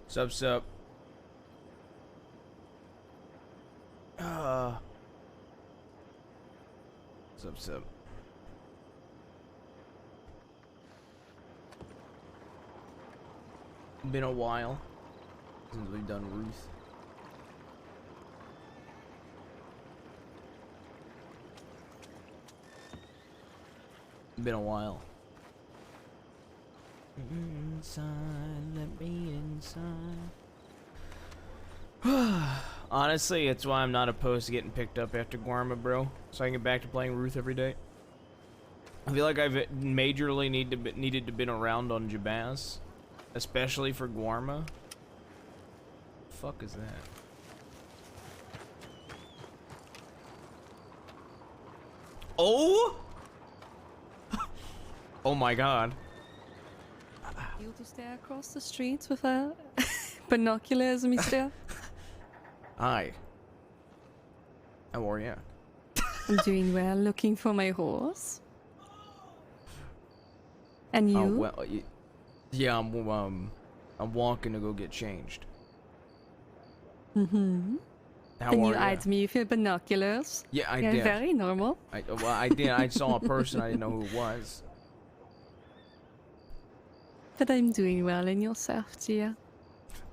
Sup, sup. Sup, sup. Been a while since we've done Ruth. Been a while. Inside, let me inside. Honestly, it's why I'm not opposed to getting picked up after Guarma, bro. So I can get back to playing Ruth every day. I feel like I've majorly needed to been around on Jabaz, especially for Guarma. The fuck is that? Oh! Oh my god. You to stare across the streets with binoculars, mister? Hi. How are you? I'm doing well, looking for my horse. And you? Well, yeah, I'm walking to go get changed. Mm-hmm. How And are you ya? eyed me with your binoculars. Yeah, I You're did. very normal. Well, I did. I saw a person. I didn't know who it was. But I'm doing well in yourself, dear.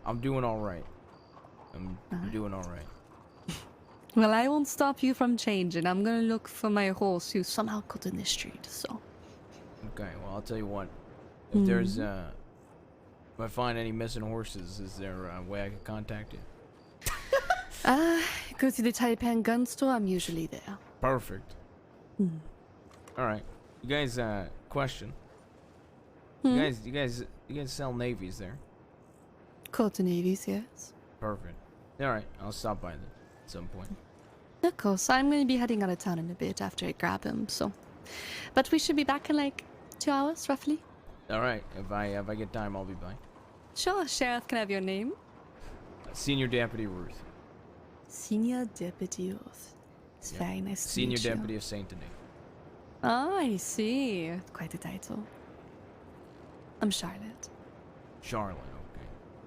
I'm doing all right. I'm doing all right. Well, I won't stop you from changing. I'm gonna look for my horse who somehow got in the street, so. Okay, well, I'll tell you what. If there's, if I find any missing horses, is there a way I can contact you? Go to the Taipan gun store. I'm usually there. Perfect. All right. You guys, question. Hmm? You guys sell navies there? Cotton navies, yes. Perfect. All right, I'll stop by then at some point. Of course, I'm going to be heading out of town in a bit after I grab him, so. But we should be back in like 2 hours, roughly. All right, if I get time, I'll be by. Sure, Sheriff, can I have your name? Senior Deputy Ruth. Senior Deputy Ruth. It's very nice to Senior meet you. Deputy of Saint Denis. Oh, I see. Quite a title. I'm Charlotte. Charlotte,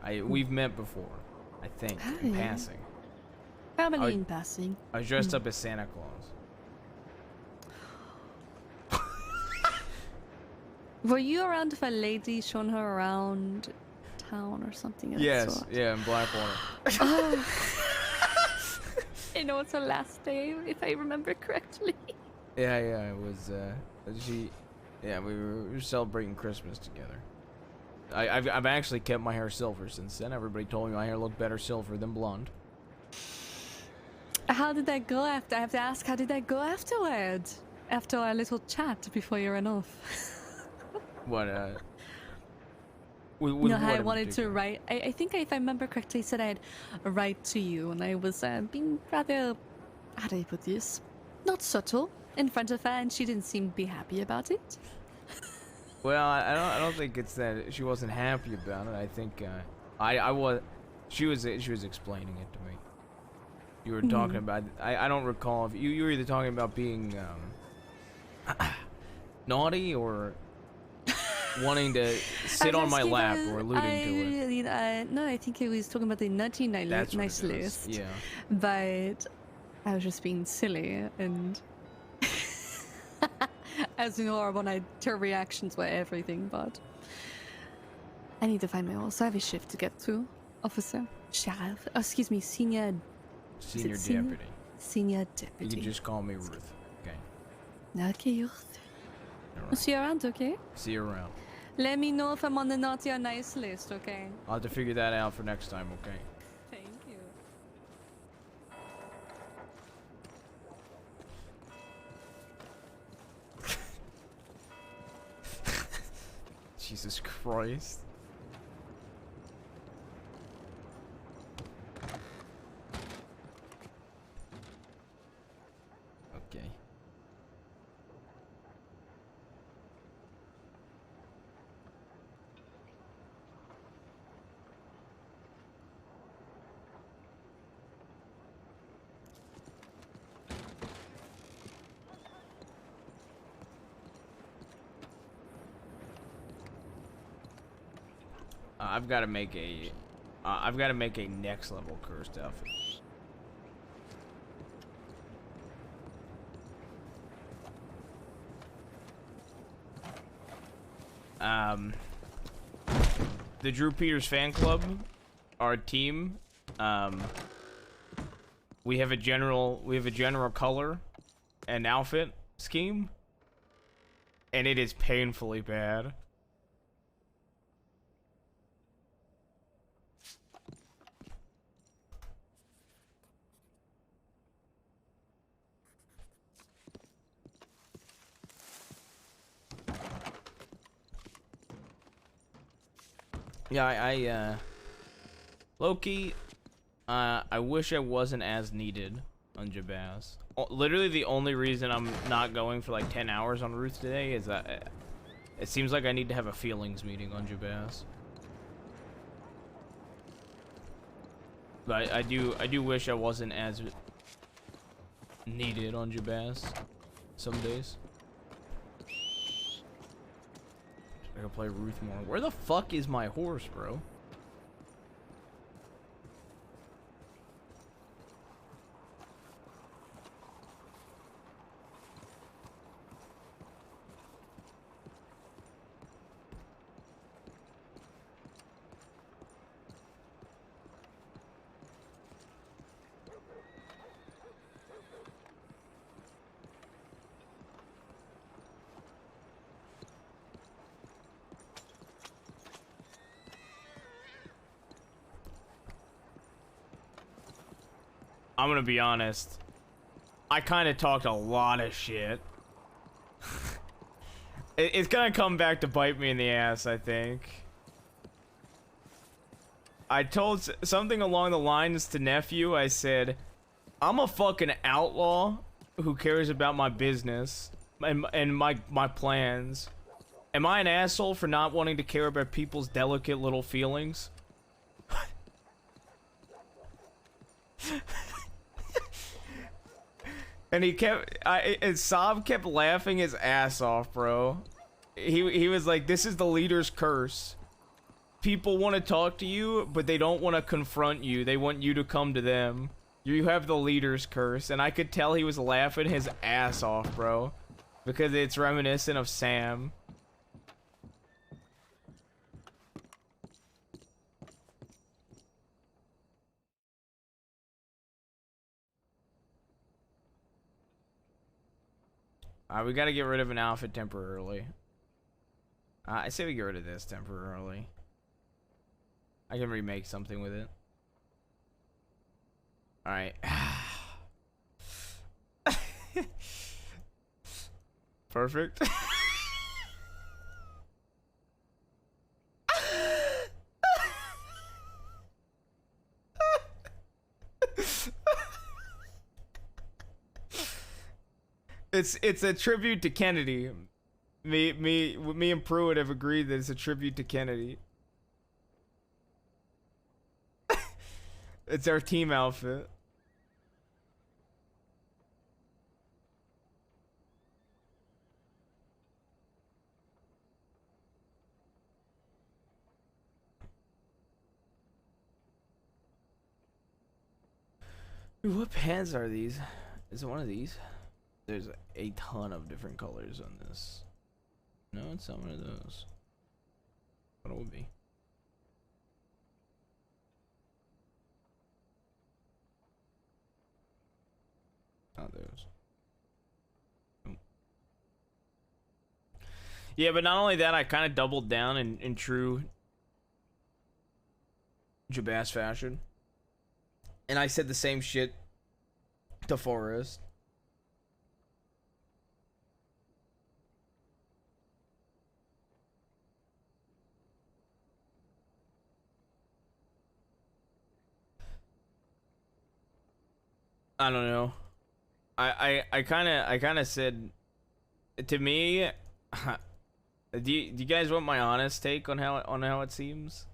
okay. We've met before, I think, in yeah. passing. Probably in passing. I was dressed up as Santa Claus. Were you around if a lady shown her around town or something of that Yes, sort? yeah, in Blackwater. Oh. I know it's her last day, if I remember correctly. Yeah, it was, we were celebrating Christmas together. I've actually kept my hair silver since then. Everybody told me my hair looked better silver than blonde. How did that go after? I have to ask, how did that go afterward? After our little chat before you ran off? What, You know how I wanted to write. I think if I remember correctly, I said I'd write to you, and I was being rather, how do I put this? Not subtle in front of her, and she didn't seem to be happy about it. Well, I don't think it's that she wasn't happy about it. I think I was. She was explaining it to me. You were talking about. I don't recall if you were either talking about being naughty or wanting to sit on my lap or alluding to it. No, I think he was talking about the naughty That's what nice it is. list. Yeah. But I was just being silly, and as you know, her reactions were everything. But I need to find my horse. I have a shift to get to, officer, sheriff. Oh, excuse me, senior Deputy. Senior You deputy. can just call me Ruth. Okay. Okay, Ruth. All I'll right. see you around, okay? See you around. Let me know if I'm on the naughty or nice list, okay? I'll have to figure that out for next time. Okay. Thank you. Jesus Christ. Okay. I've got to make a I've got to make a next level cursed outfit. The Drew Peters fan club, our team, we have a general color and outfit scheme, and it is painfully bad. Yeah, Loki, I wish I wasn't as needed on Jabaz. Literally the only reason I'm not going for like 10 hours on Ruth today is that it seems like I need to have a feelings meeting on Jabaz. But I do wish I wasn't as needed on Jabaz some days. I can play Ruth more. Where the fuck is my horse, bro? I'm gonna be honest. I kind of talked a lot of shit. It's gonna come back to bite me in the ass, I think. I told something along the lines to nephew. I said, I'm a fucking outlaw who cares about my business and my plans. Am I an asshole for not wanting to care about people's delicate little feelings? And he kept, and Saab kept laughing his ass off, bro. He was like, this is the leader's curse. People want to talk to you, but they don't want to confront you. They want you to come to them. You have the leader's curse. And I could tell he was laughing his ass off, bro. Because it's reminiscent of Sam. We gotta get rid of an outfit temporarily. I say we get rid of this temporarily. I can remake something with it. Alright. Perfect. It's a tribute to Kennedy. Me and Pruitt have agreed that it's a tribute to Kennedy. It's our team outfit. Ooh, what pants are these? Is it one of these? There's a ton of different colors on this. No, it's not one of those. What it would be. Not those. Oh. Yeah, but not only that, I kind of doubled down in true Jabaz fashion. And I said the same shit to Forrest. I don't know. I kind of said, to me, do you guys want my honest take on how it seems?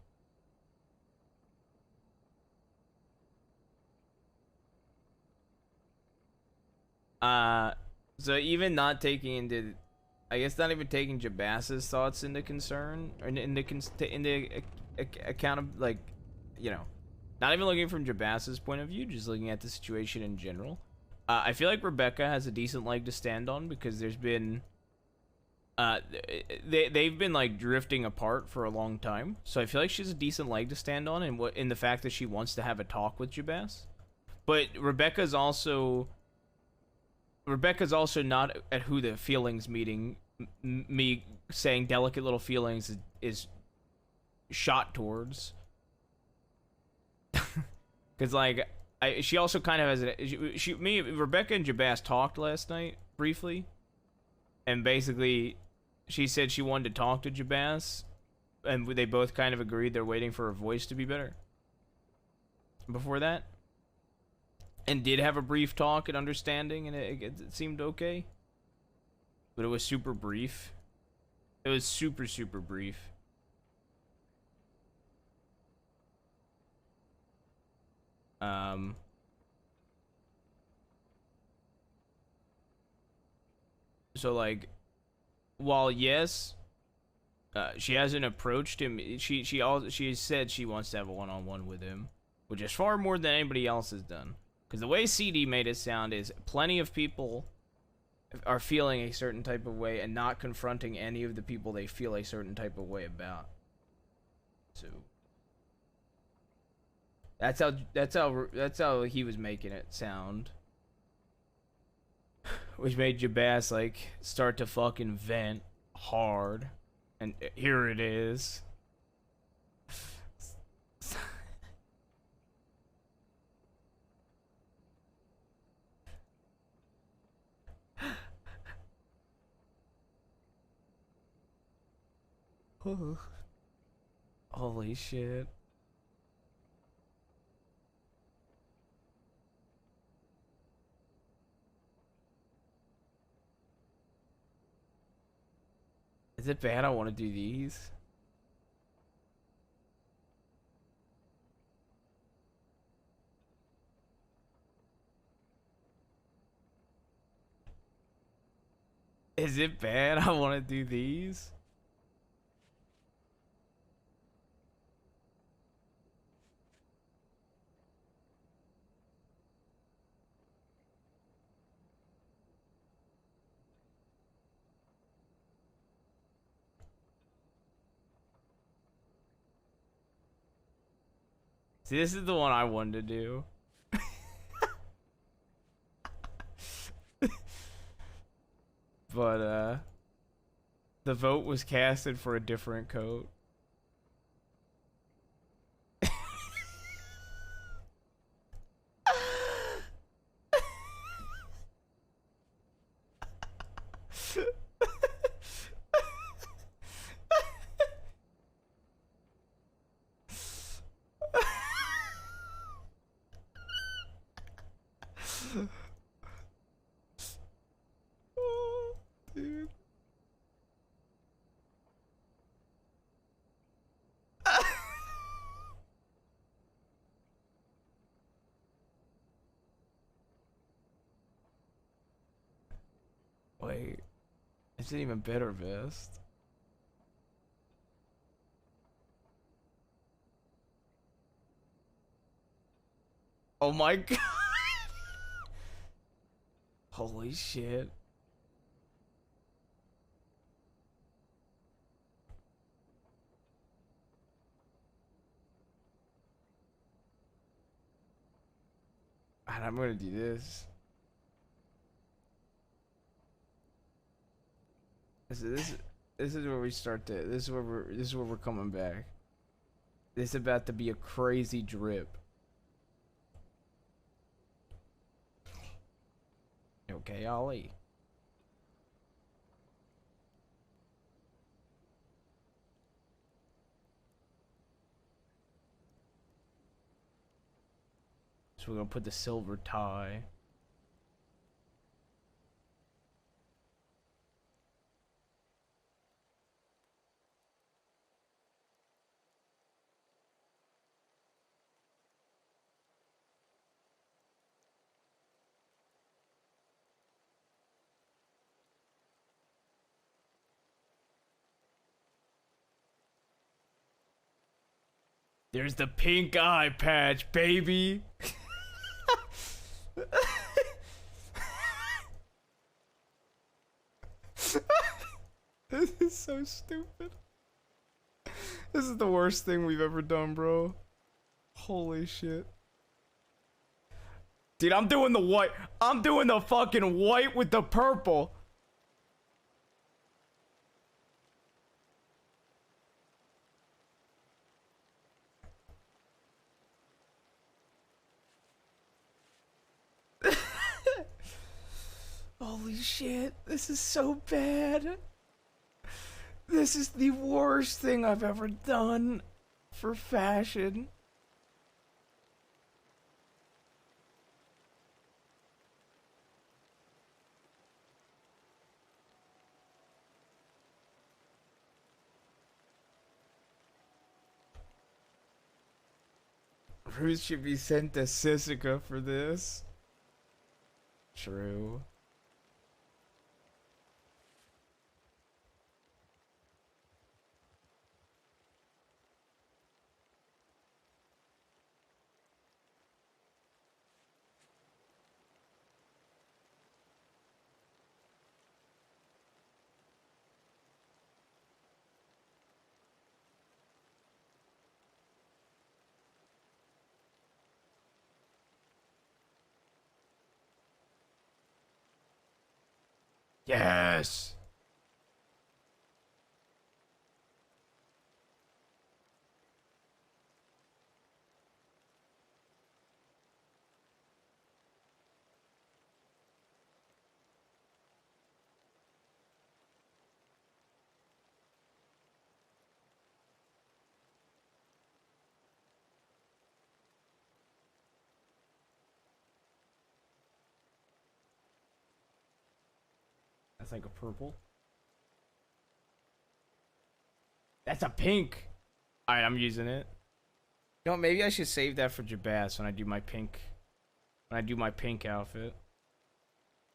So even not taking into, I guess not even taking Jabaz's thoughts into concern or into account of, like, you know, not even looking from Jabas's point of view, just looking at the situation in general. I feel like Rebecca has a decent leg to stand on because there's been they've been like drifting apart for a long time. So I feel like she has a decent leg to stand on in the fact that she wants to have a talk with Jabaz. But Rebecca's also not at who the feelings meeting me saying delicate little feelings is shot towards. Cuz like she also kind of has Rebecca and Jabaz talked last night briefly, and basically she said she wanted to talk to Jabaz, and they both kind of agreed they're waiting for her voice to be better before that, and did have a brief talk and understanding, and it seemed okay, but it was super brief. It was super super brief. So like, while yes, she hasn't approached him. She said she wants to have a one-on-one with him, which is far more than anybody else has done. Because the way CD made it sound is plenty of people are feeling a certain type of way and not confronting any of the people they feel a certain type of way about. So that's how he was making it sound, which made Jabaz like start to fucking vent hard, and here it is. Holy shit. Is it bad I want to do these? Is it bad I want to do these? See, this is the one I wanted to do. But the vote was casted for a different coat. Dude. Wait, it's an even better vest. Oh my god. Holy shit. And I'm gonna do this. This is where we start to. This is where we're coming back. This is about to be a crazy drip. Okay, Ollie. So we're gonna put the silver tie. There's the pink eye patch, baby. This is so stupid. This is the worst thing we've ever done, bro. Holy shit. Dude, I'm doing the white. I'm doing the fucking white with the purple. Holy shit. This is so bad. This is the worst thing I've ever done for fashion. Ruth should be sent to Sisika for this. True. Yes. That's like a purple. That's a pink. Alright, I'm using it. You know, maybe I should save that for Jabaz when I do my pink. When I do my pink outfit.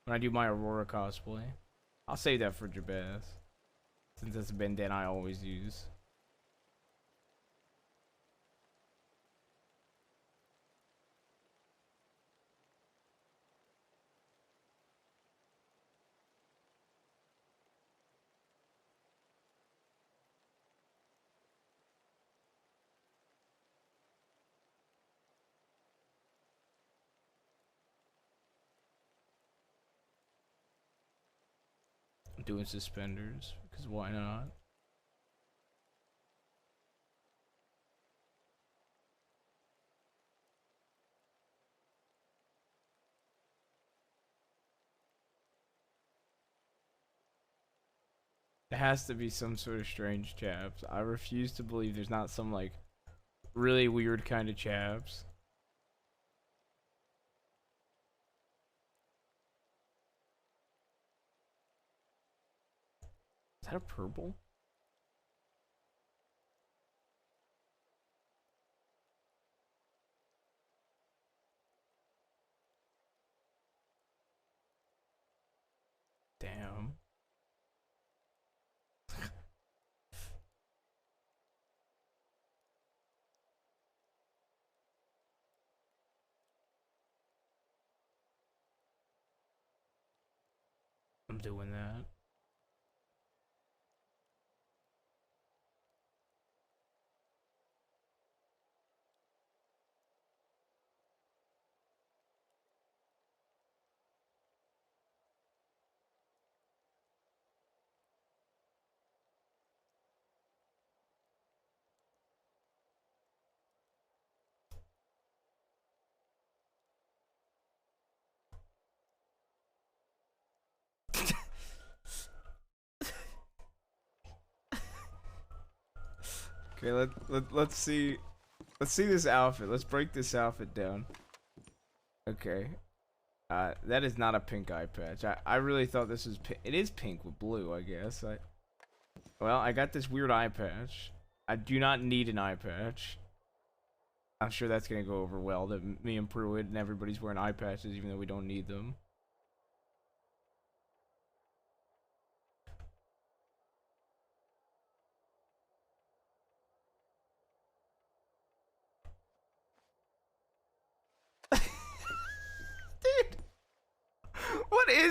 When I do my Aurora cosplay. I'll save that for Jabaz. Since that's a bandana I always use. I'm doing suspenders. Because why not? It has to be some sort of strange chaps. I refuse to believe there's not some like really weird kind of chaps. Is that a purple? Damn. I'm doing that. Okay, let's see. Let's see this outfit. Let's break this outfit down. Okay. That is not a pink eye patch. I really thought this was it is pink with blue, I guess. Well, I got this weird eye patch. I do not need an eye patch. I'm sure that's gonna go over well that me and Pruitt and everybody's wearing eye patches even though we don't need them.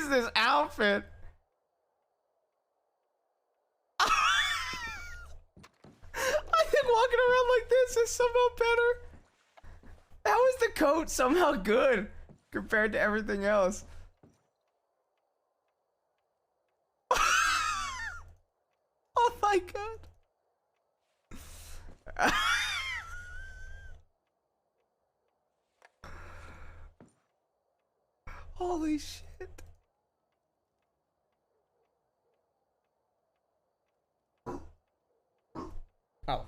is this outfit? I think walking around like this is somehow better. How is the coat somehow good compared to everything else? Oh my god. Holy shit. Oh.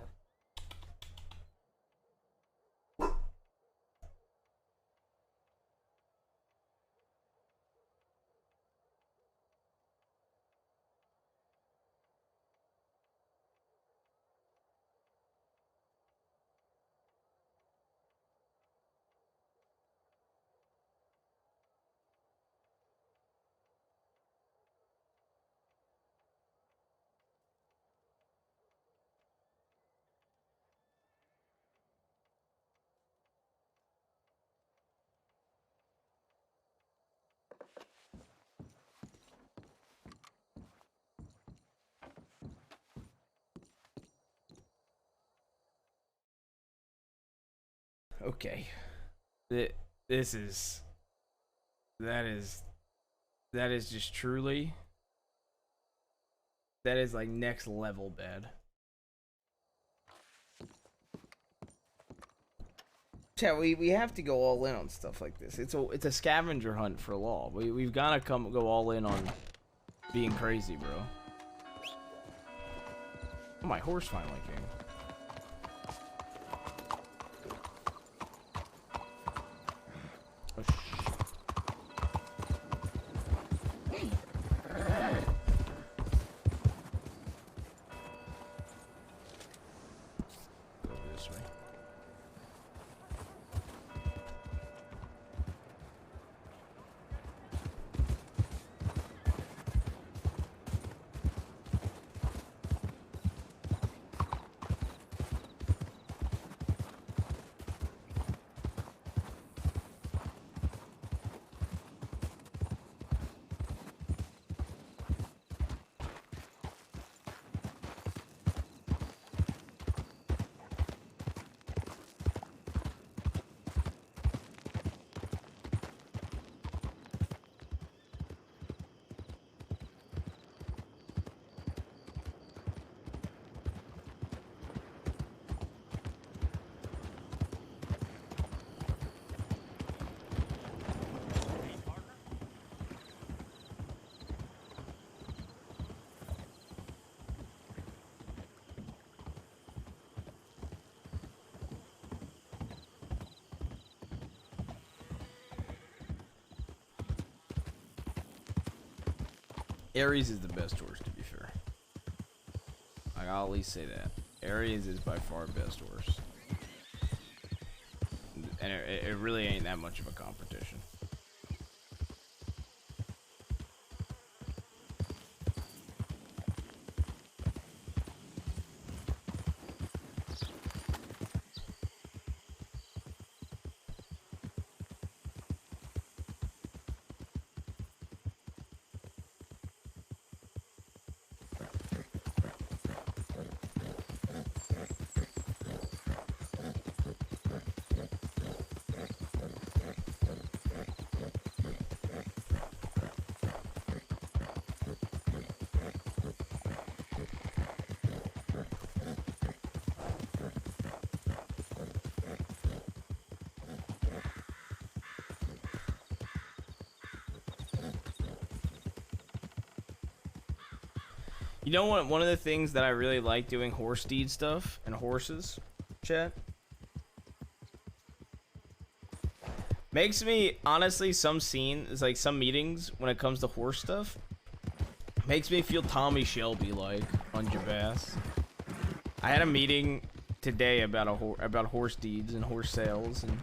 Okay. This is that is just truly, that is like next level bad. Chat, we have to go all in on stuff like this. It's a scavenger hunt for law. We've gotta go all in on being crazy, bro. Oh, my horse finally came. Oh, go this way. Aries is the best horse, to be fair. I'll at least say that. Aries is by far best horse. And it really ain't that much of a competition. You know what? One of the things that I really like doing horse deed stuff and horses, chat, makes me, honestly, some scenes, like some meetings when it comes to horse stuff, makes me feel Tommy Shelby like on Jabaz. I had a meeting today about about horse deeds and horse sales and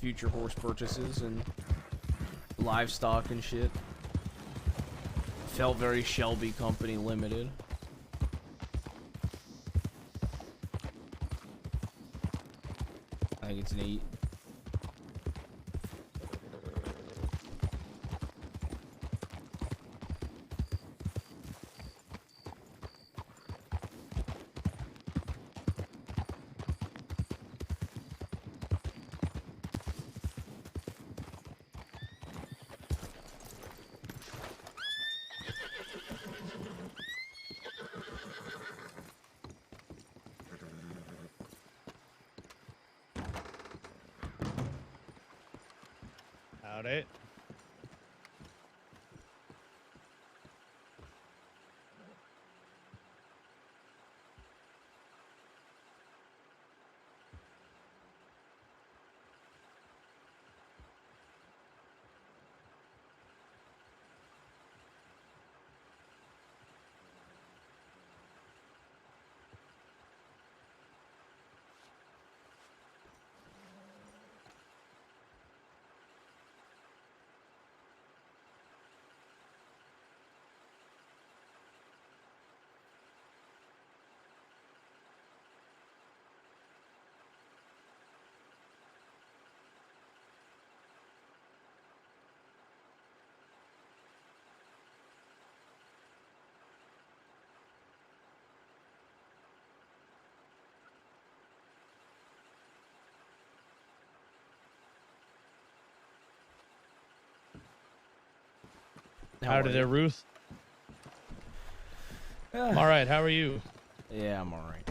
future horse purchases and livestock and shit. Felt very Shelby Company Limited. I think it's neat. about it. How did it, Ruth? I'm all right. How are you? Yeah, I'm all right.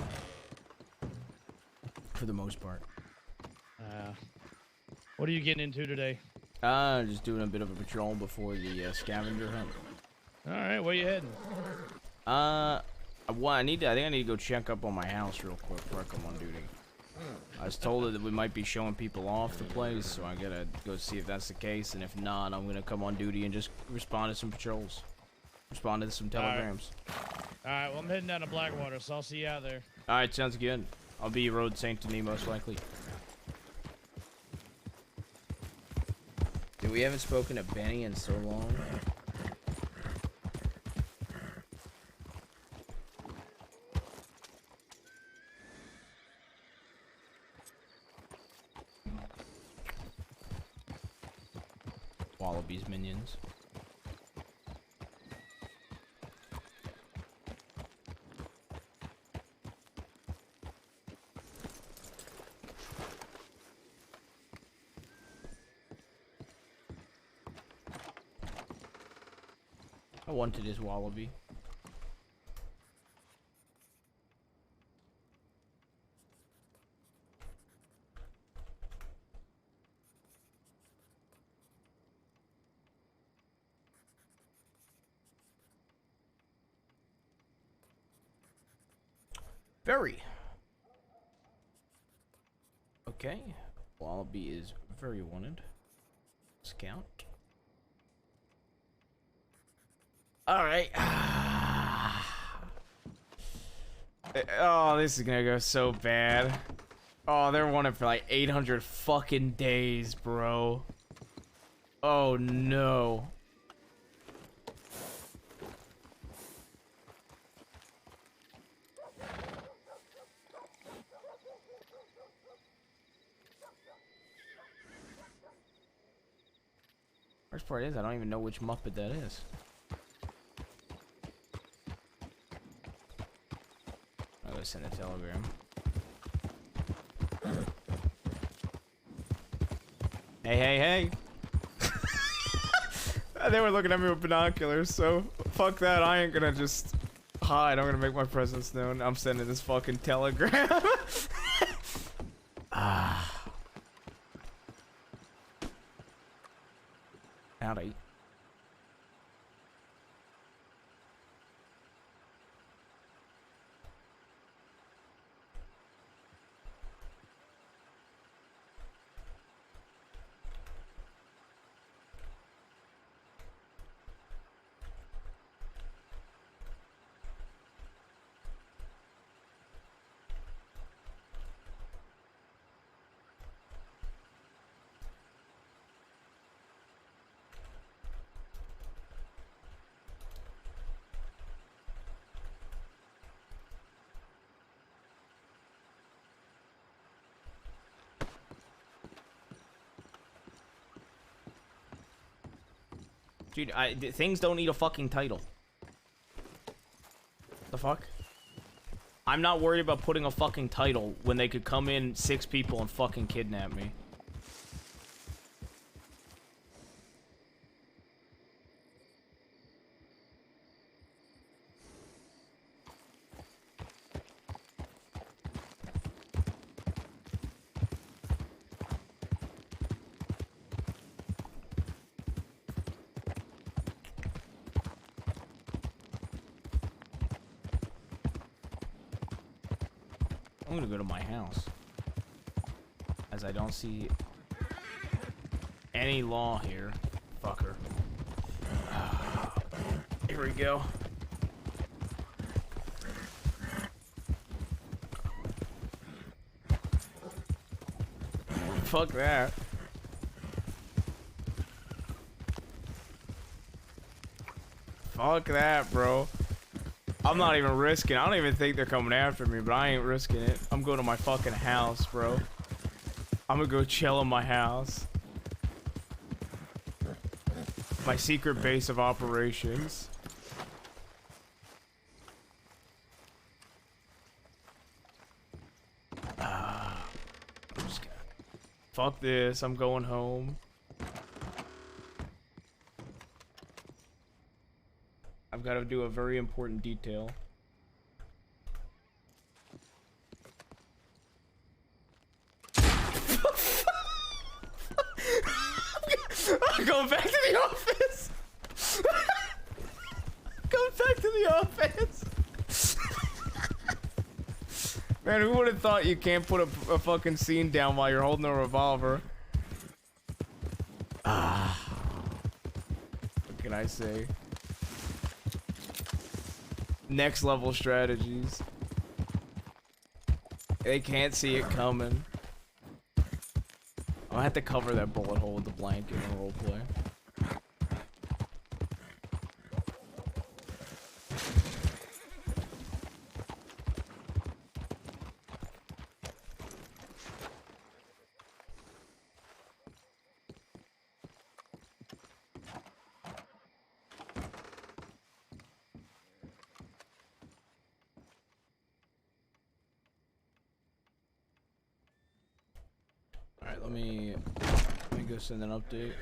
For the most part. What are you getting into today? Just doing a bit of a patrol before the scavenger hunt. All right, where you heading? Well, I think I need to go check up on my house real quick before I come on duty. I was told that we might be showing people off the place, so I gotta go see if that's the case, and if not, I'm gonna come on duty and just respond to some patrols. Respond to some telegrams. All right, well, I'm heading down to Blackwater, so I'll see you out there. Alright, sounds good. I'll be Road Saint Denis most likely. Dude, we haven't spoken to Benny in so long. Wallabies minions. I wanted his wallaby. Very. Okay. Wallaby is very wanted. Scout. Alright. Oh, this is gonna go so bad. Oh, they're wanted for like 800 fucking days, bro. Oh no. Worst part is I don't even know which Muppet that is. I'll go send a telegram. Hey, hey, hey! They were looking at me with binoculars, so fuck that. I ain't gonna just hide. I'm gonna make my presence known. I'm sending this fucking telegram. Howdy. Dude, things don't need a fucking title. The fuck? I'm not worried about putting a fucking title when they could come in 6 people and fucking kidnap me. I'm gonna go to my house. As I don't see any law here. Fucker. Here we go. Fuck that. Fuck that, bro. I'm not even risking. I don't even think they're coming after me, but I ain't risking it. I'm going to my fucking house, bro. I'm gonna go chill in my house. My secret base of operations. I'm just gonna... Fuck this. I'm going home. I've got to do a very important detail. I'm going back to the office. Going back to the office. Man, who would have thought you can't put a fucking scene down while you're holding a revolver? What can I say? Next level strategies. They can't see it coming. I have to cover that bullet hole with the blanket in roleplay. Alright, let me go send an update.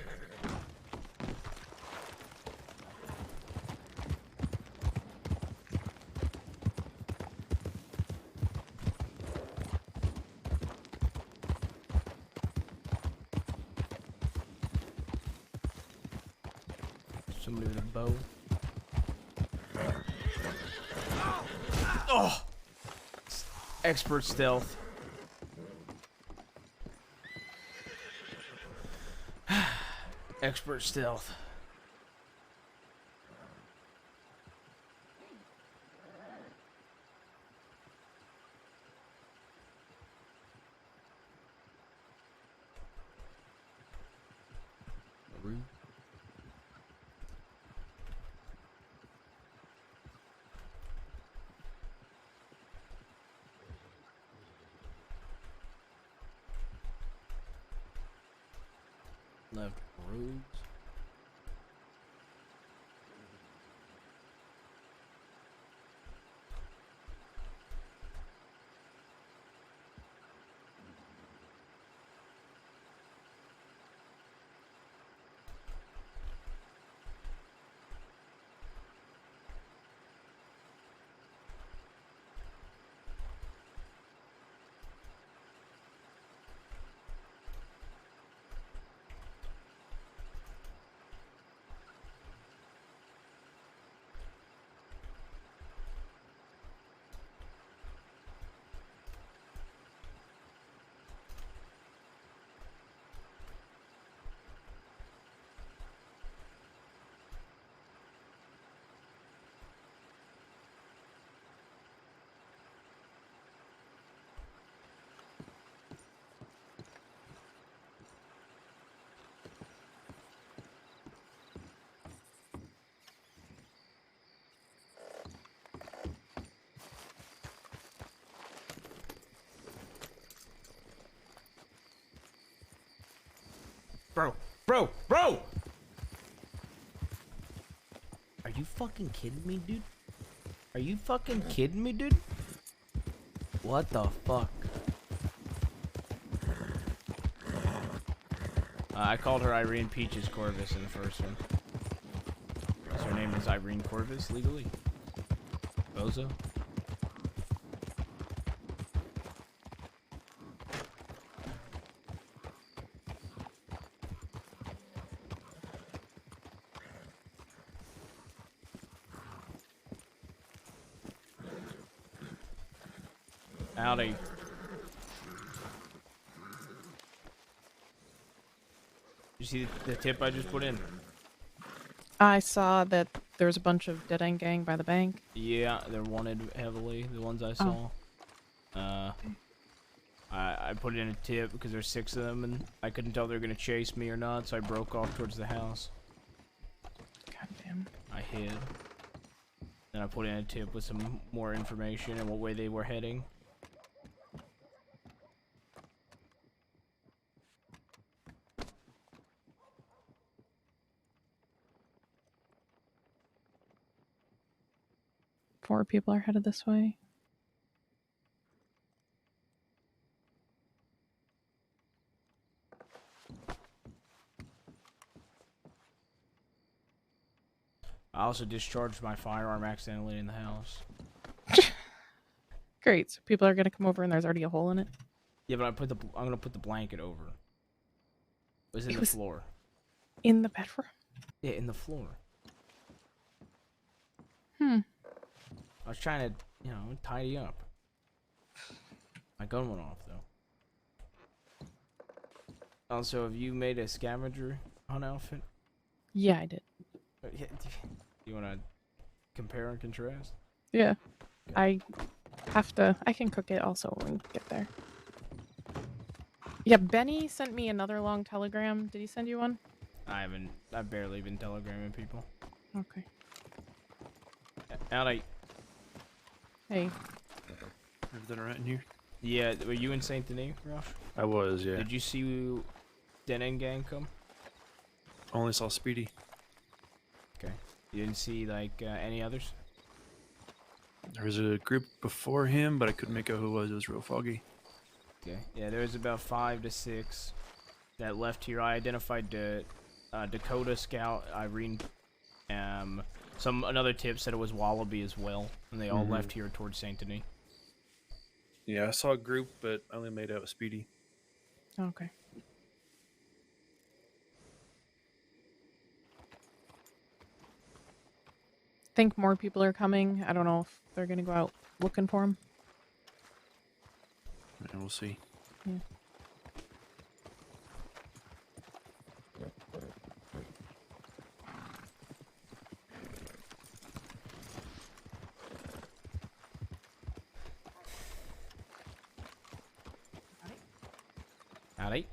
Somebody with a bow. Oh! Expert stealth. Expert stealth. Ruth. Left roads. Bro! Are you fucking kidding me, dude? Are you fucking kidding me, dude? What the fuck? I called her Irene Peaches Corvus in the first one. So her name is Irene Corvus, legally. Bozo. Howdy. You see the tip I just put in? I saw that there was a bunch of Dead End Gang by the bank. Yeah, they're wanted heavily. The ones I saw. I put in a tip because there's 6 of them, and I couldn't tell if they were gonna chase me or not, so I broke off towards the house. God damn. I hid. Then I put in a tip with some more information and what way they were heading. Four people are headed this way. I also discharged my firearm accidentally in the house. Great. So people are gonna come over and there's already a hole in it. Yeah, but I'm gonna put the blanket over. It was in It the was- floor. In the bedroom. Yeah, in the floor. Hmm. I was trying to, you know, tidy up. My gun went off though. Also, have you made a scavenger hunt outfit? Yeah, I did. You wanna compare and contrast? Yeah. I can cook it also when we get there. Yeah, Benny sent me another long telegram. Did he send you one? I've barely been telegramming people. Okay. Howdy. Hey. Everything alright in here? Yeah, were you in Saint Denis, Rush? I was, yeah. Did you see Den End Gang come? Only saw Speedy. Okay. You didn't see, like, any others? There was a group before him, but I couldn't make out who it was. It was real foggy. Okay. Yeah, there was about 5 to 6 that left here. I identified Dakota, Scout, Irene. Another tip said it was Wallaby as well, and they all left here towards Saint Denis. Yeah, I saw a group, but I only made out with Speedy. Okay. Think more people are coming. I don't know if they're gonna go out looking for him. And we'll see. Yeah. Howdy.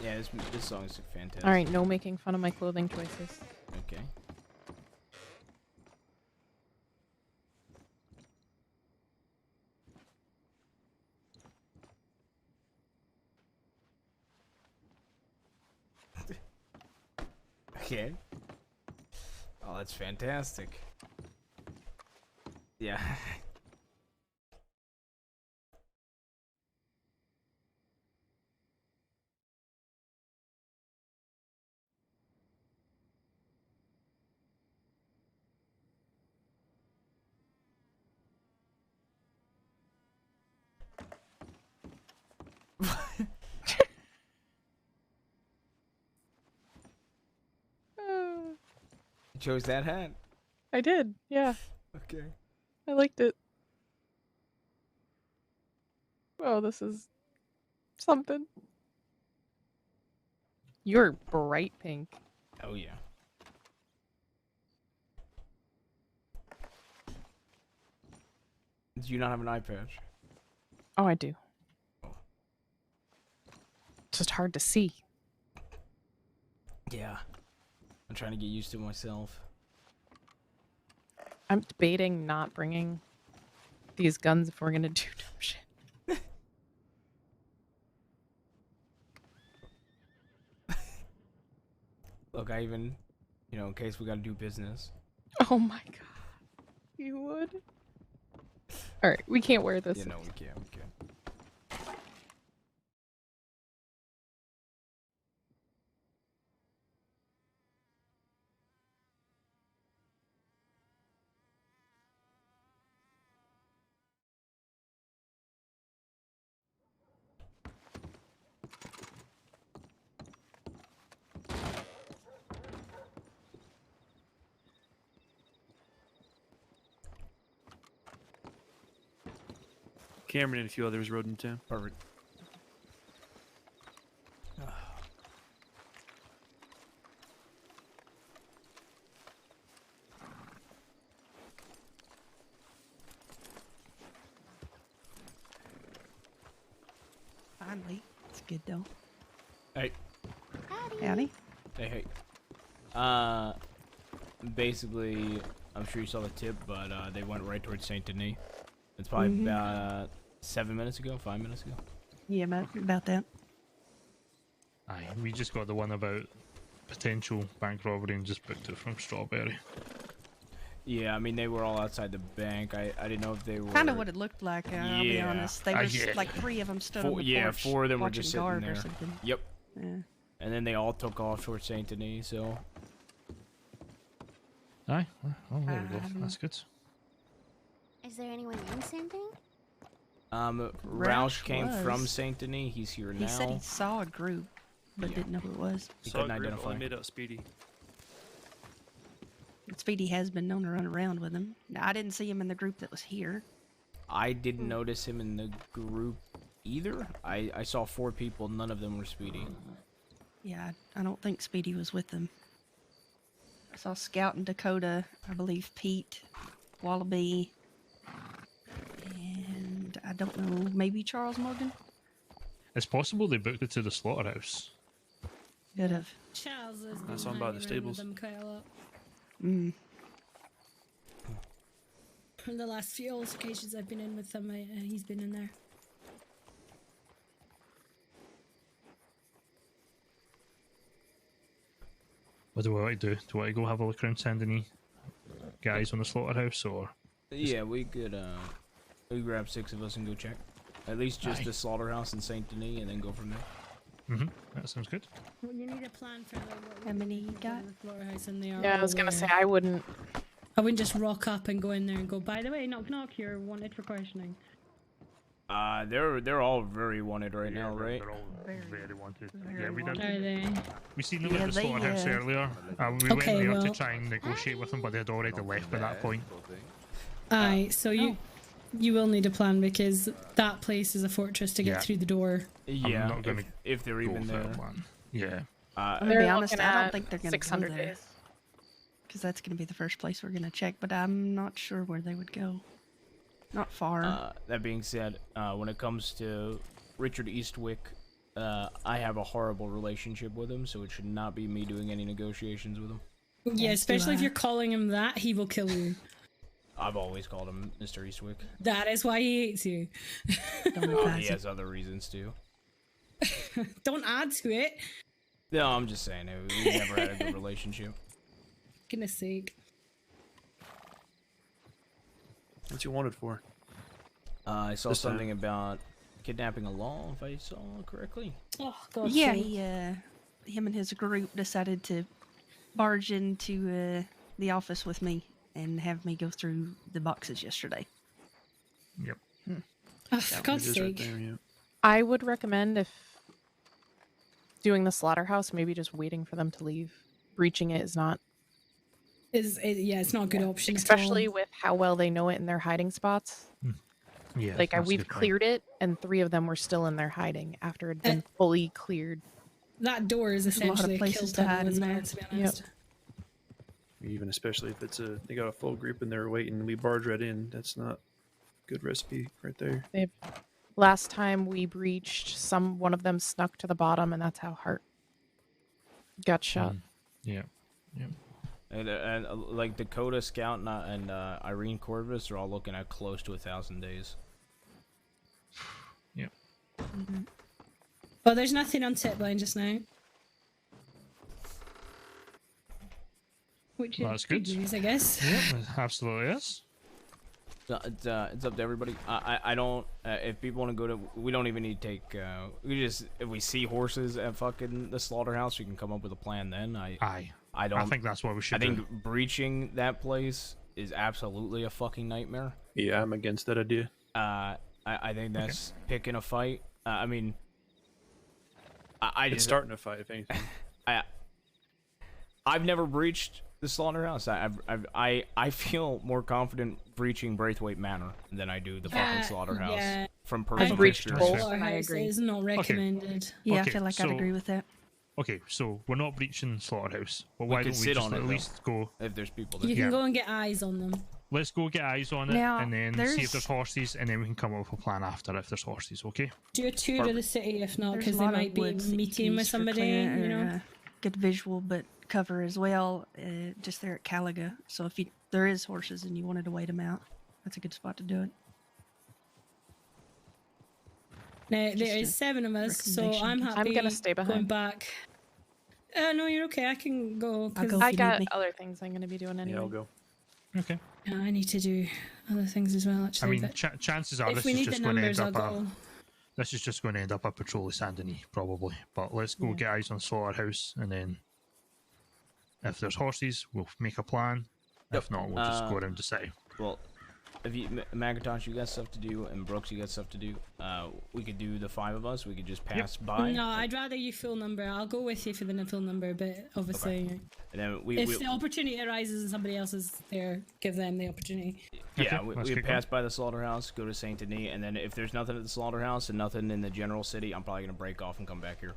Yeah, this song is fantastic. All right, no making fun of my clothing choices. Okay. Okay. Oh, that's fantastic. Yeah. You chose that hat? I did. Yeah, Okay. I liked it. Oh, this is something. You're bright pink. Oh, yeah. Do you not have an eye patch? Oh, I do. It's just hard to see. Yeah. I'm trying to get used to it myself. I'm debating not bringing these guns if we're gonna do dumb shit. Look, I even, you know, in case we gotta do business. Oh my god. You would? Alright, we can't wear this. Yeah, no, we can't. We can't. Cameron and a few others rode into town. Perfect. Finally. It's good though. Hey. Howdy. Hey. Basically, I'm sure you saw the tip, but they went right towards Saint Denis. It's probably about 7 minutes ago, 5 minutes ago. Yeah, about that. Aye, we just got the one about potential bank robbery and just booked it from Strawberry. Yeah, I mean, they were all outside the bank. I didn't know if they were... Kind of what it looked like, I'll be Yeah. honest. They was yeah. like 3 of them stood on the Yeah, porch 4 of them were watching just sitting guard there. or something. Yep. Yeah. And then they all took off towards Saint Denis, so... Aye, oh, there we go. I don't That's good. Is there anyone in Saint Denis? Roush came from was. Saint Denis. He's here He now. said he saw a group, but Yeah. didn't know who it was. He Saw a couldn't group, identify. only made out Speedy. Speedy has been known to run around with him. Now, I didn't see him in the group that was here. I didn't notice him in the group either. I saw 4 people. None of them were Speedy. Yeah, I don't think Speedy was with them. I saw Scout and Dakota, I believe Pete, Wallaby, and I don't know, maybe Charles Morgan? It's possible they booked it to the slaughterhouse. Could have. Charles has I been saw him by the hanging around with stables. them quite a lot. Mm. On the last few altercations I've been in with him, he's been in there. What do we want to do? Do we want to go have a look around Saint Denis? Guys on the slaughterhouse, or Yeah, we could grab 6 of us and go check. At least just Aye. the slaughterhouse in Saint Denis, and then go from there. that sounds good. Well, you need a plan for How many you got? the slaughterhouse, and they are. Yeah, I was all gonna there. say I wouldn't. I wouldn't just rock up and go in there and go. By the way, knock knock, you're wanted for questioning. They're all very wanted right now, right? They're all very wanted. Very Yeah, we wanted. did. Are they? We seen them Yeah, at the they, slaughterhouse earlier. We Okay, went there well- to try and negotiate with them, but they had already left by that point. Aye, so you will need a plan because that place is a fortress to get Yeah. through the door. Yeah, not gonna if they're Go even for there. that one. Yeah. I'm gonna They're be honest, looking I don't at think they're gonna 600 go there. days. Because that's gonna be the first place we're gonna check, but I'm not sure where they would go. Not far. That being said, when it comes to Richard Eastwick, I have a horrible relationship with him, so it should not be me doing any negotiations with him. Yeah, Yes, especially if you you're calling him that, he will kill you. I've always called him Mr. Eastwick. That is why he hates you. Don't Oh, advise he it. has other reasons too. Don't add to it. No, I'm just saying, we never had a good relationship. Goodness sake. What's you wanted for? I saw This time. something about kidnapping a law, if I saw correctly. Oh god. Yeah, sake. him and his group decided to barge into the office with me and have me go through the boxes yesterday. Yep. Oh, for It God's is right sake. there, yeah. I would recommend if doing the slaughterhouse, maybe just waiting for them to leave. Breaching it is not, Yeah, it's not a good option. at especially all. with how well they know it in their hiding spots. Yeah. Like that's a we've good point. cleared it, and 3 of them were still in their hiding after it had been fully cleared. That door is a lot of essentially a kill places to tunnel hide in as well, there. to be honest. Even especially if it's they got a full group and they're waiting, we barge right in. That's not a good recipe right there. Last time we breached, one of them snuck to the bottom, and that's how Hart got shot. Yeah. And like Dakota Scout and Irene Corvus are all looking at close to 1,000 days. Yep. Well, there's nothing on Titline just now. Which is Well, that's good. news, I guess. Yeah, it absolutely is. It's up to everybody. I don't. If people want to go to, we don't even need to take. We just if we see horses at fucking the slaughterhouse, we can come up with a plan. Then Aye. I don't. I think that's what we should I think do. breaching that place is absolutely a fucking nightmare. Yeah, I'm against that idea. I think that's picking a fight. I mean, I It's just starting a fight, if anything. I've never breached The slaughterhouse. I feel more confident breaching Braithwaite Manor than I do the fucking slaughterhouse. Yeah. From I've personal breached experience. both. Slaughterhouse agree. is not recommended. Yeah, Okay, I feel like I'd so- agree with that. Okay, so we're not breaching slaughterhouse. Well, We why could don't we sit just on it, at though. least go? If there's people there. You can Yeah. go and get eyes on them. Let's go get eyes on it, Now, and then see if there's- there's horses, and then we can come up with a plan after if there's horses. Okay? Do a tour of the city if not, There's because a they lot of might be woods that you can meeting with use for somebody, clearing you or, know. good visual, but cover as well. Just there at Caliga. So if there is horses and you wanted to wait them out, that's a good spot to do it. Now, Just there a is 7 of us, so recommendation. I'm happy I'm gonna stay going behind. back. No, you're okay. I can go. I'll 'Cause go. I if you need got me. other things I'm gonna be doing anyway. Yeah, I'll go. Okay. yeah, I need to do other things as well, I actually. mean, but chances are if this we is need the just going to end numbers, I'll up a go. this is just going to end up a patrol of Saint-Denis, probably. But let's go Yeah. get eyes on slaughterhouse, and then if there's horses, we'll make a plan. If not, we'll just go around the city. Well, if you, Macintosh, you got stuff to do, and Brooks, you got stuff to do. We could do the 5 of us. We could just pass by. No, I'd rather you full number. I'll go with you for the full number, but obviously, And then we if the opportunity arises and somebody else is there, give them the opportunity. yeah, Okay, we let's could get pass by the slaughterhouse, go to Saint Denis, and then if there's nothing at the slaughterhouse and nothing in the general city, I'm probably gonna break off and come back here.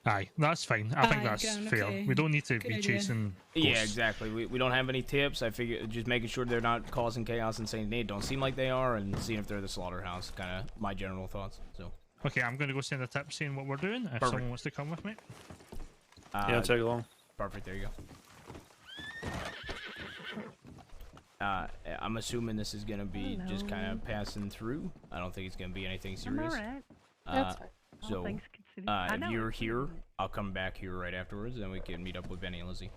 Aye, that's fine. I think Aye, that's grand, fair. okay. We don't need to Good be idea. chasing. Yeah, ghosts. exactly. We don't have any tips. I figure just making sure they're not causing chaos in Saint Denis. Don't seem like they are, and seeing if they're the slaughterhouse. Kind of my general thoughts. So. Okay, I'm going to go send a tip saying what we're doing. If Perfect. someone wants to come with me. Yeah, I'll tag along. Perfect. There you go. I'm assuming this is gonna be just kind of passing through. I don't think it's gonna be anything serious. That's fine. So, if you're here, I'll come back here right afterwards, and we can meet up with Benny and Lizzie.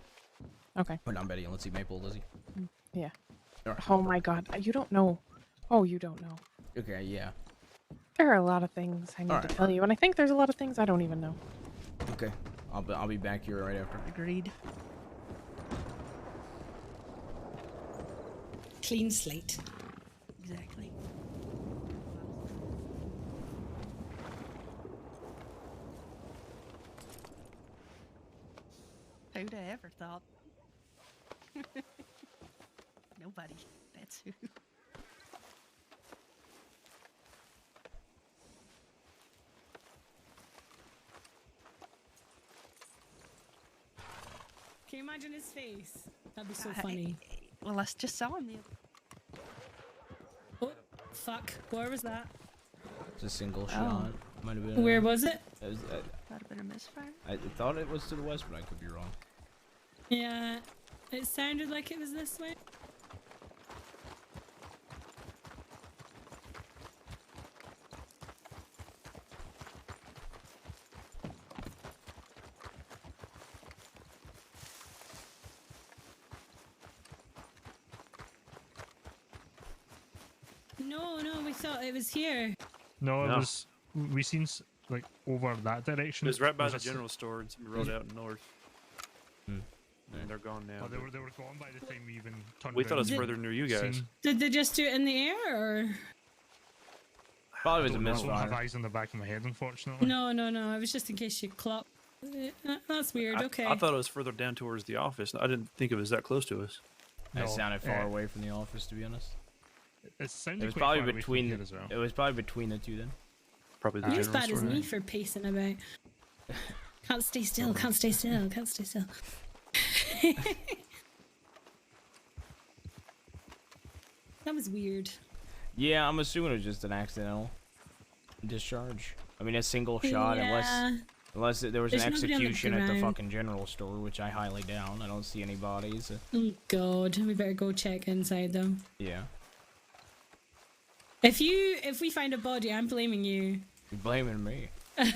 Okay. Or not Benny and Lizzie, Maple and Lizzie. Yeah. Alright. Oh my god, you don't know. Oh, you don't know. Okay, yeah. There are a lot of things I need Alright. to tell you, and I think there's a lot of things I don't even know. Okay, I'll be back here right after. Agreed. Clean slate. Exactly. Who'd have ever thought? Nobody. That's who. Can you imagine his face? That'd be so funny. Well, I just saw him. Oh, fuck. Where was that? It's a single shot. Might have been. Where was it? It was, Might have been a misfire. I thought it was to the west, but I could be wrong. Yeah, it sounded like it was this way. No, we thought it was here. No, it No. was. We seen like over that direction. It was right by the There's a s- general store and some road out north. And they're gone now. Oh, they but were gone by the time we even turned. we thought it was around further near you guys. seen- Did they just do it in the air, or? Probably was a I don't have misfire. eyes on the back of my head, unfortunately. No. It was just in case you clocked. That's weird. Okay. I thought it was further down towards the office. I didn't think it was that close to us. It No, sounded far uh, away from the office, to be honest. It sounded It was quite probably far away from between. here as well. It was probably between the two then. Probably the You're as general bad as store. me for pacing about. Can't stay still. Can't stay still. Can't stay still. That was weird. Yeah, I'm assuming it was just an accidental discharge. I mean, a single shot, Yeah. unless there was an There's nobody on the execution at the ground. fucking general store, which I highly doubt. I don't see any bodies. Oh God, we better go check inside though. Yeah, If we find a body, I'm blaming you. you're blaming me.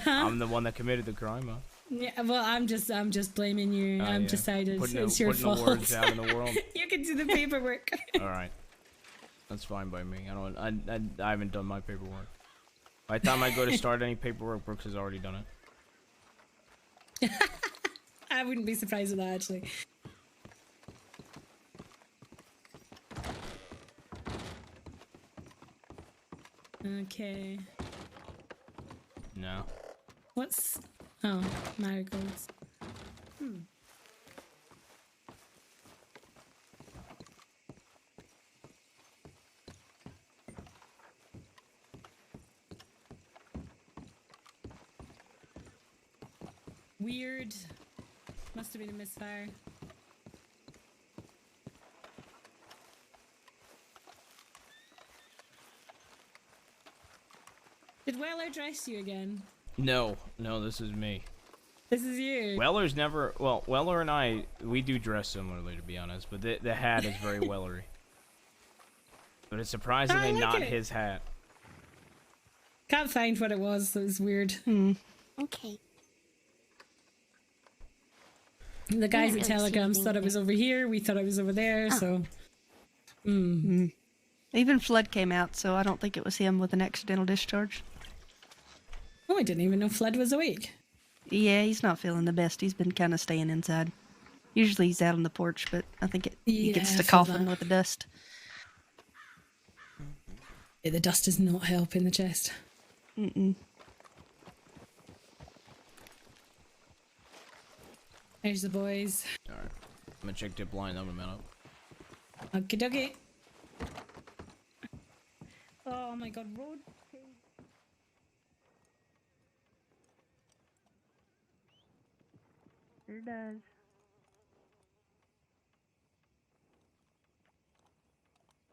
I'm the one that committed the crime. Huh? Yeah, well, I'm just blaming you. Oh, I'm yeah. decided Putting it's the, your putting fault. the words out in the world. You can do the paperwork. All right, that's fine by me. I haven't done my paperwork. By the time I go to start any paperwork, Brooks has already done it. I wouldn't be surprised with that actually. Okay. No. What's... Oh, marigolds. Weird. Must have been a misfire. Did Weller dress you again? No, this is me. This is you. Weller's never. Well, Weller and I, we do dress similarly, to be honest. But the hat is very Wellery. But it's surprisingly I like not it. his hat. Can't find what it was. That was weird. Okay. The guys Yeah, at really Telegrams see thought it was over here. We thought it was over there. So. Even Flood came out, so I don't think it was him with an accidental discharge. Oh, I didn't even know Flood was awake. Yeah, he's not feeling the best. He's been kind of staying inside. Usually he's out on the porch, but I think he gets Yeah, to I feel coughing that. with the dust. Yeah, the dust does not help in the chest. There's the boys. Alright. I'm gonna check tip line up in a minute. Okie dokie. Oh my god, road. Sure does.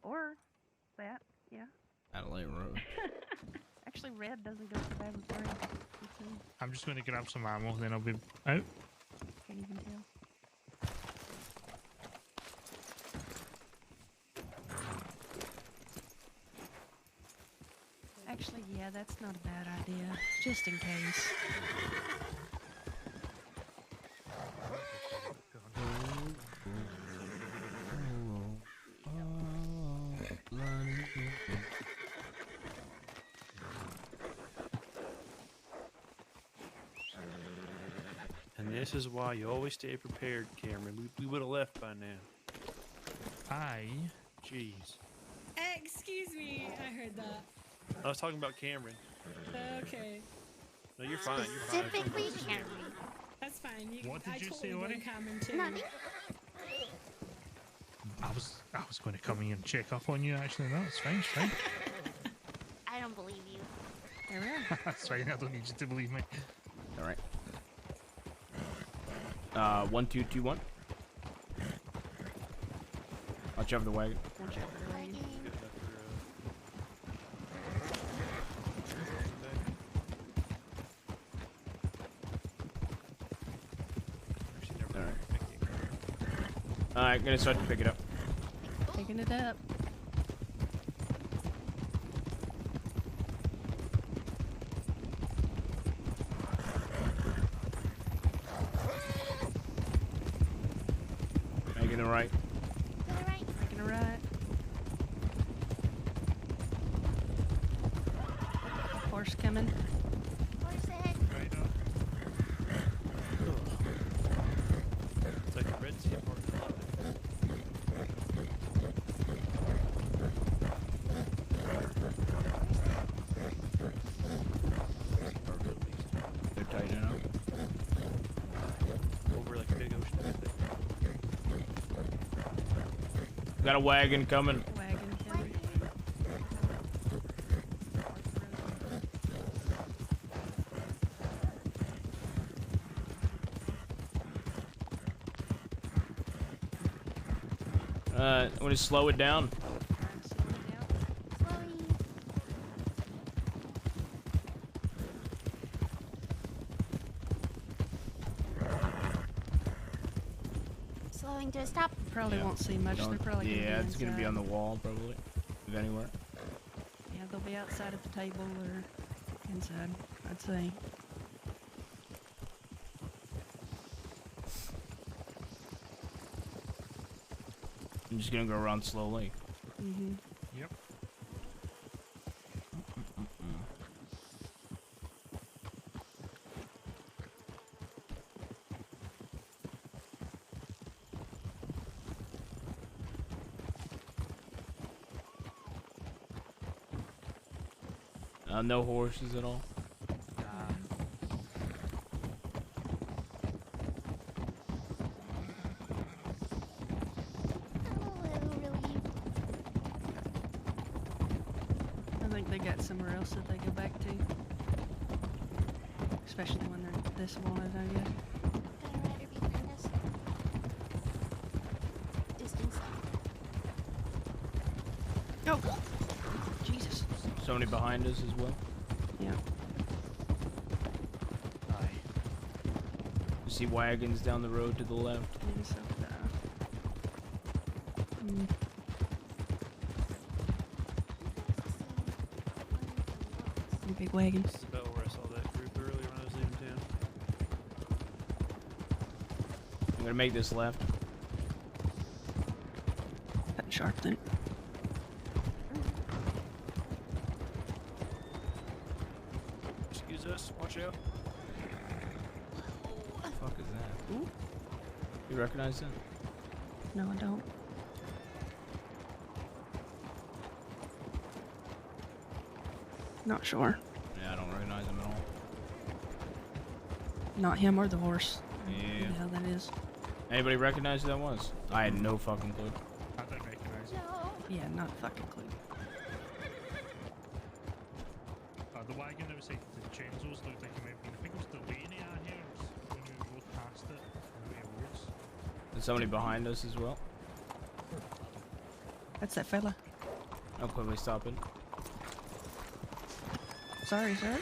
Or that, yeah. Adelaide Road. Actually, red doesn't go so bad with green. I'm just going to grab some ammo, then I'll be out. Can't even tell. Actually, yeah, that's not a bad idea. Just in case. And this is why you always stay prepared, Cameron. We would have left by now. Aye. Jeez. Excuse me, I heard that. I was talking about Cameron. Okay, No, you're fine. You're fine. Specifically, Cameron. that's fine. What did I you totally say, blame Ori? Cameron too. Nothing. I was going to come in and check up on you, actually. No, it's fine, it's fine. I don't believe you. There we are. That's fine, I don't need you to believe me. Alright. 1221. Watch over the wagon. Watch out for the rain. Good enough for, Alright. Alright. Alright, gonna start to pick it up. Picking it up. Making it right. All right. Making it right. Horse coming. Horse ahead. Right on. It's like a Red Sea part. They're tightening up. Over like a big ocean. Got a wagon coming. Wagon coming. I'm gonna slow it down. Slowing. Slowing to a stop. Probably Yeah. won't see much. They're probably Yeah, gonna be it's gonna be inside. on the wall, probably. If anywhere. Yeah, they'll be outside at the table or inside, I'd say. I'm just gonna go around slowly. Mm-hmm. Yep. No horses at all. I think they got somewhere else that they go back to. especially when they're this wanted, I guess. Got a rider behind us. Distance. Oh, Jesus. Somebody behind us as well. Yeah. Aye. You see wagons down the road to the left. Minnesota. Some big wagons. This is about where I saw that group earlier when I was leaving town. I'm gonna make this left. Cutting sharp then. Excuse us. Watch out. What the fuck is that? Ooh. You recognize that? No, I don't. Not sure. Yeah, I don't recognize him at all. Not him or the horse. Yeah. Who the hell that is? Anybody recognize who that was? I had no fucking clue. I don't recognise it. No. Yeah, not a fucking clue. The wagon outside the Chenzo's looked like it might have been. I think it was Delaney I heard when we rode past it on the way of woods. There's somebody behind us as well. That's that fella. I'll quickly stop it. Sorry, sir.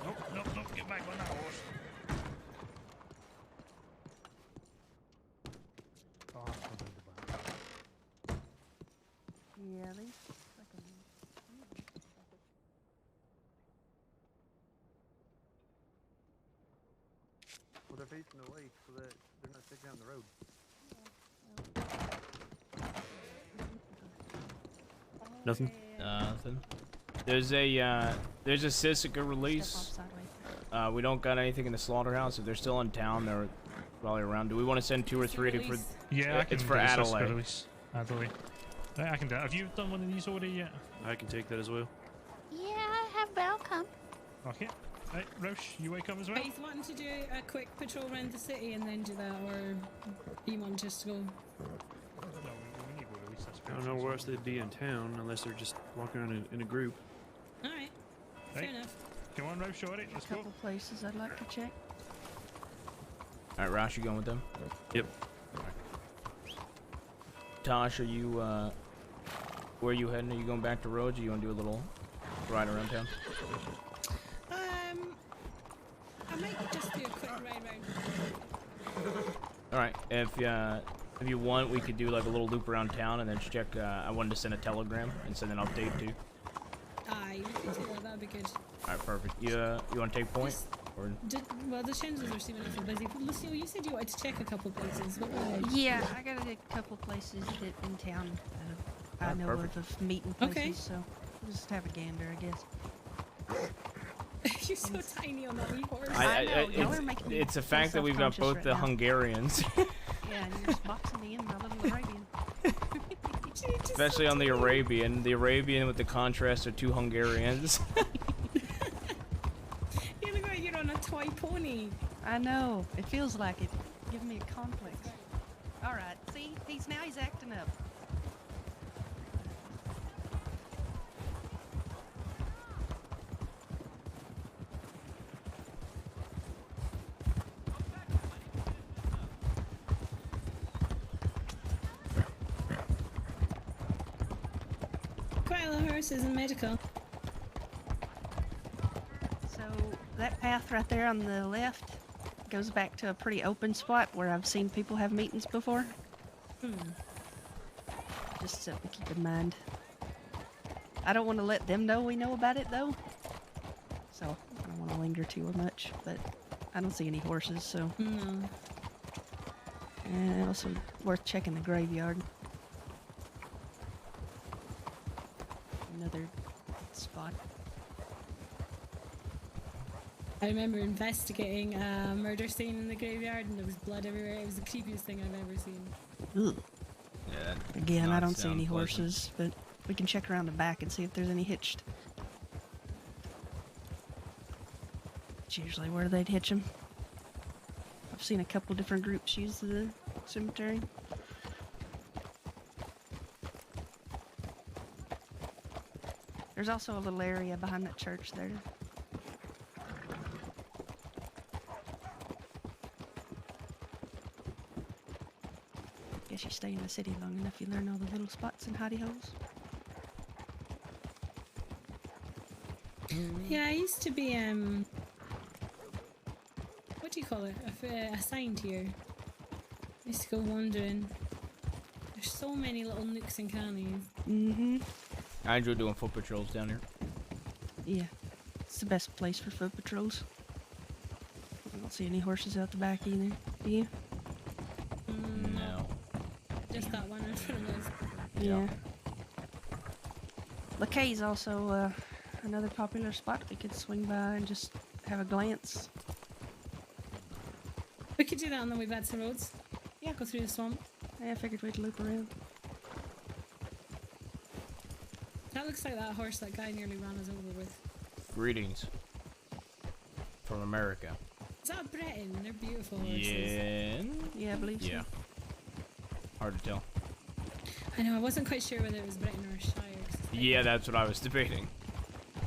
Nope, nope, nope, get back on that horse. Oh, I'll come round the back. Yeah, these fucking. Well, they're facing away so that they're not sticking down the road. Nothing. Nothing. There's a Sisika release. We don't got anything in the slaughterhouse. If they're still in town, they're probably around. Do we want to send 2 or 3 to for? Yeah, I can It's for do this Adelaide. release. Adelaide. Right, I can do it. Have you done one of these already yet? I can take that as well. Yeah, I have, but I'll come. Okay. Right, Roche, you wake up as well? Are you wanting to do a quick patrol around the city and then do that, or you want just to go? No, we need to release this. I don't know where else they'd be in town unless they're just walking around in a group. Alright, fair Right. enough. Come on, Roche, already. Let's A go. couple places I'd like to check. Alright, Rosh, you going with them? Yep. Tosh, are you where are you heading? Are you going back to Rhodes, or you want to do a little ride around town? I might just do a quick ride round. Alright, if you want, we could do like a little loop around town and then just check. I wanted to send a telegram and send an update too. Aye, we could do that, that'd be good. Alright, perfect. You want to take point? Or Well, the Shenzos are seeming awful busy. Lucille, you said you wanted to check a couple places. What were they? Yeah, I got a couple places that in town I know perfect. of meeting places, Okay. so we'll just have a gander, I guess. You're so tiny on that wee horse. I know, y'all are making me it's a feel fact that we've got self-conscious both right the now. Hungarians, Yeah, and you're just boxing me in my little Arabian. especially on the Arabian. The Arabian with the contrast of 2 Hungarians. You look like you're on a toy pony. I know, it feels like it. Give me a complex. Alright, see? He's acting up. Quite a lot of horses and medical. So that path right there on the left goes back to a pretty open spot where I've seen people have meetings before. Just something to keep in mind. I don't want to let them know we know about it though. So I don't want to linger too much, but I don't see any horses, so. No. And also worth checking the graveyard. Another spot. I remember investigating a murder scene in the graveyard and there was blood everywhere. It was the creepiest thing I've ever seen. Ugh. Yeah. Again, I Not don't see any sound pleasant. horses, but we can check around the back and see if there's any hitched. It's usually where they'd hitch them. I've seen a couple different groups use the cemetery. There's also a little area behind that church there. stay in the city long enough, you learn all the little spots and hidey holes. Yeah, I used to be what do you call it? Assigned here. I used to go wandering. There's so many little nooks and crannies. Mm-hmm. I enjoy doing foot patrols down here. Yeah. It's the best place for foot patrols. I don't see any horses out the back either. Do you? No. Just that one in front of us. Yeah. LaCay's also another popular spot we could swing by and just have a glance. We could do that on the way back to the roads. Yeah, go through the swamp. Yeah, I figured we'd loop around. That looks like that horse that guy nearly ran us over with. Greetings from America. Is that Breton? They're beautiful horses. Yeah. Yeah, I believe so. Yeah. Hard to tell. I know, I wasn't quite sure whether it was Breton or Shire. 'Cause it's like- Yeah, that's what I was debating.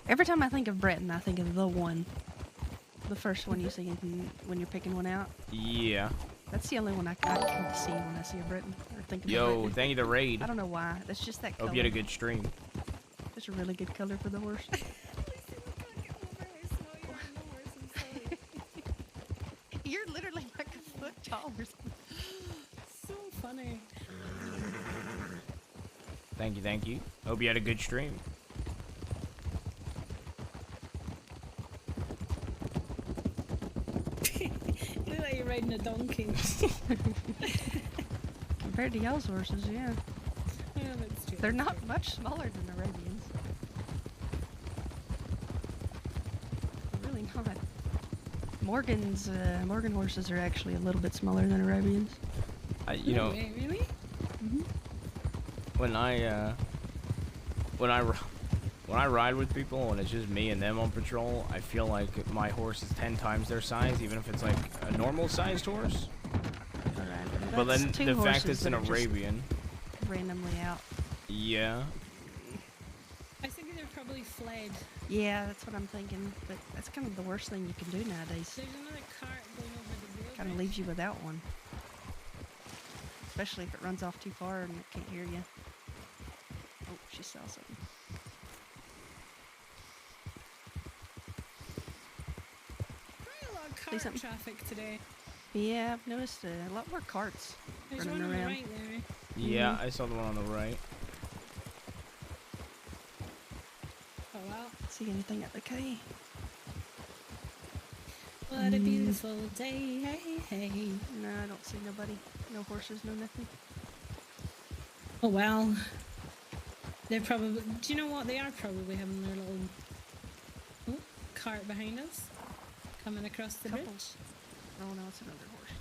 Every time I think of Breton, I think of the one. The first one you see when you're picking one out. Yeah. That's the only one I can see when I see a Breton. Or think of a Yo, Breton. thank you to Raid. I don't know why. That's just that color. Hope you had a good stream. It's a really good color for the horse. You're literally like a foot tall or something. So funny. Thank you, thank you. Hope you had a good stream. You look like you're riding a donkey. Compared to y'all's horses, yeah. Yeah, that's true. They're not much smaller than Arabians. They're really not. Morgan horses are actually a little bit smaller than Arabians. You know, Wait, really? when I ride with people and it's just me and them on patrol, I feel like my horse is 10 times their size, even if it's like a normal sized horse. Alright, But that's then two the fact horses it's an that are just Arabian. randomly out. Yeah. I think they're probably fled. Yeah, that's what I'm thinking. But that's kind of the worst thing you can do nowadays. There's another cart going over the rail. Kind of leaves you without one. Especially if it runs off too far and it can't hear you. Oh, she saw something. Quite a lot of See cart something? traffic today. Yeah, I've noticed a lot more carts There's running one on the around. right there. Yeah, I saw the one on the right. Oh wow. See anything at the K? What a beautiful day. Hey, hey. No, I don't see nobody. No horses, no nothing. Oh well. They're probably. Do you know what? They are probably having their little cart behind us, coming across the Couple. bridge. Oh no, it's another horse.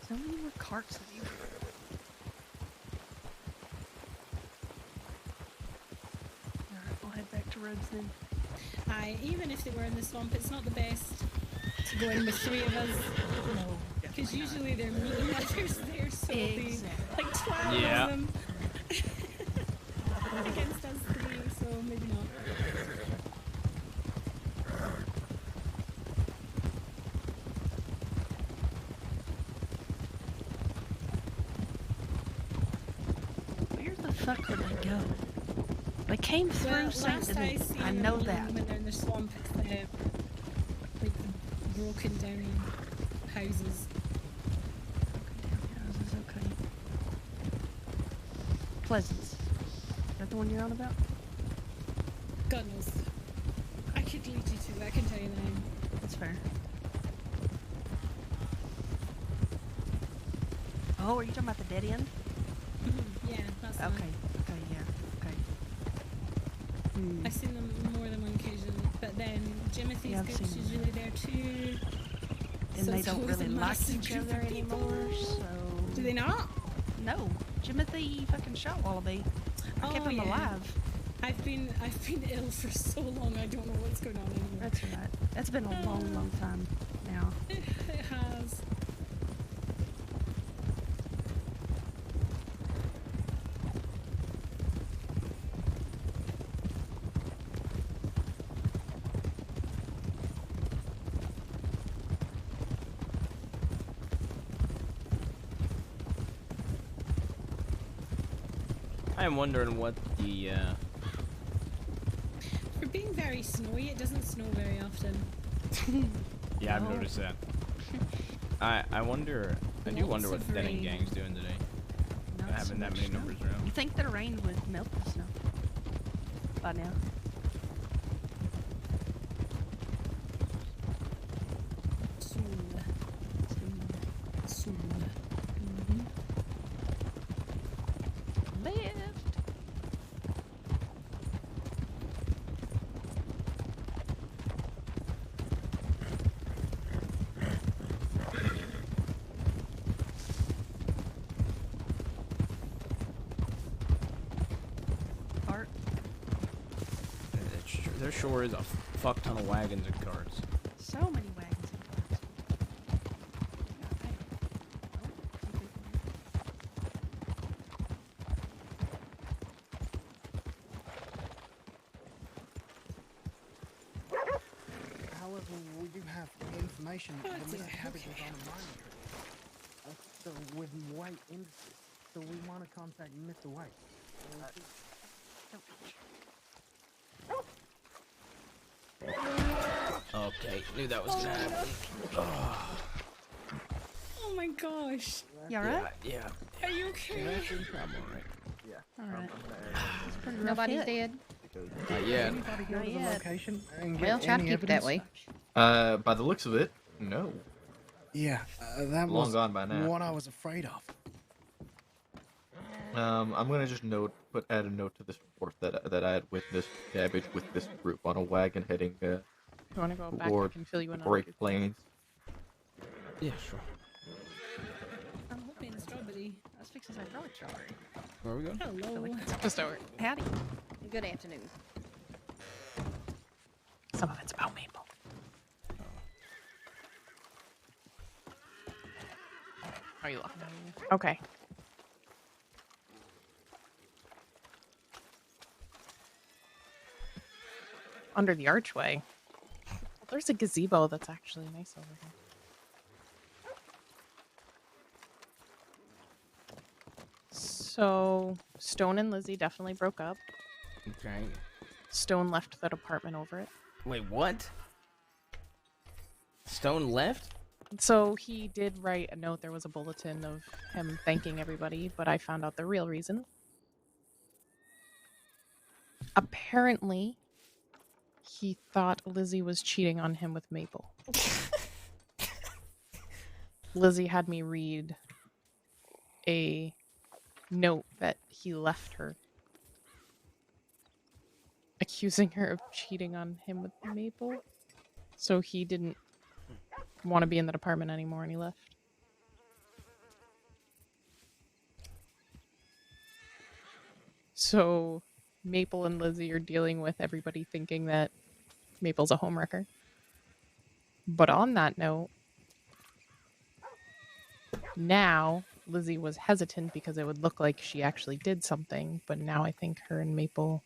So many more carts than you. Alright, we'll head back to roads then. Aye, even if they were in the swamp, it's not the best to go in with 3 of us. No. Because usually they're meeting others there, so there'll be Exactly. like 12 Yeah. of them against us 3, so maybe not. Where the fuck would they go? They came through Well, Saint last I Denis. seen I them know that. when they're in the swamp, it's like the broken down houses. Houses, okay. Pleasance. Is that the one you're on about? God knows. I could lead you to it, I can tell you the name. That's fair. Oh, are you talking about the dead end? Yeah, that's the Okay. one. Okay, yeah. Okay. Hmm. I've seen them more than one occasion, but then Jimothy's Yeah, I've group's seen them. usually there too. And So they it's don't always really a like massive each group other of people. anymore, so... Do they not? No. Jimothy fucking shot Wallaby. I kept Oh, him yeah. alive. I've been ill for so long I don't know what's going on anymore. That's right. That's been a long, long time now. It has. I am wondering what the, For being very snowy, it doesn't snow very often. Yeah, I've No. noticed that. I wonder, I do wonder what Lots the of Denning rain. gang's doing today. Not Having so that much many snow. numbers around. You think that rain would melt the snow by now? Soon. Soon. Lift. Cart. That's true. There sure is a fuck ton of wagons and carts. So many wagons and carts. God dang. Oh, some people here. However, we do have information Oh, that dear. Mr. Cabbage was on a mining trip. So with White Industries. So we want to contact Mr. White. Okay, knew that was gonna happen. Oh my gosh. You alright? Yeah. Are you okay? I'm alright. Alright. It's a pretty rough Nobody's hit. dead. Yeah. Anybody go Not to the yet. location and Well, get try to any keep it that evidence? way. By the looks of it, no. Yeah, that Long was gone by now. what I was afraid of. I'm gonna just add a note to this report that I had witnessed Cabbage with this group on a wagon heading You want to go back? I toward can fill you in on Great everything. Plains. Yeah, sure. I'm hoping strawberry. I was fixing to say garlic strawberry. Where are we going? Hello. Just over. Howdy. Good afternoon. Some of it's about Maple. Oh, you locked it. Okay. Under the archway. Well, there's a gazebo that's actually nice over here. So, Stone and Lizzie definitely broke up. Okay. Stone left the department over it. Wait, what? Stone left? So he did write a note. There was a bulletin of him thanking everybody, but I found out the real reason. Apparently, he thought Lizzie was cheating on him with Maple. Lizzie had me read a note that he left her, accusing her of cheating on him with Maple. So he didn't want to be in the department anymore and he left. So Maple and Lizzie are dealing with everybody thinking that Maple's a homewrecker. But on that note, now Lizzie was hesitant because it would look like she actually did something, but now I think her and Maple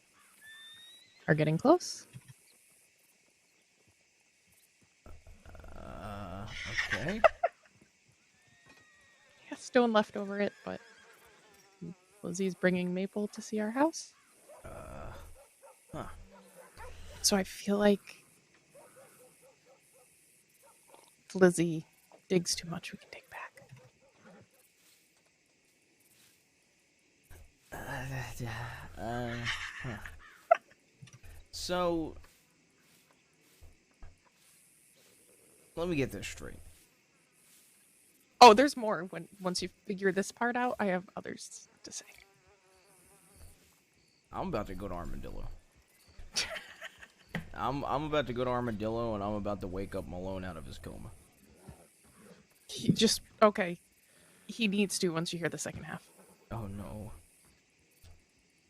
are getting close. Okay. Yeah, Stone left over it, but Lizzie's bringing Maple to see our house. Huh. So I feel like if Lizzie digs too much, we can dig back. Huh. So, let me get this straight. Oh, there's more. Once you figure this part out, I have others to say. I'm about to go to Armadillo. I'm about to go to Armadillo, and I'm about to wake up Malone out of his coma. He just okay. He needs to once you hear the second half. Oh no.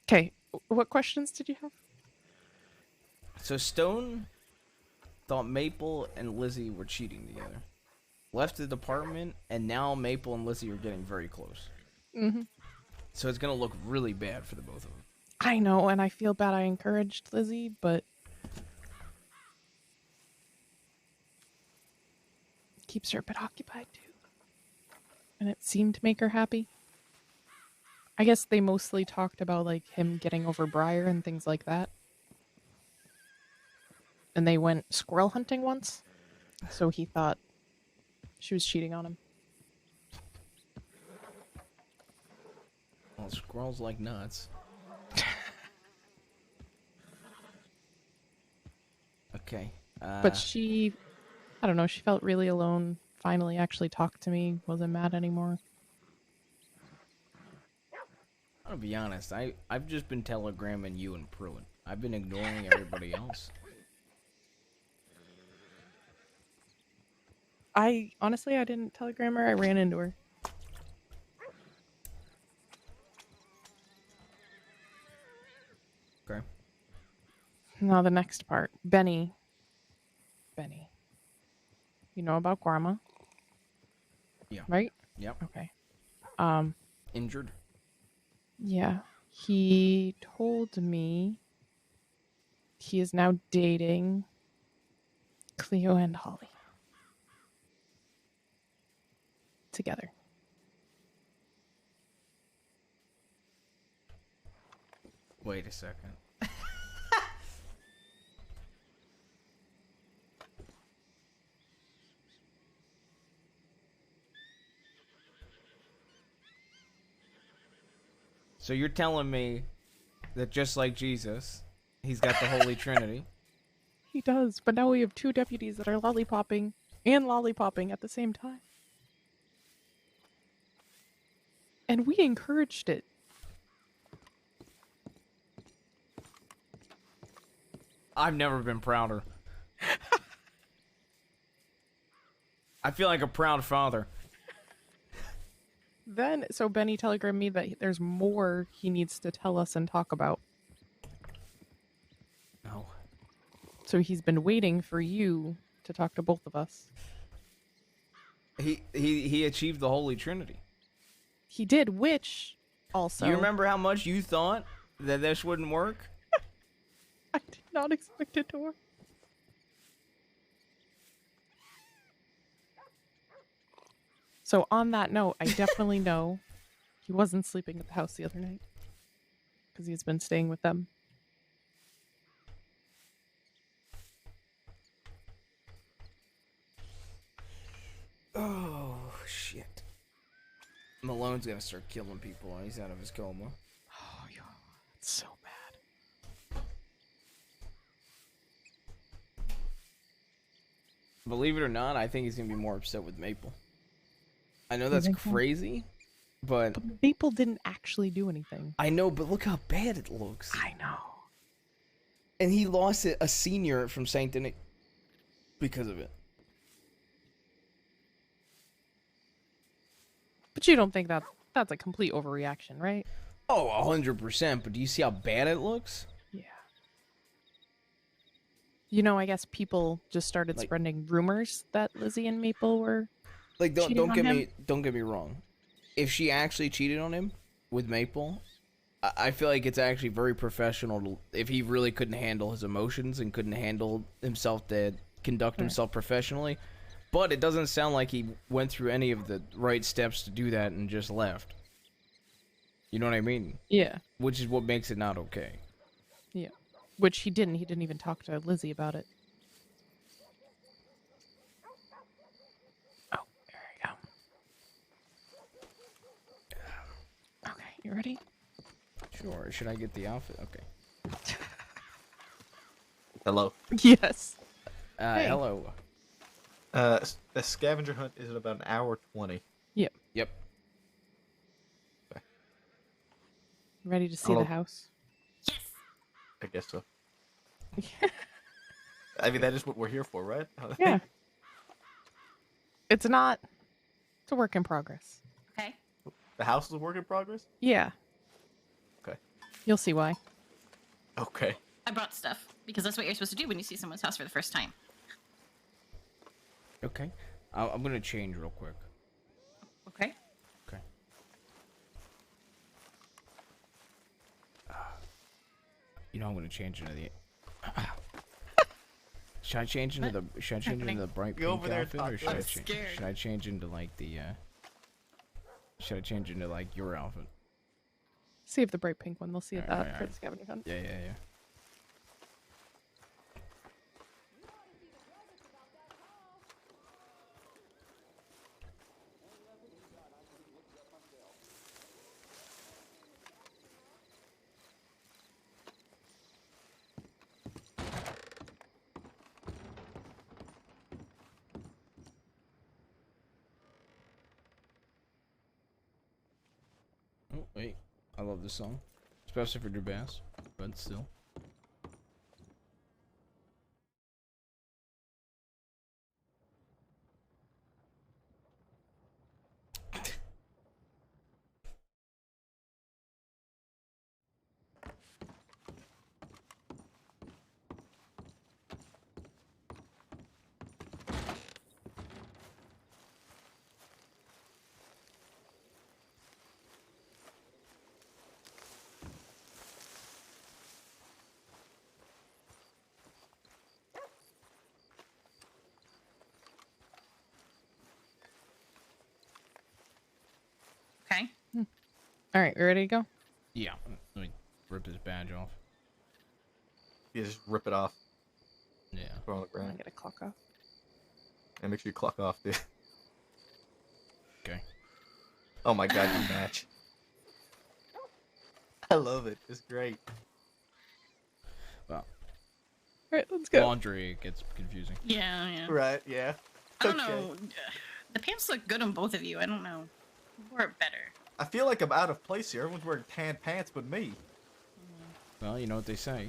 Okay, what questions did you have? So Stone thought Maple and Lizzie were cheating together. Left the department, and now Maple and Lizzie are getting very close. Mm-hmm. So it's gonna look really bad for the both of them. I know, and I feel bad I encouraged Lizzie, but keeps her a bit occupied too. And it seemed to make her happy. I guess they mostly talked about like him getting over Briar and things like that. And they went squirrel hunting once, so he thought she was cheating on him. Well, squirrels like nuts. Okay. But she, I don't know, she felt really alone. Finally actually talked to me, wasn't mad anymore. I'll be honest, I've just been telegramming you and Pruitt. I've been ignoring everybody else. Honestly, I didn't telegram her, I ran into her. Okay. Now the next part. Benny. You know about Guarma? Yeah. Right? Yep. Okay. Injured? Yeah. He told me he is now dating Cleo and Holly. Together. Wait a second. So you're telling me that just like Jesus, he's got the Holy Trinity? He does, but now we have two deputies that are lollipopping and lollipopping at the same time. And we encouraged it. I've never been prouder. I feel like a proud father. Then, so Benny telegrammed me that there's more he needs to tell us and talk about. No. So he's been waiting for you to talk to both of us. He achieved the Holy Trinity. He did, which also... Do you remember how much you thought that this wouldn't work? I did not expect it to work. So on that note, I definitely know he wasn't sleeping at the house the other night. Because he's been staying with them. Oh, shit. Malone's gonna start killing people when he's out of his coma. Oh, yeah. It's so bad. Believe it or not, I think he's gonna be more upset with Maple. I know You that's think so? crazy, but Maple didn't actually do anything. I know, but look how bad it looks. I know. And he lost a senior from Saint Denis because of it. But you don't think that's a complete overreaction, right? Oh, 100%, but do you see how bad it looks? Yeah. You know, I guess people just started Like- spreading rumors that Lizzie and Maple were Like, don't cheating on get him? me wrong. If she actually cheated on him with Maple, I feel like it's actually very professional if he really couldn't handle his emotions and couldn't handle himself to conduct himself professionally. But it doesn't sound like he went through any of the right steps to do that and just left. You know what I mean? Yeah. Which is what makes it not okay. Yeah. Which he didn't. He didn't even talk to Lizzie about it. Oh, there we go. Okay, you ready? Sure. Should I get the outfit? Okay. Hello. Yes. Hey. Hello. The scavenger hunt is in about an hour 20. Yep. Yep. Ready to see the house? I guess so. I mean, that is what we're here for, right? Yeah. It's not. It's a work in progress. Okay. The house is a work in progress? Yeah. Okay. You'll see why. Okay. I brought stuff because that's what you're supposed to do when you see someone's house for the first time. Okay. I'm gonna change real quick. Okay. Okay. You know I'm gonna change into the. Should I change into the? Should I change into the bright Go pink over there and outfit, talk or to should I us. change? Scared. Should I change into like the? Should I change into like your outfit? Save the bright pink one. They'll see that Alright, for alright. the scavenger hunt. Yeah, yeah, yeah. Oh, wait. I love this song. Especially for Drbas, but still. Okay. All right, we ready to go? Yeah. Let me rip his badge off. Yeah, just rip it off. Yeah. Put it on the I'm gonna ground. get a clock off. And make sure you clock off, dude. Okay. Oh my god, you match. I love it. It's great. Well, All right, let's go. laundry gets confusing. Yeah, yeah. Right, yeah. I don't know. The pants look good on both of you. I don't know. Who wore it better? I feel like I'm out of place here. Everyone's wearing tan pants but me. Well, you know what they say.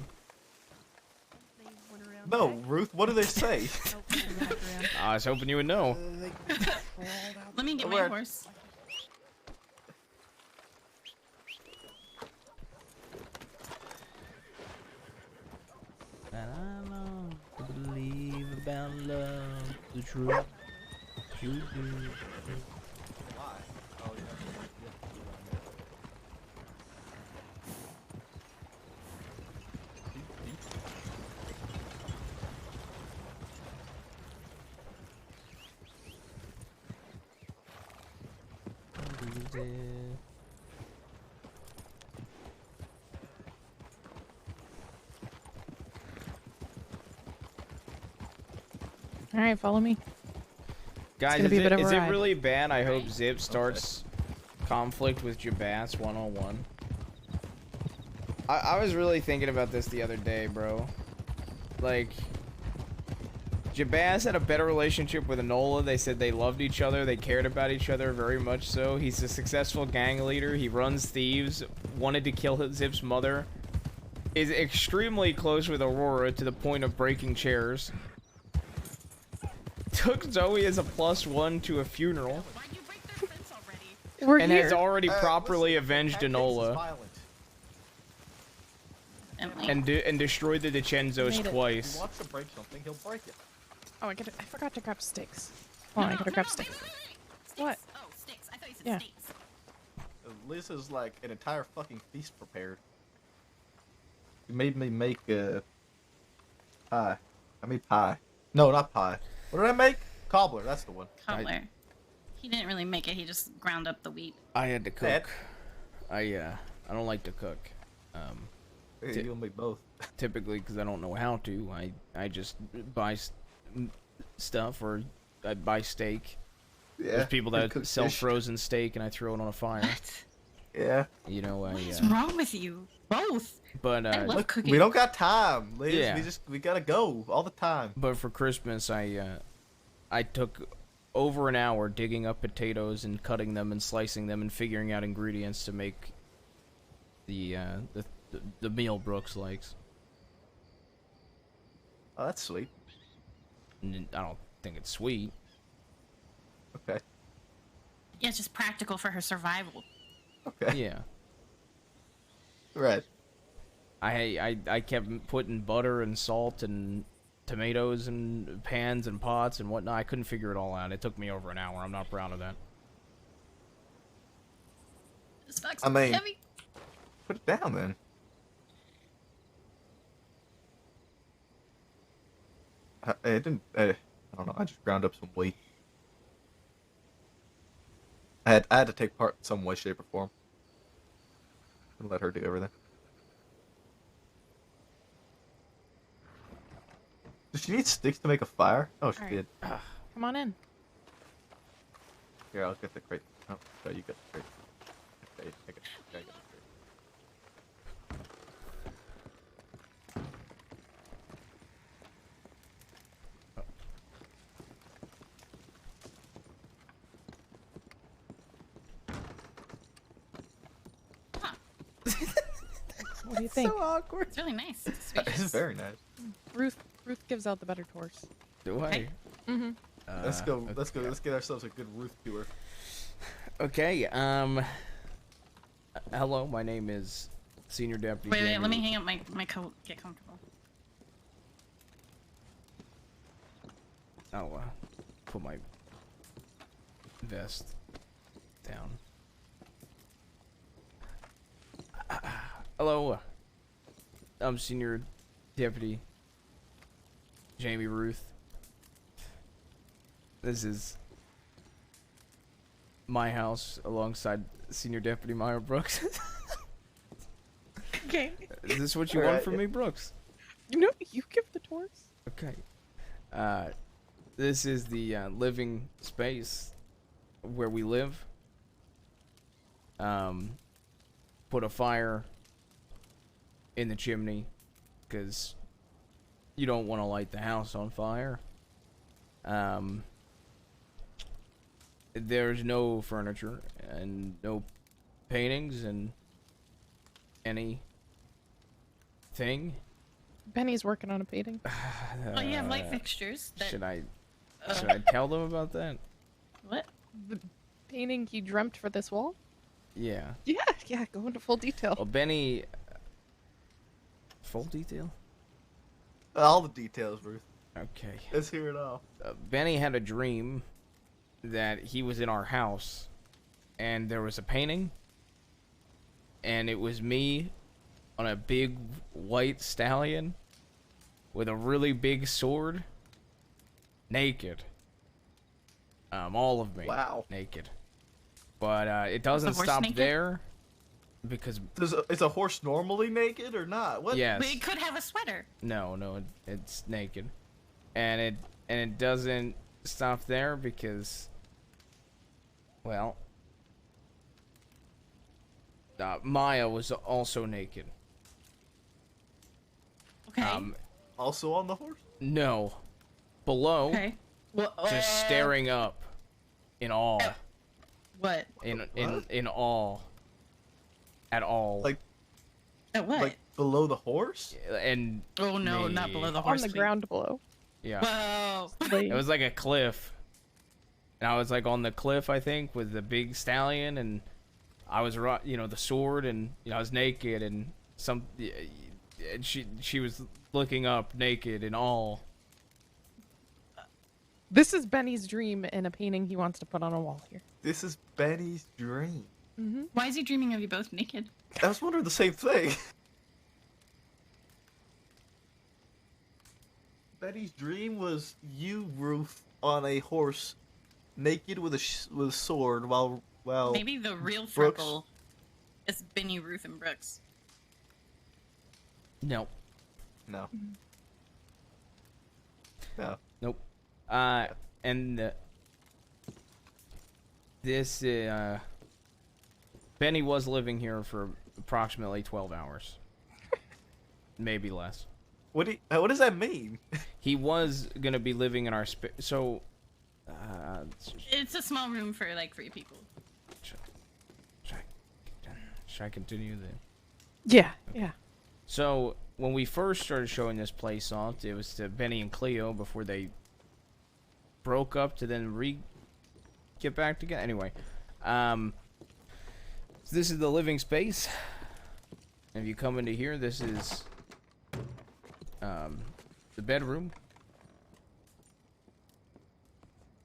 They went around No, back. Ruth, what do they say? Oh, they went back around. I was hoping you would know. Let me get my Where- horse. And I long to believe about love, the truth. You do. All right, follow me. Guys, gonna be a bit of a is it ride. really bad? I hope Zip starts conflict with Jabas one-on-one. I was really thinking about this the other day, bro. Like, Jabas had a better relationship with Enola. They said they loved each other. They cared about each other very much so. He's a successful gang leader. He runs thieves. Wanted to kill Zip's mother. Is extremely close with Aurora to the point of breaking chairs. Took Zoe as a +1 to a funeral. Why'd you break their fence already? We're And here. has already properly avenged Enola. Emily. And destroyed the DiCenzos Made it. If twice. he wants to break something, he'll break it. Oh, I forgot to grab sticks. Oh, I gotta grab sticks. Sticks. What? Oh, sticks. I thought you said Yeah. steaks. Liz has like an entire fucking feast prepared. You made me make pie. I made pie. No, not pie. What did I make? Cobbler. That's the one. Cobbler. He didn't really make it. He just ground up the wheat. I had to cook. That- I don't like to cook. Hey, you'll make both. Typically because I don't know how to. I just buy stuff, or I buy steak. Yeah. There's people you that cook sell fish. frozen steak and I throw it on a fire. What? Yeah. You know, What is wrong with you? Both. but I love Look, cooking. we don't got time, Liz. Yeah. We gotta go all the time. but for Christmas I took over an hour digging up potatoes and cutting them and slicing them and figuring out ingredients to make the meal Brooks likes. Oh, that's sweet. And I don't think it's sweet. Okay. Yeah, it's just practical for her survival. Okay. Yeah. Right. I kept putting butter and salt and tomatoes in pans and pots and whatnot. I couldn't figure it all out. It took me over an hour. I'm not proud of that. This box I is mean- heavy. Put it down then. It didn't. I don't know. I just ground up some wheat. I had to take part in some way, shape, or form. and let her do everything. Does she need sticks to make a fire? Oh, she Alright. did. Come on in. Here, I'll get the crate. Oh, no, you get the crate. Okay, I get the crate. What do you think? So awkward. It's really nice. It's It's spacious. very nice. Ruth gives out the better tours. Do I? Okay. Mm-hmm. Let's go. Let's go. Okay. Let's get ourselves a good Ruth tour. Okay. Hello, my name is Senior Deputy. Wait, Jamie let me Ruth. hang up my coat. Get comfortable. I'll put my vest down. Hello, I'm Senior Deputy Jamie Ruth. This is my house alongside Senior Deputy Meyer Brooks. Okay. Is this what you want from me, Brooks? No, you give the tours. Okay. This is the living space where we live. Put a fire in the chimney because you don't want to light the house on fire. There's no furniture and no paintings and anything. Benny's working on a painting. Oh, you have light fixtures. That, Should I tell them about that? What? The painting he dreamt for this wall? Yeah. Yeah, go into full detail. Well, Benny. Full detail? All the details, Ruth. Okay. Let's hear it all. Benny had a dream that he was in our house and there was a painting and it was me on a big white stallion with a really big sword, naked. All of me. Wow. Naked. But it doesn't horse stop naked? there because Is a horse normally naked or not? What? yes. But it could have a sweater. No, it's naked, and it doesn't stop there because, well, Maya was also naked. Okay. Also on the horse? No, below, okay. Well, just staring up, in awe, What? in awe, at all, Like At what? like below the horse? and oh no, me. not below the On horse. the please. ground below. yeah. Whoa. It was like a cliff. And I was like on the cliff, I think, with the big stallion, and I was, the sword, and I was naked, and and she was looking up naked and all. This is Benny's dream in a painting he wants to put on a wall here. This is Benny's dream. Mm-hmm. Why is he dreaming of you both naked? I was wondering the same thing. Benny's dream was you, Ruth, on a horse, naked with a sword, while Maybe the real Brooks. Freckle is Benny, Ruth, and Brooks. No. No. No. Nope. And this Benny was living here for approximately 12 hours. Maybe less. What does that mean? He was gonna be living in our so It's a small room for like 3 people. should I continue then? Yeah, yeah. So when we first started showing this place off, it was to Benny and Cleo before they broke up to then get back together. Anyway, so this is the living space. If you come into here, this is the bedroom.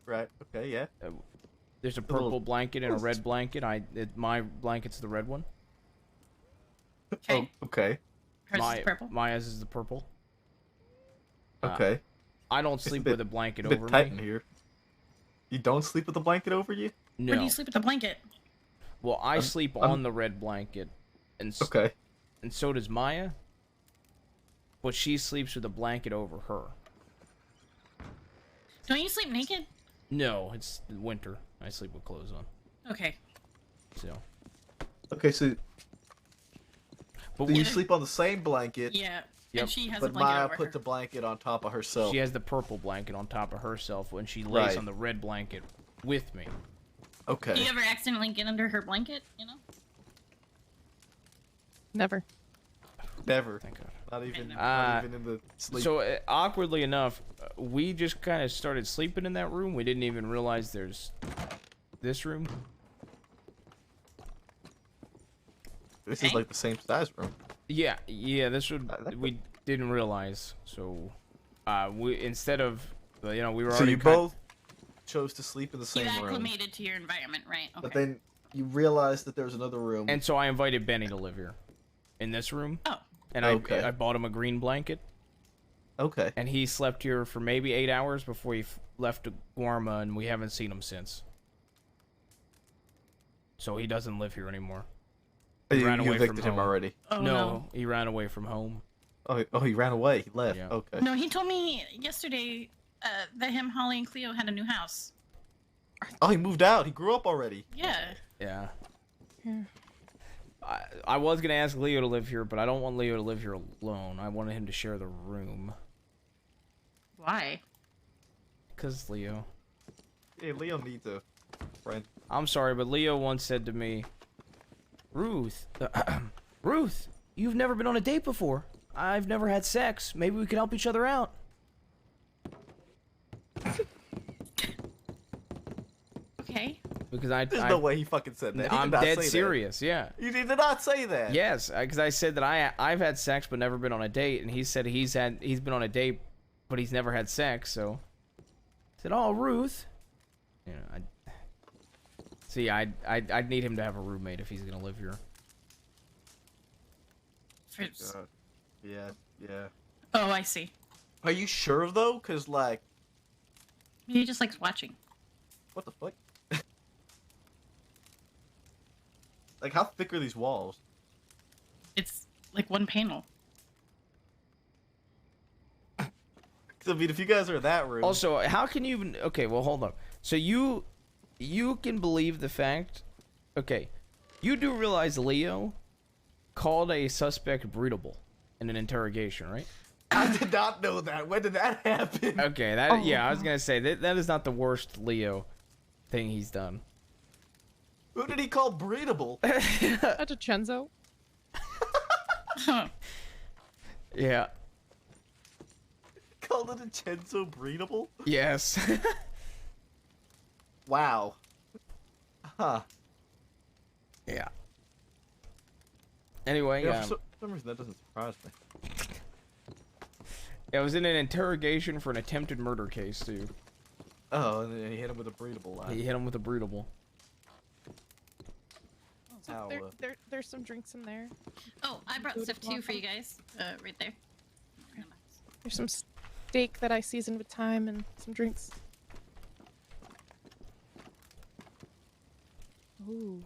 Right. Okay. Yeah. There's a little- purple blanket and a red blanket. My blanket's the red one. Okay. Oh, okay. Hers is purple. Maya's is the purple. Okay. I don't It's a sleep bit- with a blanket a bit over tight me. in here. You don't sleep with a blanket over you? No. Where do you sleep with the blanket? Well, I sleep on the red blanket, Okay. And so does Maya. But she sleeps with a blanket over her. Don't you sleep naked? No, it's winter. I sleep with clothes on. Okay. So. Okay, so But do you we- sleep on the same blanket? Yeah. Yep. And she has a But blanket Maya over put her. the blanket on top of herself. She has the purple blanket on top of herself when she lays Right. on the red blanket with me. Okay. Do you ever accidentally get under her blanket? You know? Never. Never. Thank God. Not even in the sleep. So awkwardly enough, we just kind of started sleeping in that room. We didn't even realize there's this room. This is like the same size room. Yeah, this would we didn't realize. So, we instead of we were So already you both chose to sleep in the You same room, acclimated to your environment, right? Okay. but then you realized that there was another room. And so I invited Benny to live here, in this room. Oh. And Okay. I bought him a green blanket. Okay. And he slept here for maybe 8 hours before he left to Guarma, and we haven't seen him since. So he doesn't live here anymore. He You ran away evicted from him home. already. Oh, no, no. he ran away from home. Oh, he ran away. He left. Yeah. Okay. No, he told me yesterday that him, Holly, and Cleo had a new house. Oh, he moved out. He grew up already. Yeah. Yeah. I was gonna ask Leo to live here, but I don't want Leo to live here alone. I wanted him to share the room. Why? Cause Leo. Yeah, Leo needs a friend. I'm sorry, but Leo once said to me, Ruth, Ruth, you've never been on a date before. I've never had sex. Maybe we can help each other out. Okay. Because There's no way he fucking said that. He I'm did not dead say that. serious. Yeah. You did not say that. Yes, because I said that I've had sex but never been on a date, and he said he's been on a date, but he's never had sex. So I said, "Oh, Ruth." You know, I'd need him to have a roommate if he's gonna live here. Yeah, yeah. Oh, I see. Are you sure though? Cause like, He just likes watching. what the fuck? Like, how thick are these walls? It's like one panel. I mean, if you guys are in that room. Also, how can you even? Okay, well, hold up. So you can believe the fact? Okay, you do realize Leo called a suspect breedable in an interrogation, right? I did not know that. When did that happen? Okay, that yeah, I was gonna say that is not the worst Leo thing he's done. Who did he call breedable? Chenzo. Yeah. Called it a Chenzo breedable? Yes. Wow. Huh. Yeah. Anyway, Yeah, for some reason that doesn't surprise me. I was in an interrogation for an attempted murder case too. Oh, and then he hit him with a breedable line. He hit him with a breedable. So Ow, there's some drinks in there. Oh, I brought stuff too for you guys. Right there. There's some steak that I seasoned with thyme and some drinks. Ooh.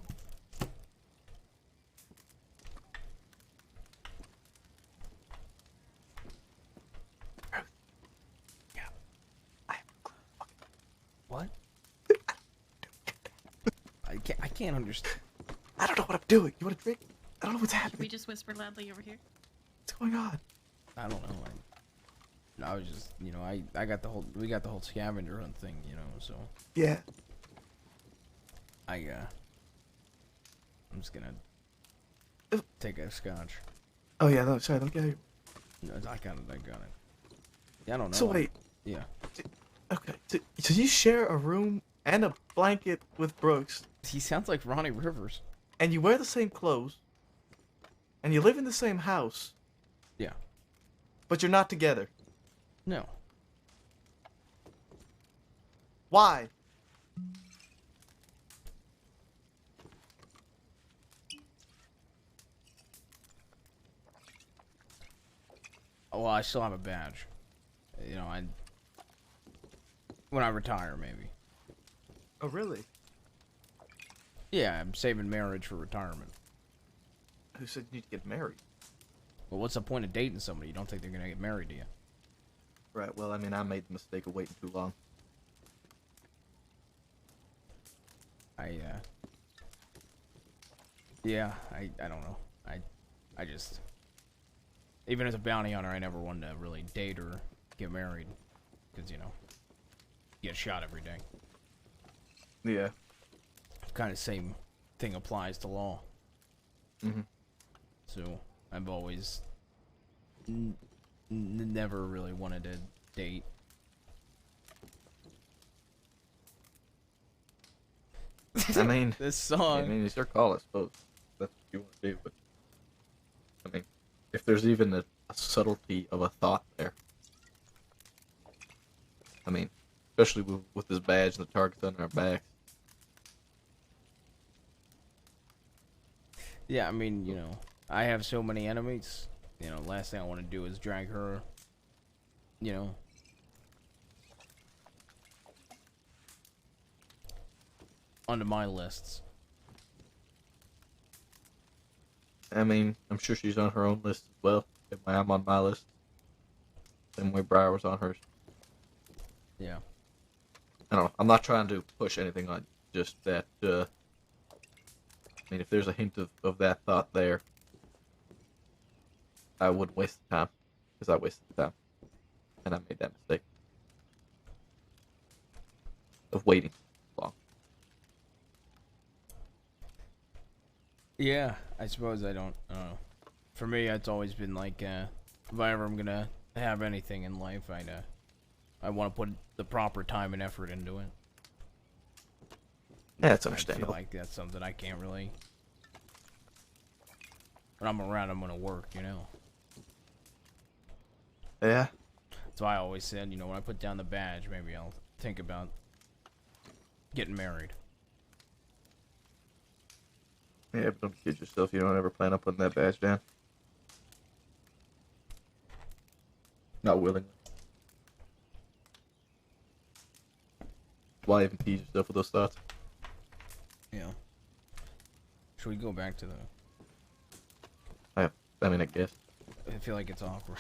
What? I can't understand. I don't know what I'm doing. You want a drink? I don't know what's Should happening. we just whisper loudly over here? What's going on? I don't know. I was just, I got we got the whole scavenger hunt thing, so. Yeah. I'm just gonna take a scotch. Oh yeah, no, sorry, don't get it. No, I got it. Yeah, I don't know. So wait. Yeah. Okay. So you share a room and a blanket with Brooks. He sounds like Ronnie Rivers. And you wear the same clothes. And you live in the same house. Yeah. But you're not together. No. Why? Well, I still have a badge. When I retire, maybe. Oh, really? Yeah, I'm saving marriage for retirement. Who said you need to get married? Well, what's the point of dating somebody? You don't think they're gonna get married to you? Right, well, I mean, I made the mistake of waiting too long. Yeah, I don't know. I just, even as a bounty hunter, I never wanted to really date or get married, because, you know, you get shot every day. Yeah. Kind of same thing applies to law. Mm-hmm. So, I've always never really wanted to date. I mean, This song. I mean, it's your call, I suppose. That's what you want to do, but I mean, if there's even a subtlety of a thought there, I mean, especially with this badge and the targets on our backs. Yeah, I mean, you know, I have so many enemies. You know, last thing I want to do is drag her, you know, onto my lists. I mean, I'm sure she's on her own list as well. Same way I'm on my list. Same way Briar was on hers. Yeah. I don't know. I'm not trying to push anything on you. Just that, I mean, if there's a hint of that thought there, I wouldn't waste the time. Because I wasted the time. And I made that mistake. Of waiting long. Yeah, I suppose I don't know. For me, it's always been like, if I ever am gonna have anything in life, I want to put the proper time and effort into it. Yeah, it's I understandable. feel like that's something I can't really. When I'm around, I'm gonna work, you know. Yeah. That's why I always said, you know, when I put down the badge, maybe I'll think about getting married. Yeah, but don't kid yourself. You don't ever plan on putting that badge down. Not willingly. Why even tease yourself with those thoughts? Yeah. Should we go back to the... I mean, I guess. I feel like it's awkward.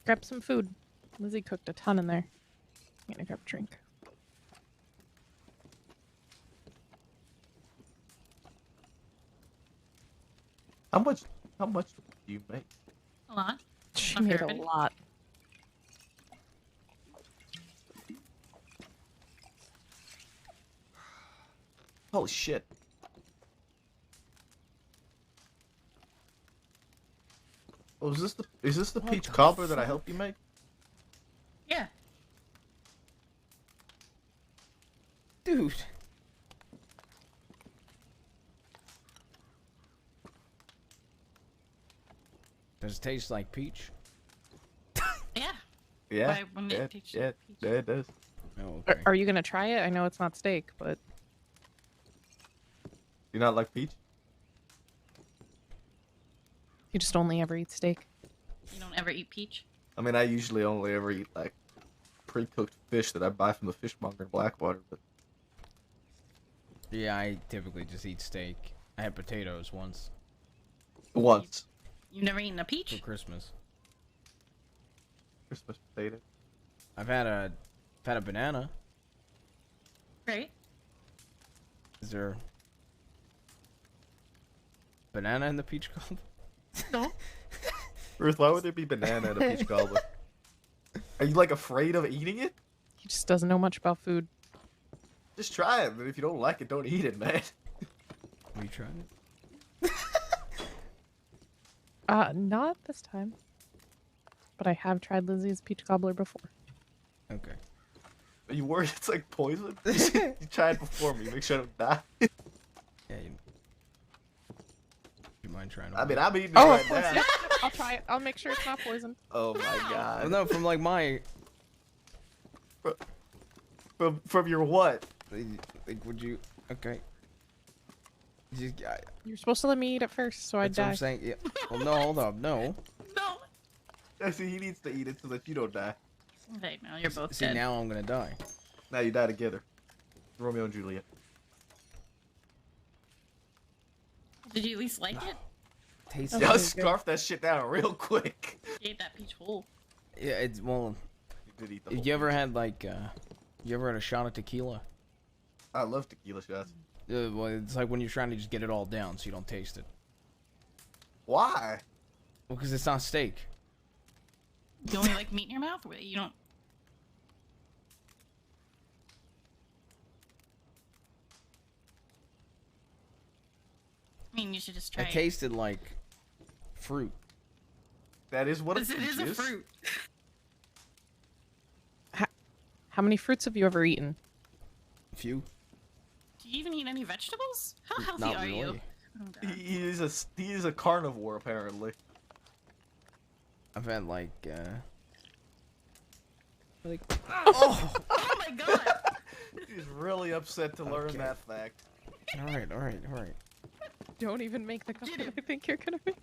Grab some food. Lizzie cooked a ton in there. I'm gonna grab a drink. How much do you make? A lot. She Not for made a everybody. lot. Holy shit. Oh, is this the peach cobbler that I helped you make? Yeah. Dude. Does it taste like peach? Yeah. Yeah. Why wouldn't it Yeah, taste yeah, like peach? yeah, it does. Oh, Are, okay. are you gonna try it? I know it's not steak, but You not like peach? you just only ever eat steak. You don't ever eat peach? I mean, I usually only ever eat like pre-cooked fish that I buy from the fishmonger in Blackwater, but Yeah, I typically just eat steak. I had potatoes once once. You've never eaten a for peach? Christmas. Christmas potato. I've had a banana. Right. Is there banana in the peach cobbler? No. Ruth, why would there be banana in a peach cobbler? Are you like afraid of eating it? He just doesn't know much about food. Just try it, but if you don't like it, don't eat it, man. Have you tried it? Not this time. But I have tried Lizzie's peach cobbler before. Okay. Are you worried it's like poison? You tried before me. Make sure I don't die. Yeah, you mind trying to... I mean, I'm eating it Oh, right of course. now. Yeah. I'll try it. I'll make sure it's not poisoned. Oh my Well, god. no, from like my... From your what? Like, would you... Okay. Just, You're supposed to let me eat it first, so I'd that's what die. I'm saying. Yeah. Well, no, hold up. No. No. See, he needs to eat it so that you don't die. Okay, now you're both See, dead. now I'm gonna die. Now you die together. Romeo and Juliet. Did you at least like it? Tastes. Y'all scarf that shit down real quick. You ate that peach whole. Yeah, it's well. You did eat the Have whole you ever peach. had like, you ever had a shot of tequila? I love tequila shots. Well, it's like when you're trying to just get it all down so you don't taste it. Why? Well, because it's not steak. You only like meat in your mouth? Or you don't. I mean, you should just try It it. tasted like fruit. That is what It is a fruit. How many fruits have you ever eaten? A few. Do you even eat any vegetables? How healthy Not are you? really. Oh, God. He is a carnivore apparently. I've had like, Oh my God! He's really upset to learn Okay. that fact. all right, all right, all right. Don't even make the comment I think you're gonna make.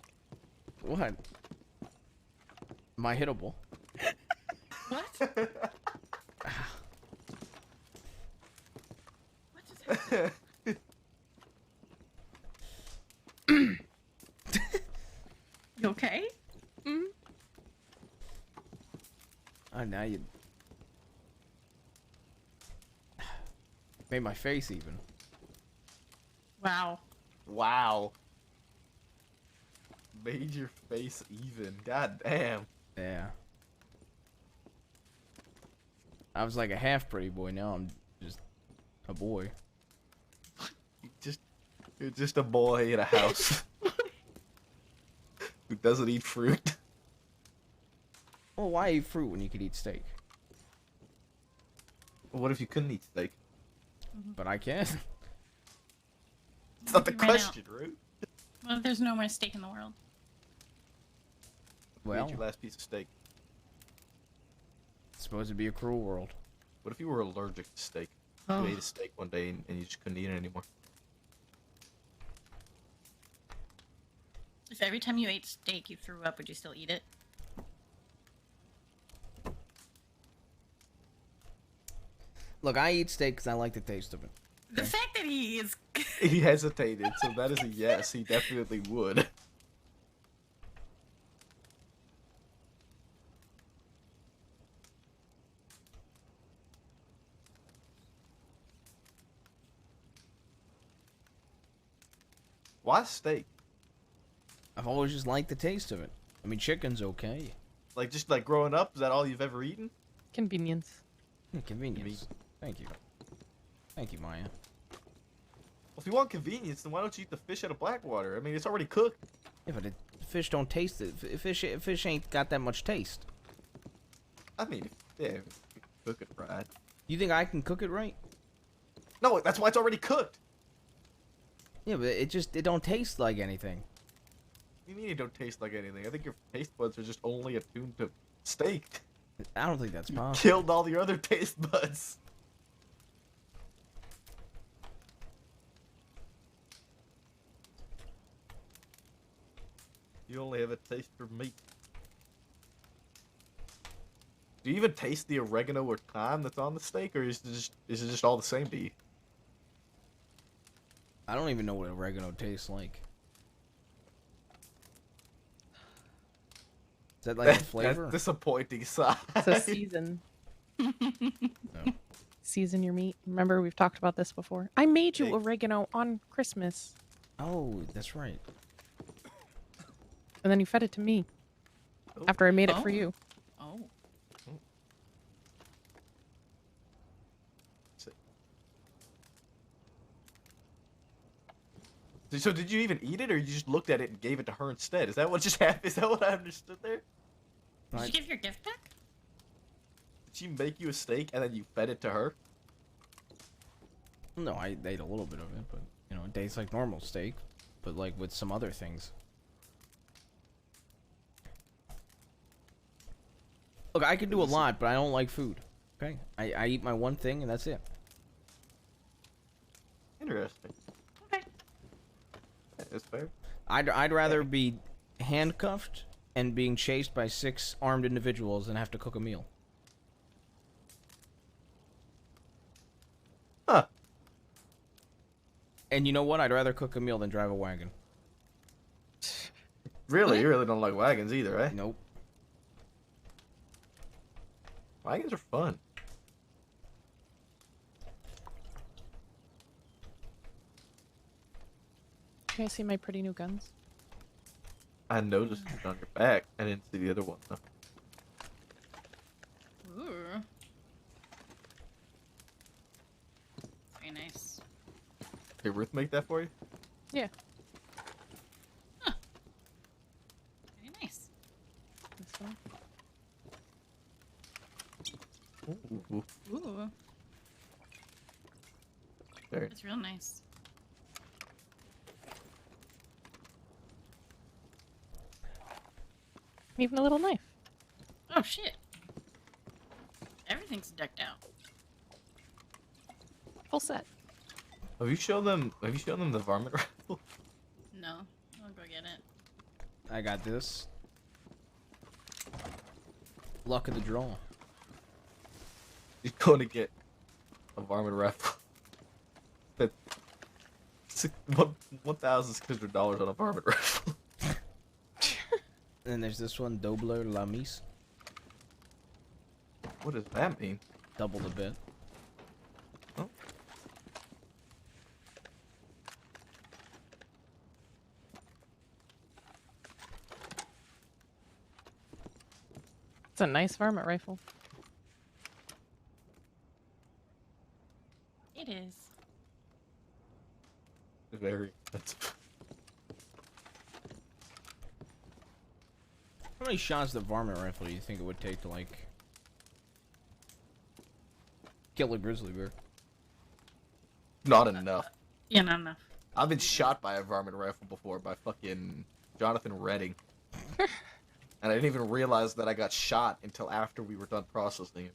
What? Am I hittable? What? What just happened? You okay? Oh, now you made my face even. Wow. Wow. Made your face even. God damn. Yeah. I was like a half pretty boy. Now I'm just a boy. You're just a boy in a house who doesn't eat fruit. Well, why eat fruit when you could eat steak? What if you couldn't eat steak? But I can. It's not the You ran question, Ruth. Well, there's no more steak in the world. What Well, ate your last piece of steak? it's supposed to be a cruel world. What if you were allergic to steak? Oh. You ate a steak one day and you just couldn't eat it anymore. If every time you ate steak you threw up, would you still eat it? Look, I eat steak because I like the taste of it. The fact that he is. He hesitated, so that is a yes. He definitely would. Why steak? I've always just liked the taste of it. I mean, chicken's okay. Like, just like growing up, is that all you've ever eaten? Convenience. Convenience. Thank you. Thank you, Maya. Well, if you want convenience, then why don't you eat the fish out of Blackwater? I mean, it's already cooked. Yeah, but fish don't taste it. Fish ain't got that much taste. I mean, yeah, if you cook it right. You think I can cook it right? No, that's why it's already cooked. Yeah, but it don't taste like anything. What do you mean it don't taste like anything? I think your taste buds are just only attuned to steak. I don't think that's You possible. killed all your other taste buds. You only have a taste for meat. Do you even taste the oregano or thyme that's on the steak, or is it just all the same to you? I don't even know what oregano tastes like. Is that like a flavor? That's disappointing, Si. It's a season. Season your meat. Remember, we've talked about this before. I made you oregano on Christmas, Oh, that's right. and then you fed it to me after I made it for you. Oh. So did you even eat it, or you just looked at it and gave it to her instead? Is that what just happened? Is that what I understood there? Did you give your gift back? Did she make you a steak and then you fed it to her? No, I ate a little bit of it, but you know, it tastes like normal steak, but like with some other things. Look, I can do a lot, but I don't like food. Okay, I eat my one thing and that's it. Interesting. Okay. That's fair. I'd rather be handcuffed and being chased by 6 armed individuals than have to cook a meal. Huh. And you know what? I'd rather cook a meal than drive a wagon. Really? You really don't like wagons either, eh? Nope. Wagons are fun. You guys see my pretty new guns? I noticed it on your back. I didn't see the other one though. Ooh. Very nice. Did Ruth make that for you? Yeah. Very nice. This one. Ooh. Ooh. Very. It's real nice. Even a little knife. Oh shit. Everything's decked out. Full set. Have you shown them the varmint rifle? No. I'll go get it. I got this. Luck of the draw. He's going to get a varmint rifle. But $1,600 on a varmint rifle. And there's this one, Dobler La Mise. What does that mean? Double the bit. Oh. It's a nice varmint rifle. It is. Very expensive. How many shots of the varmint rifle do you think it would take to, like, kill a grizzly bear? Not enough. Yeah, not enough. I've been shot by a varmint rifle before by fucking Jonathan Redding. And I didn't even realize that I got shot until after we were done processing it.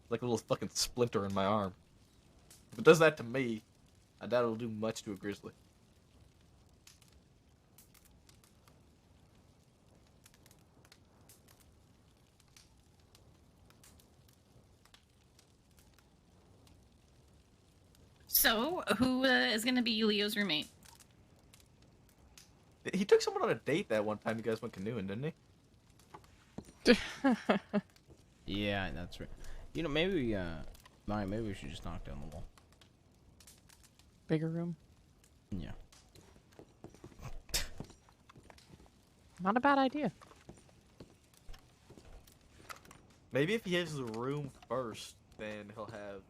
Like a little fucking splinter in my arm. If it does that to me, I doubt it'll do much to a grizzly. So, who is going to be Leo's roommate? He took someone on a date that one time you guys went canoeing, didn't he? Yeah, that's right. You know, maybe we, Maya, maybe we should just knock down the wall. Bigger room. Yeah. Not a bad idea. Maybe if he has the room first, then he'll have...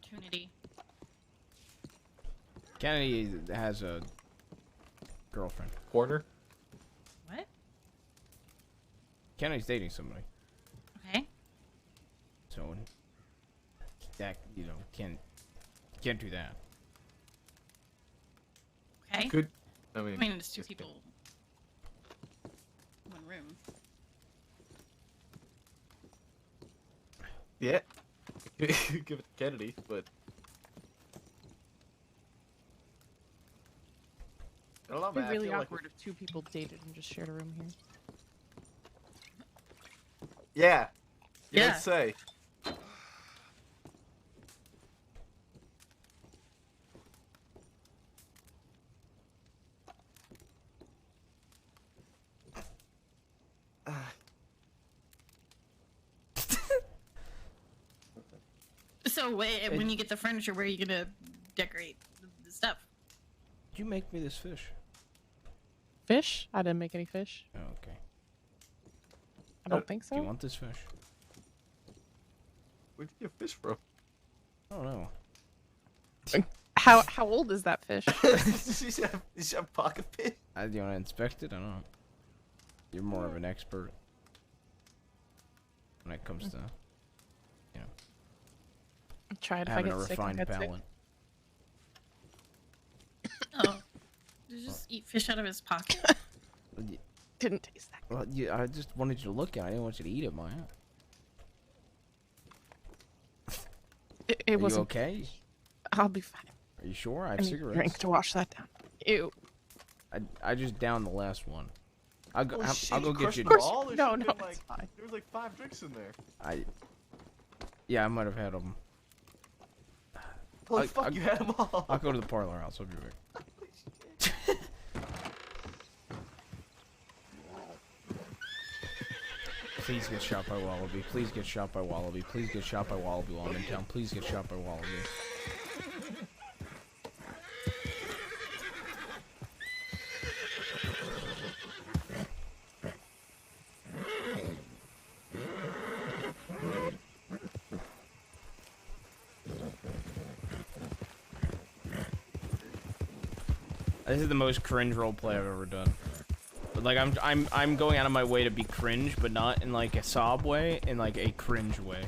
Opportunity. Kennedy has a girlfriend. Corner? What? Kennedy's dating somebody. Okay. So, that, you know, can't do that. Okay. Could... I mean, it's two people. One room. Yeah. Give it to Kennedy, but... I don't know, It'd be man. really I feel awkward like... if two people dated and just shared a room here. Yeah. Yeah. Let's say. So, when you get the furniture, where are you going to decorate the stuff? Did you make me this fish? Fish? I didn't make any fish. Oh, okay. I don't think so. Do you want this fish? Where'd you get fish from? I don't know. How old is that fish? You have pocket fish? Do you want to inspect it? I don't know. You're more of an expert when it comes to, you know, Try it if I having get a sick. I refined get sick. palate. Oh. Did you just eat fish out of his pocket? Didn't taste that. Well, yeah, I just wanted you to look at it. I didn't want you to eat it, Maya. It Are wasn't. you okay? I'll be fine. Are you sure? I I have need a cigarettes. drink to wash that down. Ew. I just downed the last one. I'll go. Holy I'll shit, go you get crushed you. them all? There No, should've no, been, it's fine. There was like 5 drinks in there. Yeah, I might have had them. Holy fuck, you had them all. I'll go to the parlor house. I'll be back. Please get shot by Wallaby. Please get shot by Wallaby. Please get shot by Wallaby while I'm in town. Please get shot by Wallaby. This is the most cringe roleplay I've ever done. Like I'm going out of my way to be cringe, but not in like a sob way, in like a cringe way.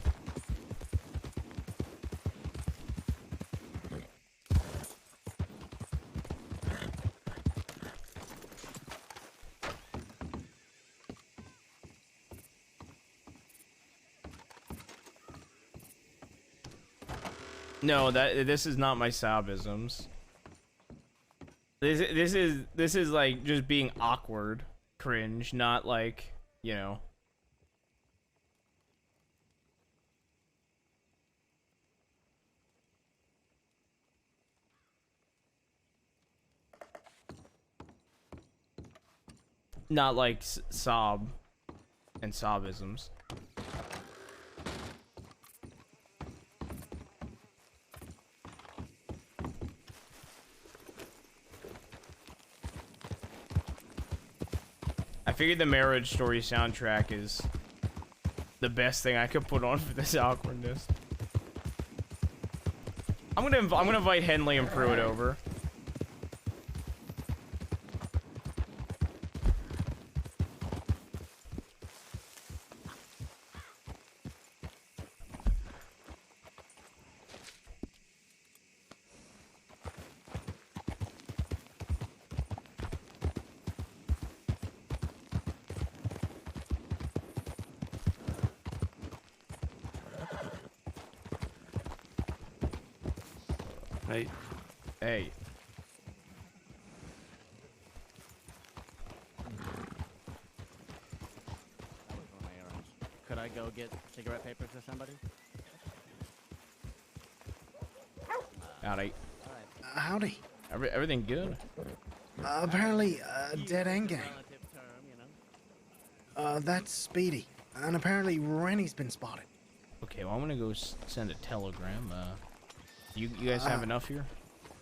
No, this is not my sobisms. This is like just being awkward, cringe, not like, you know. Not like sob and sobisms. I figured the Marriage Story soundtrack is the best thing I could put on for this awkwardness. I'm gonna invite Henley and Pruitt over. Hey. Hey. Could I go get cigarette papers for somebody? Howdy. Howdy. Everything good? Apparently, dead end gang. That's Speedy. And apparently Rennie's been spotted. Okay, well I'm gonna go send a telegram. You guys have enough here?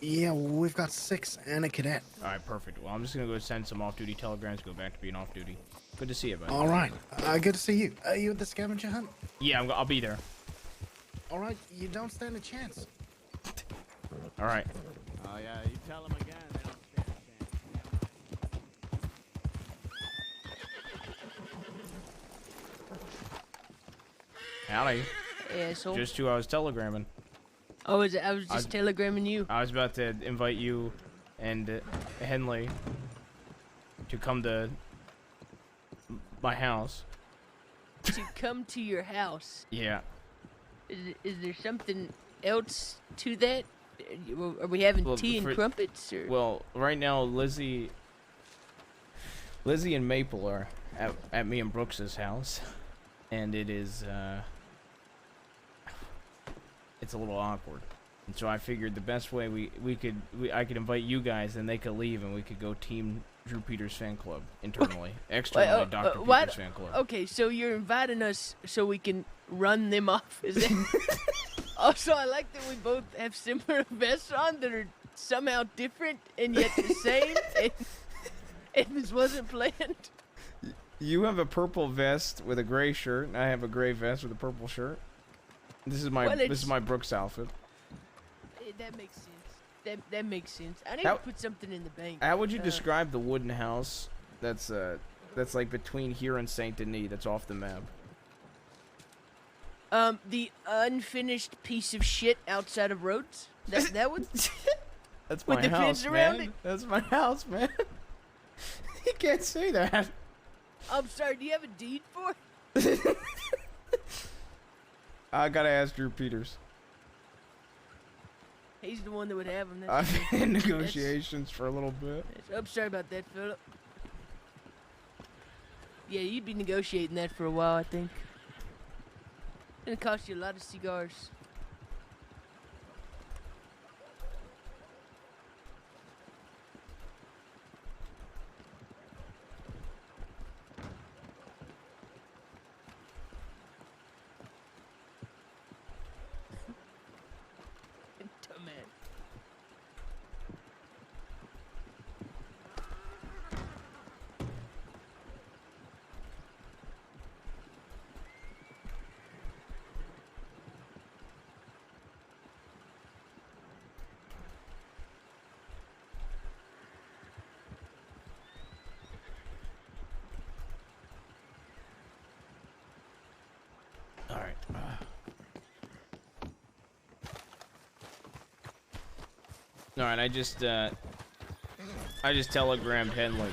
Yeah, we've got 6 and a cadet. Alright, perfect. Well, I'm just gonna go send some off-duty telegrams, go back to being off-duty. Good to see you, buddy. Alright, good to see you. Are you at the scavenger hunt? Yeah, I'll be there. Alright, you don't stand a chance. Alright. Oh yeah, you tell them again, they don't stand a chance. Howdy. Yeah, so Just who I was telegramming. I was just telegramming you. I was about to invite you and Henley to come to my house. To come to your house. Yeah. Is there something else to that? Are we having tea and crumpets? Or? Well, right now Lizzie and Maple are at me and Brooks's house, and it is it's a little awkward. And so I figured the best way I could invite you guys, and they could leave, and we could go team Drew Peters fan club internally, externally Dr. Peters fan club. Okay, so you're inviting us so we can run them off, is it? Also, I like that we both have similar vests on that are somehow different and yet the same. and this wasn't planned. You have a purple vest with a gray shirt, and I have a gray vest with a purple shirt. This is my Brooks outfit. That makes sense. That makes sense. I need to put something in the bank. How would you describe the wooden house that's like between here and Saint Denis, that's off the map? The unfinished piece of shit outside of Rhodes? That would... That's my house, man. That's my house, man. You can't say that. I'm sorry, do you have a deed for it? I gotta ask Drew Peters. He's the one that would have him. I've been in negotiations for a little bit. I'm sorry about that, Philip. Yeah, you'd be negotiating that for a while, I think. It's gonna cost you a lot of cigars. Alright, I just telegrammed Henley.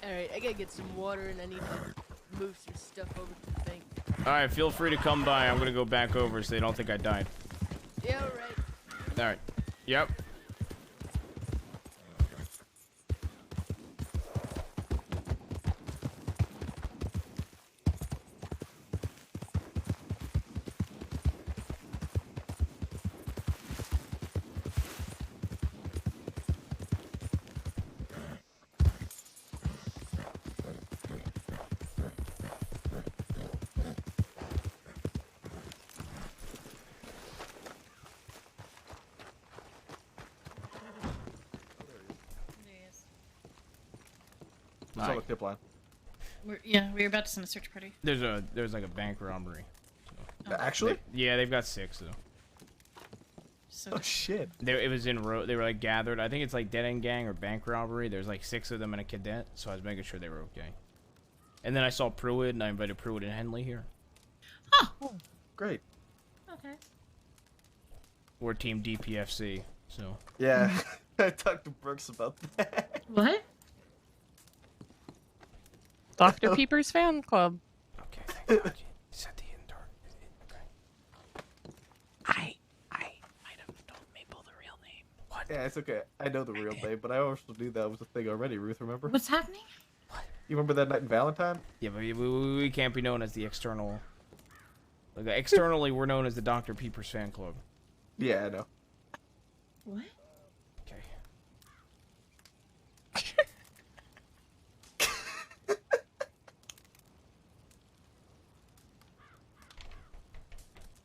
Alright, I gotta get some water and I need to move some stuff over to the thing. Alright, feel free to come by. I'm gonna go back over so they don't think I died. Yeah, alright. Alright. Yep. What's on the tip line? We're about to send a search party. There's like a bank robbery. So. Actually? Yeah, they've got 6 though. So Oh shit! It was in row. They were like gathered. I think it's like dead end gang or bank robbery. There's like 6 of them and a cadet, so I was making sure they were okay. And then I saw Pruitt, and I invited Pruitt and Henley here. Oh, great. Okay. We're team DPFC, so. Yeah, I talked to Brooks about that. What? Dr. Peeper's fan club. Okay, thank God. Set the indoor. I might have told Maple the real name. What? Yeah, it's okay. I know the real name, but I also knew that was a thing already. Ruth, remember? What's happening? You remember that night in Valentine? Yeah, but we can't be known as the external. Like externally, we're known as the Dr. Peeper's fan club. Yeah, I know. What? Okay.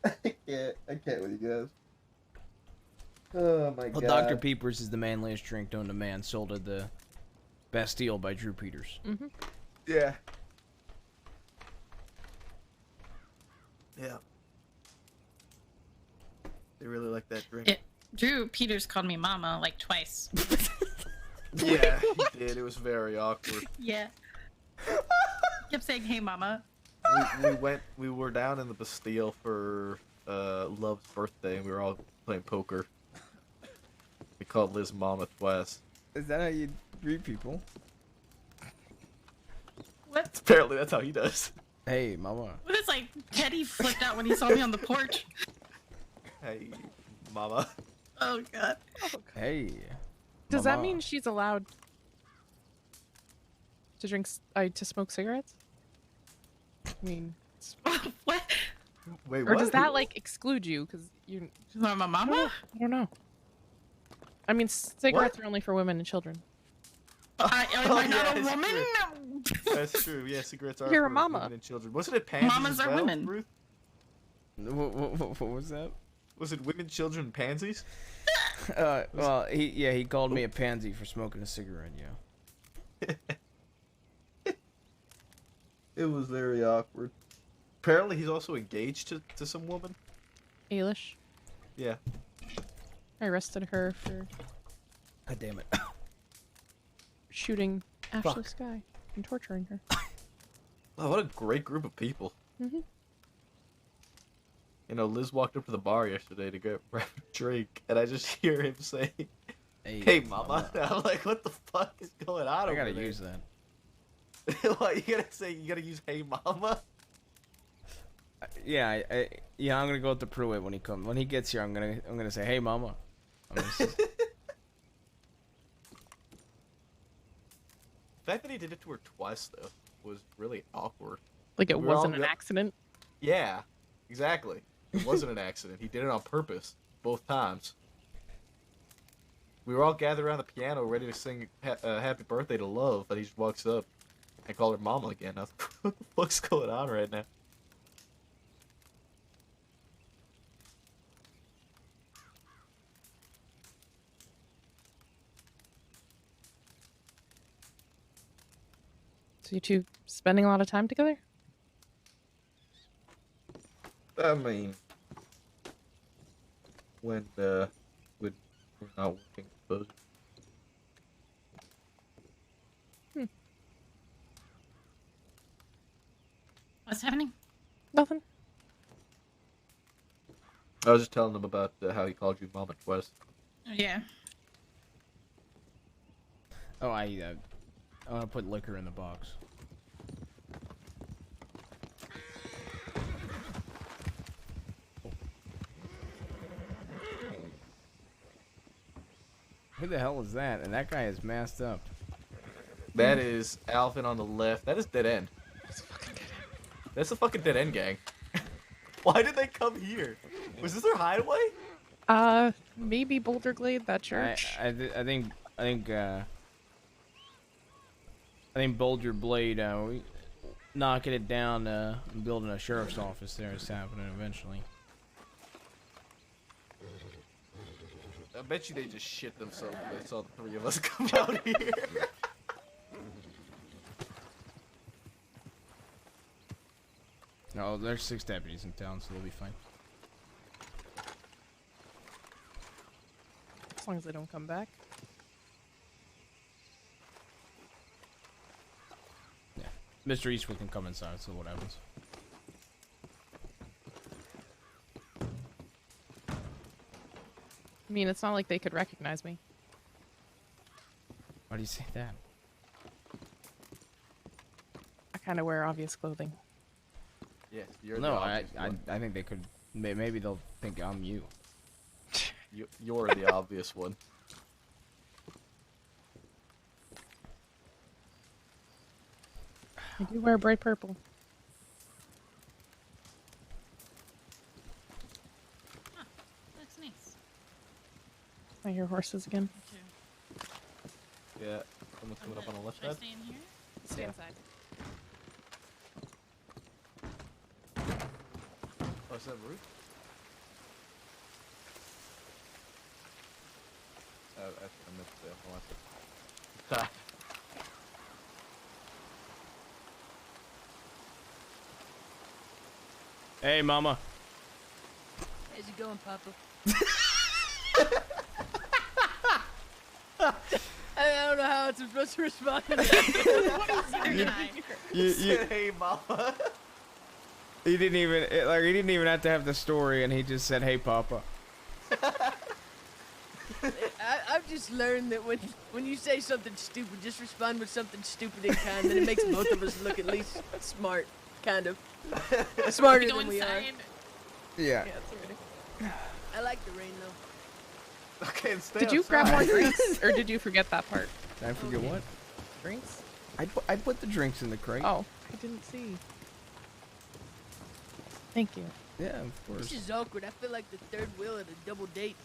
I can't with you guys. Oh my Well, god. Dr. Peeper's is the manliest drink known to man, sold at the Bastille by Drew Peters. Mm-hmm. Yeah. Yeah. They really like that drink. Drew Peters called me mama like twice. Yeah, he did. It was very awkward. Yeah. Kept saying, "Hey, mama." We were down in the Bastille for Love's birthday, and we were all playing poker. We called Liz Mama twice. Is that how you greet people? What? Apparently, that's how he does. Hey, mama. What is like Teddy flipped out when he saw me on the porch? Hey, Mama. Oh god. Hey. Does that mama. mean she's allowed to drink, to smoke cigarettes? I mean, What? Wait, or what? does that like exclude you? Because you're My mama? I don't know. I mean, cigarettes are only for women and children. Am I not a it's woman? true. That's true. Yeah, cigarettes are You're for a mama. women and children. Wasn't it pansies Mamas as are well, women. Ruth? What was that? Was it women, children, and pansies? Well, he called me a pansy for smoking a cigarette, yeah. It was very awkward. Apparently, he's also engaged to some woman. Ailish. Yeah. I arrested her for God damn it. shooting Ashley Fuck. Sky and torturing her. Oh, what a great group of people. Mm-hmm. You know, Liz walked up to the bar yesterday to go grab a drink, and I just hear him say, "Hey, mama." I'm like, what the fuck is going on I over gotta there? use that. What, you gotta use "Hey, mama"? Yeah, I'm gonna go with the Pruitt when he comes. When he gets here, I'm gonna say, "Hey, mama." I'm gonna say, The fact that he did it to her twice, though, was really awkward. Like it We were all wasn't an go- accident. Yeah, exactly. It wasn't an accident. He did it on purpose, both times. We were all gathered around the piano, ready to sing "Happy Birthday" to Love, and he just walks up and called her mama again. I was like, what the fuck's going on right now? So you two spending a lot of time together? I mean, when we're not working, I suppose. What's happening? Nothing. I was just telling him about how he called you mama twice. Yeah. Oh, I want to put liquor in the box. Who the hell is that? And that guy is masked up. That is Alvin on the left. That is dead end. That's a fucking dead end gang. Why did they come here? Was this their hideaway? Maybe Boulder Glade, that church. I think Boulder Blade, knocking it down, and building a sheriff's office there is happening eventually. I bet you they just shit themselves when they saw the three of us come out here. No, there's 6 deputies in town, so they'll be fine. As long as they don't come back. Yeah. Mr. Eastwood can come inside, so what happens? I mean, it's not like they could recognize me. Why do you say that? I kind of wear obvious clothing. Yes, you're no, the I obvious one. think they could. Maybe they'll think I'm you. You're the obvious one. I do wear bright purple. That's nice. I hear horses again. Yeah, someone's coming up on the left Should I side. stay in here? Stay inside. Oh, is that Ruth? I missed the one. Hey, mama. How's it going, Papa? I don't know how it's supposed to respond to that. You said, hey, mama. He didn't even he didn't even have to have the story, and he just said, "Hey, Papa." I've just learned that when you say something stupid, just respond with something stupid and kind, then it makes both of us look at least smart, kind of. Smarter than we are. Yeah. Yeah, it's already. I like the rain though. Okay, stay Did you outside. grab more drinks, or did you forget that part? Did I forget what? Drinks? I put the drinks in the crate. Oh, I didn't see. Thank you. Yeah, of course. This is awkward. I feel like the third wheel at a double date.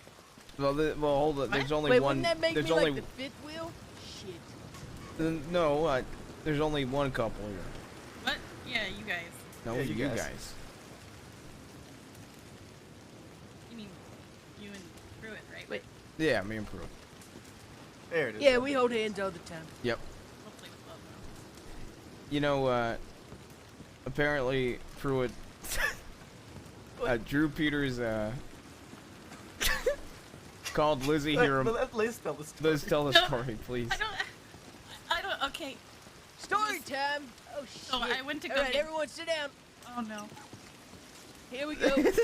Well, hold on. There's only Wait, one. wouldn't that make there's me only like the fifth wheel? Shit. no. There's only one couple here. What? Yeah, you guys. No, Yeah, you you guys. guys. You mean you and Pruitt, right? Wait. Yeah, me and Pruitt. There it is. Yeah, we hold hands all the time. Yep. Hopefully with love, though. You know, apparently Pruitt. Drew Peters called Lizzie here. Let Liz tell the story. Liz, tell the No, story, please. I don't. Okay. Story time. Oh shit. So I went to go All right, get- everyone sit down. Oh no. Here we go. What is?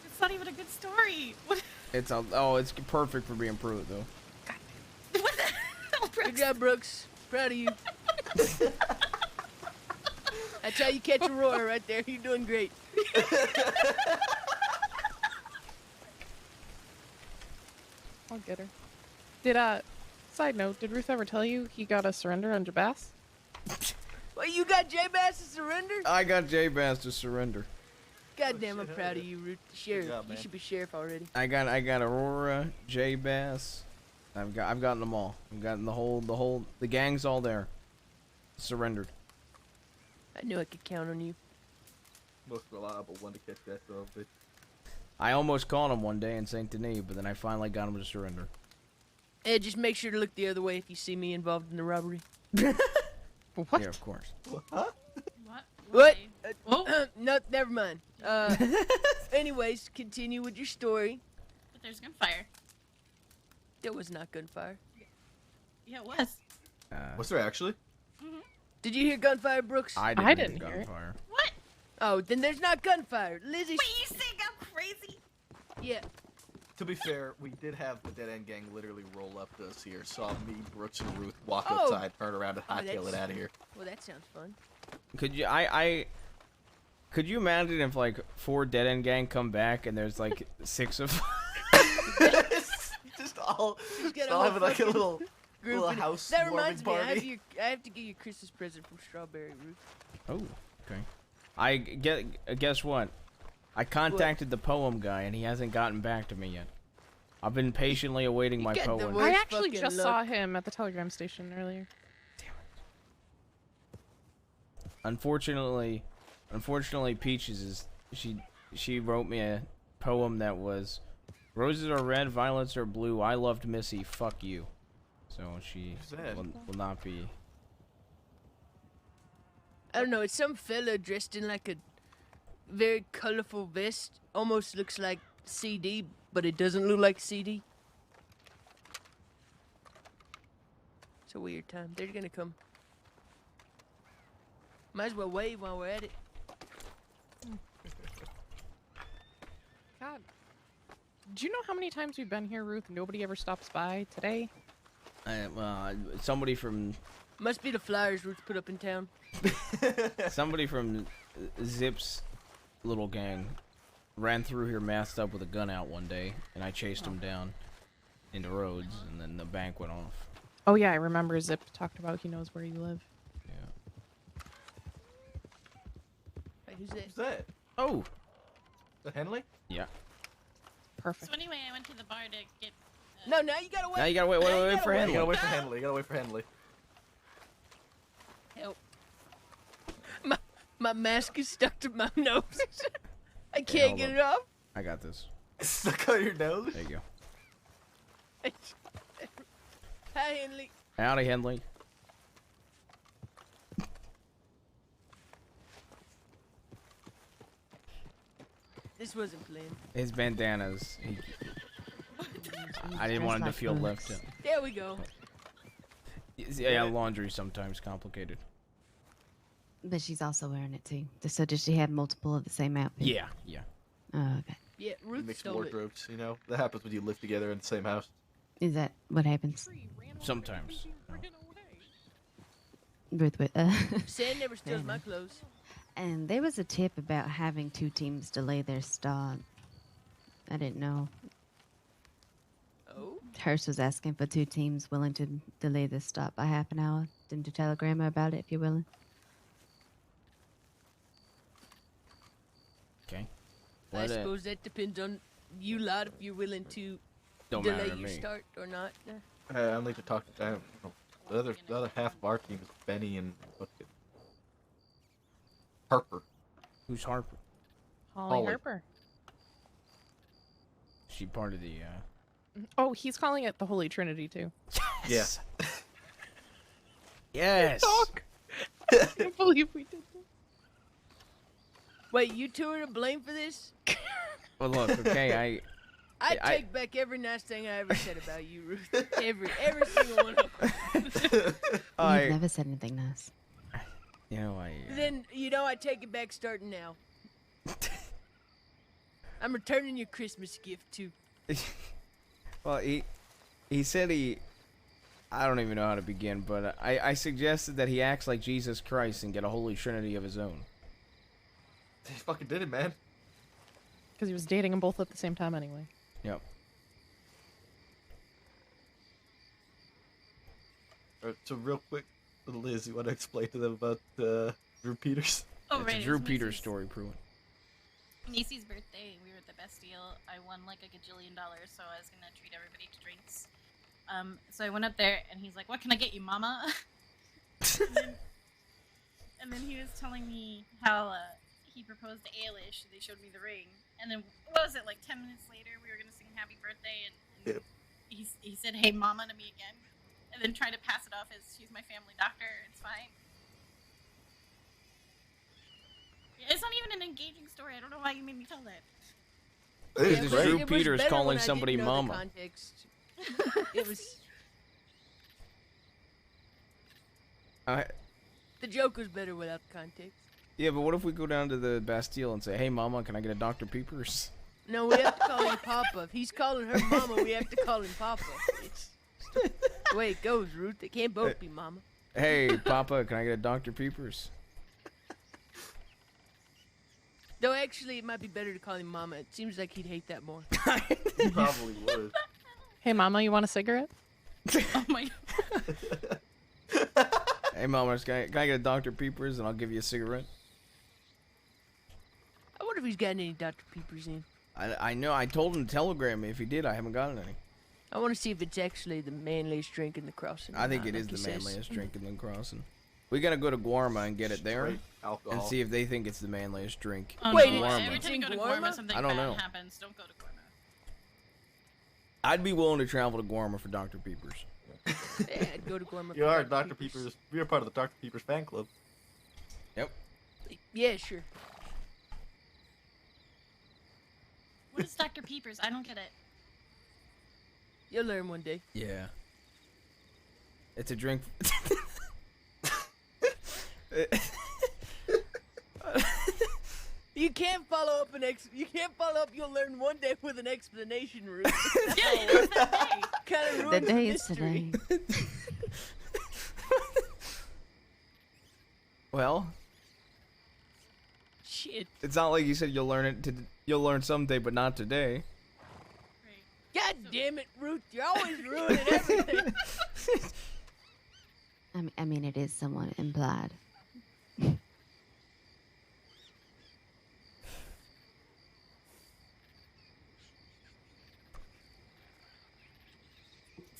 It's not even a good story. What? It's perfect for being Pruitt though. What the hell, Brooks? Good job, Brooks. Proud of you. That's how you catch a roar right there. You're doing great. I'll get her. Did side note, did Ruth ever tell you he got a surrender on Jabas? Well, you got J Bass to surrender? I got J Bass to surrender. Goddamn, I'm proud of you, Ruth. Sheriff. job, You man. should be sheriff already. I got Aurora, J Bass. I've gotten them all. I've gotten the gang's all there. Surrendered. I knew I could count on you. Most reliable one to catch that son of a bitch. I almost caught him one day in Saint Denis, but then I finally got him to surrender. Hey, just make sure to look the other way if you see me involved in the robbery. What? Yeah, of course. What? What? Whoa. No, never mind. Anyways, continue with your story. But there's gunfire. There was not gunfire. Yeah, it was. Was there actually? Did you hear gunfire, Brooks? I I didn't didn't hear hear it. gunfire. What? Oh, then there's not gunfire. Lizzie. Wait, you think I'm crazy? Yeah. To be fair, we did have the Dead End Gang literally roll up to us here. Saw me, Brooks, and Ruth walk Oh. outside, turn around, and hightail it that's- out of here. Well, that sounds fun. Could you could you imagine if like 4 Dead End Gang come back and there's like 6 of Just all, Just get just a all whole having like a fucking little group in it. house That warming reminds me, party. I have to get you a Christmas present from Strawberry Ruth. Oh, okay. Guess what? I contacted the poem guy and he hasn't gotten back to me yet. I've been patiently awaiting my got the poem. worst I actually fucking just luck. saw him at the telegram station earlier. Unfortunately, Peaches is she wrote me a poem that was roses are red, violets are blue. I loved Missy. Fuck you. So she will not be. I don't know. It's some fella dressed in like a very colorful vest. Almost looks like CD, but it doesn't look like CD. It's a weird time. They're gonna come. Might as well wave while we're at it. God. Do you know how many times we've been here, Ruth? Nobody ever stops by today? Somebody from Must be the flyers Ruth put up in town. somebody from Zip's little gang ran through here masked up with a gun out one day, and I chased him down into Rhodes, and then the bank went off. Oh yeah, I remember Zip talked about he knows where you live. Wait, who's that? Who's that? Oh, Is that Henley? yeah. Perfect. So anyway, I went to the bar to get. No, now you gotta wait. Now you gotta wait for You Henley. gotta wait for Henley. You gotta wait for Henley. Help. My mask is stuck to my nose. I can't hold get up. it off. I got this. Stuck on your nose? There you go. Hi, Henley. Howdy, Henley. This wasn't planned. His bandanas. I didn't want him to feel left out. There we go. Yeah, laundry's sometimes complicated. But she's also wearing it too. So does she have multiple of the same outfit? Yeah. Oh, okay. Yeah, Ruth Mixed stole it. wardrobes, you know? That happens when you live together in the same house. Is that what happens? Sometimes. Ruth, Sam never steals my clothes. And there was a tip about having 2 teams delay their start. I didn't know. Oh? Hearst was asking for 2 teams willing to delay the stop by half an hour. Didn't you telegram her about it if you're willing? Okay. I suppose that depends on you lot if you're willing to Don't delay matter to your me. start or not. I need to talk to the other half of our team is Benny and fucking Harper. Who's Harper? Holly Harper. She part of the. Oh, he's calling it the Holy Trinity too. Yes. Yes. I can't believe we did that. Wait, you two are to blame for this? Well, look. Okay, I take back every nice thing I ever said about you, Ruth. Every single one of them. You've never said anything nice. You know, Then, I take it back starting now. I'm returning your Christmas gift, too. Well, he said I don't even know how to begin, but I suggested that he acts like Jesus Christ and get a Holy Trinity of his own. He fucking did it, man. Because he was dating them both at the same time anyway. Yep. Alright, so real quick, Liz, you want to explain to them about Drew Peters? Oh, It's right, a it Drew was Peters Macy's. story, Pruitt. Macy's birthday, we were at the best deal. I won like $1 gajillion, so I was gonna treat everybody to drinks. So I went up there, and he's like, "What can I get you, Mama?" and then he was telling me how he proposed to Ailish. They showed me the ring, and then what was it, like 10 minutes later? We were gonna sing Happy Birthday, and he said, "Hey, Mama," to me again, and then tried to pass it off as she's my family doctor. It's fine. It's not even an engaging story. I don't know why you made me tell that. This is Drew It was Peters better calling when I somebody didn't know the Mama. context. It was. The joke was better without the context. Yeah, but what if we go down to the Bastille and say, "Hey, Mama, can I get a Dr. Peepers?" No, we have to call him Papa. If he's calling her Mama, we have to call him Papa. It's the way it goes, Ruth. They can't both be Mama. Hey, Papa, can I get a Dr. Peepers? Though actually, it might be better to call him Mama. It seems like he'd hate that more. He probably would. Hey, Mama, you want a cigarette? Oh my. Hey, Mama, can I get a Dr. Peepers and I'll give you a cigarette? I wonder if he's got any Dr. Peepers in. I know. I told him to telegram me. If he did, I haven't gotten any. I want to see if it's actually the manliest drink in the crossing. I think or it not, is like the he says. manliest drink in the crossing. We gotta go to Guarma and get it there, Straight alcohol. and see if they think it's the manliest drink. Oh, Wait, no. Guarma. Every time you go to Guarma? Guarma, something I don't bad know. happens. Don't go to Guarma. I'd be willing to travel to Guarma for Dr. Peepers. Yeah, I'd go to Guarma. You are Dr. Peepers. You're part of the Dr. Peepers fan club. Yep. Yeah, sure. What is Dr. Peepers? I don't get it. You'll learn one day. Yeah. It's a drink. You can't follow up You can't follow up. You'll learn one day with an explanation, Ruth. Yeah, it is that day. Kind of The ruins the day is mystery. today. Well, Shit. it's not like you said you'll learn it. You'll learn someday, but not today. God damn it, Ruth! You're always ruining everything. I mean, it is somewhat implied.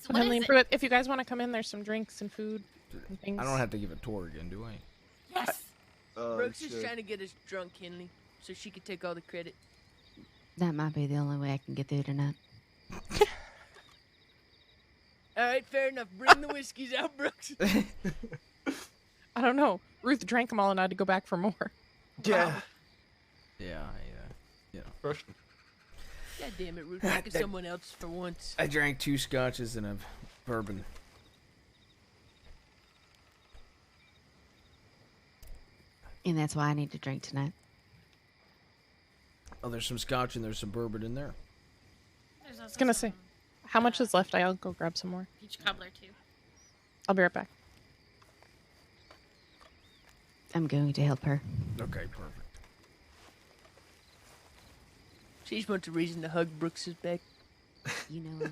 So what is Henley, it? if you guys want to come in, there's some drinks and food and things. I don't have to give a tour again, do I? Yes. Brooks is shit. trying to get us drunk, Henley, so she could take all the credit. That might be the only way I can get through tonight. All right, fair enough. Bring the whiskeys out, Brooks. I don't know. Ruth drank them all and I had to go back for more. Yeah. Yeah, First. God damn it, Ruth. Look at someone else for once. I drank 2 scotches and a bourbon. And that's why I need to drink tonight. Oh, there's some scotch and there's some bourbon in there. There's I was also gonna some say, how much is left? I'll go grab some more. peach cobbler too. I'll be right back. I'm going to help her. Okay, perfect. She just wants a reason to hug Brooks's back. You know what?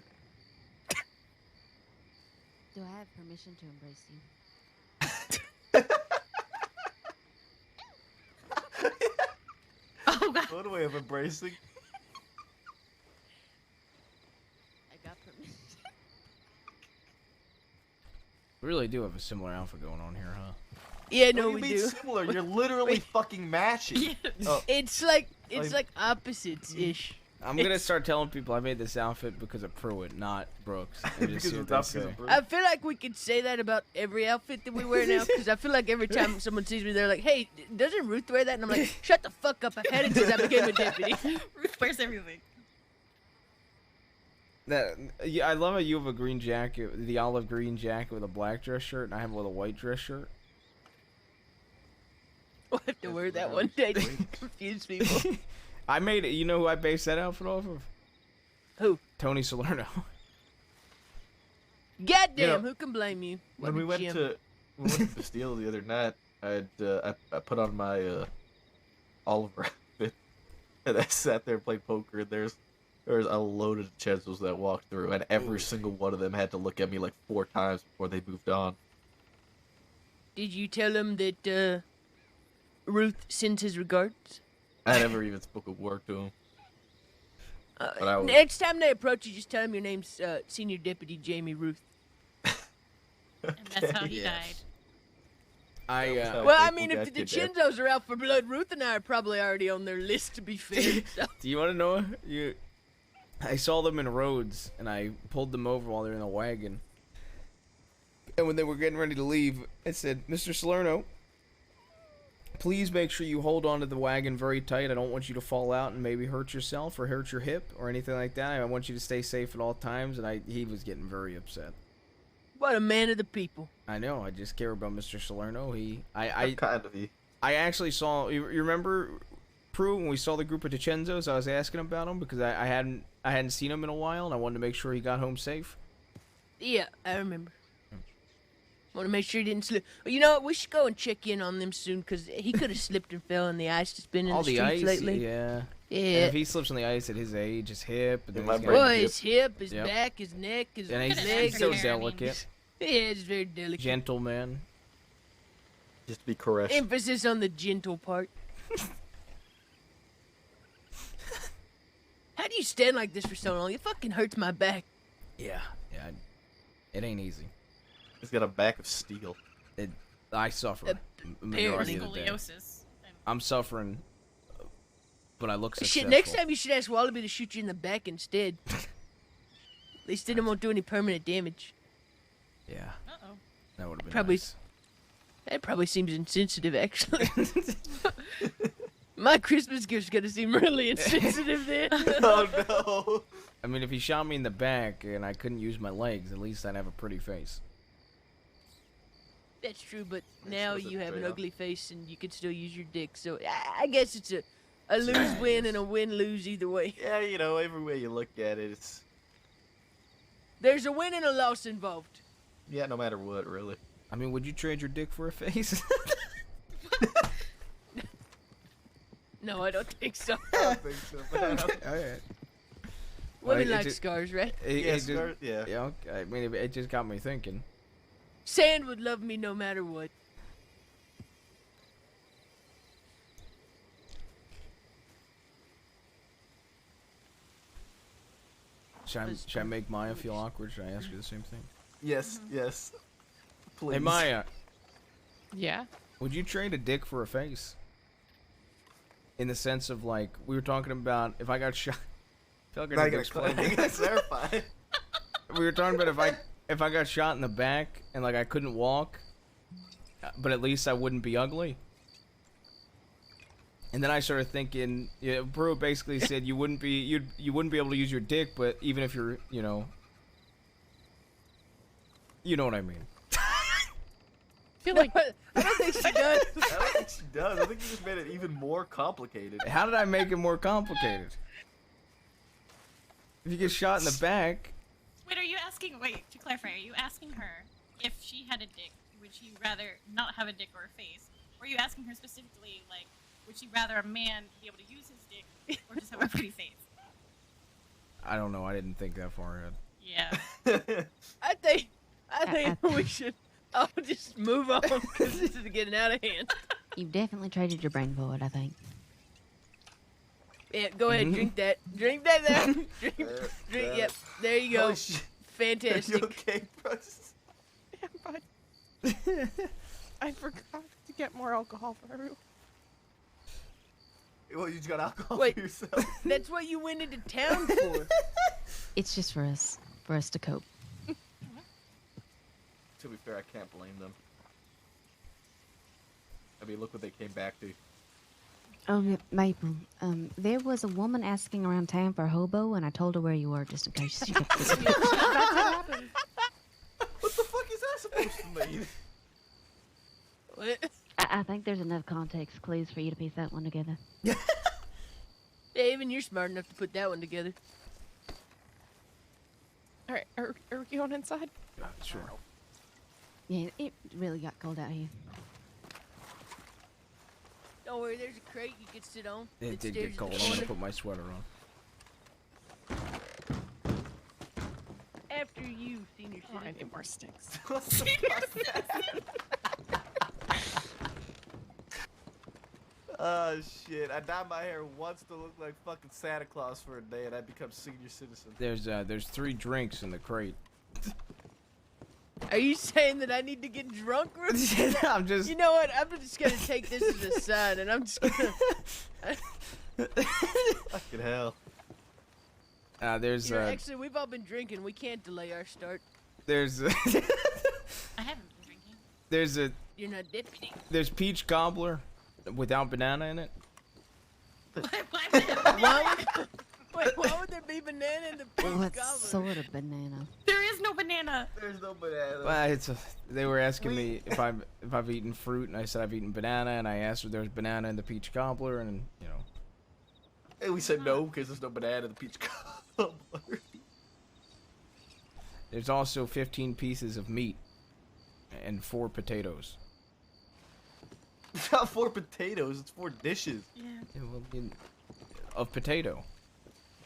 Do I have permission to embrace you? Oh god. What way of embracing? I got permission. We really do have a similar outfit going on here, huh? Yeah, What no, do you we mean do. similar? You're literally fucking matching. Oh, It's like opposites ish. I'm gonna start telling people I made this outfit because of Pruitt, not Brooks. And just see what they say. I feel like we could say that about every outfit that we wear now, because I feel like every time someone sees me, they're like, "Hey, doesn't Ruth wear that?" And I'm like, "Shut the fuck up! I've had it since I became a deputy." Ruth wears everything. Yeah, I love how you have a green jacket, the olive green jacket with a black dress shirt, and I have it with a white dress shirt. We'll have to wear that one day to confuse people. I made it. You know who I based that outfit off of? Who? Tony Salerno. Goddamn, You know, who can blame you? when we went to Bastille the other night, I put on my Oliver outfit, and I sat there and played poker. And there's a load of Chezzos that walked through, and every single one of them had to look at me like 4 times before they moved on. Did you tell him that Ruth sends his regards? I never even spoke a word to him. But I was, Next time they approach you, just tell them your name's Senior Deputy Jamie Ruth. And that's how he died. Well, I mean, if the DiCenzos are out for blood, Ruth and I are probably already on their list, to be fair. So. Do you want to know? I saw them in Rhodes, and I pulled them over while they were in the wagon. And when they were getting ready to leave, I said, "Mr. Salerno, please make sure you hold on to the wagon very tight. I don't want you to fall out and maybe hurt yourself or hurt your hip or anything like that. I want you to stay safe at all times." And he was getting very upset. What a man of the people. I know. I just care about Mr. Salerno. kind of I actually saw. You remember Prue, when we saw the group of DiCenzos, I was asking about him because I hadn't seen him in a while, and I wanted to make sure he got home safe. Yeah, I remember. Want to make sure he didn't slip. Well, you know what? We should go and check in on them soon, because he could have slipped and fell in the ice that's been in All the the streets ice, lately. yeah. Yeah. And if he slips on the ice at his age, his hip, and then His hip, his Yep. back, his neck, his And he's legs. so delicate. Yeah, it's very delicate. Gentleman. Just to be correct. Emphasis on the gentle part. How do you stand like this for so long? It fucking hurts my back. Yeah. It ain't easy. He's got a back of steel. I suffer. Majority of the day. Scoliosis. I'm suffering, but I look successful. Shit, next time you should ask Wallaby to shoot you in the back instead. At least then it won't do any permanent damage. Yeah. Uh-oh. That would have been Probably. nice. That probably seems insensitive, actually. My Christmas gift's gonna seem really insensitive then. Oh no. I mean, if he shot me in the back and I couldn't use my legs, at least I'd have a pretty face. That's true, but now was a you have an trade-off. ugly face and you can still use your dick, so I guess it's a lose-win and a win-lose either way. Yeah, you know, every way you look at it, it's There's a win and a loss involved. yeah, no matter what, really. I mean, would you trade your dick for a face? No, I don't think so. I don't think so. Man. Alright. Women Like, like it ju- scars, right? Yeah. Yeah, okay. I mean, it just got me thinking. Sand would love me no matter what. Should I make Maya feel awkward? Should I ask her the same thing? Yes, yes. Please. Hey, Maya, Yeah. would you trade a dick for a face? In the sense of, like, we were talking about if I got shot. I feel like I need to explain I this. gotta clarify. We were talking about if I got shot in the back and like I couldn't walk, but at least I wouldn't be ugly. And then I started thinking, yeah, Brew basically said you wouldn't be be able to use your dick, but even if you're, you know what I mean. I feel like I don't think she does. I don't think she does. I think you just made it even more complicated. How did I make it more complicated? If you get shot in the back, Wait, to clarify, are you asking her if she had a dick, would she rather not have a dick or a face? Or are you asking her specifically, like, would she rather a man be able to use his dick or just have a pretty face? I don't know. I didn't think that far ahead. Yeah. I think we should all just move on because this is getting out of hand. You've definitely traded your brain for it, I think. Yeah, go ahead, drink that. Drink that now. Drink, yep. There you go. Holy shit. Fantastic. Are you okay, bro? Yeah, but I forgot to get more alcohol for everyone. Well, you just got alcohol Wait. for yourself. That's what you went into town for. It's just for us to cope. To be fair, I can't blame them. I mean, look what they came back to. Oh, Maple, there was a woman asking around town for a hobo, and I told her where you were just in case she kept What the fuck is that supposed to mean? What? I think there's enough context clues for you to piece that one together. Yeah, even you're smart enough to put that one together. All right, are we going inside? Sure. Yeah, it really got cold out here. Don't worry, there's a crate you can sit on. It did Upstairs get in cold. the I'm gonna corner. put my sweater on. After you, senior Oh, I citizen. need more sticks. Oh shit! I dyed my hair once to look like fucking Santa Claus for a day, and I become senior citizen. There's 3 drinks in the crate. Are you saying that I need to get drunk, Ruth? I'm just. You know what? I'm just gonna take this as a sign, and I'm just gonna. Fucking hell. There's Actually, we've all been drinking. We can't delay our start. there's I haven't been drinking. You're not deputy. there's peach cobbler without banana in it. Why would there be banana in the peach What cobbler? sort of banana? There is no banana. There's no banana. Well, they were asking me if I've eaten fruit, and I said I've eaten banana, and I asked if there was banana in the peach cobbler, and you know. And we said no because there's no banana in the peach cobbler. There's also 15 pieces of meat and 4 potatoes. It's not 4 potatoes, it's 4 dishes. Yeah. Yeah, well, of potato.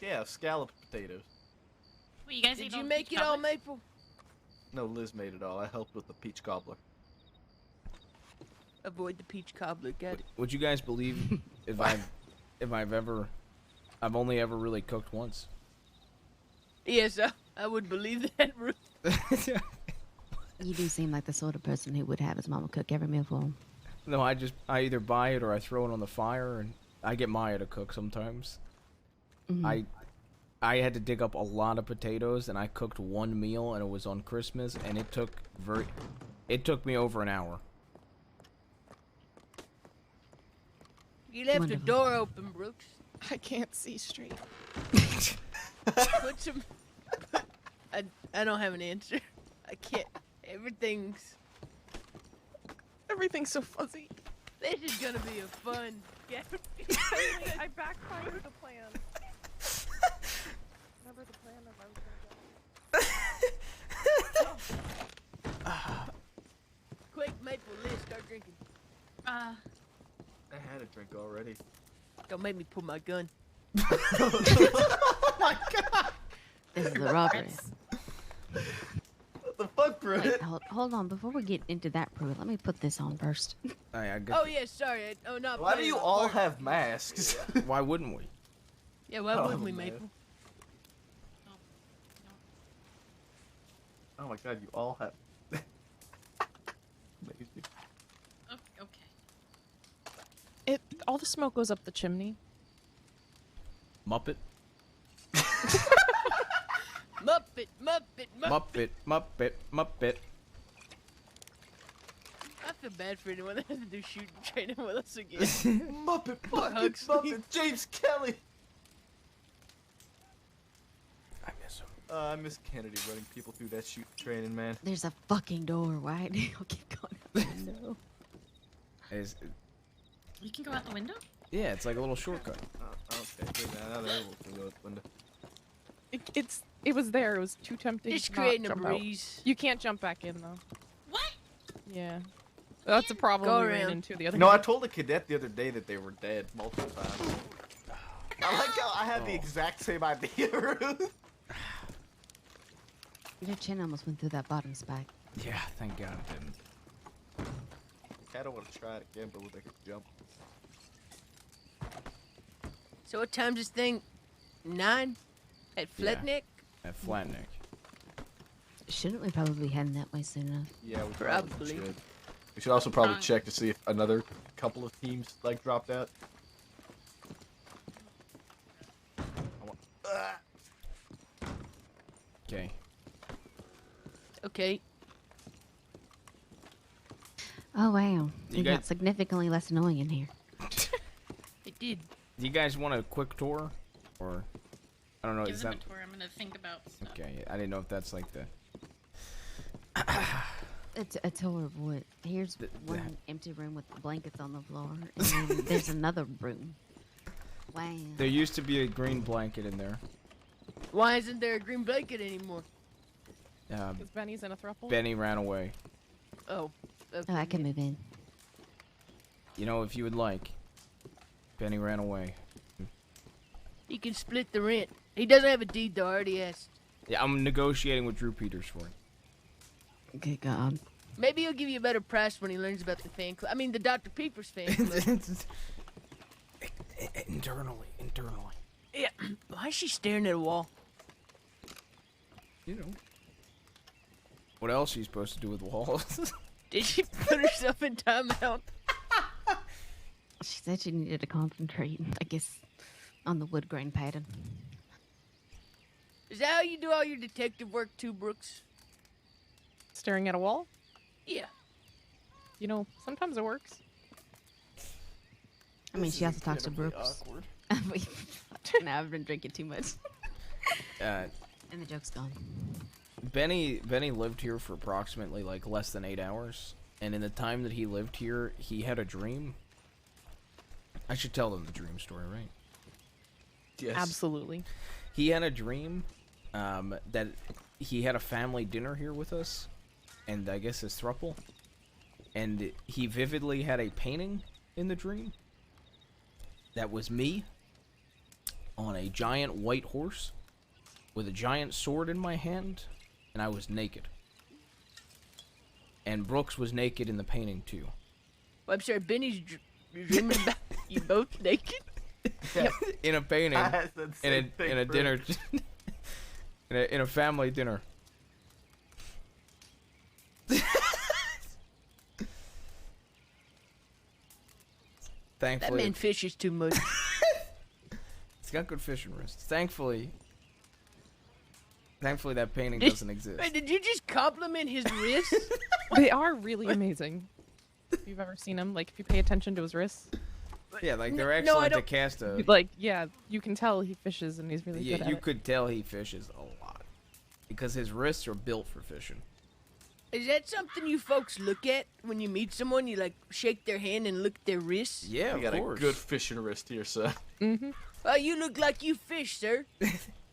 Yeah, scalloped potatoes. Wait, you guys Did ate you all the make peach it all, cobbler? Maple? No, Liz made it all. I helped with the peach cobbler. Avoid the peach cobbler. Got it. Would you guys believe if I've only ever really cooked once? Yes, I would believe that, Ruth. You do seem like the sort of person who would have his mama cook every meal for him. No, I either buy it or I throw it on the fire, and I get Maya to cook sometimes. Mhm. I had to dig up a lot of potatoes, and I cooked one meal, and it was on Christmas, and it took me over an hour. You left Wonderful. the door open, Brooks. I can't see straight. Put some. I don't have an answer. I can't. Everything's so fuzzy. This is gonna be a fun game. I backfired the plan. Remember the plan of I was gonna Quick, Maple, Liz, start drinking. I had a drink already. Don't make me pull my gun. Oh my god! This is a robbery. What the fuck, Pruitt? Wait, hold on. Before we get into that, Pruitt, let me put this on first. Oh yeah, sorry. Not. Why do playing you my all part. have masks? Why wouldn't we? Yeah, why Oh, wouldn't we, man. Maple? Oh my god, you all have. Amazing. Okay. All the smoke goes up the chimney. Muppet? Muppet. Muppet. I feel bad for anyone that has to do shooting training with us again. Muppet, Poor Muppet, James Kelly. I miss him. I miss Kennedy running people through that shooting training, man. There's a fucking door. Why do you keep going out the window? You can go out the window? Yeah, it's like a little shortcut. Okay, now they're able to go out the window. It was there. It was too tempting. Just to not creating a jump out. breeze. You can't jump back in though. What? Yeah. That's a problem Go we ran around. into the other No, I day. told a cadet the other day that they were dead multiple times. I like how I had the exact same idea, Ruth. Your chin almost went through that bottom spike. Yeah, thank God it didn't. I don't want to try it again, but they could jump. So what time's this thing? 9? At Yeah. Flatneck? At Flatneck. Shouldn't we probably be heading that way soon enough? Yeah, we Probably. should. We should also probably check to see if another couple of teams like dropped out. Okay. Okay. Oh wow, You it got guys- significantly less annoying in here. It did. Do you guys want a quick tour? Or, I don't know, Give is them that... a tour. I'm gonna think about stuff. Okay, I didn't know if that's like the... It's a tour of what? Here's one empty room with blankets on the floor, and then there's another room. Wow. There used to be a green blanket in there. Why isn't there a green blanket anymore? Because Benny's in a throuple. Benny ran away. Oh. Okay. Oh, I can move in. You know, if you would like. Benny ran away. He can split the rent. He doesn't have a deed though, I already asked. Yeah, I'm negotiating with Drew Peters for it. Good God. Maybe he'll give you a better price when he learns about the fan club. I mean, the Dr. Peepers fan club. Internally. Yeah. Why is she staring at a wall? You know. What else are you supposed to do with walls? Did she put herself in timeout? She said she needed to concentrate, I guess, on the wood grain pattern. Is that how you do all your detective work too, Brooks? Staring at a wall? Yeah. You know, sometimes it works. I mean, she also talks to incredibly Brooks. awkward. Now I've been drinking too much. And the joke's gone. Benny lived here for approximately like less than 8 hours, and in the time that he lived here, he had a dream. I should tell them the dream story, right? Yes. Absolutely. He had a dream that he had a family dinner here with us, and I guess his throuple, and he vividly had a painting in the dream that was me on a giant white horse with a giant sword in my hand, and I was naked. And Brooks was naked in the painting too. Well, I'm sorry, Benny's dreaming about you both naked? Yep. In a painting, I said same thing, in a bro. dinner, in a family dinner. That Thankfully, man fishes too much. he's got good fishing wrists. Thankfully, that painting doesn't exist. Wait, did you just compliment his wrists? They are really amazing. If you've ever seen him, like if you pay attention to his wrists, Yeah, like they're No, I excellent to don't- cast a. like yeah, you can tell he fishes and he's really Yeah, good at you it. could tell he fishes a lot because his wrists are built for fishing. Is that something you folks look at when you meet someone? You like shake their hand and look at their wrists? Yeah, You got a good fishing wrist here, son. Mm-hmm. Oh, you look like you fish, sir.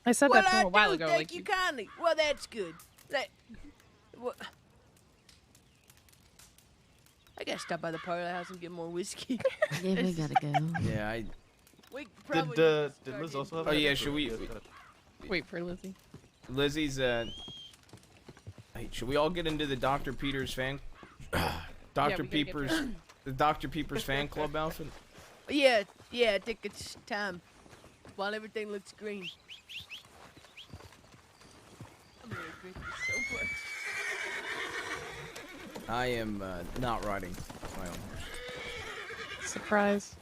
I said well, that to him a while ago. Thank Like you kindly. Well, that's good. What? I gotta stop by the parlor house and get more whiskey. Yeah, we gotta go. Yeah, I. We probably Did Liz also have? Oh a yeah, headache, should or- we? wait for Lizzie. Lizzie's Hey, should we all get into the Dr. Peters fan? Dr. we gotta get Peepers, the Dr. Peepers fan club outfit. Yeah, I think it's time. While everything looks green. I'm gonna drink this so much. I am not riding my own horse. Surprise.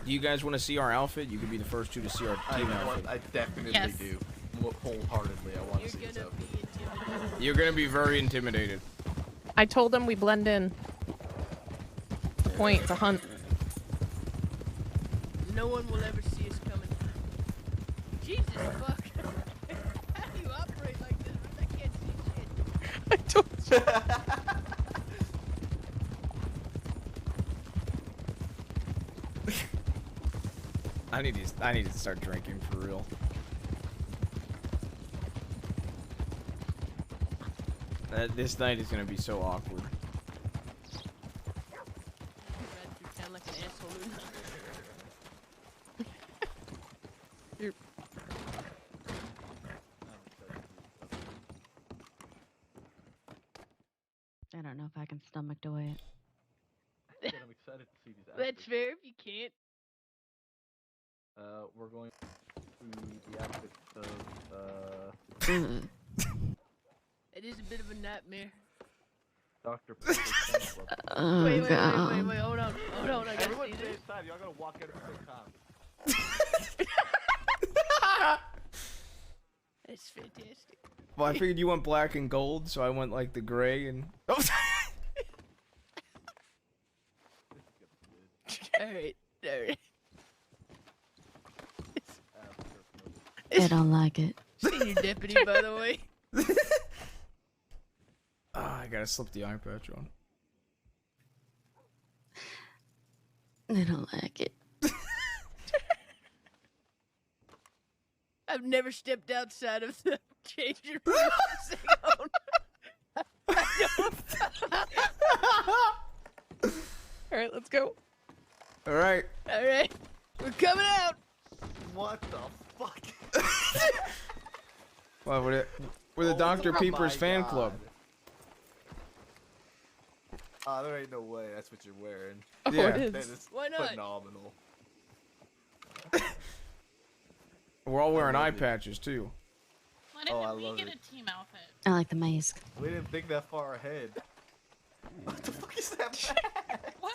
Do you guys want to see our outfit? You could be the first two to see our team outfit. I definitely Yes. do. Wholeheartedly, I want to see this outfit. You're gonna be very intimidated. I told him we blend in. The point, it's a hunt. No one will ever see us coming. Jesus fuck. How do you operate like this? I can't see shit. I told you. I need to start drinking for real. This night is gonna be so awkward. You sound like an asshole. You're- I don't know if I can stomach the way it. I'm excited to see these outfits. That's fair if you can't. We're going to the outfit of It is a bit of a nightmare. Dr. Pepper's fan club. Oh, wait, God. hold on. I gotta Everyone see stay this. inside. Y'all gotta walk out at the same time. That's fantastic. Well, I figured you went black and gold, so I went like the gray and. Oh. Alright. I don't like it. Senior deputy, by the way. I gotta slip the eye patch on. I don't like it. I've never stepped outside of the changing room. Alright, let's go. Alright. Alright, we're coming out. What the fuck? Well, we're the Dr. Oh Peepers my fan God. club. There ain't no way that's what you're wearing. Oh, Yeah. it That is. is Why not? phenomenal. We're all wearing love eye it. patches too. Why didn't I we love get it. a team outfit? I like the mask. We didn't think that far ahead. What the fuck is that? What?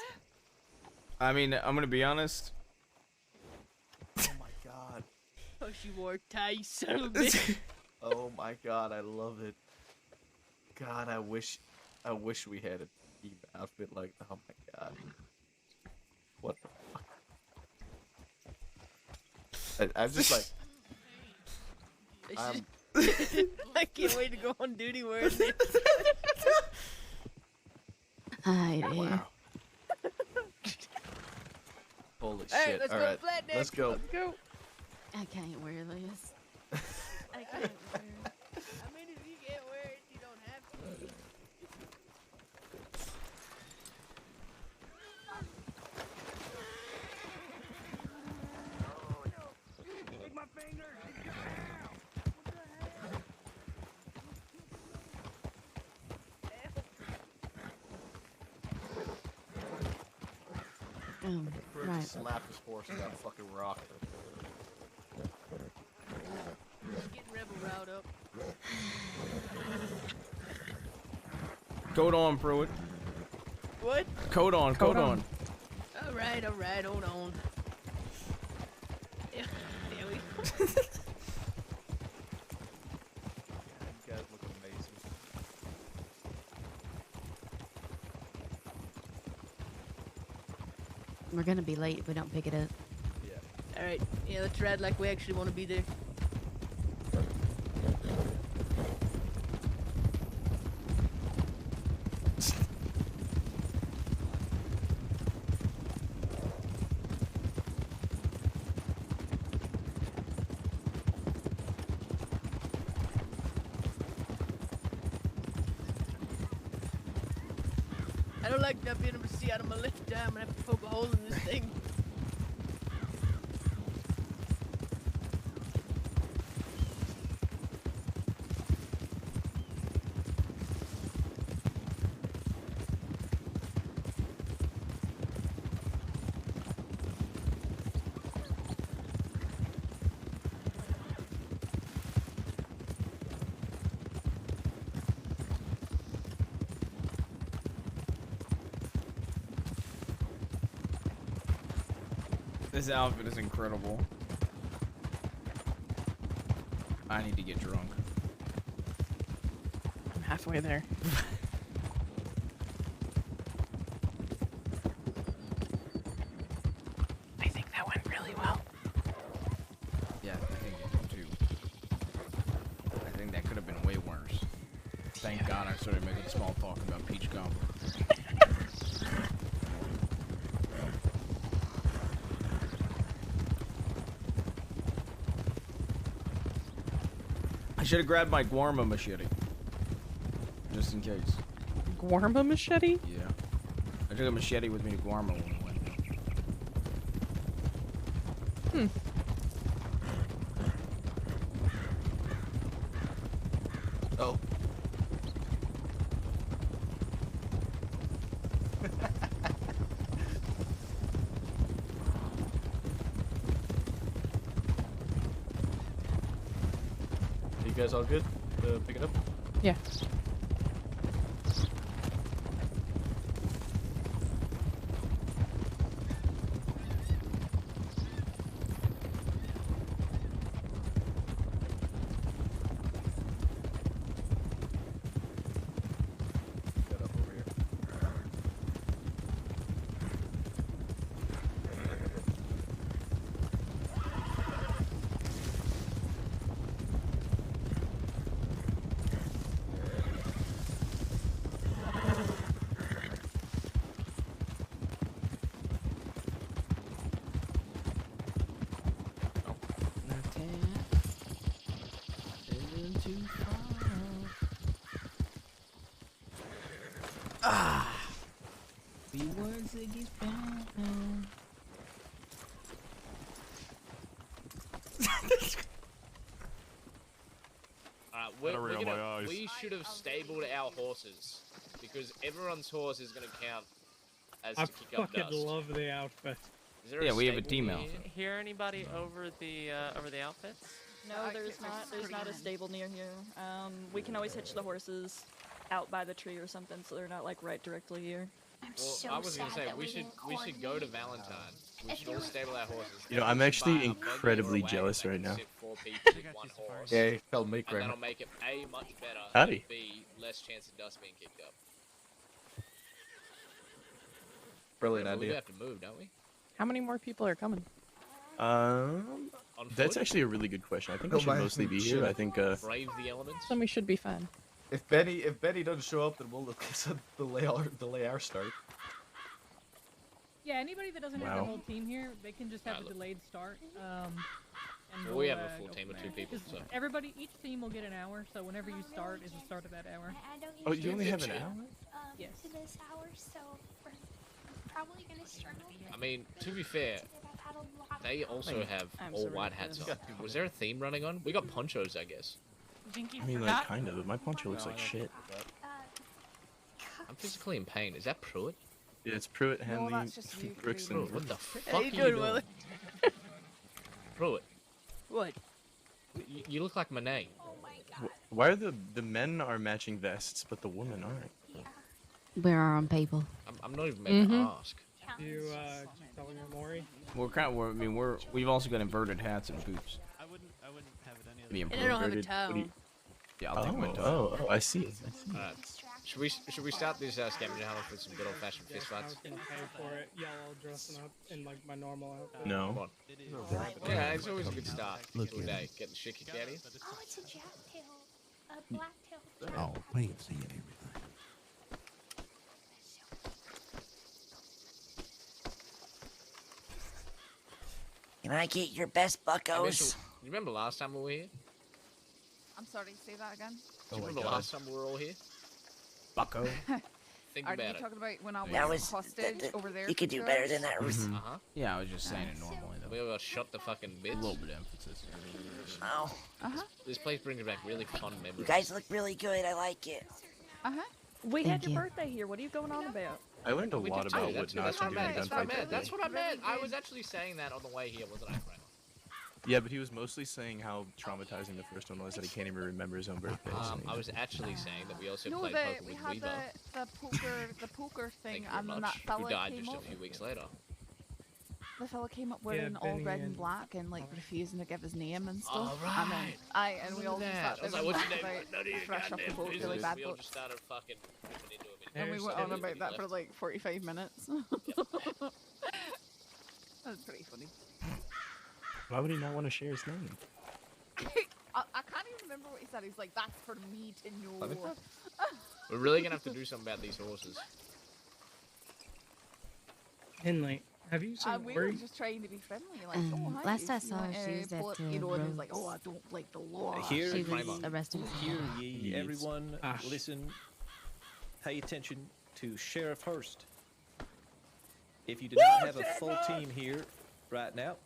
I mean, I'm gonna be honest. Oh my god. Oh, she wore a tie, you son of a bitch. Oh my god, I love it. God, I wish we had a team outfit like. Oh my god. What the fuck? I'm just like. I can't wait to go on duty wearing it. I hate it. Wow. Holy Alright, shit. let's All go right, flat neck. let's go. Let's go. I can't wear this. I can't wear it. I mean, if you can't wear it, you don't have to. Take my finger! Right. Slap his horse with that fucking rock. Getting rebel riled up. Coat on, Pruitt. What? Coat on, coat on. Alright, hold on. Yeah, there we go. You guys look amazing. We're gonna be late if we don't pick it up. Yeah. Alright, yeah, let's ride like we actually want to be there. I don't like not being able to see out of my left eye. I'm gonna have to poke a hole in this thing. This outfit is incredible. I need to get drunk. I'm halfway there. I think that went really well. Yeah, I think it too. I think that could have been way worse. Thank God I started making small talk about peach gum. I should have grabbed my Guarma machete. Just in case. Guarma machete? Yeah. I took a machete with me to Guarma when we went. Hmm. Oh. You guys all good? Pick it up? Yeah. Get up over here. Ah! The words that get found. We should have stabled our horses because everyone's horse is going to count as I to kick up fucking dust. love the outfit. Is there Yeah, we have a stable team near outfit. Hear anybody over the outfits? No, there's not. There's not a stable near here. We can always hitch the horses out by the tree or something, so they're not like right directly here. Well, I was going to say we should go to Valentine. We should all stable our horses. You know, I'm actually incredibly jealous right now. Sit 4 people with one horse. Yeah, tell me, And Kramer. that'll make it A, much better, Howdy. and B, less chance of dust being kicked up. Brilliant But we idea. have to move, don't we? How many more people are coming? That's foot? actually a really good question. I think Go I should by mostly be shit. here. I think, Brave the elements. Then we should be fine. If Benny doesn't show up, then we'll delay our start. Yeah, anybody that doesn't have Wow. their whole team here, they can just have a delayed start. And Well, we have a we'll, full go team of from 2 there. people, Just so. everybody, each team will get an hour. So whenever you start is the start of that hour. Oh, you only have an hour? Yes. To this hour, so we're probably gonna struggle. I mean, to be fair, they also have I'm all sorry, white hats Chris. on. Was there a theme running on? We got ponchos, I guess. Jinky I mean, like, forgot. kind of, but my poncho looks like shit. I'm physically in pain. Is that Pruitt? Yeah, it's Pruitt, Henley, that's just you, Brooks, Pruitt. and What the Ruth. fuck are you doing? Pruitt, What? you look like Monet. Why are the men are matching vests, but the women aren't? We're our own people. I'm not even meant to ask. You telling her Maury? We've also got inverted hats and boots. I wouldn't have it any other. Be And I don't have a inverted. What do you- towel. Yeah, I'll take my toe. Oh, I see. Alright. Should we start this scavenger hunt with some good old fashioned fist I fights? was gonna pay for it. Y'all all dressing up in like my normal outfit. No. Come on. Yeah, it's always a good start to a day. Getting shit kicked out of you. Oh, it's a jack tail, a black tail. Oh, we ain't seeing everything. Can I get your best Hey, buckos? Mitchell, you remember last time we were here? I'm sorry, say that again. Do you remember last time we were all here? Bucko. Think Are about you it. talking about when I was, That was- hostage over there? you could for do better drugs? than that, Ruth. Uh-huh. Yeah, I was just saying it normally though. We all got shot the fucking bits. A little bit of emphasis. Oh, This place brings back really fun memories. you guys look really good. I like it. We Thank had your you. birthday here. What are you going on about? I learned a We lot did about too. what That's not what to I do meant. in That's what I gunfight meant. that That's day. what I meant. I was actually saying that on the way here, wasn't I, Kramer? Yeah, but he was mostly saying how traumatizing the first one was that he can't even remember his own birthday. I was actually saying that we also No, played the, poker we with had Weaver. the poker Thank thing, you very and then that much. Who fella died came just up. a few weeks later. The fella came up Yeah, wearing all Benny red and and- black and like refusing to give his name and stuff. Oh, And then and we all just that. sat I was there like, and what's your laughed name? about None of your fresh off the goddamn boat, business. really bad We all books. just started fucking ripping into him. And we There's went on Everybody about that for left. like 45 minutes. That was pretty funny. Why would he not want to share his name? I can't even remember what he said. He's like, that's for me to know. We're really gonna have to do something about these horses. Henley, have you seen We were Maury? just trying to be friendly. Like, oh, hi. Last I you saw want her, she to was at pull up, you know, and he's like, Rose. oh, I don't like the law. Here, She was arrested. hear ye, Yes. everyone, listen, pay attention to Sheriff Hurst. If you do not have a full team here right now,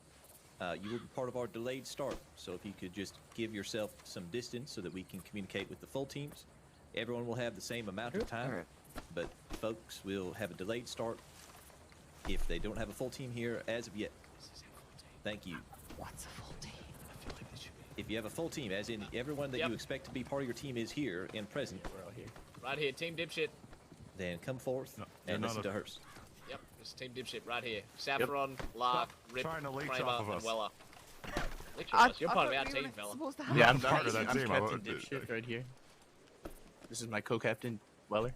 you will be part of our delayed start. So if you could just give yourself some distance so that we can communicate with the full teams. Everyone will have the same amount of time, but folks will have a delayed start if they don't have a full team here as of yet. Thank you. What's a full team? If you have a full team, as in everyone that you expect to be part of your team is here and present, we're all here. Right here, Team Dipshit. Then come forth you're and not listen a- to Hurst. Yep, this is Team Dipshit right here. Saffron, Lark, Rip, trying to leech Kramer, off of and us. Weller. Leech off us. You're part of our we team, were fella. supposed to Yeah, have I'm part of that team. Captain Dipshit right here. This is my co-captain, Weller.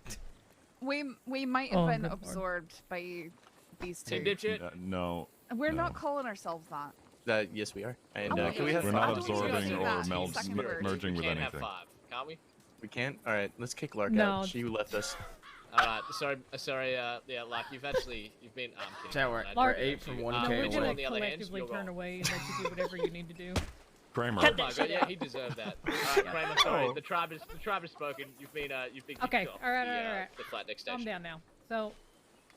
We might Oh, have been good lord. absorbed by these two. Team Dipshit. No. We're not calling ourselves that. Yes, we are. And Oh, can we have We're five? not absorbing or merging We with can't have anything. 5. Can't we? We can't? Alright, let's kick Lark No. out. She left us. Alright, sorry, yeah, Lark, you've been, I'm kidding. Is that right? I We're don't 8 know from you. 1K No, we're away. gonna on the other hand, collectively you're turn wrong. away and let you do whatever you need to do. Kramer. Oh my god, yeah, he deserved that. Alright, Kramer, sorry, the tribe has spoken. You've been kicked Okay, off alright. the flat next Calm station. down now. So,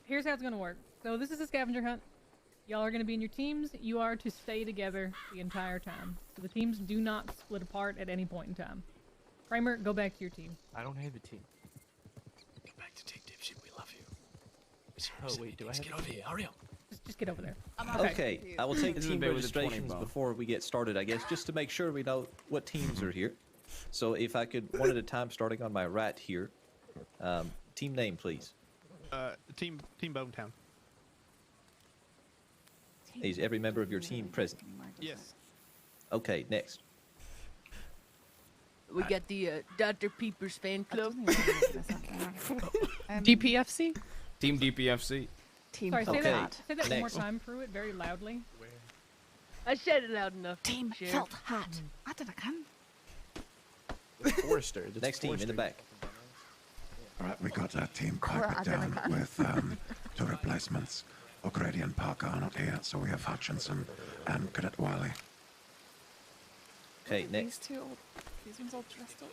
here's how it's gonna work. So this is a scavenger hunt. Y'all are gonna be in your teams. You are to stay together the entire time. So the teams do not split apart at any point in time. Kramer, go back to your team. I don't have a team. Go back to Team Dipshit, we love you. Oh, wait, do I have Get over here, hurry up. Just get over there. Okay, I will take This is team a bit with a 20 registrations bomb. before we get started, I guess, just to make sure we know what teams are here. So if I could, one at a time, starting on my right here. Team name, please. Team Bonetown. Is every member of your team present? Yes. Okay, next. We got the Dr. Peepers fan club. DPFC? Team DPFC. Team Sorry, say Okay, that one more next. time, Pruitt, very loudly. I said it loud enough. Team Sheriff. felt hot. I did I can. Forrester. that's Next team in the Forrester. back. All right, we got our team Well, I carpet don't down know. with 2 replacements. O'Grady and Parker are not here, so we have Hutchinson and Cadet Wiley. Okay, These ones all dressed up.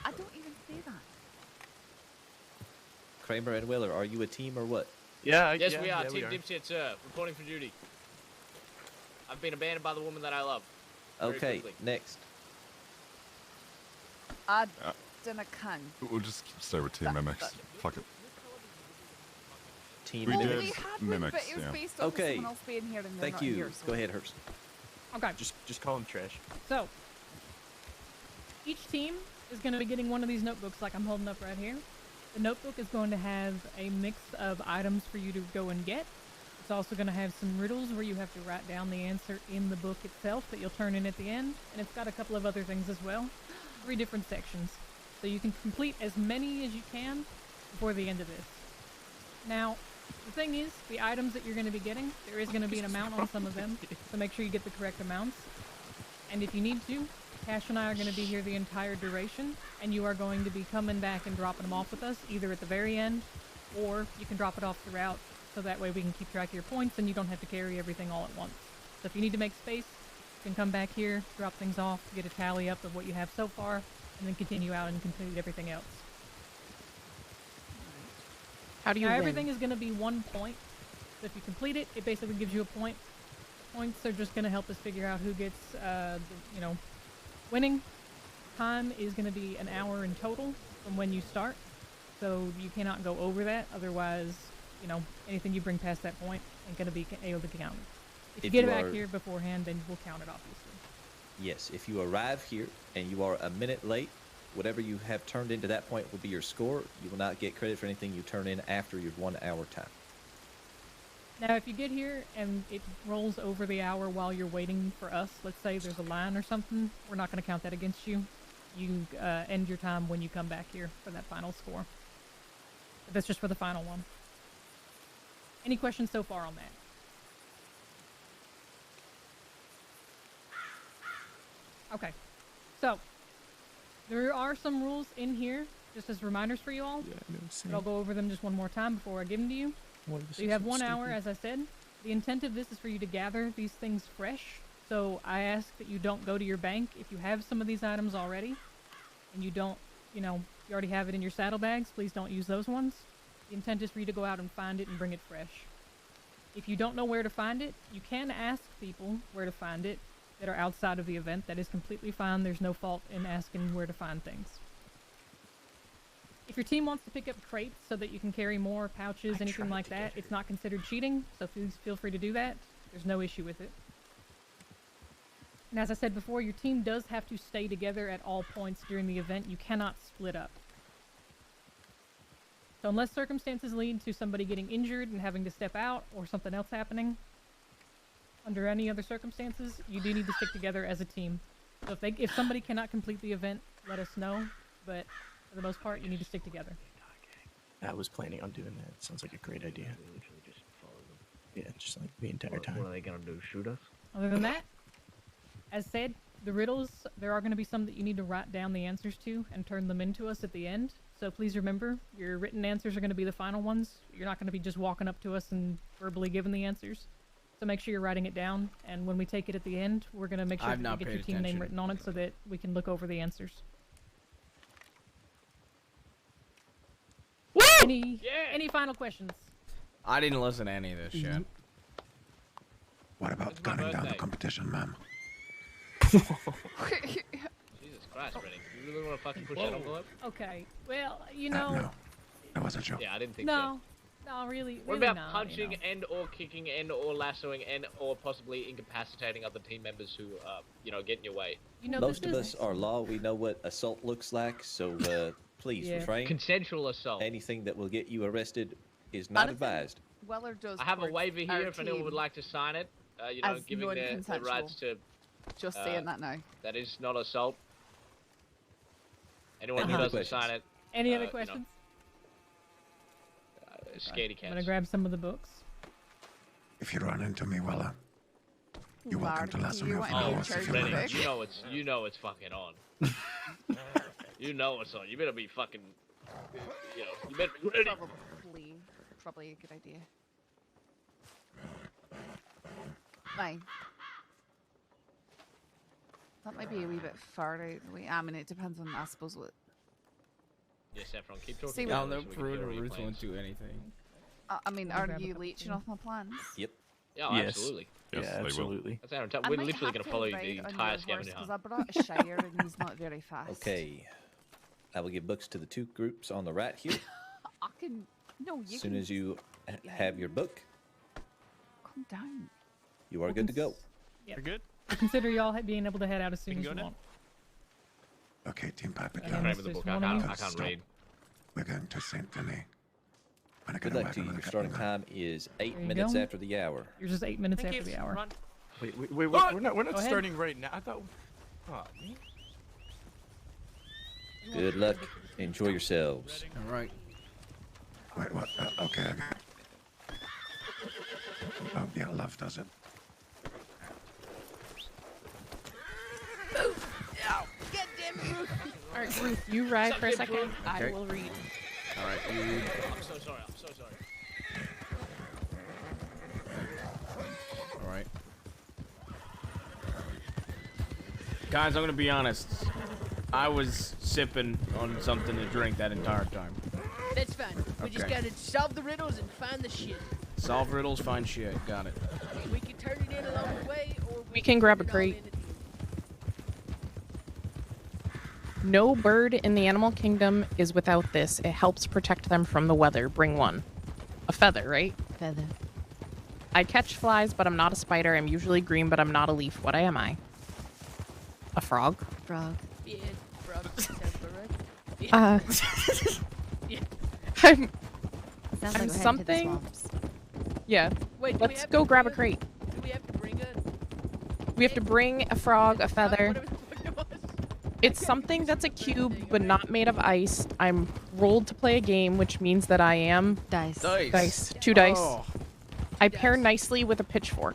I don't even see that. Kramer and Weller, are you a team or what? Yes, we are. Team Dipshit, sir. Reporting for duty. I've been abandoned by the woman that I love. Very Okay, quickly. next. I don't can. We'll just stay with Team Mimics. Fuck it. Team We Well, did we had one, Mimics, but it was yeah. based off of Okay. someone else being here and they're Thank not you. here. So Go ahead, Hurst. Okay. Just call him trash. So, each team is going to be getting one of these notebooks like I'm holding up right here. The notebook is going to have a mix of items for you to go and get. It's also going to have some riddles where you have to write down the answer in the book itself that you'll turn in at the end. And it's got a couple of other things as well. 3 different sections. So you can complete as many as you can before the end of this. Now, the thing is, the items that you're going to be getting, there is going to be an amount on some of them. So make sure you get the correct amounts. And if you need to, Cash and I are going to be here the entire duration, and you are going to be coming back and dropping them off with us, either at the very end, or you can drop it off throughout, so that way we can keep track of your points and you don't have to carry everything all at once. So if you need to make space, you can come back here, drop things off, get a tally up of what you have so far, and then continue out and complete everything else. How do you now, win? everything is going to be 1 point. So if you complete it, it basically gives you a point. Points are just going to help us figure out who gets, winning. Time is going to be an hour in total from when you start. So you cannot go over that. Otherwise, anything you bring past that point ain't going to be able to count. If you get it back here beforehand, then we'll count it, obviously. Yes, if you arrive here and you are a minute late, whatever you have turned into that point will be your score. You will not get credit for anything you turn in after your 1 hour time. Now, if you get here and it rolls over the hour while you're waiting for us, let's say there's a line or something, we're not going to count that against you. You end your time when you come back here for that final score. But that's just for the final one. Any questions so far on that? Okay. So, there are some rules in here, just as reminders for you all. But I'll go over them just one more time before I give them to you. So you have 1 hour, as I said. The intent of this is for you to gather these things fresh. So I ask that you don't go to your bank if you have some of these items already, and you don't, you already have it in your saddlebags, please don't use those ones. The intent is for you to go out and find it and bring it fresh. If you don't know where to find it, you can ask people where to find it that are outside of the event. That is completely fine. There's no fault in asking where to find things. If your team wants to pick up crates so that you can carry more pouches, anything like that, it's not considered cheating, so please feel free to do that. There's no issue with it. And as I said before, your team does have to stay together at all points during the event. You cannot split up. So unless circumstances lead to somebody getting injured and having to step out, or something else happening, under any other circumstances, you do need to stick together as a team. So if somebody cannot complete the event, let us know, but for the most part, you need to stick together. I was planning on doing that. Sounds like a great idea. Yeah, just like the entire time. What are they gonna do? Shoot us? Other than that, as said, the riddles, there are going to be some that you need to write down the answers to and turn them into us at the end. So please remember, your written answers are going to be the final ones. You're not going to be just walking up to us and verbally giving the answers. So make sure you're writing it down, and when we take it at the end, we're going to make sure that you get your team name written on it so that we can look over the answers. Woo! Any final questions? I didn't listen to any of this shit. What about gunning down the competition, ma'am? Jesus Christ, Rennie. You really want to fucking push that envelope? Okay, well, No, that was a joke. Yeah, I didn't think so. No, really. What really about not, punching and or kicking and or lassoing and or possibly incapacitating other team members who, get in your way? Most of us are law. We know what assault looks like, so please refrain. Consensual assault. Anything that will get you arrested is not advised. Weller does. I have a towards waiver our here if anyone team would like to sign it. as Giving their non-consensual. rights to. Just saying that now. That is not assault. Anyone Any who other doesn't sign it. Any other questions? Scaredy I'm cats. gonna grab some of the books. If you run into me, Weller, you're welcome to lasso me off my horse if you Rennie, want. you know it's fucking on. You know it's on. You better be fucking. You better be ready. probably a good idea. Aye. That might be a wee bit far out of the way. I mean, it depends on, I suppose, what... Yes, Saffron, keep talking. See, I'll know Prude or Ruth won't do anything. I mean, are you leeching off my plans? Yep. Yeah, Yes. absolutely. Yes, yeah, absolutely. That's our I We're might literally have going to follow ride the on entire your scavenger horse, 'cause hunt. I brought a Shire and he's not very fast. Okay. I will give books to the 2 groups on the right here. I can... No, you As soon can... as you have your book, Calm down. you are good to go. You're good. Consider y'all being able to head out as soon as you go now? want. Okay, Team Piper Yeah, Down. Name of the book, I can't Stop. read. We're going to Saint Denis. Good luck to you. Your starting time is 8 There you minutes go. after the hour. You're just 8 minutes Thank after you. the hour. Run. Wait, What? we're not Go ahead. starting right now. I thought. Oh, man. Good luck. Enjoy yourselves. All right. Wait, what? Okay. Oh, yeah, love does it. All right, Ruth, you ride for a Suck it, second. I Okay. will read. All right, you. I'm so sorry. I'm so sorry. All right. Guys, I'm gonna be honest. I was sipping on something to drink that entire time. That's fine. We just Okay. gotta solve the riddles and find the shit. Solve riddles, find shit. Got it. We can turn it in along the way, or We can grab a turn it all crate. in at No bird in the animal kingdom is without this. It helps protect them from the weather. Bring one. A feather, right? Feather. I catch flies, but I'm not a spider. I'm usually green, but I'm not a leaf. What am I? A frog? Frog. Yeah, frog. Sounds about right. Yeah. I'm Sounds like we're I'm heading to the something. swamps. Yeah. Wait, do we Let's have go to grab a bring crate. Do we have to bring a... We have to bring a frog, a feather. Whatever the fuck it was. It's something that's a cube, but not made of ice. I'm rolled to play a game, which means that I am Dice. dice. 2 dice. Oh, I pair nicely with a pitchfork.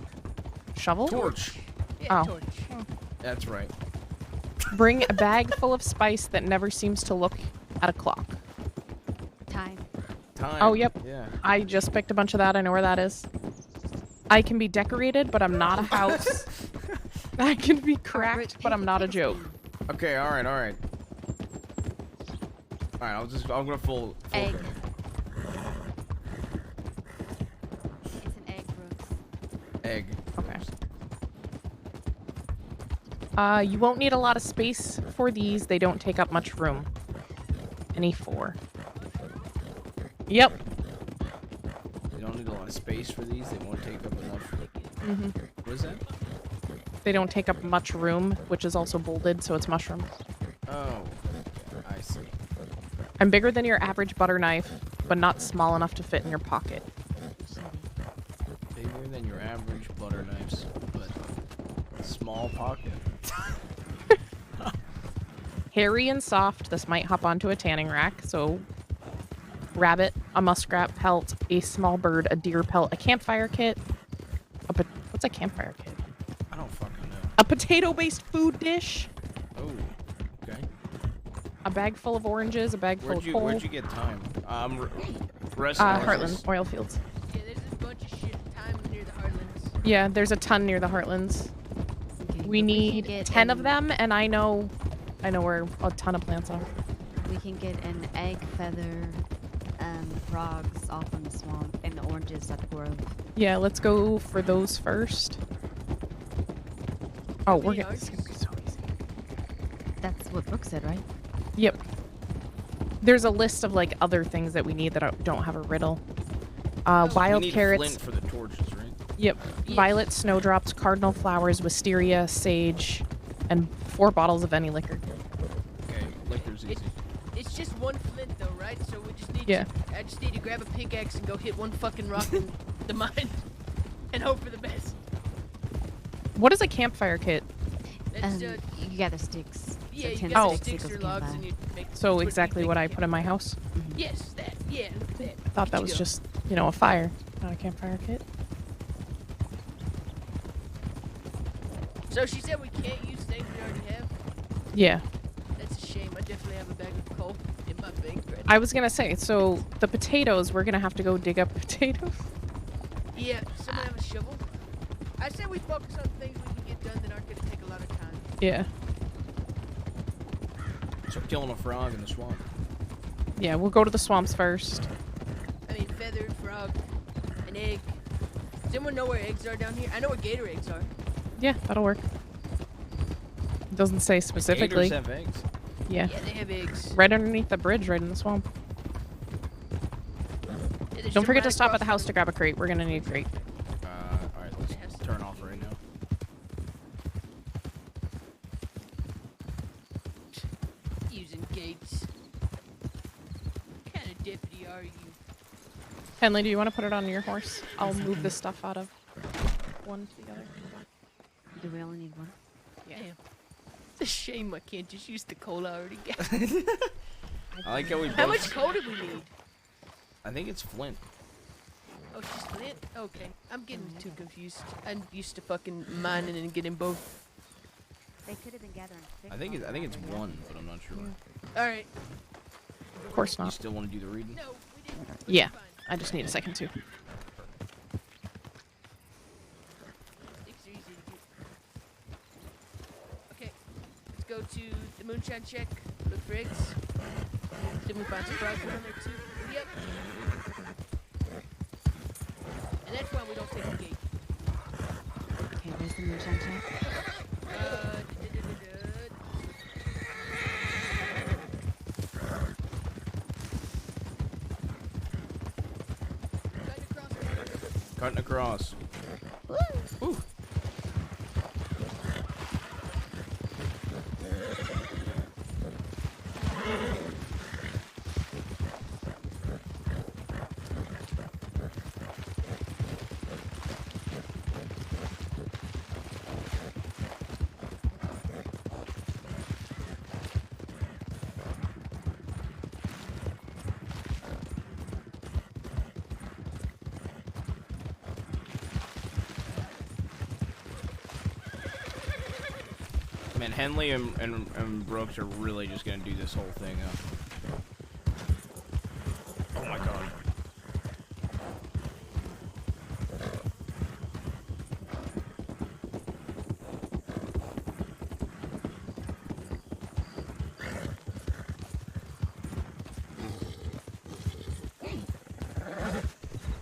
Shovel? torch. Yeah, Oh. torch. That's right. Bring a bag full of spice that never seems to look at a clock. Time. Time. Oh, yep. Yeah. I just picked a bunch of that. I know where that is. I can be decorated, but I'm not a house. I can be cracked, but I'm not a joke. Okay. All right. All right. All right. I'm gonna full. Egg. It's an egg, Brooks. Egg. Okay. You won't need a lot of space for these. They don't take up much room. Any 4. Yep. They don't need a lot of space for these. They won't take up enough. Mm-hmm. What is that? They don't take up much room, which is also bolded, so it's mushrooms. Oh, I see. I'm bigger than your average butter knife, but not small enough to fit in your pocket. Bigger than your average butter knives, but small pocket. Hairy and soft, this might hop onto a tanning rack, so rabbit, a muskrat pelt, a small bird, a deer pelt, a campfire kit. What's a campfire kit? I don't fucking know. A potato-based food dish, Oh, okay. a bag full of oranges, a bag full of coal. Where'd you get time? Resting. Heartland, oil fields. Yeah, there's a bunch of shit time near the Heartlands. Yeah, there's a ton near the Heartlands. Okay, We but need can get 10 of an- them, and I know where a ton of plants are. We can get an egg, feather, frogs off in the swamp, and the oranges at the grove. Yeah, let's go for those first. Oh, we're getting this is gonna be so easy. That's what Brooke said, right? Yep. There's a list of like other things that we need that don't have a riddle. Wild we need carrots. flint for the torches, right? Yep. Violet snowdrops, cardinal flowers, wisteria, sage, and 4 bottles of any liquor. Okay, liquor's easy. It's just one flint though, right? So we just need Yeah. to, I just need to grab a pickaxe and go hit one fucking rock in the mine and hope for the best. What is a campfire kit? That's, You gather sticks. yeah, so you 10 got sticks sticks or equals logs campfire. and you make So exactly what I put in my house. Yes, that. Yeah, that. I thought that Good was to go. just, a fire, not a campfire kit. So she said we can't use things we already have. Yeah. That's a shame. I definitely have a bag of coal in My big friend. I was gonna say, so the potatoes, we're gonna have to go dig up potatoes. Yeah, someone have a shovel? I said we focus on things we can get done that aren't gonna take a lot of time. Yeah. So killing a frog in the swamp. Yeah, we'll go to the swamps first. I mean, feathered frog, an egg. Does anyone know where eggs are down here? I know where gator eggs are. Yeah, that'll work. It doesn't say specifically. Gators have eggs. Yeah. Yeah, they have eggs. Right underneath the bridge, right in the swamp. Yeah, there's Don't forget to some stop right at the house to grab a crate. We're gonna need a crate. Alright, let's turn off right now. using gates. What kind of deputy are you? Henley, do you want to put it on your horse? I'll move this stuff out of one to the other. Do we only need one? Yeah. It's a shame I can't just use the coal I already got. I like how we How both... much coal did we need? I think it's flint. Oh, it's just flint? Okay. I'm getting too confused. I'm used to fucking mining and getting both. They could have been gathering sticks. I think it's one, but I'm not sure. Alright. Of course You not. still want to do the reading? No, we didn't. Yeah, I just need a second too. Sticks are easy to get. Okay. Let's go to the moonshine check. Look for eggs. Then we find some frogs around there too. Yep. And that's why we don't take the gate. Okay, where's the moonshine check? Cutting across. Woo. Man, Henley and Brooks are really just gonna do this whole thing up. Oh my god.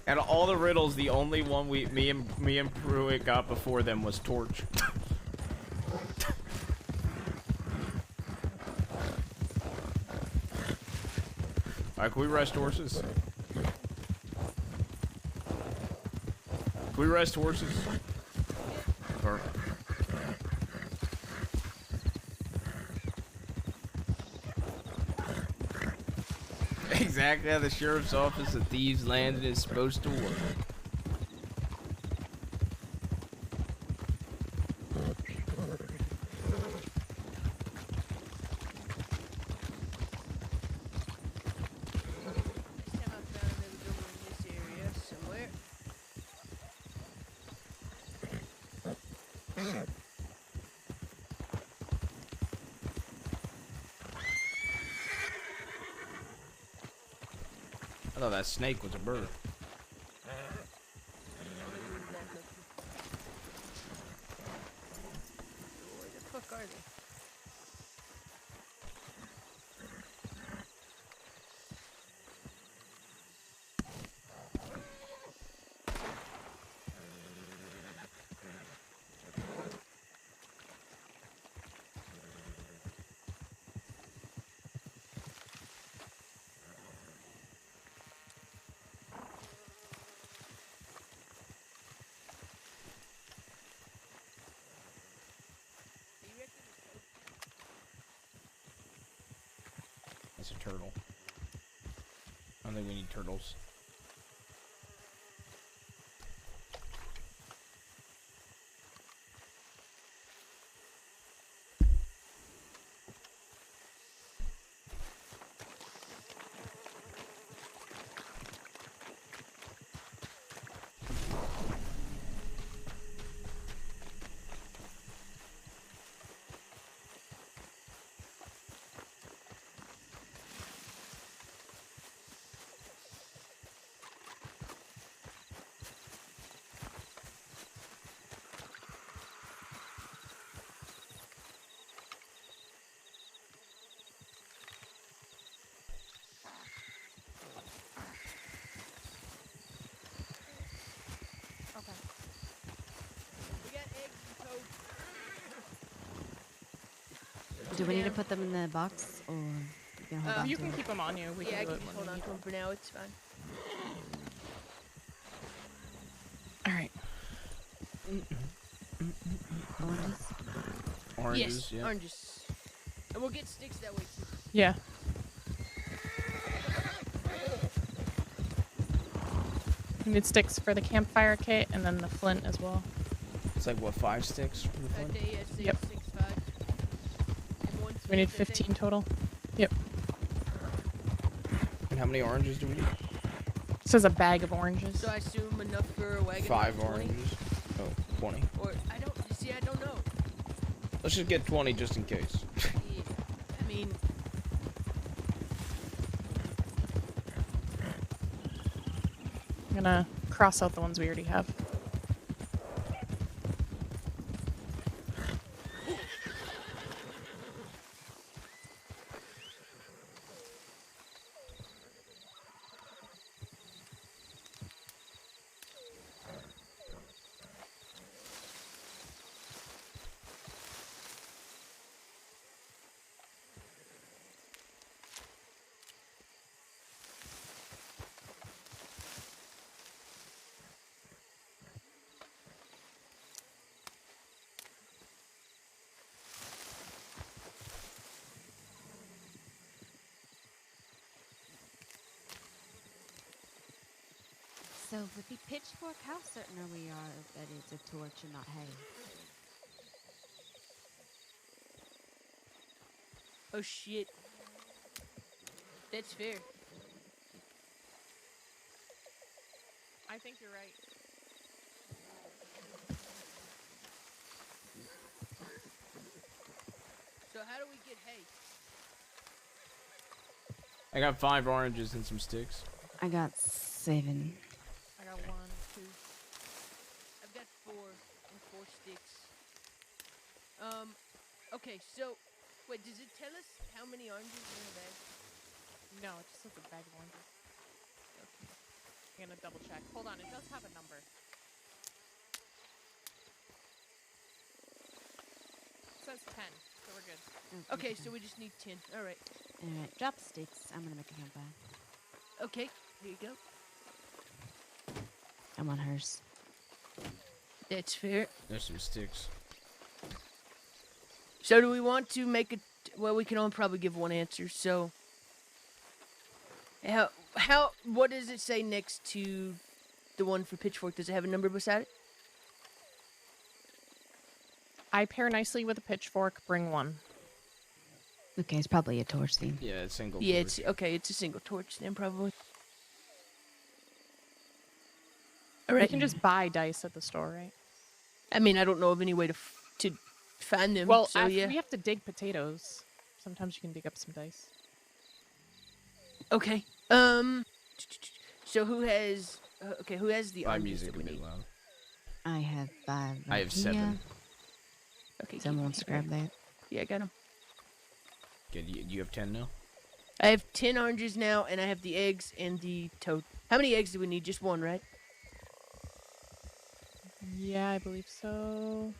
Out of all the riddles, the only one me and Pruitt got before them was torch. Alright, can we rest horses? Can we rest horses? Perfect. Exactly how the sheriff's office of Thieves Landing is supposed to work. I thought that snake was a bird. Where the fuck are they? That's a turtle. I don't think we need turtles. Do we need to put them in the box, or you can hold on You to can them? keep them on you. We Yeah, I can do can it just when hold we on need to them for now. It's fine. All right. Oranges, yes, yeah. oranges. And we'll get sticks that way too. Yeah. We need sticks for the campfire kit and then the flint as well. It's like, what, 5 sticks for the flint? Yep. 6, 5. And 1 We need flint, I think. 15 total. Yep. And how many oranges do we need? It says a bag of oranges. So I assume enough for a wagon. 5 20? oranges. Oh, 20. Or I don't see. I don't know. Let's just get 20 just in case. Yeah. I mean, I'm gonna cross out the ones we already have. So with the pitchfork, how certain are we that it's a torch and not hay? oh shit. That's fair. I think you're right. So how do we get hay? I got 5 oranges and some sticks. I got 7. I got 1, 2. I've got 4 and 4 sticks. Okay, so wait, does it tell us how many oranges are in a bag? No, it just says a bag of oranges. Okay. I'm gonna double check. Hold on, it does have a number. It says 10, so we're good. Okay, so we just need 10. All right. Alright, drop the sticks. I'm gonna make a campfire. Okay, here you go. I'm on hers. That's fair. There's some sticks. So do we want to make it? Well, we can only probably give one answer. So what does it say next to the one for pitchfork? Does it have a number beside it? I pair nicely with a pitchfork. Bring 1. Okay, it's probably a torch theme. Yeah, it's single. Yeah, torch. it's okay. It's a single torch then, probably. All You right. can just buy dice at the store, right? I mean, I don't know of any way to find them. Well, so yeah. we have to dig potatoes. Sometimes you can dig up some dice. Okay. So who has? Okay, who has the My oranges music that a we bit need? loud. I have 5. I have 7. Okay. Someone wants to grab that. Yeah, I got them. Good. You have 10 now? I have 10 oranges now, and I have the eggs and the toad. How many eggs do we need? Just 1, right? Yeah, I believe so.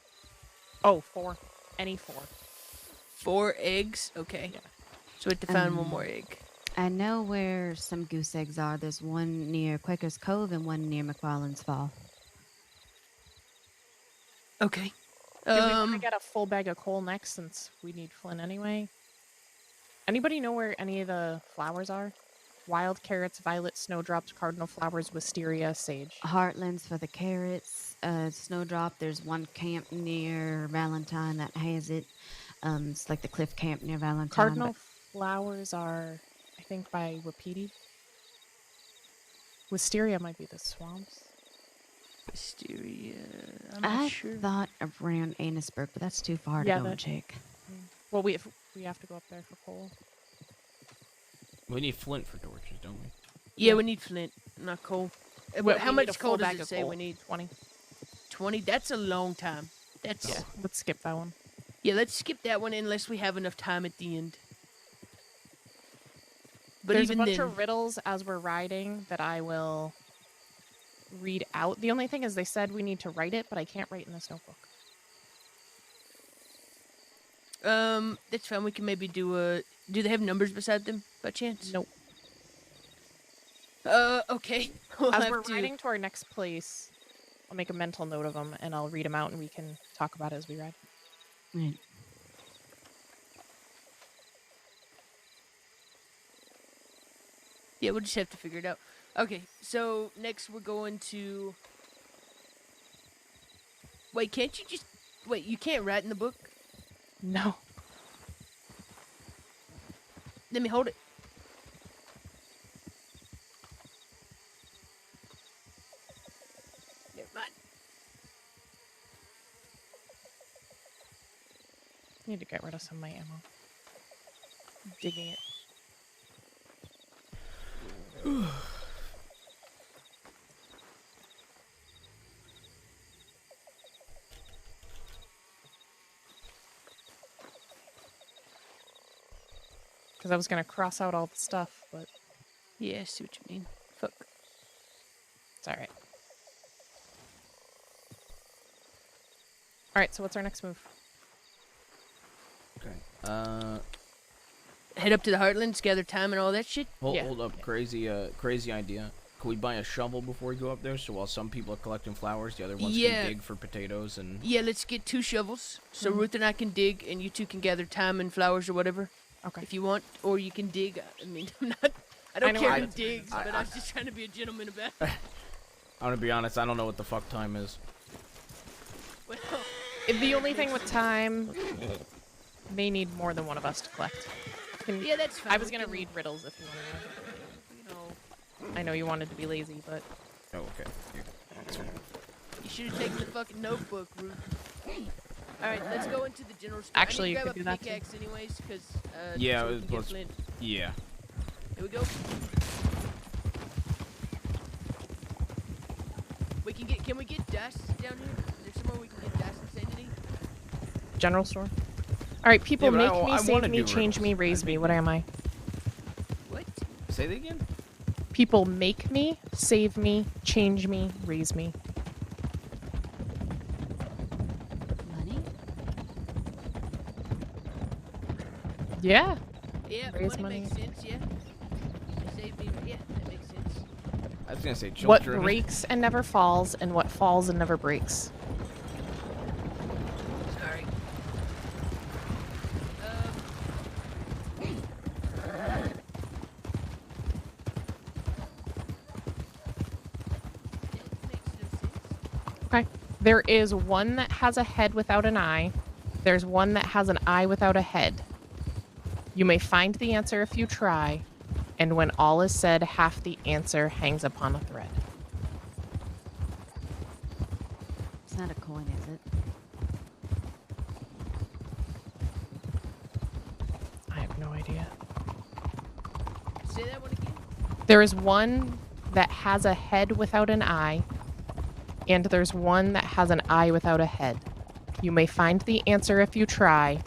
Oh, 4. Any 4. 4 eggs? Okay. Yeah. So we have to find one more egg. I know where some goose eggs are. There's one near Quaker's Cove and one near McFarland's Fall. Okay. Do we want to get a full bag of coal next since we need flint anyway? Anybody know where any of the flowers are? Wild carrots, violet, snowdrops, cardinal flowers, wisteria, sage. Heartlands for the carrots. Snowdrop, there's one camp near Valentine that has it. It's like the cliff camp near Valentine. Cardinal flowers are, I think, by Wapiti. Wisteria might be the swamps. Wisteria. I'm not I sure. thought around Annisburg, but that's too far Yeah, to go and that- check. Well, we have to go up there for coal. We need flint for torches, don't we? Yeah, we need flint, not coal. Well, How we need a much full coal does bag it of say coal. we need? 20. 20? That's a long time. That's Yeah, let's skip that one. Yeah, let's skip that one unless we have enough time at the end. But There's even a bunch then, of riddles as we're riding that I will read out. The only thing is they said we need to write it, but I can't write in this notebook. That's fine. We can maybe do a. Do they have numbers beside them by chance? Nope. Okay. We'll As have we're to. riding to our next place, I'll make a mental note of them and I'll read them out and we can talk about it as we ride. Right. Yeah, we'll just have to figure it out. Okay, so next we're going to. Wait, can't you just. Wait, you can't write in the book? No. Let me hold it. Never mind. Need to get rid of some of my ammo. Digging it. Because I was going to cross out all the stuff, but... Yeah, I see what you mean. Fuck. It's alright. Alright, so what's our next move? Okay. Head up to the Heartlands, gather time and all that shit? Hold up. Crazy idea. Can we buy a shovel before we go up there? So while some people are collecting flowers, the other ones can dig for potatoes and... Yeah, let's get 2 shovels. So Ruth and I can dig, and you two can gather thyme and flowers or whatever. Okay. If you want, or you can dig. I mean, I don't care who digs, but I was just trying to be a gentleman about it. I'm gonna be honest, I don't know what the fuck time is. Well, the only thing with time, may need more than one of us to collect. Yeah, that's fine. I was gonna read riddles if you wanted to. I know you wanted to be lazy, but... Oh, okay. You should have taken the fucking notebook, Ruth. Alright, let's go into the general store. Actually, I need to you grab could a do that too. pickaxe anyways, because, yeah, so it we can was, get flint. yeah. Here we go. Can we get dust down here? Is there somewhere we can get dust and sanity? General store? Alright, people, Yeah, make me, save me, change me, raise me. What am I? What? Say that again? People make me, save me, change me, raise me. Money? Yeah. Yeah, Raise money money. makes sense, yeah. Save me, yeah, that makes sense. I was gonna say What children. breaks and never falls, and what falls and never breaks. Sorry. Okay. There is one that has a head without an eye. There's one that has an eye without a head. You may find the answer if you try, and when all is said, half the answer hangs upon a thread. It's not a coin, is it? I have no idea. Say that one again? There is one that has a head without an eye, and there's one that has an eye without a head. You may find the answer if you try,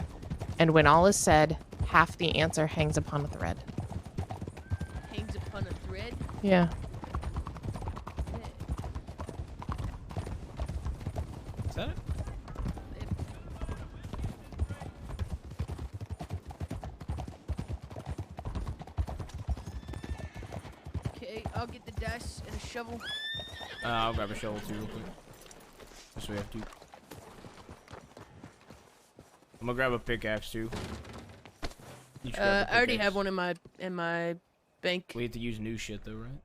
and when all is said, half the answer hangs upon a thread. Hangs upon a thread? Yeah. Is that it? Okay, I'll get the dust and a shovel. I'll grab a shovel too real quick. Just so we have to. I'm gonna grab a pickaxe too. You should grab a I already pickaxe. have one in my bank. We have to use new shit though, right?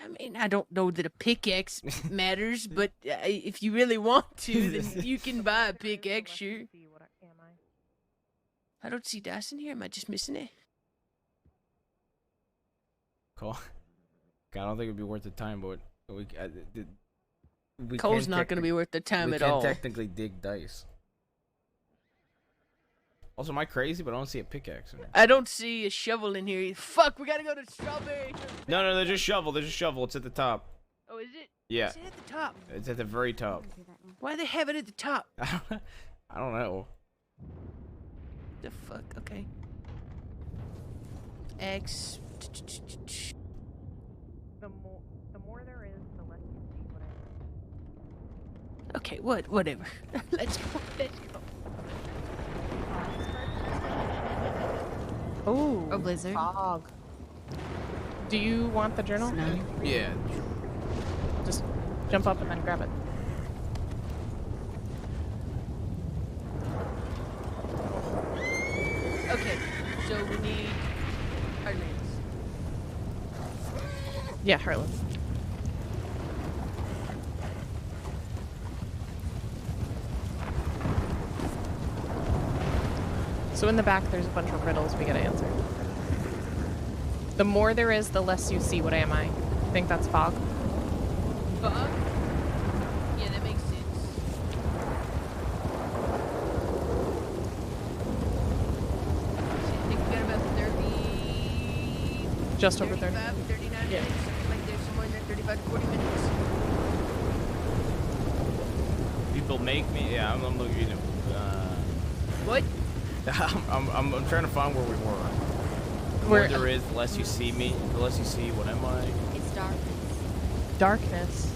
I mean, I don't know that a pickaxe matters, but if you really want to, then you can buy a pickaxe, sure. I don't see dust in here. Am I just missing it? Cool. I don't think it'd be worth the time, but we Coal's can not going to be worth the time we at can all. technically dig dice. Also, am I crazy? But I don't see a pickaxe in there. I don't see a shovel in here. Fuck, we gotta go to strawberry. No, they're just shovel. They're just shovel. It's at the top. Oh, is it? Yeah. Is it at the top? It's at the very top. Why do they have it at the top? I don't know. The fuck? Okay. X. The more there is, the less you see what I Okay, whatever. Let's go. Let's go. Oh. Or blizzard. Fog. Do you want the journal? Snow. Yeah. Just jump up and then grab it. Okay, so we need Heartlands. Yeah, Heartlands. So in the back, there's a bunch of riddles we gotta answer. The more there is, the less you see. What am I? I think that's fog. Fog? Yeah, that makes sense. I think we got about 30... Just over 30. 35, 39 Yeah. minutes. Like there's somewhere in there 35 to 40 minutes. People make me. Yeah, I'm looking. What? I'm trying to find where we were. The more there is, the less you see me. The less you see. What am I? It's darkness. Darkness.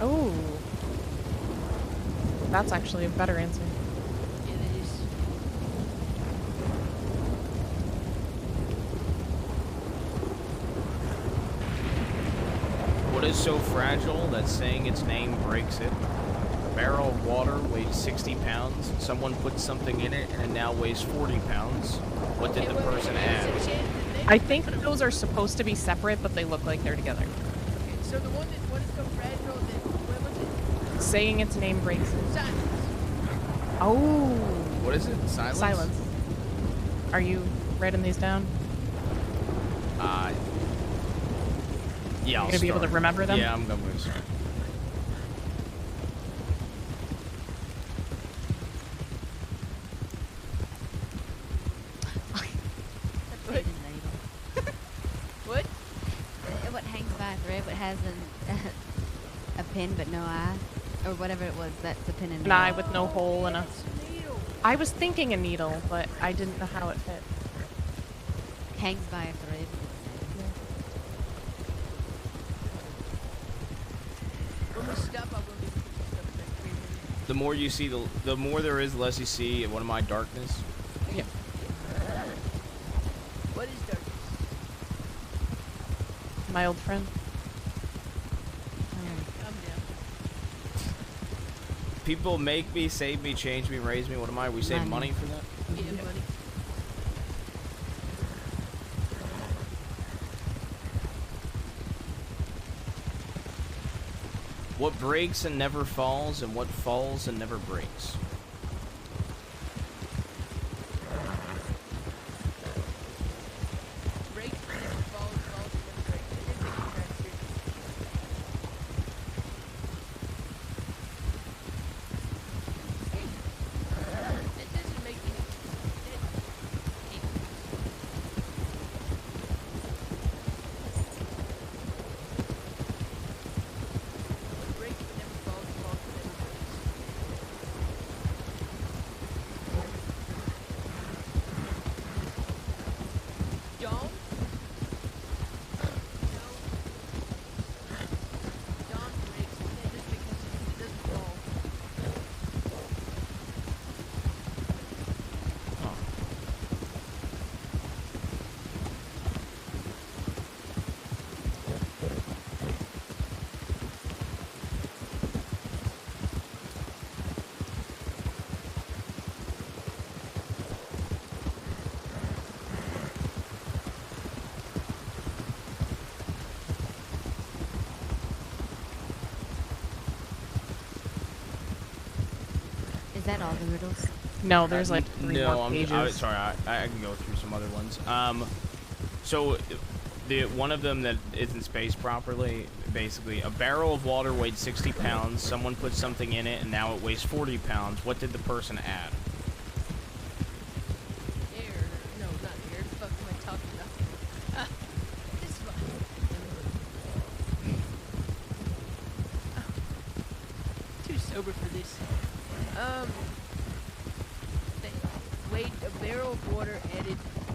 Oh. That's actually a better answer. Yeah, that is. What is so fragile that saying its name breaks it? A barrel of water weighs 60 pounds. Someone put something in it and it now weighs 40 pounds. What did the person add? I think those are supposed to be separate, but they look like they're together. Okay, so the one is so fragile that, what was it? Saying its name breaks it. Silence. Oh. What is it? Silence? Silence. Are you writing these down? Yeah, I'll You're gonna be able to start. remember them? Yeah, I'm going to start. What? What hangs by a thread, what has a pin but no eye, or whatever it was. That's a pin and An eye with no hole and a... I was thinking a needle, but I didn't know how it fit. Hangs by a thread. When we stop, I will need to put stuff back. The more you see, the more there is, the less you see. What am I? Darkness? Yeah. What is darkness? My old friend. I'm down. People make me, save me, change me, raise me. What am I? We save money for that? Yeah, money. What breaks and never falls, and what falls and never breaks? Breaks, never falls, falls, never breaks. I didn't think of that seriously. That doesn't make any breaks but never falls, falls but never breaks. John? John breaks just because it doesn't fall. Is that all the riddles? No, there's like 3 No, more pages. sorry. I can go through some other ones. So the one of them that isn't spaced properly, basically, a barrel of water weighed 60 pounds. Someone put something in it, and now it weighs 40 pounds. What did the person add? Air. No, not air. The fuck am I talking about? This one. Too sober for this. They weighed a barrel of water,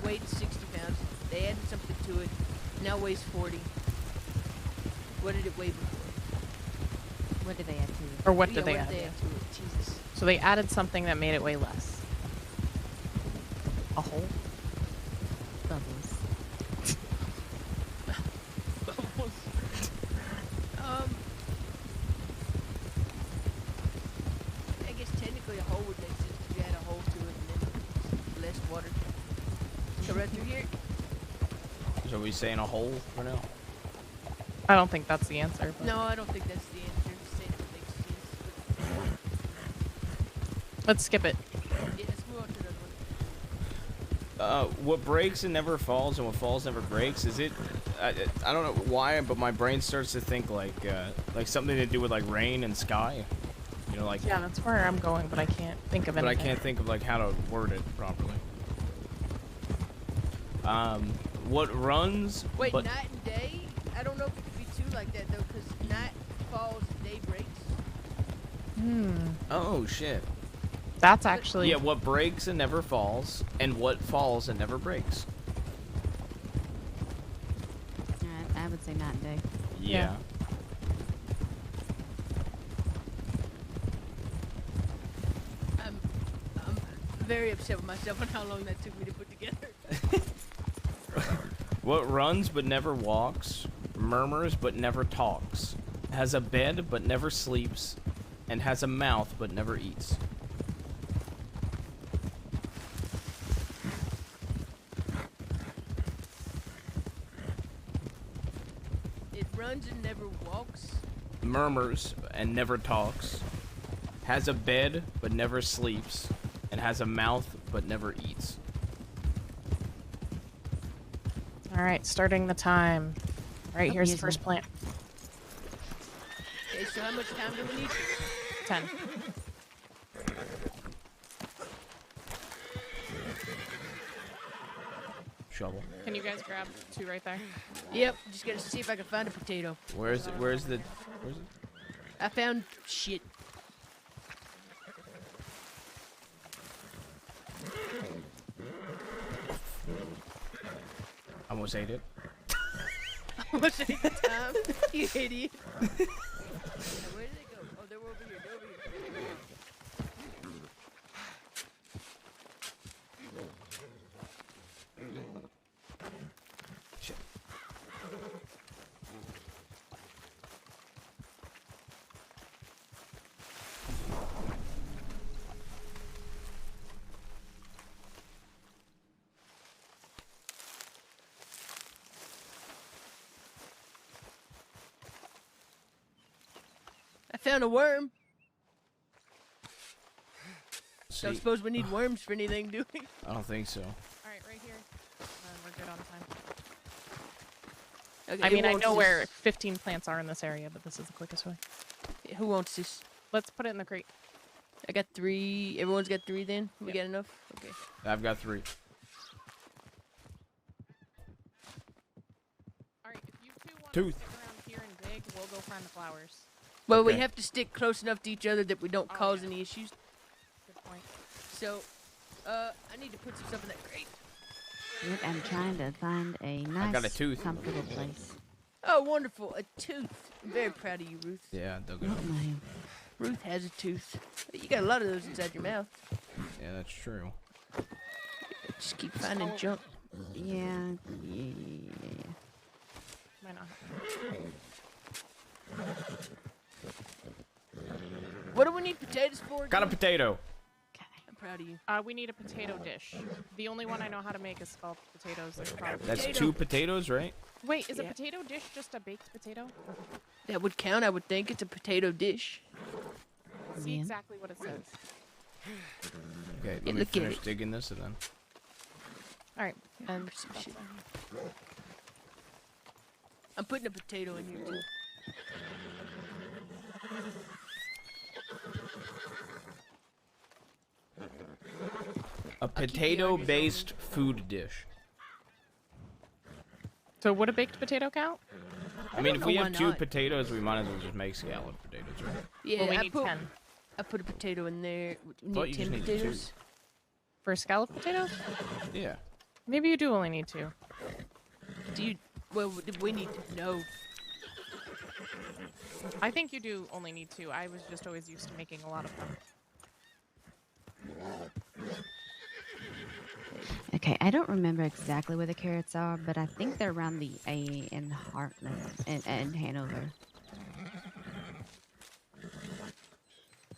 weighed 60 pounds. They added something to it. Now weighs 40. What did it weigh before? What did they add to it? Or what Yeah, did they what add? did they add to it? Jesus. So they added something that made it weigh less. A hole? we stay in a hole for now? I don't think that's the answer. But... No, I don't think that's the answer. Say the things. Let's skip it. Yeah, let's move on to another one. What breaks and never falls and what falls never breaks, is it... I don't know why, but my brain starts to think like something to do with like rain and sky. You know, like... Yeah, that's where I'm going, but I can't think of anything. But I can't think of like how to word it properly. What runs... Wait, but... night and day? I don't know if it could be two like that, though, because night falls and day breaks. Oh, shit. That's actually... Yeah, what breaks and never falls, and what falls and never breaks. I would say night and day. Yeah. I'm very upset with myself on how long that took me to put together. What runs but never walks, murmurs but never talks, has a bed but never sleeps, and has a mouth but never eats. It runs and never walks. Murmurs and never talks, has a bed but never sleeps, and has a mouth but never eats. All right, starting the time. All right, here's the first plant. Okay, so how much time do we need? 10. Shovel. Can you guys grab 2 right there? Yep, just gotta see if I can find a potato. Where's it? Where's it? I found shit. Almost ate it. Almost ate the time. You idiot. Where did they go? Oh, they were over here. They're over here. Shit. I found a worm. See, Don't suppose we need worms for anything, do we? I don't think so. All right, right here. We're good on time. Okay, I mean, I wants know this? where 15 plants are in this area, but this is the quickest way. Who wants this? Let's put it in the crate. I got 3. Everyone's got 3 then? We got enough? Okay. I've got 3. All right, if you two want Tooth. to stick around here and dig, we'll go find the flowers. Well, we Okay. have to stick close enough to each other that we don't cause any issues. Good point. So, I need to put some stuff in that crate. Yep, I'm trying to find a nice, got a tooth. comfortable place. Oh, wonderful. A tooth. I'm very proud of you, Ruth. Yeah, they'll go. Ruth has a tooth. You got a lot of those inside your mouth. Yeah, that's true. Just keep finding junk. Yeah. Might not. What do we need potatoes for? Got a again? potato. I'm proud of you. We need a potato dish. The only one I know how to make is scalloped potatoes. There's probably That's 2 potatoes, right? Wait, is Yeah. a potato dish just a baked potato? That would count, I would think. It's a potato dish. See exactly what it says. Okay, Yeah, let me look at finish it. digging this and then. All right, and I'm putting a potato in here too. A potato-based food dish. So would a baked potato count? I mean, if know we why have 2 not. potatoes, we might as well just make scalloped potatoes, right? Yeah, Well, we I need put 10. I put a potato in there. We Thought need you 10 just needed 2. potatoes. For scalloped potatoes? Yeah. Maybe you do only need 2. Do you? Well, we need to know. I think you do only need 2. I was just always used to making a lot of them. Okay, I don't remember exactly where the carrots are, but I think they're around the A in Hartman and Hanover.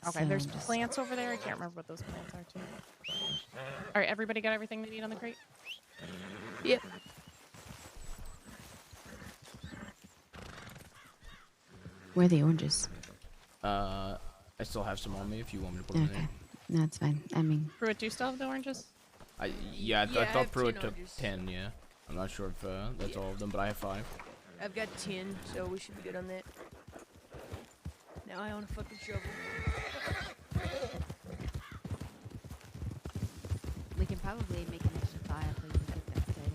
Okay, So there's just- plants over there. I can't remember what those plants are too. All right, everybody got everything they need on the crate? Yep. Where are the oranges? I still have some on me if you want me to put them in Okay. there. No, it's fine. I mean, Pruitt, do you still have the oranges? Yeah, I thought have Pruitt 10 took oranges. 10, yeah. I'm not sure if that's all of them, but I have 5. I've got 10, so we should be good on that. Now I own a fucking shovel. we can probably make an extra fire so you can cook that potato.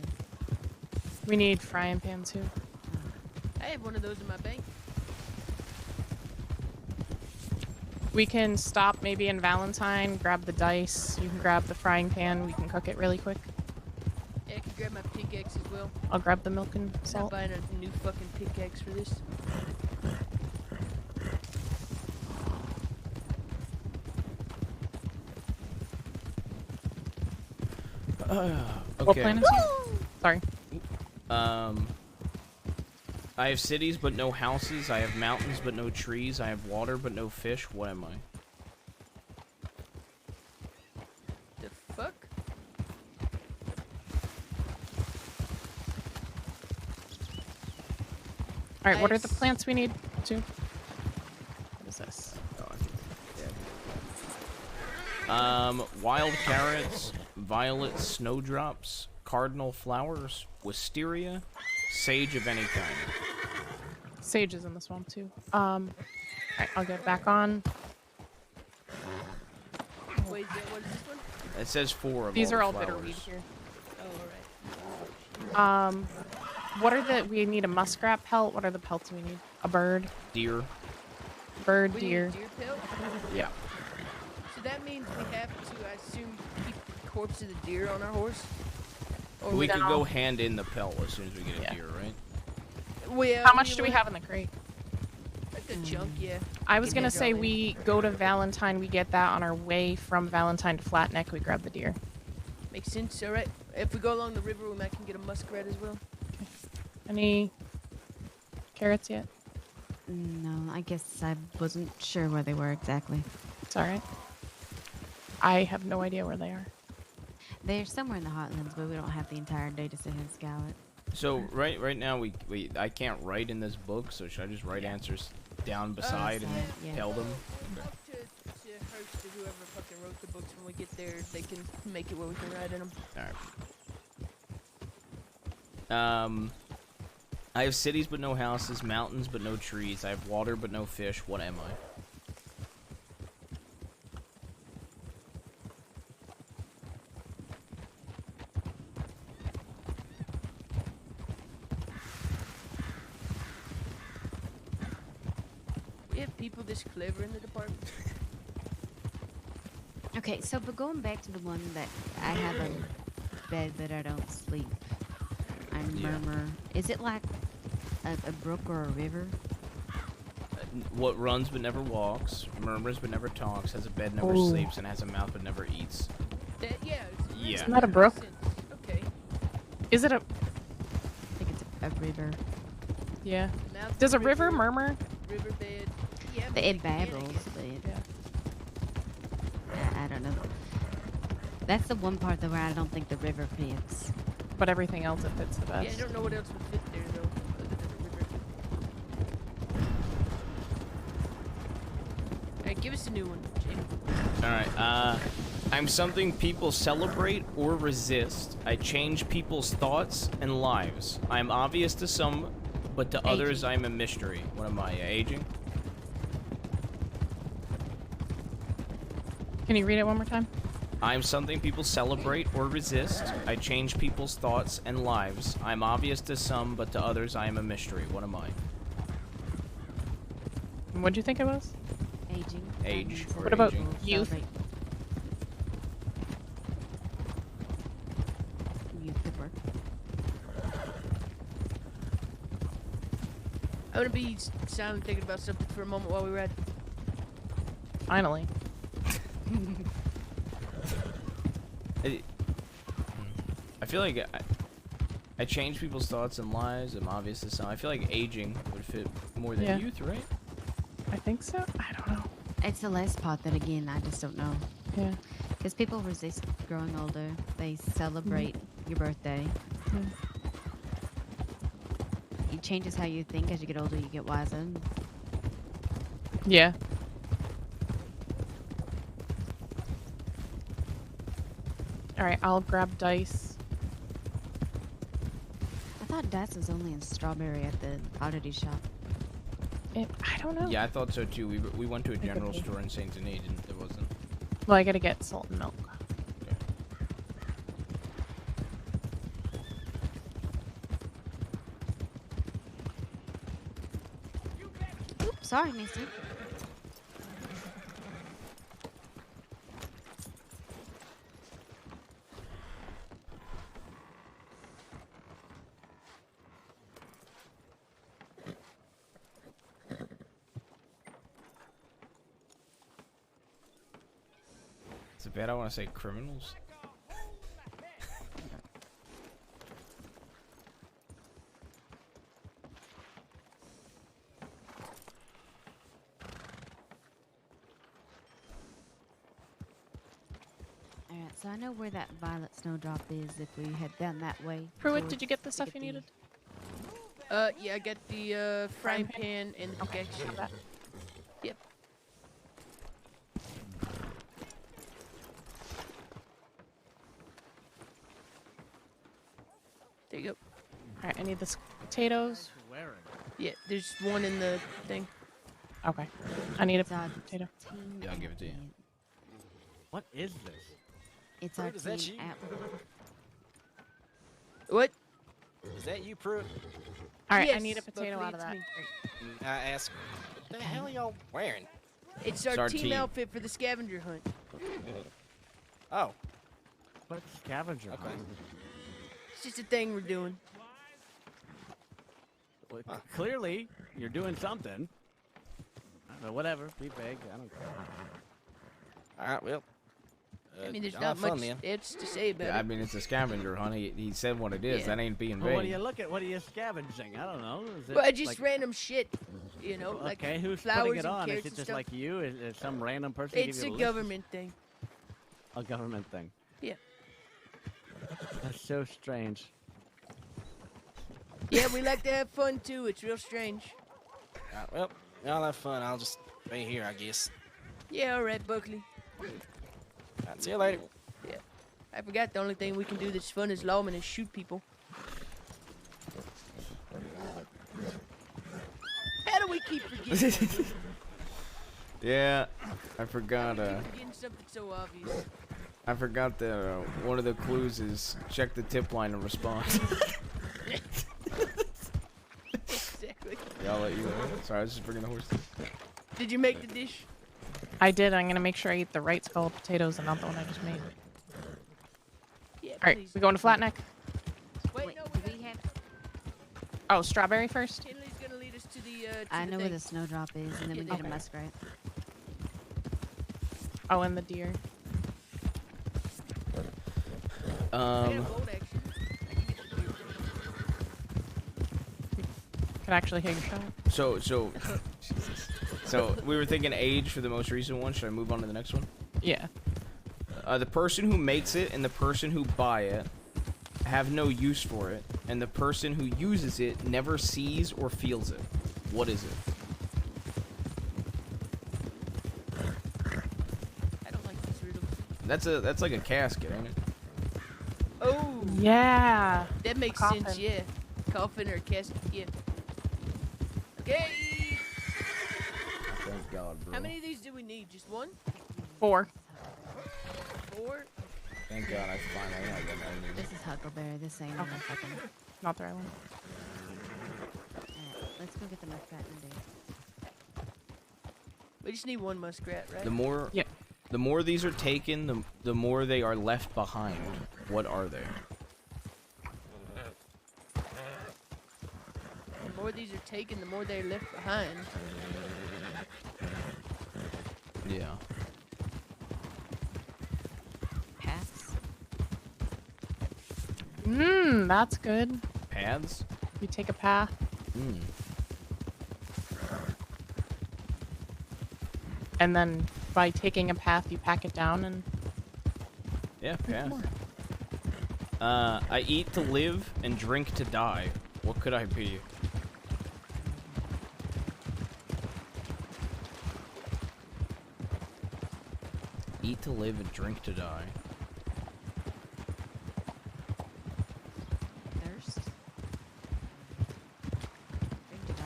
We need frying pan too. I have one of those in my bank. We can stop maybe in Valentine, grab the dice. You can grab the frying pan. We can cook it really quick. Yeah, I can grab my pickaxe as well. I'll grab the milk and I'm not salt. buying a new fucking pickaxe for this. What Okay. planet? Sorry. I have cities but no houses. I have mountains but no trees. I have water but no fish. What am I? The fuck? All right, what are the Ice. plants we need too? What is this? Wild carrots, violet snowdrops, cardinal flowers, wisteria, sage of any kind. Sage is in the swamp too. All right, I'll get back on. Wait, what is this one? It says 4 of These all are the all flowers. bitterweed here. Oh, alright. What are the? We need a muskrat pelt. What are the pelts we need? A bird, Deer. bird, We deer. need deer pelt? Yeah. So that means we have to, I assume, keep the corpse of the deer on our horse? Or We could no. go hand in the pelt as soon as we get a deer, right? Well, How much you do we know have in the crate? what? Like a chunk, yeah. I was Can gonna measure say all in. we go to Valentine. We get that on our way from Valentine to Flatneck. We grab the deer. Makes sense, alright. If we go along the river, we might can get a muskrat as well. Any carrots yet? No, I guess I wasn't sure where they were exactly. It's all right. I have no idea where they are. They're somewhere in the Heartlands, but we don't have the entire day to sit here and scour it. So right now I can't write in this book, so should I just write answers down beside and yeah. tell them? Talk to Hurst or whoever fucking wrote the books when we get there. They can make it where we can write in them. Alright. I have cities but no houses, mountains but no trees. I have water but no fish. What am I? We have people this clever in the department. Okay, so but going back to the one that I have a bed that I don't sleep. I murmur. Is it like a brook or a river? What runs but never walks, murmurs but never talks, has a bed never Ooh. sleeps, and has a mouth but never eats. That, yeah. Yeah. Isn't that a brook? Okay. Is it a? I think it's a river. Yeah. Mouth Does a of river murmur? Riverbed. Yeah, But but it we can, I babbles, guess. but I don't know. That's the one part though where I don't think the river fits. But everything else it fits the best. Yeah, I don't know what else would fit there though, other than a river. Alright, give us a new one, Jay. Alright, I'm something people celebrate or resist. I change people's thoughts and lives. I'm obvious to some, but to others I'm a mystery. What am I, aging? Can you read it one more time? I'm something people celebrate or resist. I change people's thoughts and lives. I'm obvious to some, but to others I am a mystery. What am I? What'd you think it was? Aging. Age. Or What about aging. youth? Celebrate. Youth could work. I'm gonna be silent thinking about something for a moment while we ride. Finally. I feel like I change people's thoughts and lives. I'm obvious to some. I feel like aging would fit more than Yeah. youth, right? I think so. I don't know. It's the last part that again I just don't know. Yeah. Because people resist growing older. They celebrate your birthday. It changes how you think as you get older. You get wiser. Yeah. Alright, I'll grab dice. I thought dice was only in Strawberry at the oddity shop. I don't know. Yeah, I thought so too. We went to a general store in Saint Denis and there wasn't. Well, I gotta get salt and milk. Oops, sorry, Mason. It's a bad I want to say criminals. Alright, so I know where that violet snowdrop is if we head down that way. Pruitt, did you get the stuff you needed? Yeah, I got the frying pan and the pickaxe. Yep. There you go. Alright, I need the potatoes. Yeah, there's one in the thing. Okay. I need a potato. Yeah, I'll give it to you. What is this? It's Pruitt, our is that team you? app. What? Is that you, Pruitt? Alright, I Yes, need a potato Buckley, out of it's that. me. I asked, what the hell are y'all wearing? It's our team outfit for the scavenger hunt. Oh. What's scavenger? Okay. It's just a thing we're doing. Well, clearly, you're doing something. I don't know, whatever. Be vague. I don't care. All right, well. I mean, there's y'all not have fun much then. else to say about Yeah, I it. mean, it's a scavenger hunt. He said what it is. Yeah. That ain't being Well, what do vague. you look at? What are you scavenging? I don't know. Is it Well, just like, random shit, you know, like okay, who's flowers putting it and on? carrots Is it and just stuff. like you? Is it some random person? It's give a you list? government thing. A government thing. Yeah. That's so strange. Yeah, we like to have fun too. It's real strange. All right, well, y'all have fun. I'll just be here, I guess. Yeah, all right, Buckley. All right, see you later. Yeah. I forgot the only thing we can do that's fun as lawmen is shoot people. How do we keep forgetting? Yeah, I forgot. Forgetting something so obvious. I forgot that one of the clues is check the tip line and respond. Exactly. Yeah, I'll let you know. Sorry, I was just bringing the horse. Did you make the dish? I did. I'm gonna make sure I eat the right skull of potatoes and not the one I just made. Yeah, Alright, please. we going to Flatneck? Wait, no, do we have... Oh, strawberry first? Tinley's gonna lead us to the, I know where thing. the snowdrop is, and then we Yeah, get a okay. muskrat. Oh, and the deer. I got a bolt action. I can get the deer. Could actually hit your shot. So we were thinking age for the most recent one. Should I move on to the next one? Yeah. The person who makes it and the person who buy it have no use for it, and the person who uses it never sees or feels it. What is it? I don't like this riddle. That's like a casket, ain't it? Oh. Yeah. That makes Coffin. sense, yeah. Coffin or casket, yeah. Okay. Thank God, bro. How many of these do we need? Just one? 4. 4? Thank God I finally got that. This is Huckleberry. This ain't Okay. fucking... Not the right one. Alright, let's go get the muskrat and do. We just need one muskrat, right? The more these are taken, the more they are left behind. What are they? The more these are taken, the more they're left behind. Yeah. Paths. That's good. Paths? You take a path. And then by taking a path, you pack it down and... Yeah, path. I eat to live and drink to die. What could I be? Eat to live and drink to die. Thirst. Drink to die.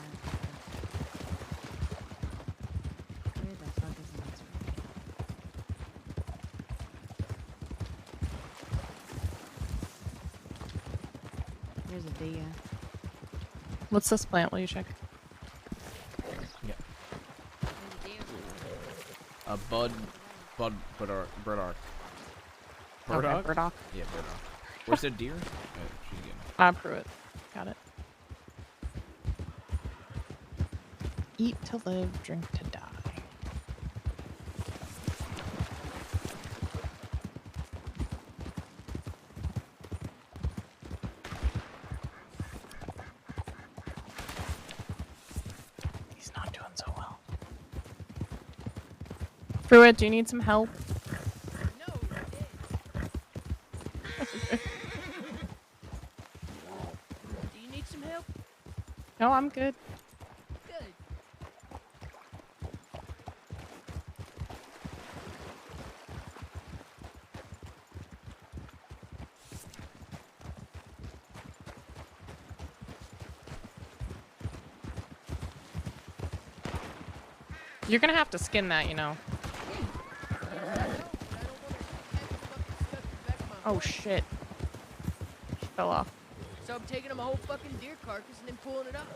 Where the fuck is the next one? There's a Dia. What's this plant? Will you check? Yeah. There's a Dia. A burdock. Okay, burdock. Yeah, burdock. Where's the deer? Oh, she's getting it. Pruitt. Got it. Eat to live, drink to die. He's not doing so well. Pruitt, do you need some help? Do you need some help? No, I'm good. Good. You're gonna have to skin that, you know. Oh shit. She fell off. So I'm taking him a whole fucking deer carcass and then pulling it up.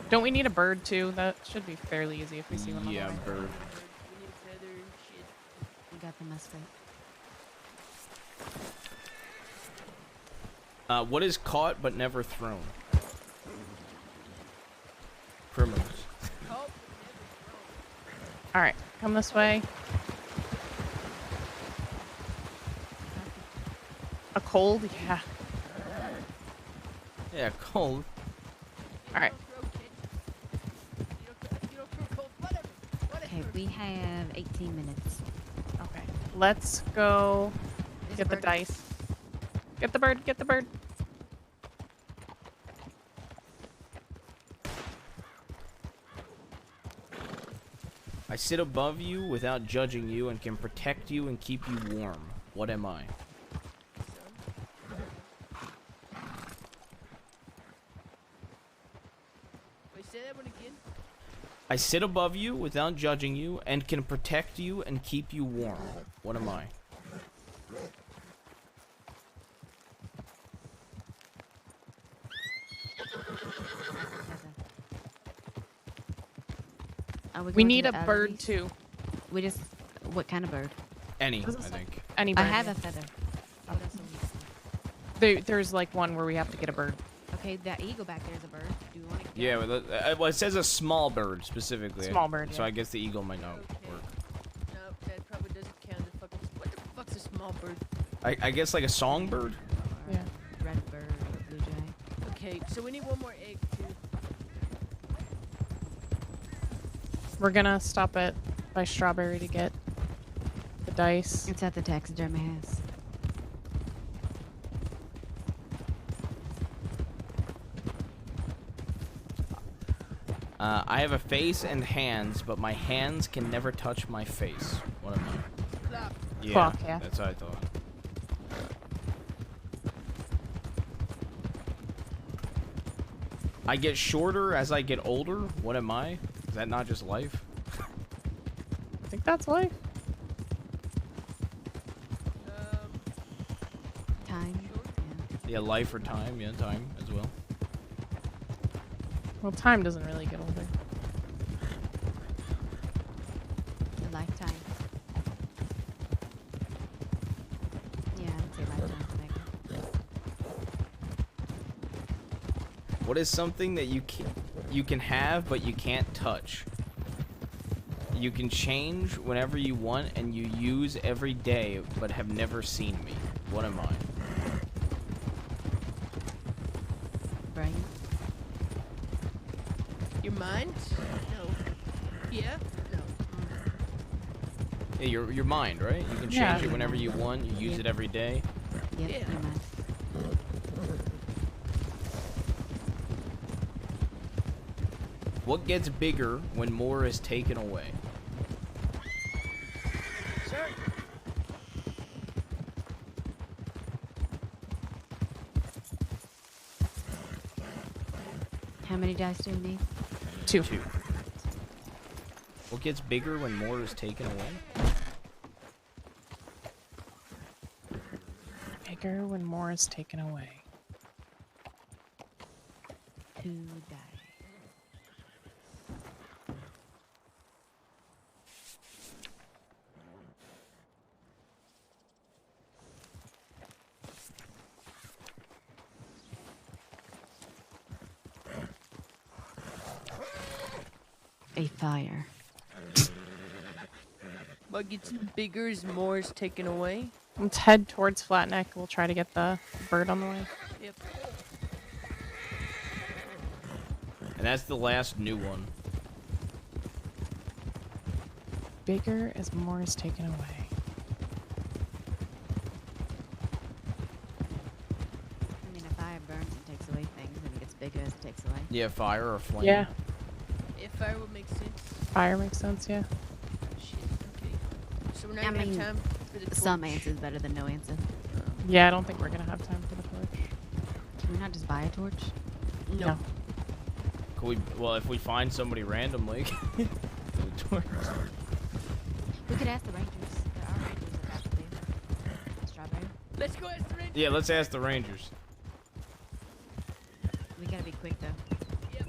Don't we need a bird too? That should be fairly easy if we see one. Yeah, on the way. bird. We need a feather and shit. You got the musket. What is caught but never thrown? Primrose. All right, come this way. A cold, yeah. Yeah, cold. All right. Okay, we have 18 minutes. Okay, let's go get the dice. Get the bird. Get the bird. I sit above you without judging you and can protect you and keep you warm. What am I? Wait, say that one again. I sit above you without judging you and can protect you and keep you warm. What am I? We need a bird too. We just, what kind of bird? Any, I think. Any I bird. have a feather. What else do we need? There's like one where we have to get a bird. Okay, that eagle back there is a bird. Do you want to? Yeah, well, it says a small bird specifically. Small bird, So yeah. I guess the eagle might not work. No, that probably doesn't count as fucking. What the fuck's a small bird? I guess like a songbird? Yeah. Red bird or blue jay. Okay, so we need one more egg too. We're gonna stop at by Strawberry to get the dice. It's at the taxidermy house. I have a face and hands, but my hands can never touch my face. What am I? Clock. Yeah, Clock, yeah. That's what I thought. I get shorter as I get older. What am I? Is that not just life? I think that's life. Time. Yeah, life or time. Yeah, time as well. Well, time doesn't really get older. Lifetime. Yeah, I'd say lifetime for that guy. What is something that you can have but you can't touch? You can change whenever you want and you use every day but have never seen me. What am I? Brain. Your mind? No. Yeah? No. Yeah, your mind, right? You can change Yeah. it whenever you want. You use it every day. Yep, Yeah. your mind. What gets bigger when more is taken away? many dice do we need? 2. What gets bigger when more is taken away? Bigger when more is taken away. 2 die. A fire. What gets bigger as more is taken away. Let's head towards Flatneck. We'll try to get the bird on the way. Yep. And that's the last new one. Bigger as more is taken away. I mean, a fire burns and takes away things, and it gets bigger as it takes away. Yeah, fire or flame. Yeah. If fire would make sense. Fire makes sense, yeah. Shit, okay. So we're not I gonna mean, have time for the some torch. answers better than no answer. Yeah, I don't think we're gonna have time for the torch. Can we not just buy a torch? No. Could we? Well, if we find somebody randomly. We could ask the rangers. There are rangers that actually. Strawberry. Let's go ask the rangers. Yeah, let's ask the rangers. We gotta be quick though. Yep.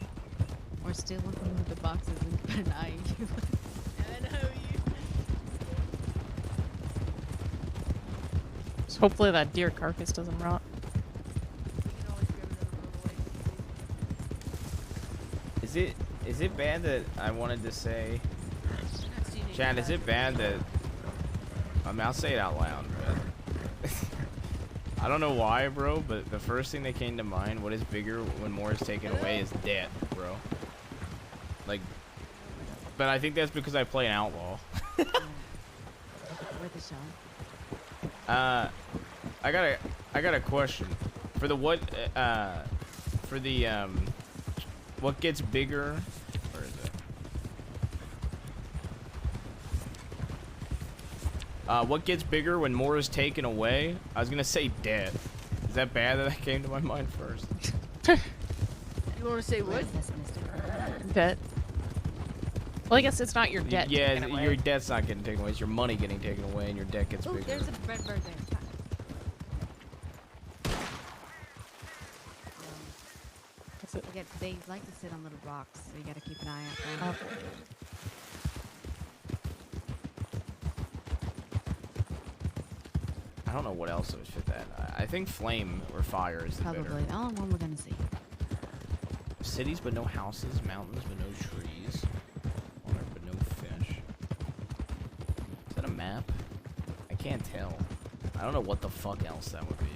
Or steal one from the boxes and put an eye in you. I know you. So hopefully that deer carcass doesn't rot. Is it bad that I wanted to say, Chad? Is it bad that I mean, I'll say it out loud, but I don't know why, bro. But the first thing that came to mind, what is bigger when more is taken away, is death, bro. Like, but I think that's because I play an outlaw. Worth a shot. I got a question for the what gets bigger? Where is it? What gets bigger when more is taken away? I was gonna say death. Is that bad that came to my mind first? You want to say what? Debt. Well, I guess it's not your debt. Yeah, taken away. your debt's not getting taken away. It's your money getting taken away, and your debt gets Ooh, bigger. there's a red bird there. They like to sit on little rocks, so you gotta keep an eye out for them. I don't know what else would fit that. I think flame or fire is the Probably better. the only one we're gonna see. Cities but no houses, mountains but no trees, water but no fish. Is that a map? I can't tell. I don't know what the fuck else that would be.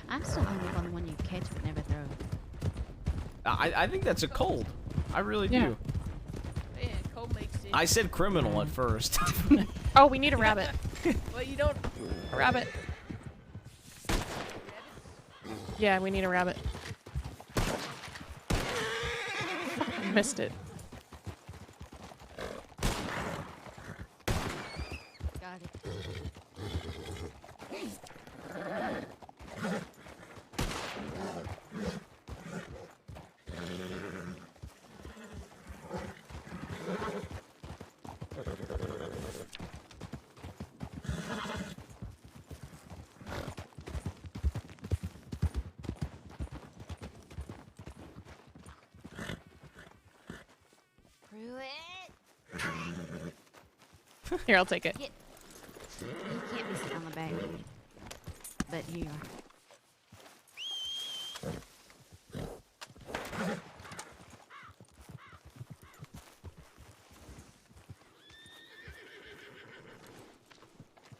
I'm still hung up on the one you catch but never throw. I think that's a cold. I really Yeah. do. Yeah, cold makes sense. I said criminal at first. Oh, we need a rabbit. Well, you don't. A rabbit. Yeah, we need a rabbit. Missed it. Got it. Here, I'll take it. You can't be sitting on the bag, but you are.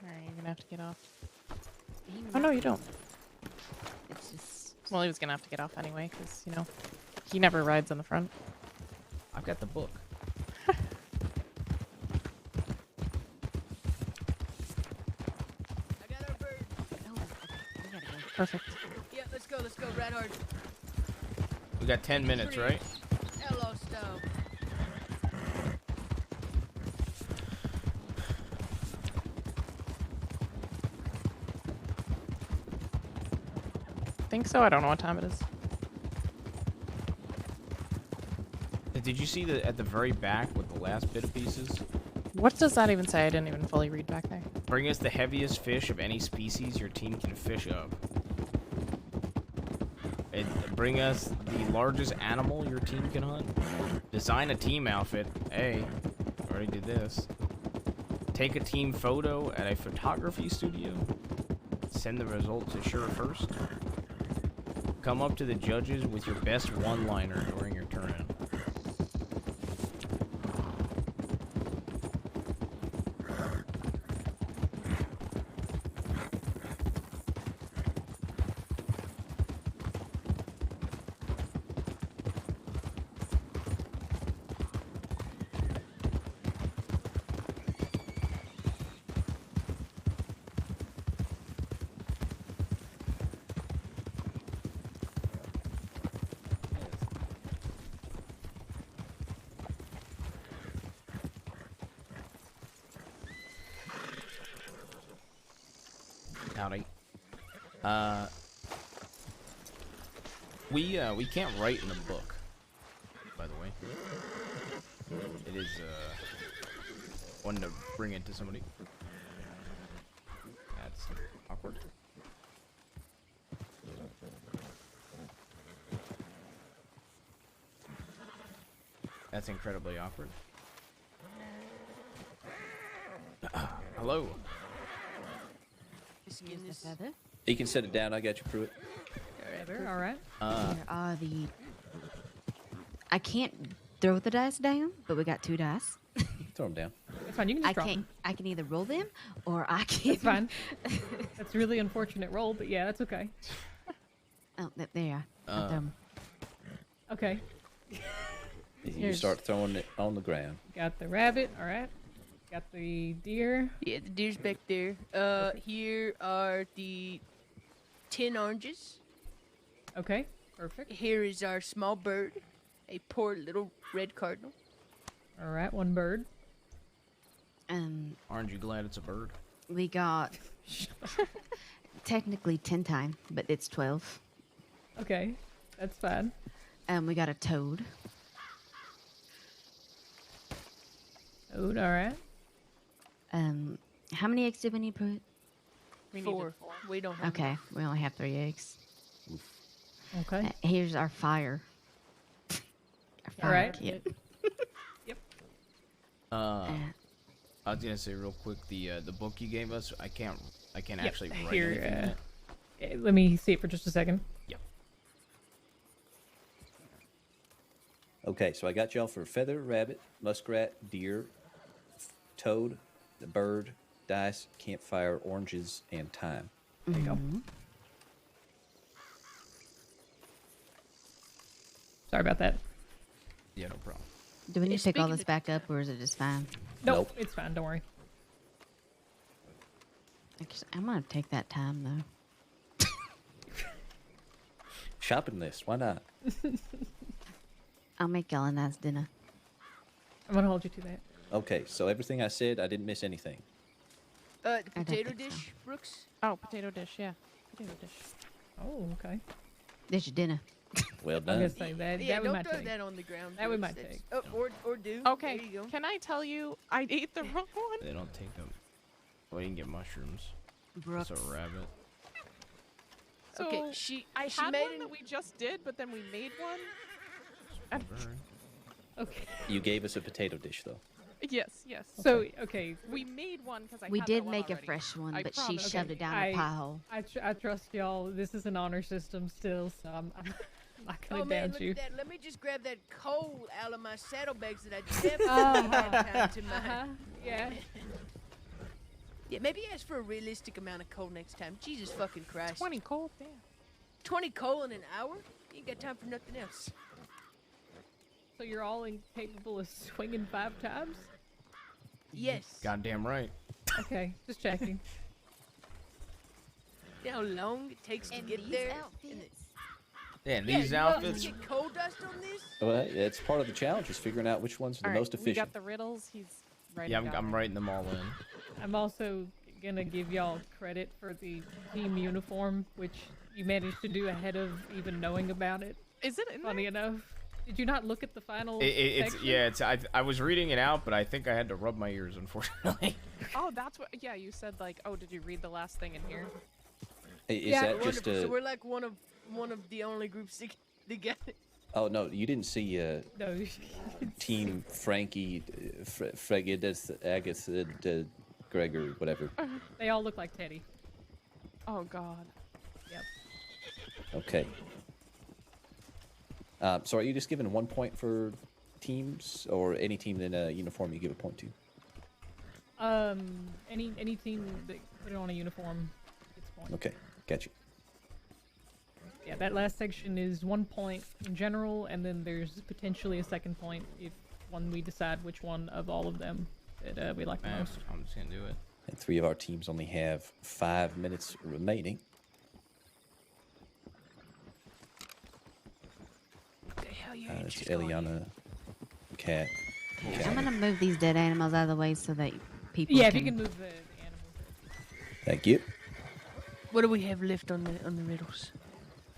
Alright, you're gonna have to get off. Oh, no, you don't. It's just... Well, he was gonna have to get off anyway, because, you know, he never rides on the front. I've got the book. Perfect. Yeah, let's go, ride hard. We got 10 minutes, right? Hello, stone. Think so? I don't know what time it is. Did you see at the very back with the last bit of pieces? What does that even say? I didn't even fully read back there. Bring us the heaviest fish of any species your team can fish up. Bring us the largest animal your team can hunt. Design a team outfit. Hey, already did this. Take a team photo at a photography studio. Send the results to Sheriff Hurst. Come up to the judges with your best one-liner during your turn-in. Howdy. We can't write in the book, by the way. It is, one to bring into somebody. That's awkward. That's incredibly awkward. Hello. You can set it down. I got you, Pruitt. All right. Here are the. I can't throw the dice down, but we got 2 dice. Throw them down. That's fine. You can just drop them. I can either roll them, or I can. That's fine. That's a really unfortunate roll, but yeah, that's okay. Oh, there. Got them. Okay. You start throwing it on the ground. Got the rabbit. All right. Got the deer. Yeah, the deer's back there. Here are the 10 oranges. Okay, perfect. Here is our small bird, a poor little red cardinal. All right, 1 bird. Aren't you glad it's a bird? We got technically 10 times, but it's 12. Okay, that's fine. We got a toad. Toad, all right. How many eggs did we need, Pruitt? We 4. We don't have Okay, enough. we only have 3 eggs. Okay. Here's our fire. All right. Kit. Yep. I was gonna say real quick, the book you gave us, I can't actually write anything in it. Let me see it for just a second. Yep. Okay, so I got y'all for feather, rabbit, muskrat, deer, toad, the bird, dice, campfire, oranges, and thyme. There you go. Sorry about that. Yeah, no problem. Do we need to pick all this back up, or is it just fine? Nope, it's fine. Don't worry. I'm gonna take that time though. Shopping list, why not? I'll make y'all a nice dinner. I'm gonna hold you to that. Okay, so everything I said, I didn't miss anything. The potato dish, Brooks? Oh, potato dish, yeah. Potato dish. Oh, okay. There's your dinner. Well I'm done. gonna say that. Yeah, that we don't might throw take. that on the ground. That we Brooks. might That's- take. or do. Okay, There you go. can I tell you I ate the wrong one? They don't take them. Well, you can get mushrooms. Brooks. It's a rabbit. So Okay, I she had made one that we just did, but then we made one. And- Okay. You gave us a potato dish, though. Yes, yes. So okay, We made one because I We had did that one make a already. fresh one, I but she promise. shoved it down a pie hole. I trust y'all. This is an honor system still, so I'm not gonna Oh man, doubt look you. at that. Let me just grab that coal out of my saddlebags that I definitely had time to mine. Yeah. Yeah, maybe ask for a realistic amount of coal next time. Jesus fucking Christ. 20 cold, damn. 20 coal in an hour? You ain't got time for nothing else. So you're all incapable of swinging 5 times? Yes. Goddamn right. Okay, just checking. You know how long it takes to get there? Yeah, and Yeah, these you outfits. get coal dust on this? Well, it's part of the challenge, is figuring out which ones are the All right, most we efficient. got the riddles. He's writing Yeah, down. I'm writing them all in. I'm also gonna give y'all credit for the team uniform, which you managed to do ahead of even knowing about it. Is it in Funny enough. Did you not look at the final? I was reading it out, but I think I had to rub my ears, unfortunately. Oh, that's what. Yeah, you said like, oh, did you read the last thing in here? Is that just So we're like one of the only groups to get it. Oh no, you didn't see No. Team Frankie, Fregidus, Agatha, Gregor, whatever. They all look like Teddy. Oh God. Yep. Okay. So are you just giving 1 point for teams, or any team in a uniform you give a point to? Any team that put it on a uniform gets points. Okay, got you. Yeah, that last section is 1 point in general, and then there's potentially a second point if we decide which one of all of them that we like the most. I'm just gonna do it. And 3 of our teams only have 5 minutes remaining. It's Eliana, Cat. I'm gonna move these dead animals out of the way so that people. Yeah, if you can move the animals. Thank you. What do we have left on the riddles?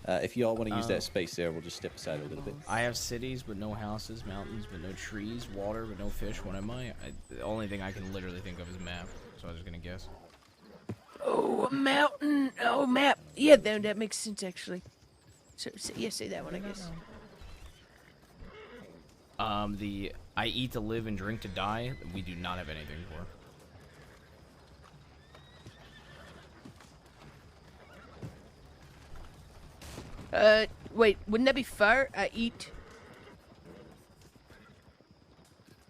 If you all want to use that space there, we'll just step aside a little bit. I have cities but no houses, mountains but no trees, water but no fish. What am I? The only thing I can literally think of is a map, so I was just gonna guess. Oh, a mountain. Oh, map. Yeah, that makes sense actually. So yeah, say that one, I guess. The I eat to live and drink to die, we do not have anything for. Wait, wouldn't that be fire? I eat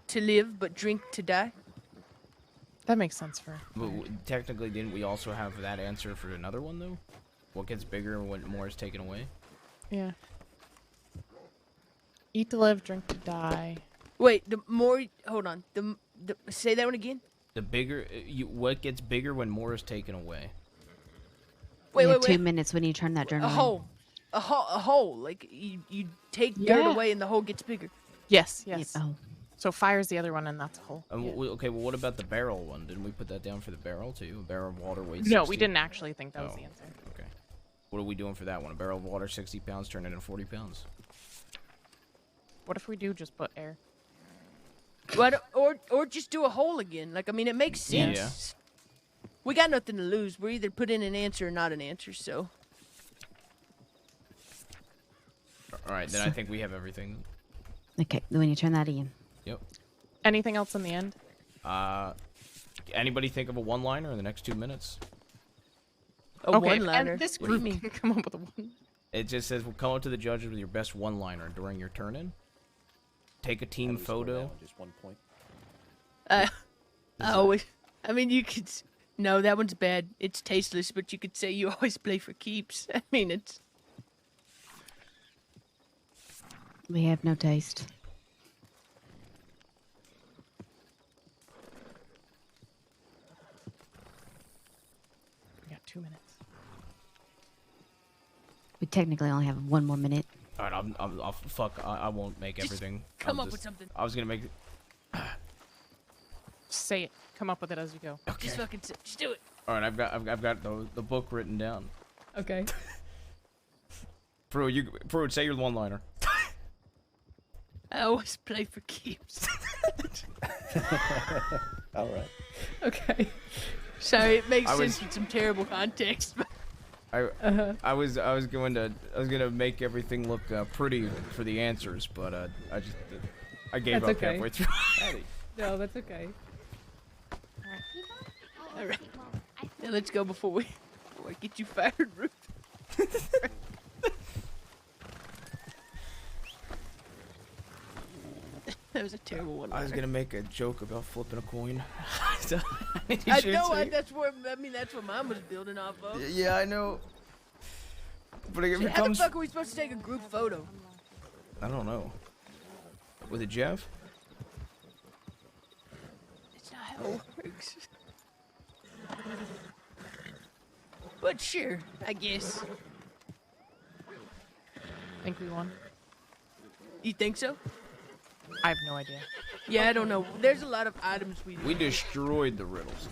to live, but drink to die? That makes sense for. But technically, didn't we also have that answer for another one, though? What gets bigger when more is taken away? Yeah. Eat to live, drink to die. Wait, the more. Hold on. The say that one again. The bigger, what gets bigger when more is taken away? Wait. 2 minutes when you turn that journal. A hole. Like you take dirt away and the hole gets bigger. Yes. Yeah, oh. So fire's the other one, and that's a hole. Okay, well, what about the barrel one? Didn't we put that down for the barrel too? A barrel of water weighs. No, 60? we didn't actually think that was the answer. Okay. What are we doing for that one? A barrel of water, 60 pounds, turn it into 40 pounds. What if we do just put air? What? Or just do a hole again. Like, I mean, it makes sense. Yeah. We got nothing to lose. We're either put in an answer or not an answer, so. Alright, then I think we have everything. Okay, when you turn that in. Yep. Anything else in the end? Anybody think of a one-liner in the next 2 minutes? A one-liner? And this group can come up with a one. It just says, we'll come up to the judges with your best one-liner during your turn-in. Take a team photo. Just 1 point. I mean, you could. No, that one's bad. It's tasteless, but you could say you always play for keeps. I mean, it's. We have no taste. We got 2 minutes. We technically only have 1 more minute. All right, I won't make everything. Come up with something. I was gonna make. Say it. Come up with it as you go. Okay. Just do it. All right, I've got the book written down. Okay. Pruitt, say your one-liner. I always play for keeps. All right. Okay. Sorry, it makes sense with some terrible context. But I was gonna make everything look pretty for the answers, but I gave That's up okay. halfway through. No, that's okay. All right. Now let's go before I get you fired, Ruth. That was a terrible one. I was gonna make a joke about flipping a coin. I know. That's what mine was building off of. Yeah, I know. But it So how the becomes. fuck are we supposed to take a group photo? I don't know. With a Jeff? It's not how it works. But sure, I guess. Think we won? You think so? I have no idea. Yeah, I don't know. There's a lot of items we We destroyed the riddles.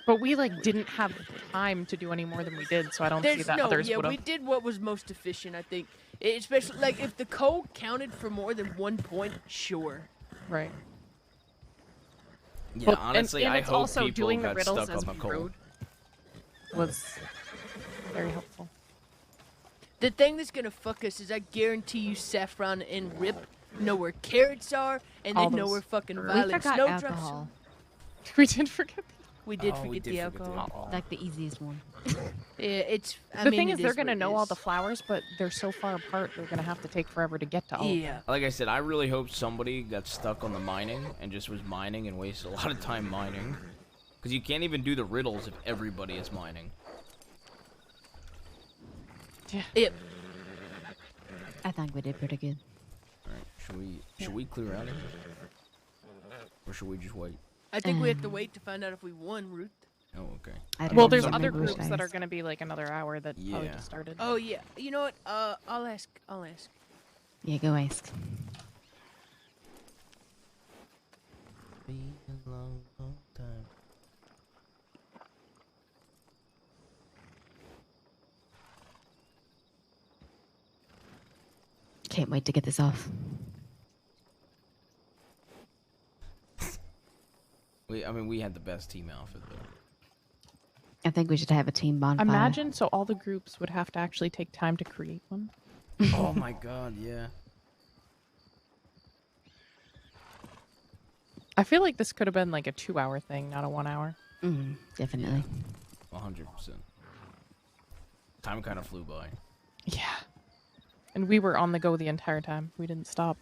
But we like didn't have time to do any more than we did, so I don't see that others would have. we did what was most efficient, I think. Especially like if the code counted for more than 1 point, sure. Right. Yeah, Well, honestly, and I it's hope also people doing the got riddles stuck as on the we coal. rode was very helpful. The thing that's gonna fuck us is I guarantee you Saffron and Rip know where carrots are, and they All know those- where fucking We Violet forgot Snowdrops alcohol. are. We did forget. We did Oh, we forget did the forget the alcohol. alcohol. Like the easiest one. Yeah, it's. The thing is, they're gonna know all the flowers, but they're so far apart. They're gonna have to take forever to get to all. of them. Like I said, I really hope somebody got stuck on the mining and just was mining and wasted a lot of time mining. Because you can't even do the riddles if everybody is mining. Yeah. Yep. I think we did pretty good. Alright, should we clear out of here? Or should we just wait? I think we have to wait to find out if we won, Ruth. Oh, okay. Well, there's other groups that are gonna be like another hour that probably Yeah. just started. Oh yeah. You know what? I'll ask. Yeah, go ask. Been a long, long time. Can't wait to get this off. We had the best team outfit though. I think we should have a team bonfire. Imagine so all the groups would have to actually take time to create one. Oh my god, yeah. I feel like this could have been like a 2-hour thing, not a 1 hour. Definitely. 100%. Time kind of flew by. Yeah. And we were on the go the entire time. We didn't stop.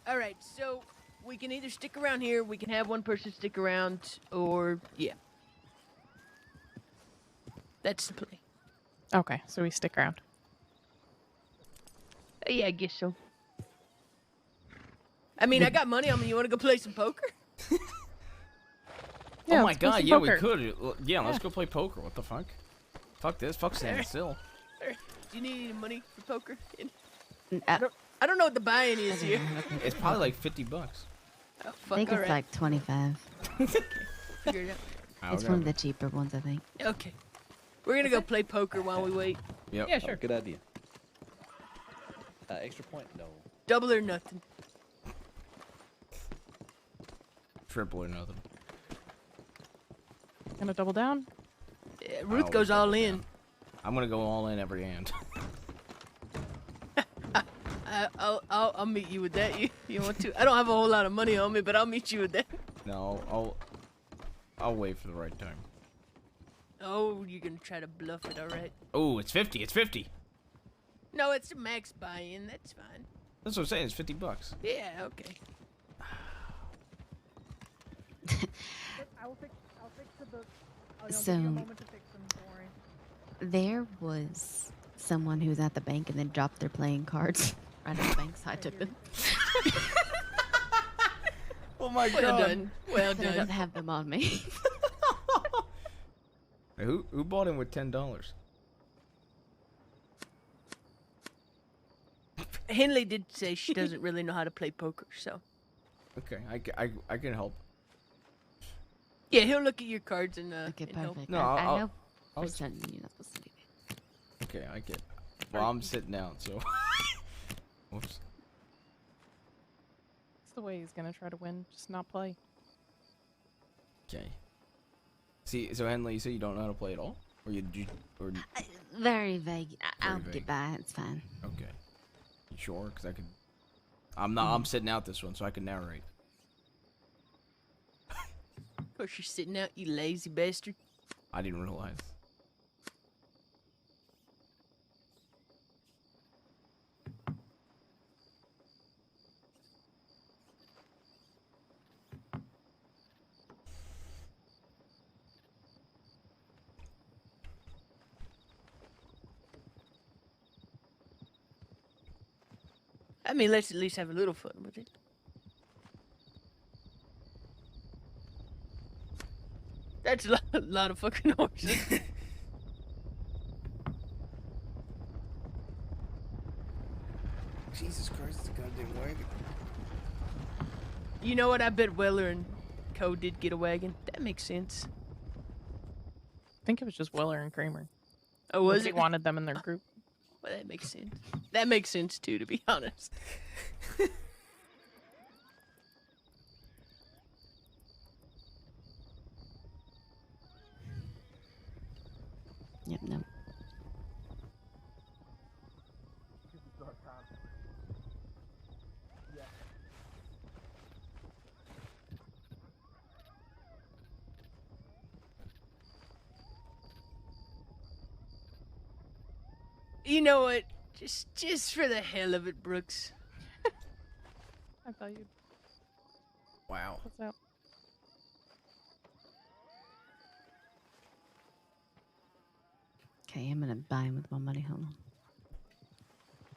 All right. So we can either stick around here, we can have one person stick around, or yeah. That's the play. Okay, so we stick around. Yeah, I guess so. I mean, I got money on me. You want to go play some poker? Yeah, oh my let's play god, some yeah, poker. we could. Yeah, let's go play poker. What the fuck? Fuck this. Fuck standing still. Do you need any money for poker? I I don't know what the buy-in is here. It's probably like $50. Oh, I fuck, think it's alright. like 25. Figure it out. It's one of the cheaper ones, I think. Okay. We're gonna go play poker while we wait. Yep. Yeah, sure. Good idea. Extra point? No. Double or nothing. Triple or nothing. Gonna double down? Yeah, Ruth Oh, goes all in. I'm gonna go all in every hand. I'll meet you with that. You want to? I don't have a whole lot of money on me, but I'll meet you with that. No, I'll wait for the right time. Oh, you're gonna try to bluff it, all right? Oh, it's 50. It's 50. No, it's a max buy-in. That's fine. That's what I'm saying. It's $50. Yeah, okay. I'll fix the book. I'll give So- you a moment to fix them. Don't worry. There was someone who was at the bank and then dropped their playing cards right at the bank, so I took them. Oh my Well god. done. Well But I don't done. have them on me. Hey, who bought in with $10? Henley did say she doesn't really know how to play poker, so. Okay, I can help. Yeah, he'll look at your cards and Okay, and help. perfect. No, I I'll- know I'll- for certain you're not supposed to do that. Okay, I get. Well, I'm sitting down, so. Whoops. That's the way he's gonna try to win. Just not play. Okay. See, so Henley, you say you don't know how to play at all, or or Very vague. I'll vague. get by. It's fine. okay. You sure? Cause I could. I'm not. I'm sitting out this one, so I can narrate. Of course, you're sitting out, you lazy bastard. I didn't realize. I mean, let's at least have a little fun with it. That's a lot of fucking horses. Jesus Christ, it's a goddamn wagon. You know what? I bet Weller and Co did get a wagon. That makes sense. I think it was just Willer and Kramer. Oh, was He it? wanted them in their group. Well, that makes sense. That makes sense too, to be honest. Yep, no. You know what? Just for the hell of it, Brooks. I thought you'd. Wow. What's up? Okay, I'm gonna buy him with my money. Hold on.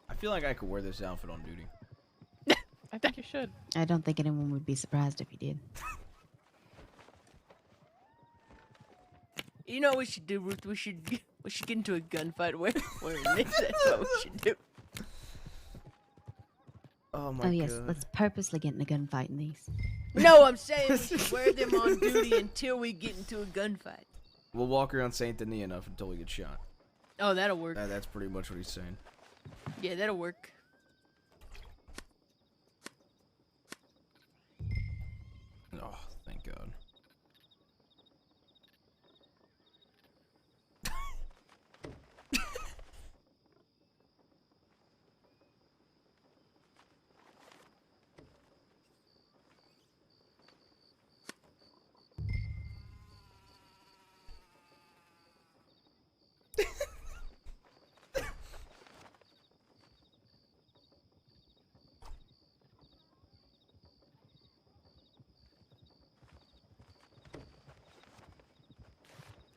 I feel like I could wear this outfit on duty. I think you should. I don't think anyone would be surprised if you did. You know what we should do, Ruth? We should get into a gunfight wearing this. That's what we should do. Oh my Oh yes, god. let's purposely get in a gunfight in these. No, I'm saying we should wear them on duty until we get into a gunfight. We'll walk around Saint Denis enough until we get shot. Oh, that'll work. That's pretty much what he's saying. Yeah, that'll work. Oh, thank God.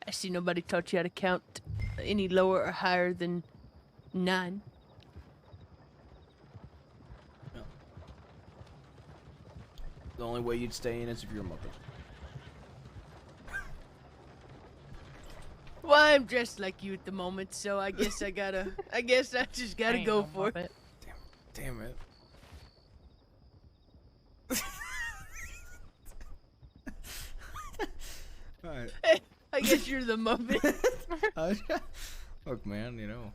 I see nobody taught you how to count any lower or higher than 9. The only way you'd stay in is if you're a Muppet. Well, I'm dressed like you at the moment, so I guess I just gotta ain't go no for Muppet. it. Damn it. Alright. I guess you're the Muppet. Look, man, you know.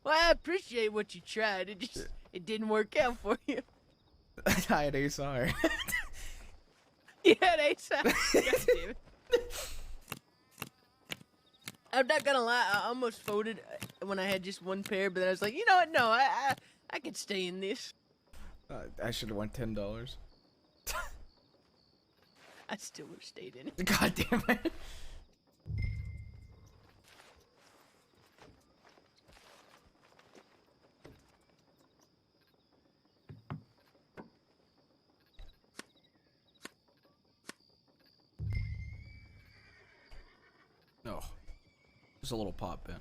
Well, I appreciate what you tried. It didn't work out for you. I had Ace High. You had Ace High. God damn it. I'm not gonna lie, I almost folded when I had just one pair, but then I was like, you know what? No, I could stay in this. I should have won $10. I still would have stayed in it. God damn it. No. Just a little pop in.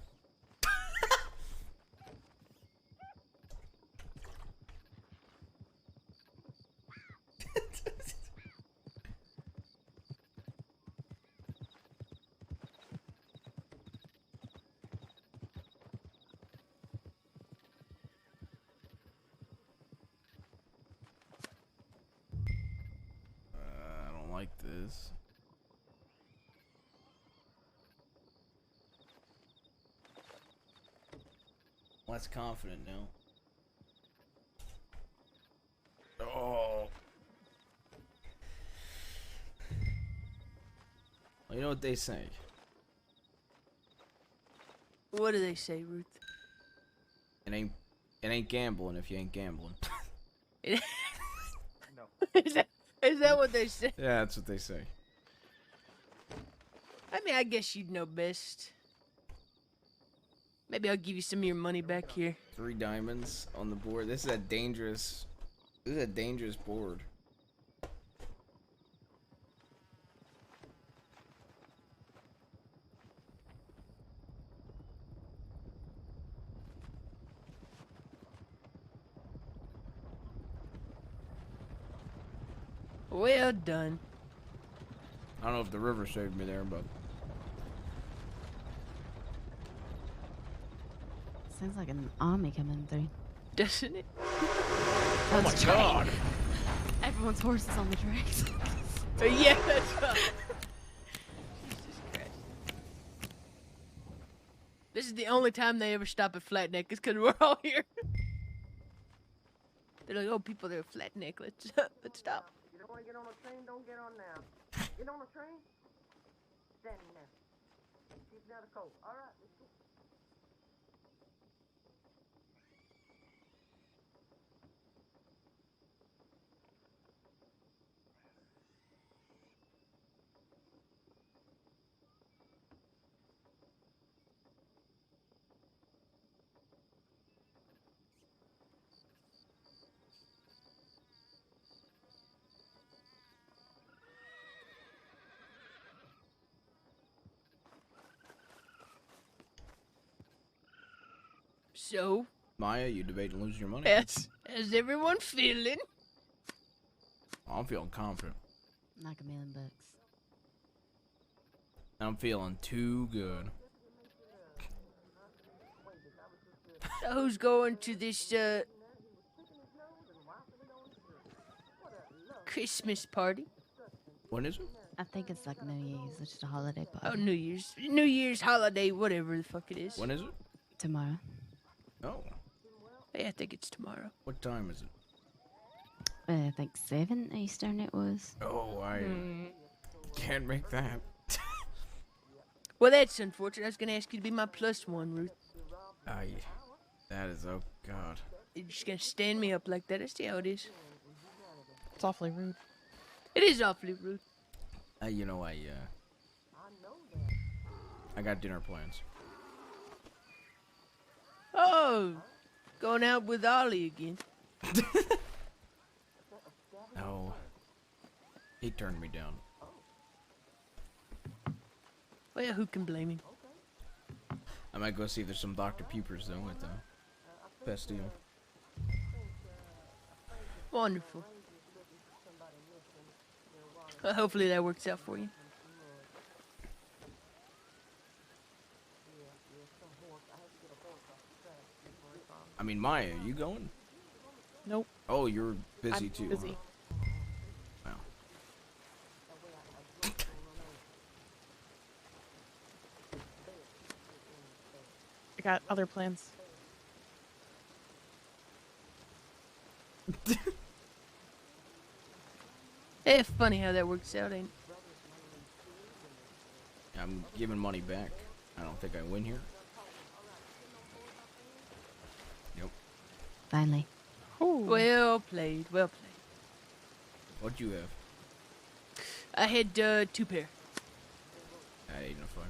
I don't like this. Less confident now. Oh. Well, you know what they say. What do they say, Ruth? It ain't gambling if you ain't gambling. Is that what they say? Yeah, that's what they say. I mean, I guess you'd know best. Maybe I'll give you some of your money back here. 3 diamonds on the board. This is a dangerous board. Well done. I don't know if the river saved me there, but Sounds like an army coming through. Doesn't it? Oh my god! Everyone's horses on the tracks. Yeah, that's right. Jesus Christ. This is the only time they ever stop at Flat Neck is because we're all here. They're like, oh, people there are Flat Neck. Let's stop. You don't want to get on a train? Don't get on now. Get on a train? Standing there. Keep down the coat. All right, let's go. So, Maya, you debating losing your money? how's everyone feeling? I'm feeling confident. Like $1 million. I'm feeling too good. So who's going to this Christmas party? When is it? I think it's like New Year's, it's just a holiday party. Oh, New Year's holiday, whatever the fuck it is. When is it? Tomorrow. Oh. Yeah, I think it's tomorrow. What time is it? I think 7 Eastern it was. Oh, I can't make that. Well, that's unfortunate. I was gonna ask you to be my +1, Ruth. That is, oh god. You're just gonna stand me up like that. I see how it is. It's awfully rude. It is awfully rude. You know, I got dinner plans. Oh, going out with Ollie again. No. He turned me down. Well, who can blame him? I might go see if there's some Dr. Peepers, though, at the Bastille. Wonderful. Well, hopefully that works out for you. I mean, Maya, you going? Nope. Oh, you're busy I'm too. busy. Huh? Wow. I got other plans. It's funny how that works out, ain't it? I'm giving money back. I don't think I win here. Nope. Finally. Well played, well played. What'd you have? I had 2 pair. That ain't no fun.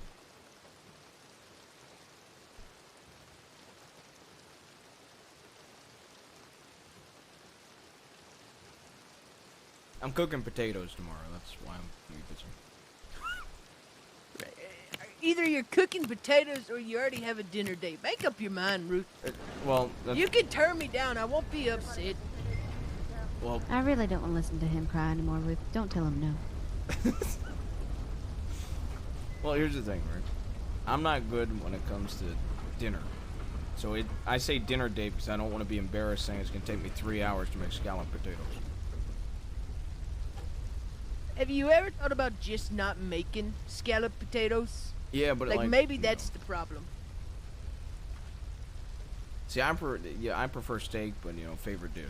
I'm cooking potatoes tomorrow. That's why I'm gonna be busy. Either you're cooking potatoes or you already have a dinner date. Make up your mind, Ruth. Well, You can turn me down. I won't be upset. Well, I really don't want to listen to him cry anymore, Ruth. Don't tell him no. well, here's the thing, Rick. I'm not good when it comes to dinner. So I say dinner date because I don't want to be embarrassed saying it's gonna take me 3 hours to make scalloped potatoes. Have you ever thought about just not making scalloped potatoes? Yeah, but like maybe that's the problem. See, I prefer steak, but favorite dish.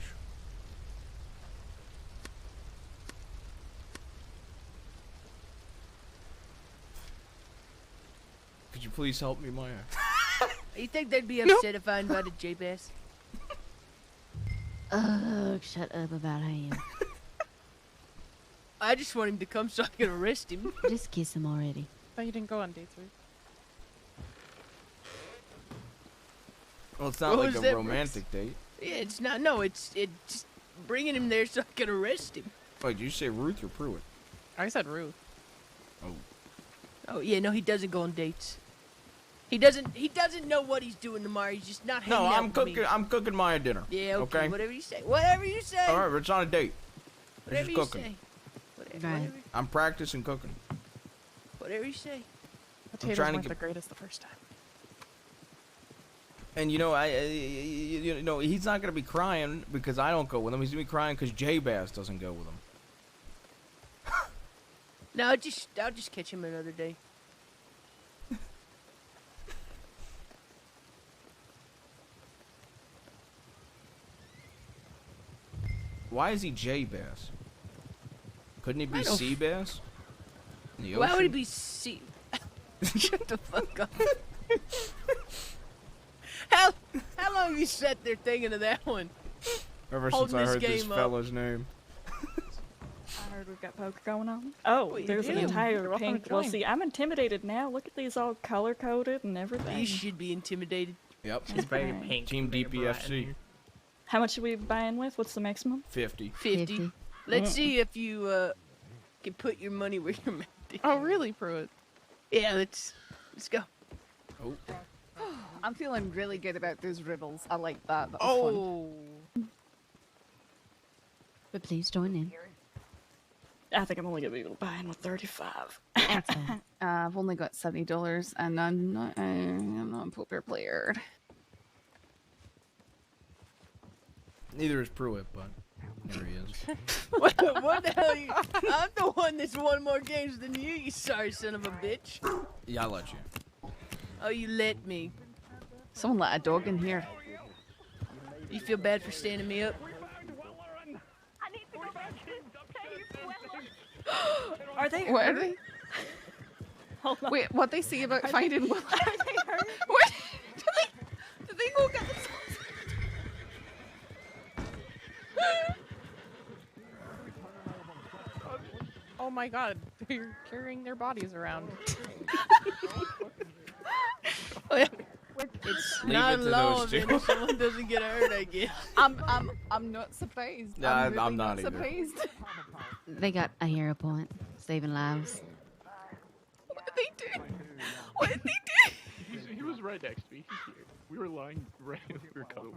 Could you please help me, Maya? You think they'd be upset if I invited J-Bass? Shut up about him. I just want him to come so I can arrest him. Just kiss him already. Oh, you didn't go on dates, Ruth? Well, it's not What like was a that, romantic date. Yeah, it's not. No, it's just bringing him there so I can arrest him. Wait, did you say Ruth or Pruitt? I said Ruth. Oh. Oh yeah, no, he doesn't go on dates. He doesn't know what he's doing tomorrow. He's just not hanging No, out I'm with cooking. me. I'm cooking Maya dinner. Yeah, okay, okay. Whatever you say. Whatever you say. All right, but it's on a date. Whatever It's you just cooking. say. Whatever, I'm practicing cooking. whatever you say. Potatoes trying to weren't get- the greatest the first time. And he's not gonna be crying because I don't go with him. He's gonna be crying because J Bass doesn't go with him. No, I'll just catch him another day. Why is he J bass? Couldn't he be sea bass? In the Why would he ocean? be sea? Shut the fuck up. How long have you sat there thinking of that one? Ever Holding since I heard this game up. fella's name. I heard we've got poker going on. Oh, Well, you there's an do. entire You're welcome pink. to Well, join. see, I'm intimidated now. Look at these all color coded and everything. You should be intimidated. Yep. She's very pink. Team DPFC. How much are we buying with? What's the maximum? 50. 50. Let's see if you can put your money where your mouth is. Oh, really, Pruitt? Yeah, let's go. Oh. I'm feeling really good about those riddles. I like that. That was fun. But please join in. I think I'm only gonna be able to buy in with 35. I've only got $70, and I'm not a poker player. Neither is Pruitt, but there he is. what the hell? I'm the one that's won more games than you, you sorry son of a bitch. Yeah, I'll let you. Oh, you let me. Someone let a dog in here. You feel bad for standing me up? Are they? What are they? Hold on. Wait, what they say about finding Will? Are they hurt? What? Did they go get themselves? Oh my god, they're carrying their bodies around. It's Leave not it to law those two. then if someone doesn't get hurt, I guess. I'm not surprised. Nah, I'm, really I'm not either. surprised. They got a hero point, saving lives. What did they do? What did they do? He was right next to me. He's here. We were lying right as we were cuddling.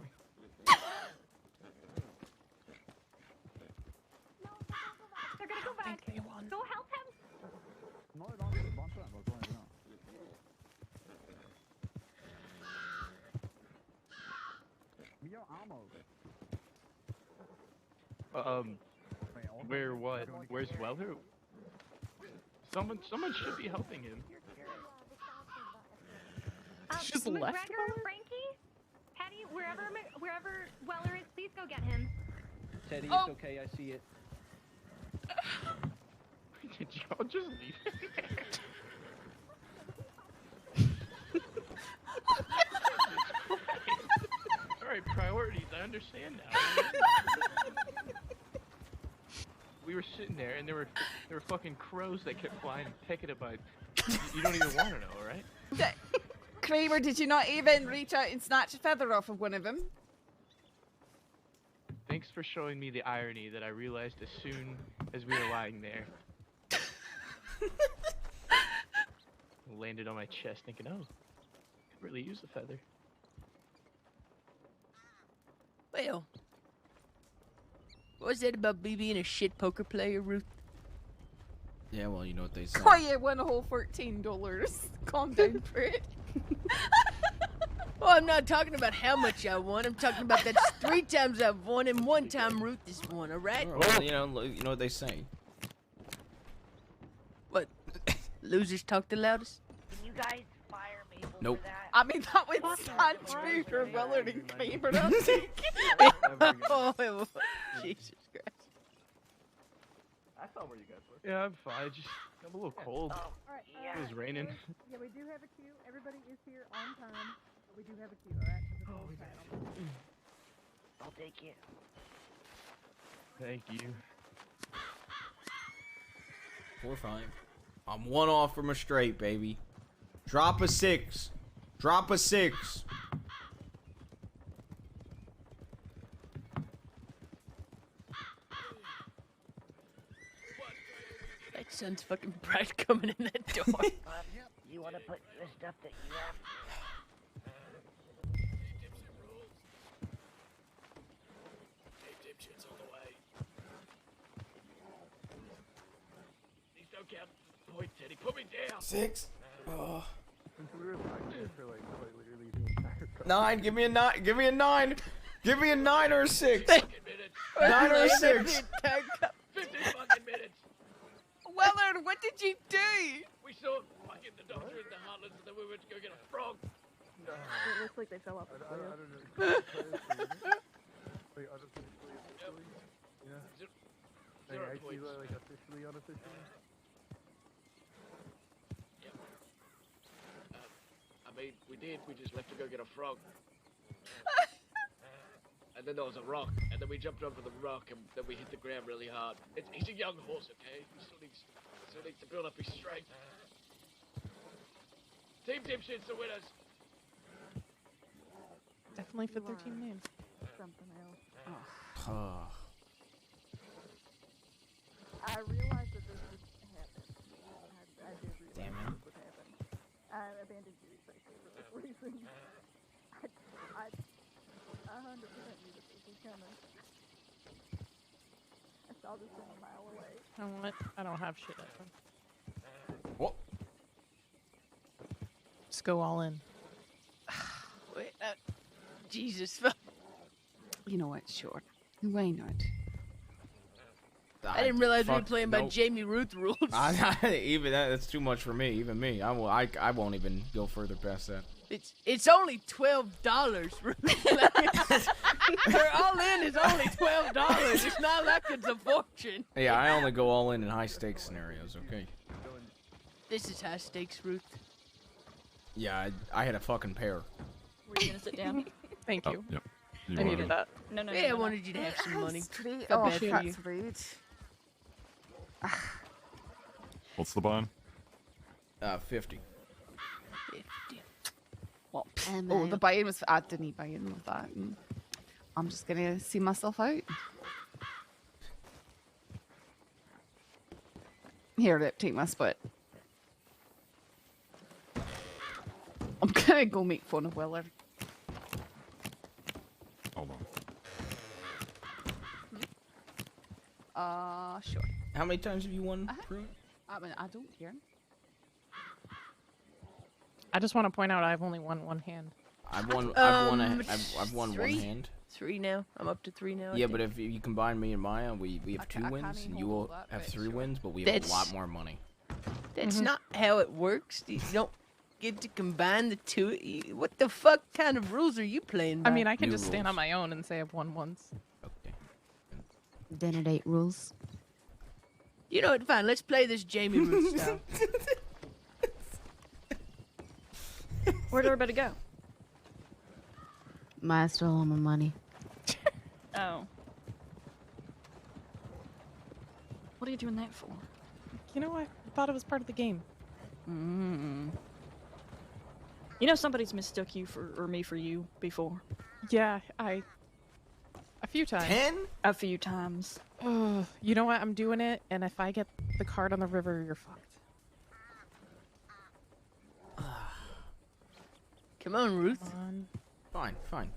They're gonna go back. Go help him. Where what? Where's Weller? Someone should be helping him. Just left McGregor, Frankie, Patty, wherever Weller is, please go get him. Teddy, Oh. it's okay, I see it. Did y'all just leave? Alright, priorities, I understand now. We were sitting there and there were fucking crows that kept flying and pecking at my... You don't even want to know, right? Kramer, did you not even reach out and snatch a feather off of one of them? Thanks for showing me the irony that I realized as soon as we were lying there. Landed on my chest thinking, oh, could really use a feather. Well, what was that about me being a shit poker player, Ruth? Yeah, well, you know what they say. Oh, you won a whole $14. Calm down, Fred. Well, I'm not talking about how much I won. I'm talking about that's 3 times I've won and 1 time Ruth has won, alright? Well, you know what they say. What? Losers talk the loudest? Can you guys fire Mabel Nope. for that? I mean, that would stand true for Willard and Kramer, I think. Oh, Jesus Christ. I saw where you guys were. Yeah, I'm fine. Just I'm a little cold. Alright, It was raining. Yeah, we do have a queue. Everybody is here on time. But we do have a queue, alright? For the whole time. I'll take it. Thank you. 4-5. I'm 1 off from a straight, baby. Drop a 6. Drop a 6. That sun's fucking bright coming in that door. You want to put the stuff that you have? Please don't count the point, Teddy. Put me down. 6. Oh. Since we were lying there for like quite literally the entire 9. Give me a 9. Give me a 9. Give me a 9 or a 6. 9 or a 6. 50 fucking minutes. Weller, what did you do? We saw fucking the doctor in the heartlands and then we went to go get a frog. It looks like they fell off the cliff. Zero points. Like officially, unofficially. Yep. I mean, we did. We just left to go get a frog. And then there was a rock, and then we jumped over the rock, and then we hit the ground really hard. He's a young horse, okay? He still needs to build up his strength. Team Dipshits are winners. Definitely fit their team name. Something else. Oh. I realized that this would happen. I did realize Damn it. this would happen. I abandoned you especially for this reason. I 100% knew that this was coming. I saw this from a mile away. You know what? I don't have shit. What? Just go all in. Wait, Jesus. You know what? Sure. Why not? I didn't realize we were Fuck, playing by nope. Jamie Ruth rules. Even that's too much for me. Even me. I won't even go further past that. It's only $12, Ruth. Her all in is only $12. It's not like it's a fortune. Yeah, I only go all in high stakes scenarios. Okay. This is high stakes, Ruth. Yeah, I had a fucking pair. Were you gonna sit down? Thank you. Yep. I needed that. No, no, Yeah, I no. wanted you to have some money. Straight Felt off, bad for you. that's rude. What's the bond? 50. Well, oh, the buy-in was. I didn't buy in with that. And I'm just gonna see myself out. Here, Rip, take my split. I'm gonna go make fun of Weller. Hold on. Sure. How many times have you won? Ruth? I mean, I don't care. I just want to point out I've only won one hand. I've won one three? hand. 3 now. I'm up to 3 now. I Yeah, think. but if you combine me and Maya, we have 2 I wins, can't and even you will hold that, have but 3 sure. wins, but we have That's- a lot more money. That's not how it works. You don't get to combine the two. What the fuck kind of rules are you playing by? I mean, I can New just stand rules. on my own and say I've won once. Okay. Dinner date rules. You know what? Fine. Let's play this Jamie Ruth style. Where'd everybody go? Maya stole all my money. Oh. What are you doing that for? You know, I thought it was part of the game. You know somebody's mistook you or me for you before. Yeah, a few times. 10? A few times. Oh, you know what? I'm doing it, and if I get the card on the river, you're fucked. Come on, Ruth. Come on. Fine.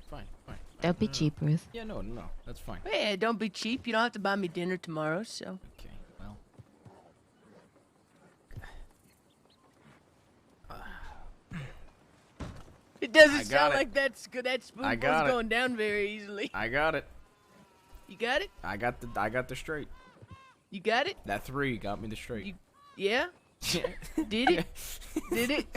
Don't be cheap, Ruth. Yeah, no, that's fine. Hey, don't be cheap. You don't have to buy me dinner tomorrow, so. Okay, well. It doesn't I got sound it. like that's good. That I spoonful's got it. going down very easily. I got it. You got it? I got the straight. You got it? That 3 got me the straight. Yeah? Did it? Did it?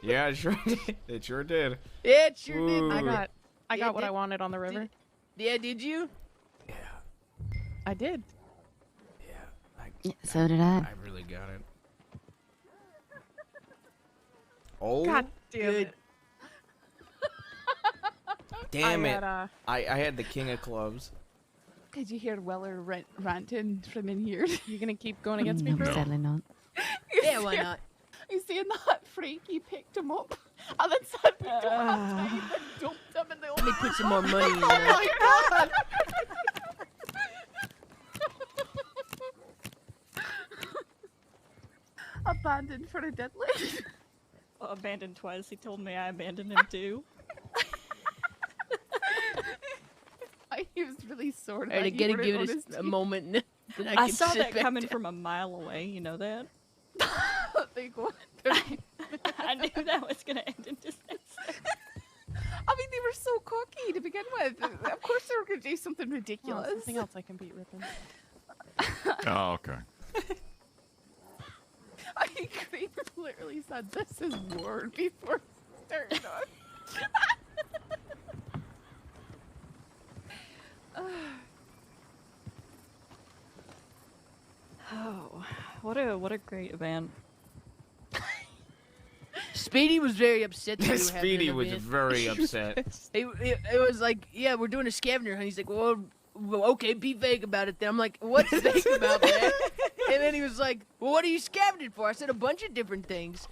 Yeah, it sure did. It sure did. Yeah, it sure did. Ooh. I got Yeah, what I wanted on the river. Yeah, did you? I did. Yeah, so did I. I really got it. Oh, God damn Good. it. damn I it. had, I had the king of clubs. Did you hear Weller ranting from in here? You gonna keep going against me, No, bro? sadly not. Yeah, why not? He's saying that Frankie picked him up and then said we don't have time and dumped him in the Let me put some more money in Oh there. my god! Abandoned for a deadly. Abandoned twice. He told me I abandoned him too. He was really sore. Alright, I that you gotta weren't give on it his a team. moment that I I can saw sit that back coming down. from a mile away. You know that? Big one. I knew that was gonna end in disaster. I mean, they were so cocky to begin with. Of course, they were going to do something Oh, ridiculous. something else I can beat Rippin. Oh, okay. Creeper literally said this is word before he started on. Oh, what a great event. Speedy was very upset that we were having Speedy an was event. very upset. It was like, yeah, we're doing a scavenger hunt. He's like, well, okay, be vague about it then. I'm like, what's vague about that? And then he was like, well, what are you scavenging for? I said a bunch of different things.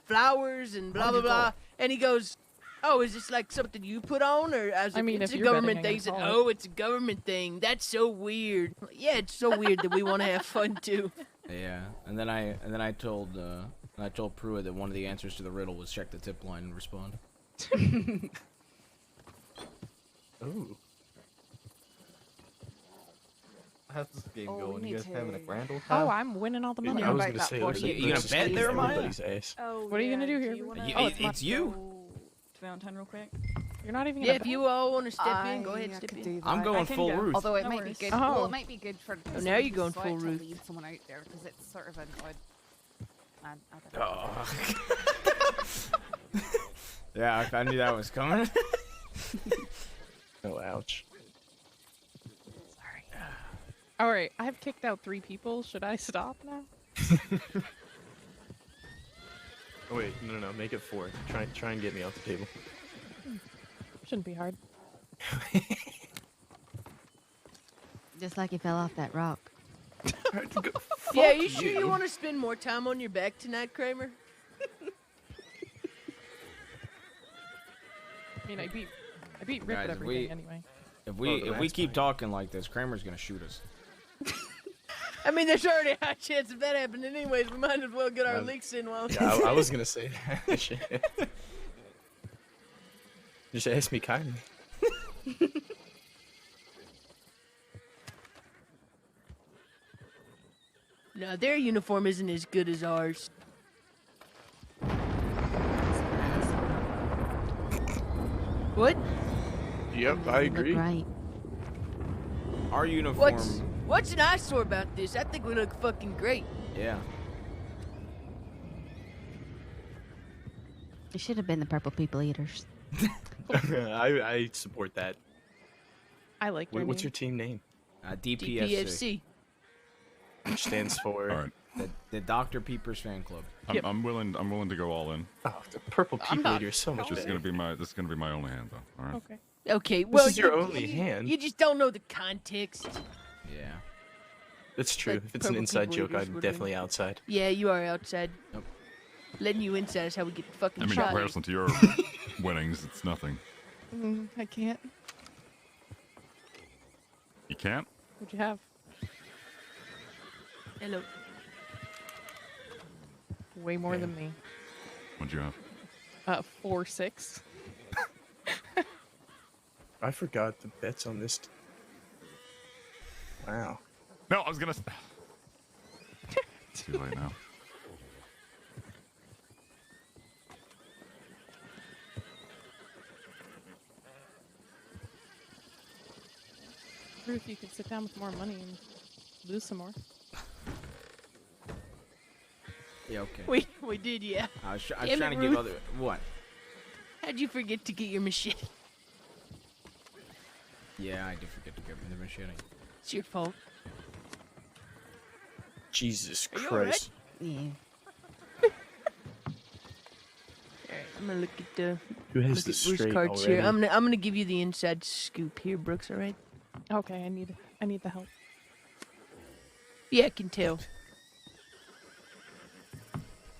Flowers and blah, blah, blah. And he goes, oh, is this like something you put on? Or I was like, mean, it's if a you're government betting, thing. He I said, can call oh, it's a government thing. That's so weird. I'm like, yeah, it's so weird that we want to have fun too. Yeah, and then I told Pruitt that one of the answers to the riddle was check the tip line and respond. Ooh. How's this game going? You guys having a grand old time? Oh, I'm winning all the money. I was gonna say, You gonna bet there, Maya? Oh, What are you gonna do here? It's you. To Valentine real quick. You're not even Yeah, gonna if you all want to step in, go ahead and I step could in. do I'm that. going I can full go. Ruth. Although it No might be worries. good. Oh. Well, it might be good for. Oh, now you're going someone full to Ruth. lead someone out there because it's sort of an odd. I don't know. Yeah, I knew that was coming. Oh, ouch. All right, I've kicked out 3 people. Should I stop now? Oh, wait, no, make it 4. Try and get me off the table. Shouldn't be hard. Just like he fell off that rock. Yeah, you sure you want to spend more time on your back tonight, Kramer? I mean, I beat Rip Guys, at if everything we- anyway. If we keep talking like this, Kramer's gonna shoot us. I mean, there's already a high chance of that happening anyways. We might as well get our leaks in while... Yeah, I was gonna say that. Shit. Just ask me kindly. No, their uniform isn't as good as ours. What? Yep, I agree. Right. Our uniform. What's an eyesore about this? I think we look fucking great. Yeah. It should have been the purple people eaters. I support that. I like their What's name. your team name? DPFC. DPFC. Which stands for. All right. The Dr. Peepers fan club. I'm willing to go all in. Oh, the purple people eater is so much This is better. gonna be my only hand though. All right. Okay. Okay, well, is your only hand. You just don't know the context. Yeah. That's true. Like If it's an purple inside people joke, eaters I'm would definitely outside. Yeah, you are outside. Nope. Letting you inside is how we get fucking I mean, in shot. comparison to your winnings, it's nothing. I can't. You can't. What'd you have? Hello. Way more than me. What'd you have? 4-6. I forgot the bets on this. Wow. No, I was gonna. It's too late now. Ruth, you could sit down with more money and lose some more. Yeah, okay. We did, yeah. I was Damn trying it, to give Ruth. other. What? How'd you forget to get your machete? Yeah, I did forget to give the machete. It's your fault. Jesus Are you Christ. Yeah. Alright, I'm gonna look at the Who has look the at Bruce straight cards here. already? I'm gonna give you the inside scoop here, Brooks. All right? Okay, I need the help. Yeah, I can tell.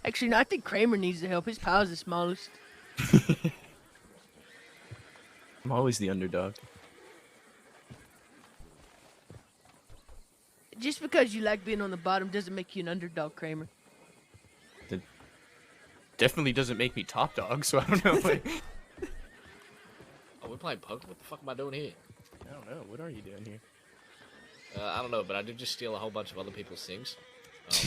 Actually, no, I think Kramer needs the help. His pile's the smallest. I'm always the underdog. Just because you like being on the bottom doesn't make you an underdog, Kramer. That definitely doesn't make me top dog, so I don't know. Like, Oh, we're playing poker? What the fuck am I doing here? I don't know. What are you doing here? I don't know, but I did just steal a whole bunch of other people's things.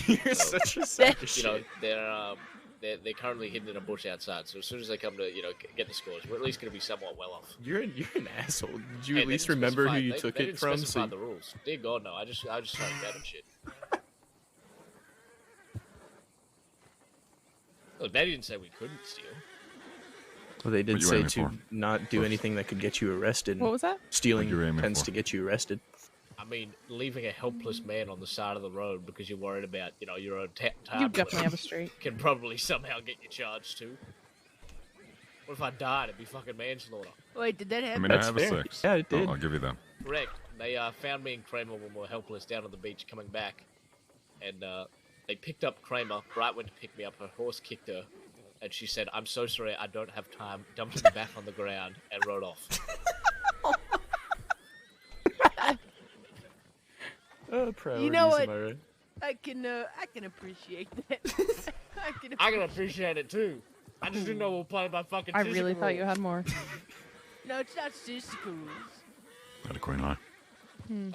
You're such a sack of You know, shit. they're currently hidden in a bush outside. So as soon as they come to get the scores, we're at least going to be somewhat well off. You're an asshole. Did you Hey, at they least didn't remember who specify- you they- took they it didn't from? specify So the rules. Dear God, no. I just tried to bet and shit. Look, they didn't say we couldn't steal. Well, they did What you say aiming to for? not do anything that could get you arrested. What was that? Stealing What you aiming tends for? to get you arrested. I mean, leaving a helpless man on the side of the road because you're worried about, your own time. You definitely have a straight. Can probably somehow get you charged too. What if I died? It'd be fucking manslaughter. Wait, did that I happen? mean, I have a 6. Yeah, it did. I'll give you that. Correct. They found me and Kramer when we were helpless down on the beach coming back. And they picked up Kramer. Bright went to pick me up. Her horse kicked her. And she said, "I'm so sorry, I don't have time." Dumped me back on the ground and rode off. You know what? I can appreciate that. I can appreciate it too. I just didn't know we'll play by fucking. I really thought you had more. No, it's not statistical rules. Got a queen eye.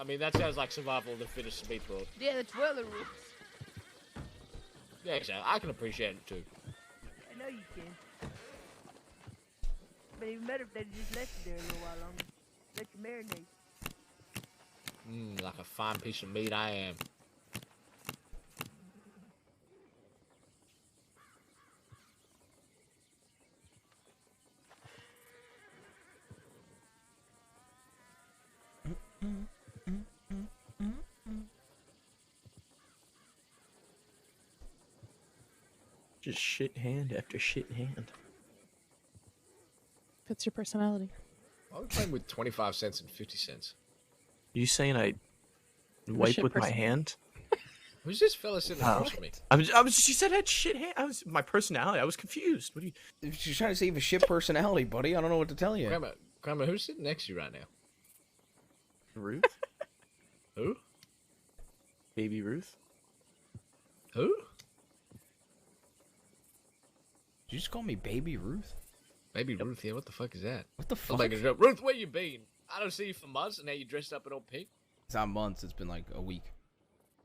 I mean, that sounds like survival of the fittest speed world. Yeah, that's well the rules. Yeah, exactly. I can appreciate it too. I know you can. But even better if they just left you there a little while longer. Let you marinate. Like a fine piece of meat I am. Just shit hand after shit hand. Fits your personality. I was playing with 25 cents and 50 cents. You saying I wipe shit with my person. hand? Who's this fella sitting across from me? She said I had shit hand. My personality. I was confused. What do you? She's trying to say you have a shit personality, buddy. I don't know what to tell you. Grandma, who's sitting next to you right now? Ruth? Who? Baby Ruth? Who? Did you just call me Baby Ruth? Baby Ruth, yeah, what the fuck is that? What the fuck? Like a joke. Ruth, where you been? I don't see you for months, and now you dressed up in old pink. It's not months. It's been like a week.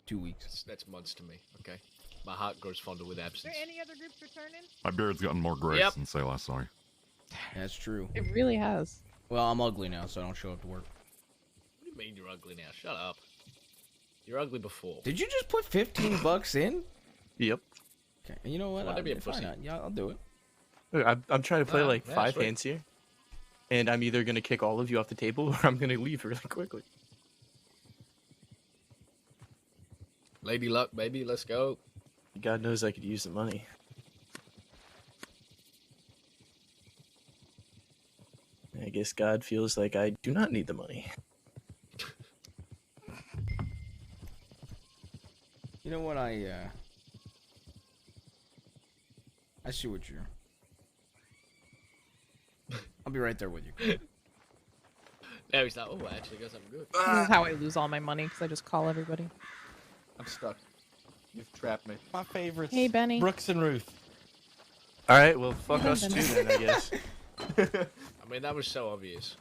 2 weeks. That's months to me. Okay. My heart grows fonder with Is absence. there any other groups returning? My beard's gotten more gray Yep. since I last saw you. That's true. It really has. Well, I'm ugly now, so I don't show up to work. What do you mean you're ugly now? Shut up. You're ugly before. Did you just put 15 bucks in? Yep. Okay. You know what? Why don't be a Fine, pussy? Yeah, I'll do it. Look, I'm trying to play like yeah, 5 sweet. hands here. And I'm either going to kick all of you off the table or I'm going to leave really quickly. Lady luck, baby. Let's go. God knows I could use the money. I guess God feels like I do not need the money. You know what? I see what you're. I'll be right there with you. Now he's like, oh, I actually got something good. This is how I lose all my money because I just call everybody. I'm stuck. You've trapped me. My favorites. Hey, Benny. Brooks and Ruth. All right, well, fuck Yeah, us Benny. too then, I guess. I mean, that was so obvious.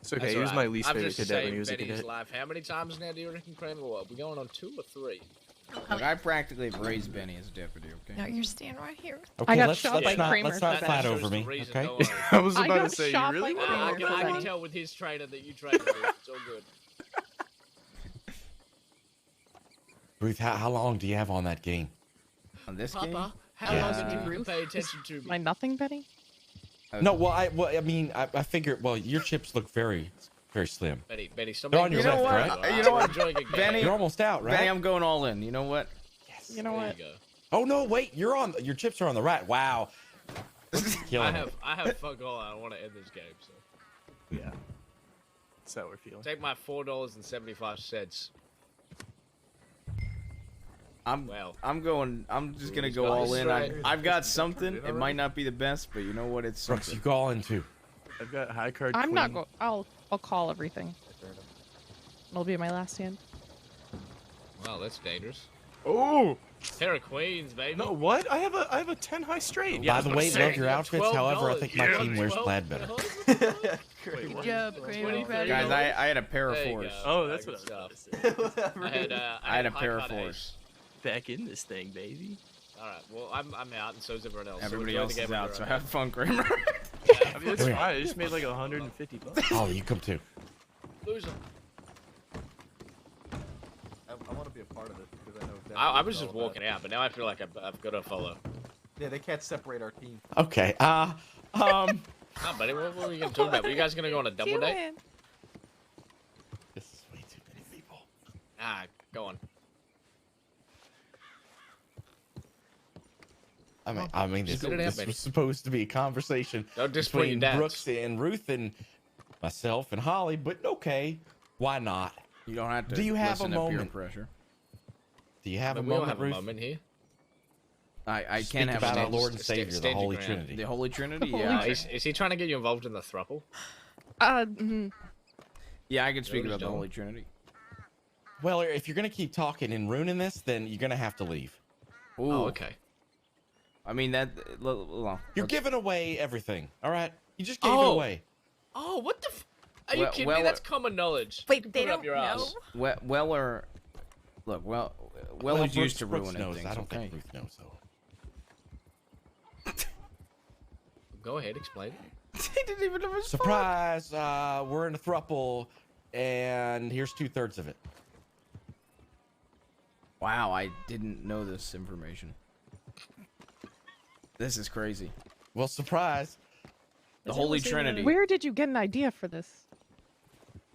It's okay. That's He was all my right. least I've favorite just cadet when he saved was a Benny's cadet. life. How many times now do you reckon Kramer? What? Are we going on 2 or 3? Look, I practically have raised Benny as a deputy. Okay. No, you're staying right here. Okay, I got let's, shot let's by not Kramer let's for not that. fight That over shows me. the reason, Okay. don't worry. I was I about got to say, you shot really by want I Kramer can, for I can that. tell with his trainer that you trained with. It's all good. Ruth, how long do you have on that game? On this game? Papa, how Yeah. long did you Ruth? pay attention to me? My nothing, Benny? No, well, I mean, I figure, well, your chips look very slim. Benny, stop They're on making your me left, laugh. right? You know what? I'm enjoying a game. Benny, You're almost out, right? Benny, I'm going all in. You know what? You know There what? you go. Oh no, wait, your chips are on the right. Wow. Killing it. I have fuck all. I want to end this game. So Yeah. That's how we're feeling. take my $4.75. I'm just gonna He's go got all his in. stride. I've got something. It might not be the best, but you know what? It's Brooks, something. you go all in too. I've got high card I'm not queen. going. I'll call everything. It'll be my last hand. Wow, that's dangerous. Oh Pair of queens, baby. no! What? I have a 10 high straight. By the way, love your outfits. $12. However, I think my Yeah. team wears plaid better. Good job, Kramer. I'm proud of Guys, you. I had a pair of There you fours. go. Oh, that's Good what I was stuff. about to say. I had a high pair of cut fours. ace. Back in this thing, baby. All right. Well, I'm out, and so's everyone else. Everybody so else is out, so have fun, Kramer. I mean, it's Come fine. here. I just made like $150. Oh, you come too. Loser. I want to be a part of this because I know. I was just walking out, but now I feel like I've got to follow. Yeah, they can't separate our team. Okay. Nah, buddy, what were we gonna talk about? Were you guys gonna go on a double date? This is way too many people. Ah, go on. I mean, this was supposed to be a conversation Don't disappoint between your dads. Brooks and Ruth and myself and Holly, but okay, why not? You don't have to. Do you have a listen to peer moment? pressure. Do you have a We don't moment, have a Ruth? moment here. I Speak can't have about a our Lord and Savior, the Holy Stageogram. Trinity. The Holy Trinity. Oh, Yeah. is he trying to get you involved in the throuple? Yeah, I can speak Nobody's about the done. Holy Trinity. Well, if you're gonna keep talking and ruining this, then you're gonna have to leave. Ooh. Oh, okay. I mean that. Well, You're giving away everything. All right, you just gave it Oh. away. Oh, what the? Are you Well- kidding well, me? That's common knowledge. Wait, You can they put it up don't your know? ass. Weller. Look, Weller's used to ruining knows. things. I don't Okay. think Ruth knows though. Go ahead, explain. He didn't even know his Surprise! We're in a throuple, and here's 2/3 of it. Wow, I didn't know this information. This is crazy. Well, surprise! The Holy Trinity. Where did you get an idea for this?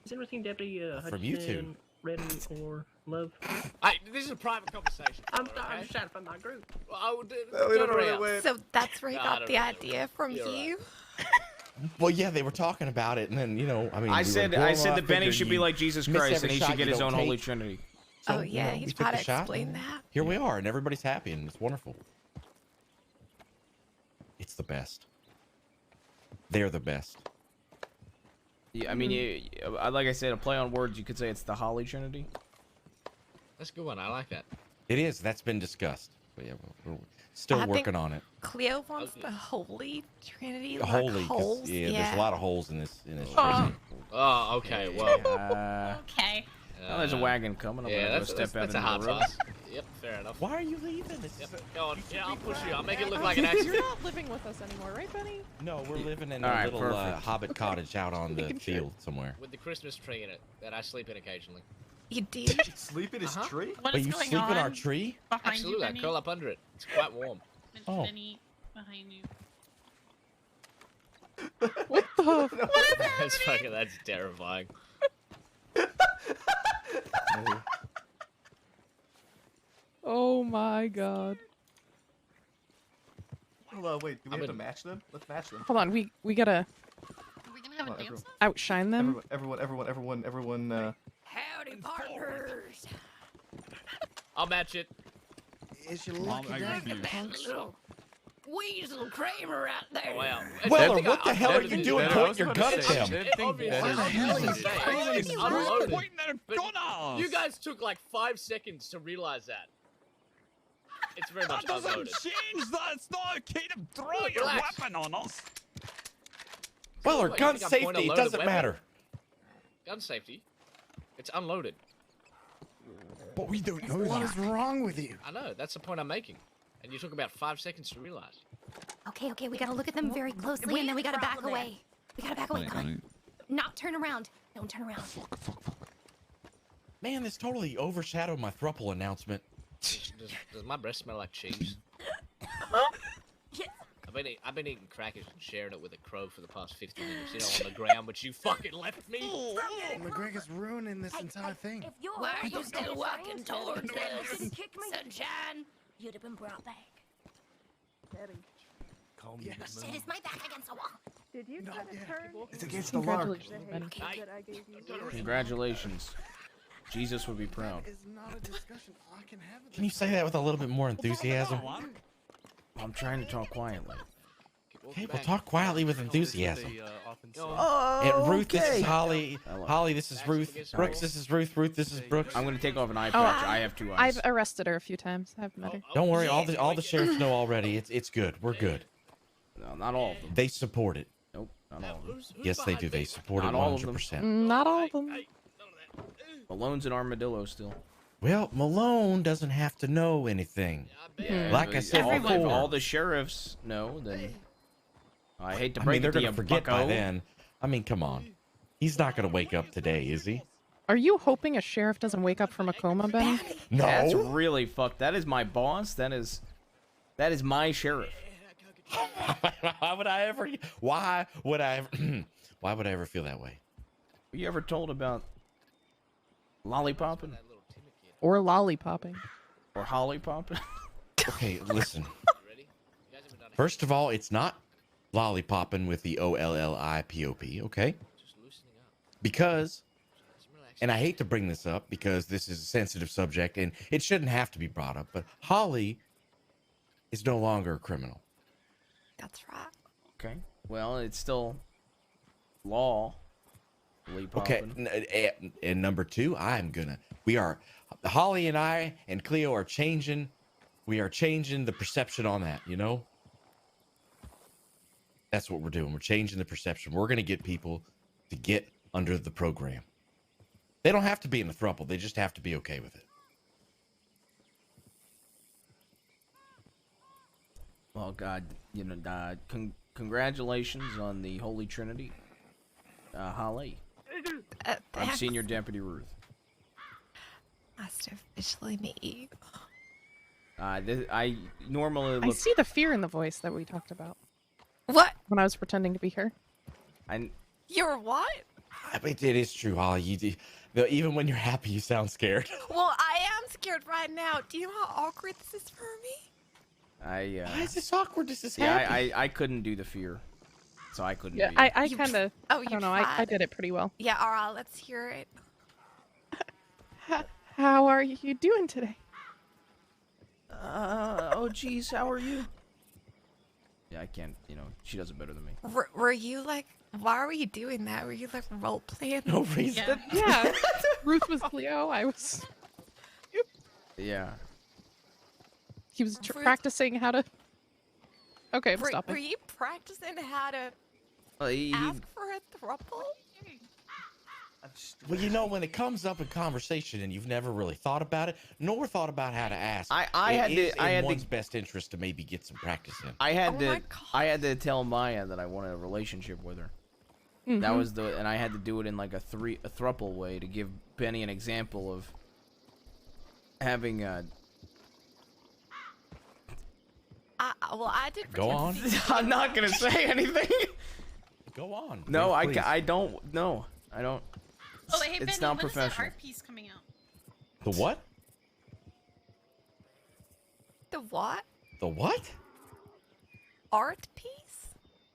Is everything Deputy From YouTube. Redden or Love? This is a private conversation. I'm trying to find my group. Well, I would don't know where it went. So that's where you I got don't the know. idea from You're you? Well, yeah, they were talking about it, and then I mean, I we said were growing that up Benny figuring should be you like Jesus miss Christ, every and he shot should get you his don't own Holy take. Trinity. So, Oh, yeah, we he's took the gotta shot, explain and that. Here we are, and everybody's happy, and it's wonderful. It's the best. They're the best. Yeah, I mean, like I said, a play on words. You could say it's the Holy Trinity. That's a good one. I like that. It is. That's been discussed. But yeah, we're still I think working on it. Cleo wants the Holy Trinity. Holy, like 'cause, holes. yeah, there's a lot of holes in this. Oh. Oh, okay. Well. Okay. Oh, there's a wagon coming. I'm Yeah, gonna go that's step out a into hot the road. pass. Yep, fair enough. Why are you leaving? This Yep, go on. Yeah, I'll push you. I'll make it look like an You're accident. not living with us anymore, right, Benny? No, we're living in All a right, little perfect. hobbit cottage out on the Making sure. field somewhere. With the Christmas tree in it that I sleep in occasionally. You did? Sleep in his tree? What Wait, is you going sleep on in our tree? behind Absolutely, you, I Benny? curl up under it. It's quite warm. Oh. Benny behind you. What the? That's terrifying. Oh my god. Hold on, wait. Do we have to match them? Let's match them. Hold on, we gotta Are we gonna have a Come on, dance? outshine them. Everyone. Howdy, partners. I'll match it. Is your Mom, I refuse. Little weasel Kramer out there. Wow. Well, what the hell are you doing pointing your gun at him? It's unloaded. Pointing at a gun at us. You guys took like 5 seconds to realize that. It's very much That doesn't unloaded. change that. It's not okay to throw Look, your relax. weapon on us. Well, our What, you gun think I'm pointing a safety, it loaded doesn't weapon? matter. Gun safety. It's unloaded. But we don't know What is wrong with you? I know. That's the point I'm making. And you took about 5 seconds to realize. Okay, we gotta look at them very closely, and then we gotta back away. We gotta back away. Come on. Not turn around. Don't turn around. Man, this totally overshadowed my thruple announcement. Does my breath smell like cheese? I've been eating crackers and sharing it with a crow for the past 50 minutes. You know, on the ground, but you fucking left me. McGregor's ruining this entire thing. Why are you still walking towards us? Sunshine. You'd have been brought back. Calm down. Shit, is my back against the wall? Did you get a turn? It's against the law. Congratulations, Benny. Okay. Congratulations. Jesus would be proud. It's not a discussion. I can have it. Can you say that with a little bit more enthusiasm? I'm trying to talk quietly. Hey, we'll talk quietly with enthusiasm. Oh, And Ruth, this is okay. Holly. Holly, this is Ruth. Brooks, this is Ruth. Ruth, this is Brooks. I'm gonna take off an eye Oh, patch. I have 2 eyes. I've arrested her a few times. I've met her. Don't worry, all the sheriffs know already. It's good. We're good. No, not all of them. They support it. Nope, not all of them. Yes, they do. They support it Not all of them. 100%. Not all of them. Malone's an armadillo still. Well, Malone doesn't have to know anything. Like I but said if before. all the sheriffs know, then I hate to I break mean, they're it to gonna you, forget by bucko. then. I mean, come on. He's not gonna wake up today, is he? Are you hoping a sheriff doesn't wake up from a coma, Benny? No. That's really fucked. That is my boss. That That is my sheriff. Why would I ever? Why would I ever feel that way? Were you ever told about lollipopping? Or lollipopping. Or hollypopping? Okay, listen. First of all, it's not lollipopping with the OLLIPOP, okay? Because, and I hate to bring this up because this is a sensitive subject and it shouldn't have to be brought up, but Holly is no longer a criminal. That's right. Okay. Well, it's still law. Okay, and number two, Holly and I and Cleo are changing. We are changing the perception on that, you know? That's what we're doing. We're changing the perception. We're going to get people to get under the program. They don't have to be in the throuple. They just have to be okay with it. Well, God, you know, congratulations on the Holy Trinity, Holly. I'm Senior Deputy Ruth. Nice to officially meet you. I normally look... I see the fear in the voice that we talked about. What? When I was pretending to be her. You're what? I mean, it is true, Holly. Even when you're happy, you sound scared. Well, I am scared right now. Do you know how awkward this is for me? Why is this awkward? This is yeah, happy. I couldn't do the fear, so I couldn't. Yeah, be I kind of. Oh, I don't know. I did it pretty well. Yeah, all right, let's hear it. How are you doing today? Oh, geez, how are you? Yeah, I can't. You know, she does it better than me. Were you like? Why were you doing that? Were you like role playing? No reason. Yeah. Ruth was Cleo. I was. Yeah. He was practicing how to. Okay, I'm stopping. Were you practicing how to he, ask for a throuple? Well, you know, when it comes up in conversation and you've never really thought about it, nor thought about how to ask, I had one's best interest to maybe get some practice in. I had to tell Maya that I wanted a relationship with her. Mm-hmm. That was and I had to do it in like a throuple way to give Benny an example of having a. Well, I did. Go on. I'm not gonna say anything. Go on. No, please. I don't. No, I don't. Oh, hey, it's Benny, not when is that professional. art piece coming out? The what? The what? The what? Art piece?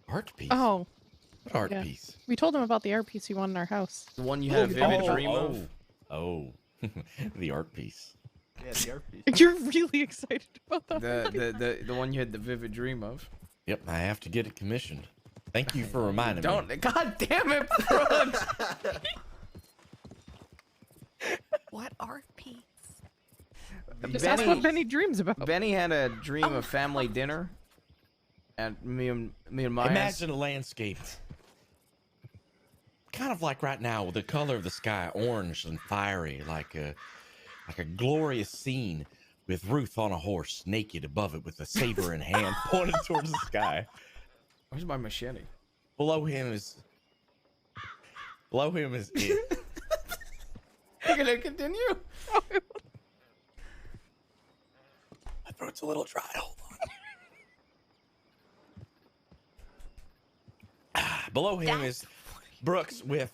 Art piece? Oh. What art yeah. piece? We told him about the art piece we want in our house. The one you had a vivid dream of? Oh. The art piece. Yeah, the art piece. You're really excited about that. The one you had the vivid dream of. Yep, I have to get it commissioned. Thank you for reminding me. Don't. God damn it, Brooks. What art piece? That's what Benny dreams about. Benny had a dream of family dinner. And me and Maya. Imagine a landscape. Kind of like right now, with the color of the sky, orange and fiery, like a glorious scene with Ruth on a horse, naked above it with a saber in hand, pointed towards the sky. Where's my machete? Below him is it. You're gonna continue? My throat's a little dry. Hold on. Below him is Brooks with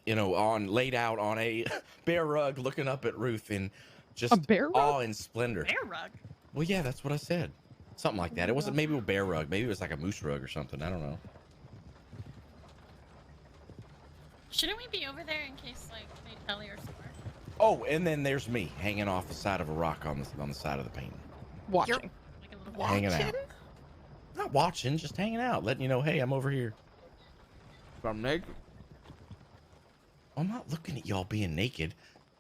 laid out on a bear rug, looking up at Ruth in just a bear rug? awe and splendor. Bear rug? Well, yeah, that's what I said. Something like that. It wasn't maybe a bear rug. Maybe it was like a moose rug or something. I don't know. Shouldn't we be over there in case like they tell your story? Oh, and then there's me hanging off the side of a rock on the side of the painting. Watching. Hanging out. Not watching, just hanging out, letting you know, hey, I'm over here. I'm naked. I'm not looking at y'all being naked.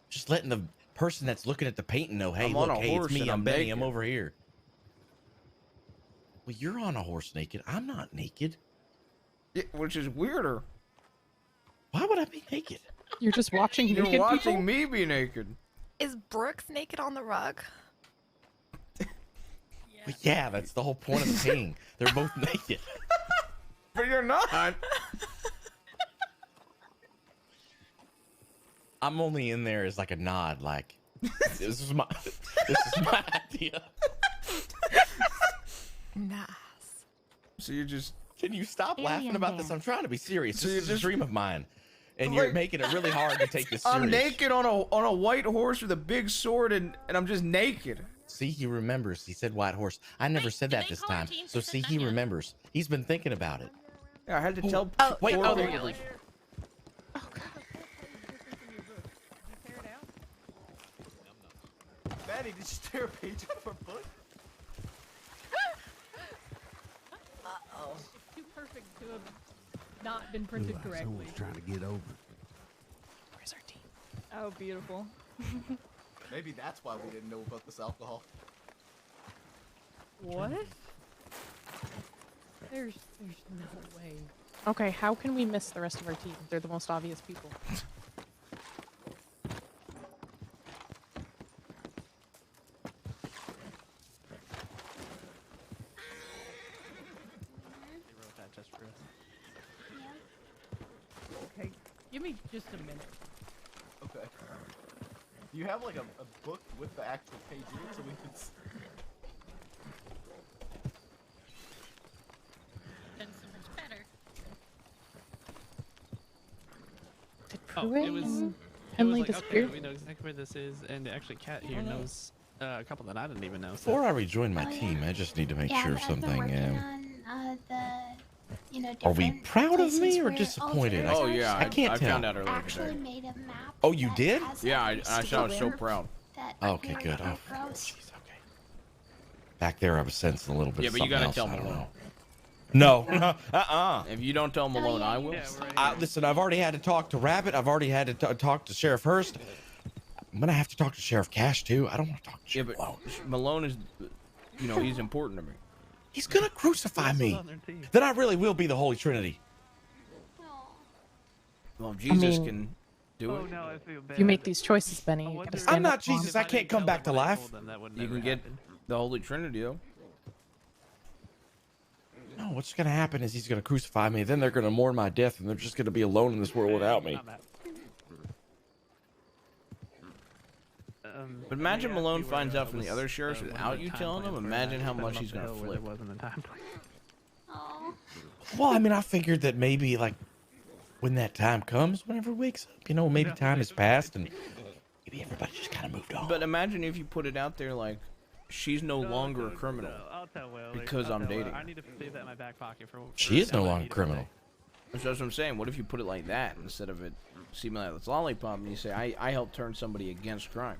Just letting the person that's looking at the painting know, hey, I'm look, on a hey, it's horse me, and I'm I'm Benny, naked. I'm over here. Well, you're on a horse naked. I'm not naked. Yeah, which is weirder. Why would I be naked? You're just watching You're naked watching people? me be naked. Is Brooks naked on the rug? Well, yeah, that's the whole point of the painting. They're both naked. But you're not. I'm only in there as like a nod, like this is my idea. Nice. So you're just... Can you stop laughing about this? I'm trying to be serious. So This you're is a just- dream of mine. And you're making it really hard to take this serious. I'm naked on a white horse with a big sword, and I'm just naked. See, he remembers. He said white horse. I never said that this time. So see, he remembers. He's been thinking about it. Yeah, I had to tell. Wait, poor there you little- Maddie, did you tear a page off our book? Uh-oh. It's too perfect to have not been printed correctly. Trying to get over. Where's our team? Oh, beautiful. Maybe that's why we didn't know about this alcohol. What? There's no way. Okay, how can we miss the rest of our team? They're the most obvious people. Okay, give me just a minute. Okay. Do you have like a book with the actual page in it so we can... Done so much better. Oh, it was Henley like, disappeared? okay, we know exactly where this is, and actually Kat here knows a couple that I didn't even know. So. Before I rejoin my team, I just need to make sure something. Are we proud of me or disappointed? Oh yeah, I can't I tell. found out earlier Actually today. made a map. Oh, you did? Yeah, I was so proud. Okay, good. Oh, jeez, okay. Back there, I was sensing a little bit. Yeah, of but you gotta something tell else, I don't Malone. know. No. If you don't tell Malone, I will. Listen, I've already had to talk to Rabbit. I've already had to talk to Sheriff Hurst. I'm gonna have to talk to Sheriff Cash too. I don't want to talk to Sheriff Malone. Malone is, he's important to me. He's gonna crucify me. Then I really will be the Holy Trinity. Well, if Jesus mean- can do it. No, I feel bad. You make these choices, Benny. You gotta stand I'm not up for 'em. Jesus. I can't come back to life. You can get the Holy Trinity though. No, what's gonna happen is he's gonna crucify me. Then they're gonna mourn my death, and they're just gonna be alone in this world without me. But imagine Malone finds out from the other sheriffs without you telling him. Imagine how much he's gonna flip. Well, I mean, I figured that maybe like when that time comes, whenever it wakes up, maybe time has passed and maybe everybody just kind of moved on. But imagine if you put it out there like, she's no longer a criminal I'll tell Will. because I'm dating. I need to save that in my back pocket for. She is no longer a criminal. That's what I'm saying. What if you put it like that instead of it seeming like it's lollipop, and you say, I helped turn somebody against crime.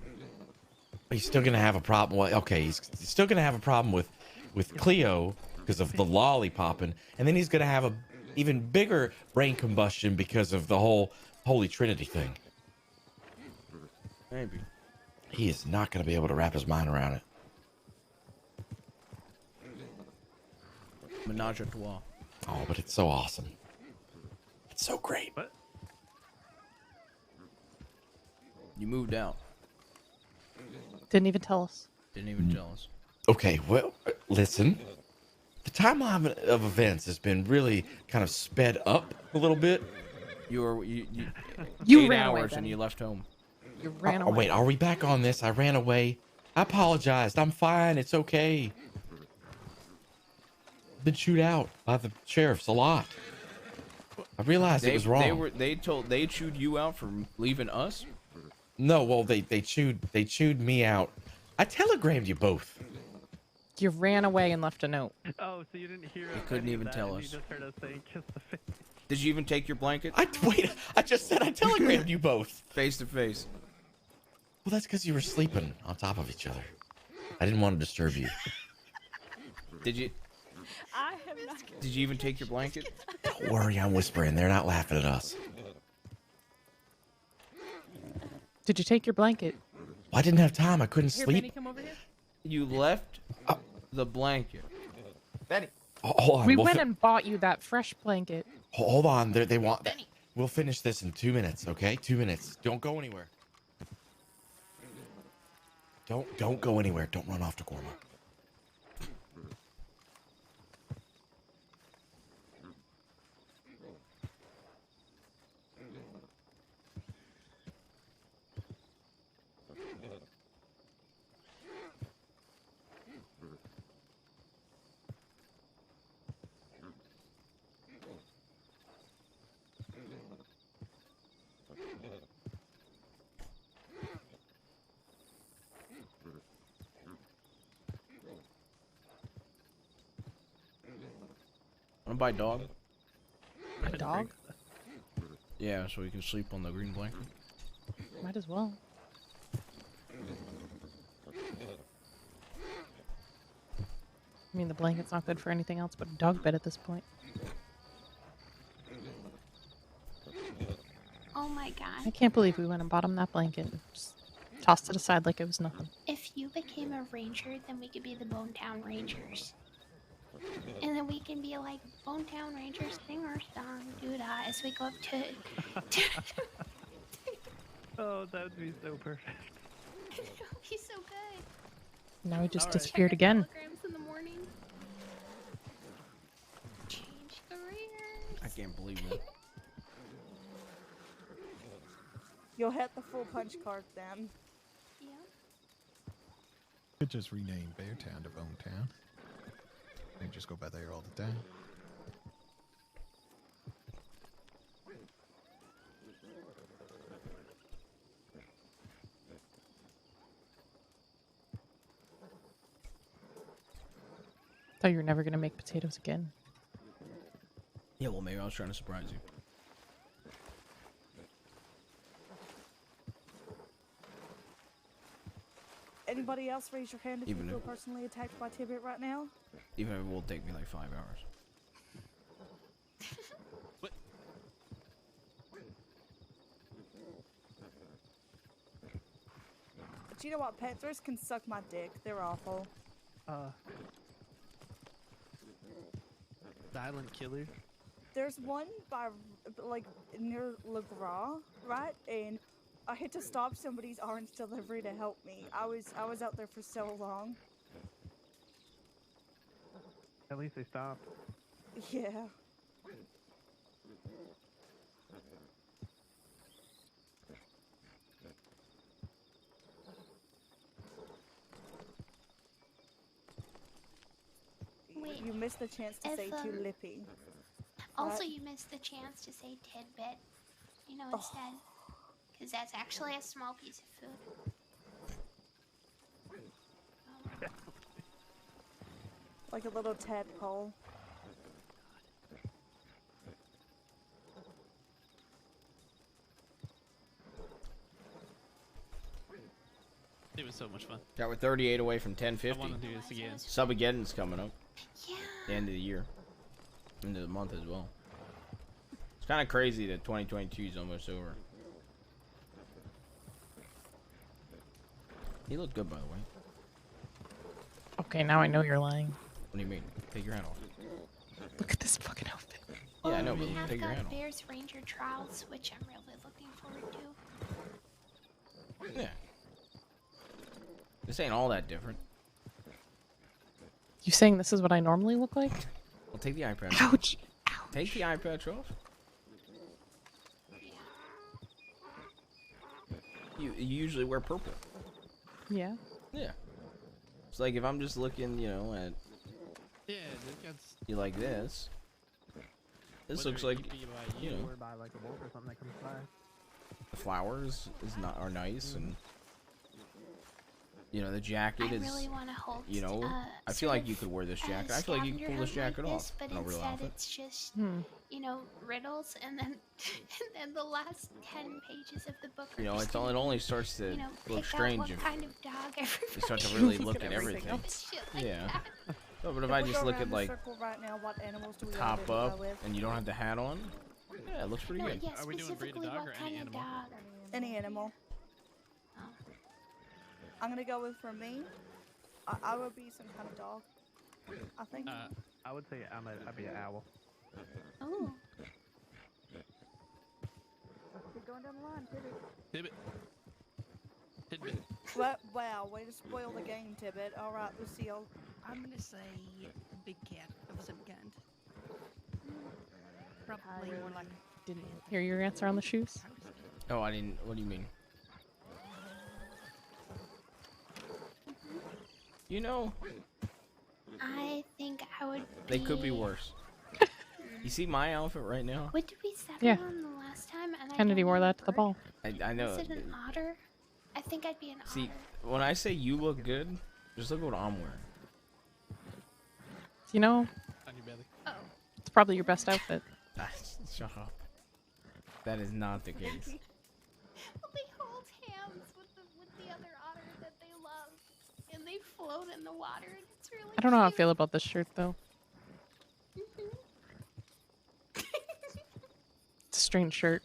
He's still gonna have a problem. Well, okay, he's still gonna have a problem with Cleo because of the lollipopping, and then he's gonna have a even bigger brain combustion because of the whole Holy Trinity thing. Maybe. He is not gonna be able to wrap his mind around it. Menage a trois. Oh, but it's so awesome. It's so great. You moved out. Didn't even tell us. Didn't even tell us. Okay, well, listen. The timeline of events has been really kind of sped up a little bit. You 8 ran away, hours and Benny. you left home. You ran Oh, away. wait, are we back on this? I ran away. I apologized. I'm fine. It's okay. Been chewed out by the sheriffs a lot. I realized it was wrong. They chewed you out for leaving us. No, well, they chewed me out. I telegrammed you both. You ran away and left a note. Oh, so you didn't hear You couldn't even tell us. You just heard us saying kiss the face. Did you even take your blanket? I just said I telegrammed you both. Face to face. Well, that's because you were sleeping on top of each other. I didn't want to disturb you. Did you? I have not. Did you even take your blanket? Don't worry, I'm whispering. They're not laughing at us. Did you take your blanket? Well, I didn't have time. I couldn't Here, sleep. Benny, come over here. You left the blanket. Benny. Hold on. We we'll went fi- and bought you that fresh blanket. Hold on. They want that. We'll finish this in 2 minutes, okay? 2 minutes. Don't go anywhere. Don't go anywhere. Don't run off to Gorma. I'll buy dog. A dog? Yeah, so we can sleep on the green blanket. Might as well. I mean, the blanket's not good for anything else but a dog bed at this point. Oh my I god. can't believe we went and bought him that blanket and just tossed it aside like it was nothing. If you became a ranger, then we could be the Bone Town Rangers. And then we can be like, Bone Town Rangers sing our song, doo-dah, as we go up to... Oh, that would be so perfect. He's so good. Now he just Alright. disappeared again. Telegrams in the morning. Change careers. I can't believe it. You'll hit the full punch card then. Yeah. Could just rename Beartown to Bone Town. And just go by there all the time. Thought you were never gonna make potatoes again. Yeah, well, maybe I was trying to surprise you. Anybody else raise your hand if Even you feel if- personally attacked by Tibbet right now? Even if it will take me like 5 hours. But you know what? Panthers can suck my dick. They're awful. Silent killer. There's one by, like, near Le Gras, right? And I had to stop somebody's orange delivery to help me. I was out there for so long. At least they stopped. Yeah. Wait, You missed the chance to if, say too lippy. Also, Right? you missed the chance to say tidbit, you know, Oh. instead. Because that's actually a small piece of food. Like a little tadpole. It was so much fun. Yeah, we're 38 away from I 1050. want to do this again. Subageddon's coming up. Yeah. The end of the year. End of the month as well. It's kind of crazy that 2022 is almost over. He looked good, by the way. Okay, now I know you're lying. What do you mean? Take your hat off. Look at this fucking outfit. Yeah, I know, We but have take your hat got off. Bears Ranger Trials, which I'm really looking forward to. Yeah. This ain't all that different. You saying this is what I normally look like? Well, take the eye patch. Ouch! Take the eye patch off. You usually wear purple. Yeah. Yeah. It's like if I'm just looking, you know, at Yeah, that's. you like this. This whether looks like, it be by you you know, or by like a wolf or something that comes by. the flowers are nice, and you know the jacket I is. really want to hold. You know, I feel like you could wear this jacket. I feel like you could pull this jacket off. But in a real instead, outfit. it's just you know, riddles, and then and then the last 10 pages of the book. Are You know, just it only starts to you know, look pick strange out if what kind of dog everybody you start to really is. look at everything. Shit like Yeah. that. No, but if I just look at like right now, what animals do we top identify up with? and you don't have the hat on, yeah, it looks pretty No, good. yeah, Are we doing breed of specifically dog what or kind any of animal? dog? Any animal. I'm gonna go with, for me, I would be some kind of dog. I think. I would say I'd be an owl. Oh. Keep going down the line, Tibbet. Tidbit. Wow, way to spoil the game, Tibbet. All right, Lucille. I'm gonna say big cat of some kind. Probably more like. Didn't hear your answer on the shoes. Oh, I didn't. What do you mean? You know, I think I would. they could be worse. You see my outfit right now? What did we settle Yeah. on the last time? And I Kennedy don't wore know that to the ball. I know. Was it an otter? I think I'd be an See, otter. when I say you look good, just look at what I'm wearing. You know, On your belly. Oh. it's probably your best outfit. Shut up. That is not the case. They hold hands with the other otter that they love, and they float in the water, and it's really I don't know how I cute. feel about this shirt though. It's a strange shirt.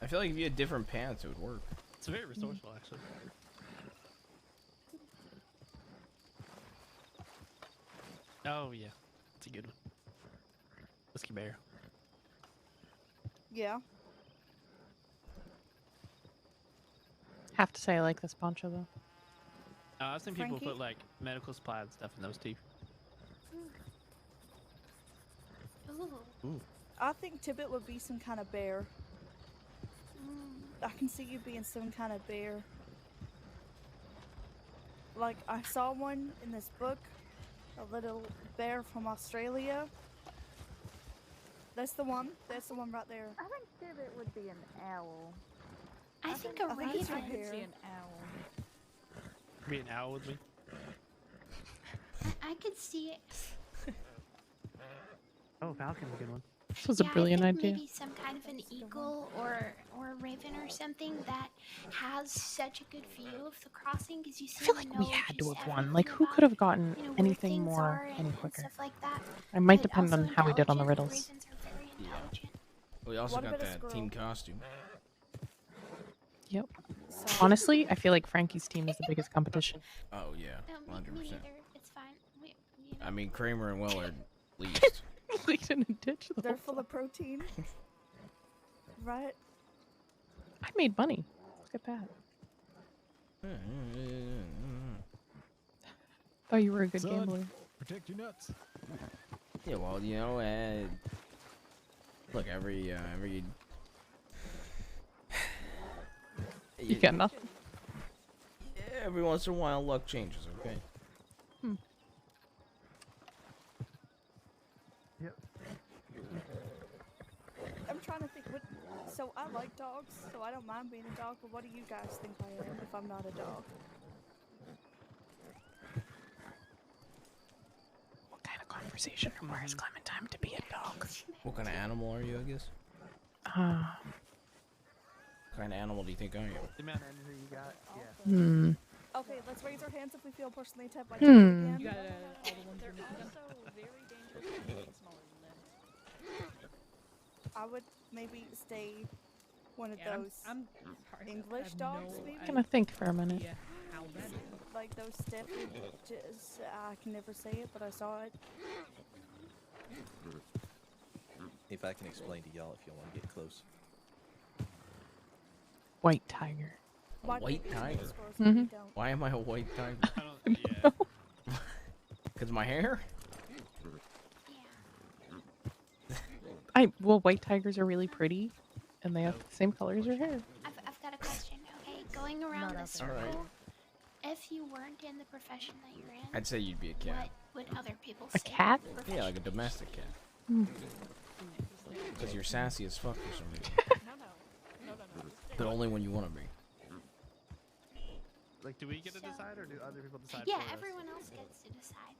I feel like if you had different pants, it would work. It's very resourceful, actually. Oh yeah, it's a good one. Whiskey Bear. Yeah. Have to say I like this poncho though. I've seen people Frankie? put like medical supply and stuff in those too. Ooh. I think Tibbet would be some kind of bear. I can see you being some kind of bear. Like, I saw one in this book, a little bear from Australia. That's the one. That's the one right there. I think Tibbet would be an owl. I think a I think it's raven. right here. An owl. Be an owl with me. I could see it. Oh, Falcon's a good one. This was a brilliant I think idea. Maybe some kind of an eagle or a raven or something that has such a good view of the crossing, because you see. I feel like we had to have won. Like, who could have gotten anything more any quicker? Stuff like that. It might But depend on also how we did on the intelligent. riddles. Ravens are very intelligent. We also What got about a that squirrel? team costume. Yep. Honestly, I feel like Frankie's team is the biggest competition. Oh yeah, No, 100%. me neither. It's fine. I mean, Kramer and Will are least. Lead in a ditch. They're full of protein. Right? I made money. Look at that. Thought you were a good Son, gambler. Protect your nuts. Yeah, well, you know, look, every You got nothing. every once in a while, luck changes. Okay. I'm trying to think what. So I like dogs, so I don't mind being a dog, but what do you guys think I am if I'm not a dog? What kind of conversation requires Clementine to be a dog? What kind of animal are you? I guess. What kind of animal do you think I am? The amount of energy you got, yeah. Hmm. Okay, let's raise our hands if we feel personally attacked by Hmm. again. You got all the ones They're you're missing. also very dangerous for being smaller than them. I would maybe stay one of Yeah, those I'm sorry. English I have dogs, no maybe? Gonna think for a minute. idea how that is. Like those Stafford's, I can never say it, but I saw it. If I can explain to y'all if y'all want to get close. White tiger. A Why do white we tiger. use squirrels when we Mhm. don't? Why am I a white tiger? I don't, yeah. Because my hair? Well, white tigers are really pretty, and they have the same color as your hair. I've got a question. Okay, going around the circle, Alright. if you weren't in the profession that you're in, I'd say you'd be a cat. what would other people A say? cat? Yeah, like a domestic cat. Hmm. Because you're sassy as fuck for some reason. But only when you want to be. Like, do we get to decide, or do other people decide Yeah, for us? everyone else gets to decide.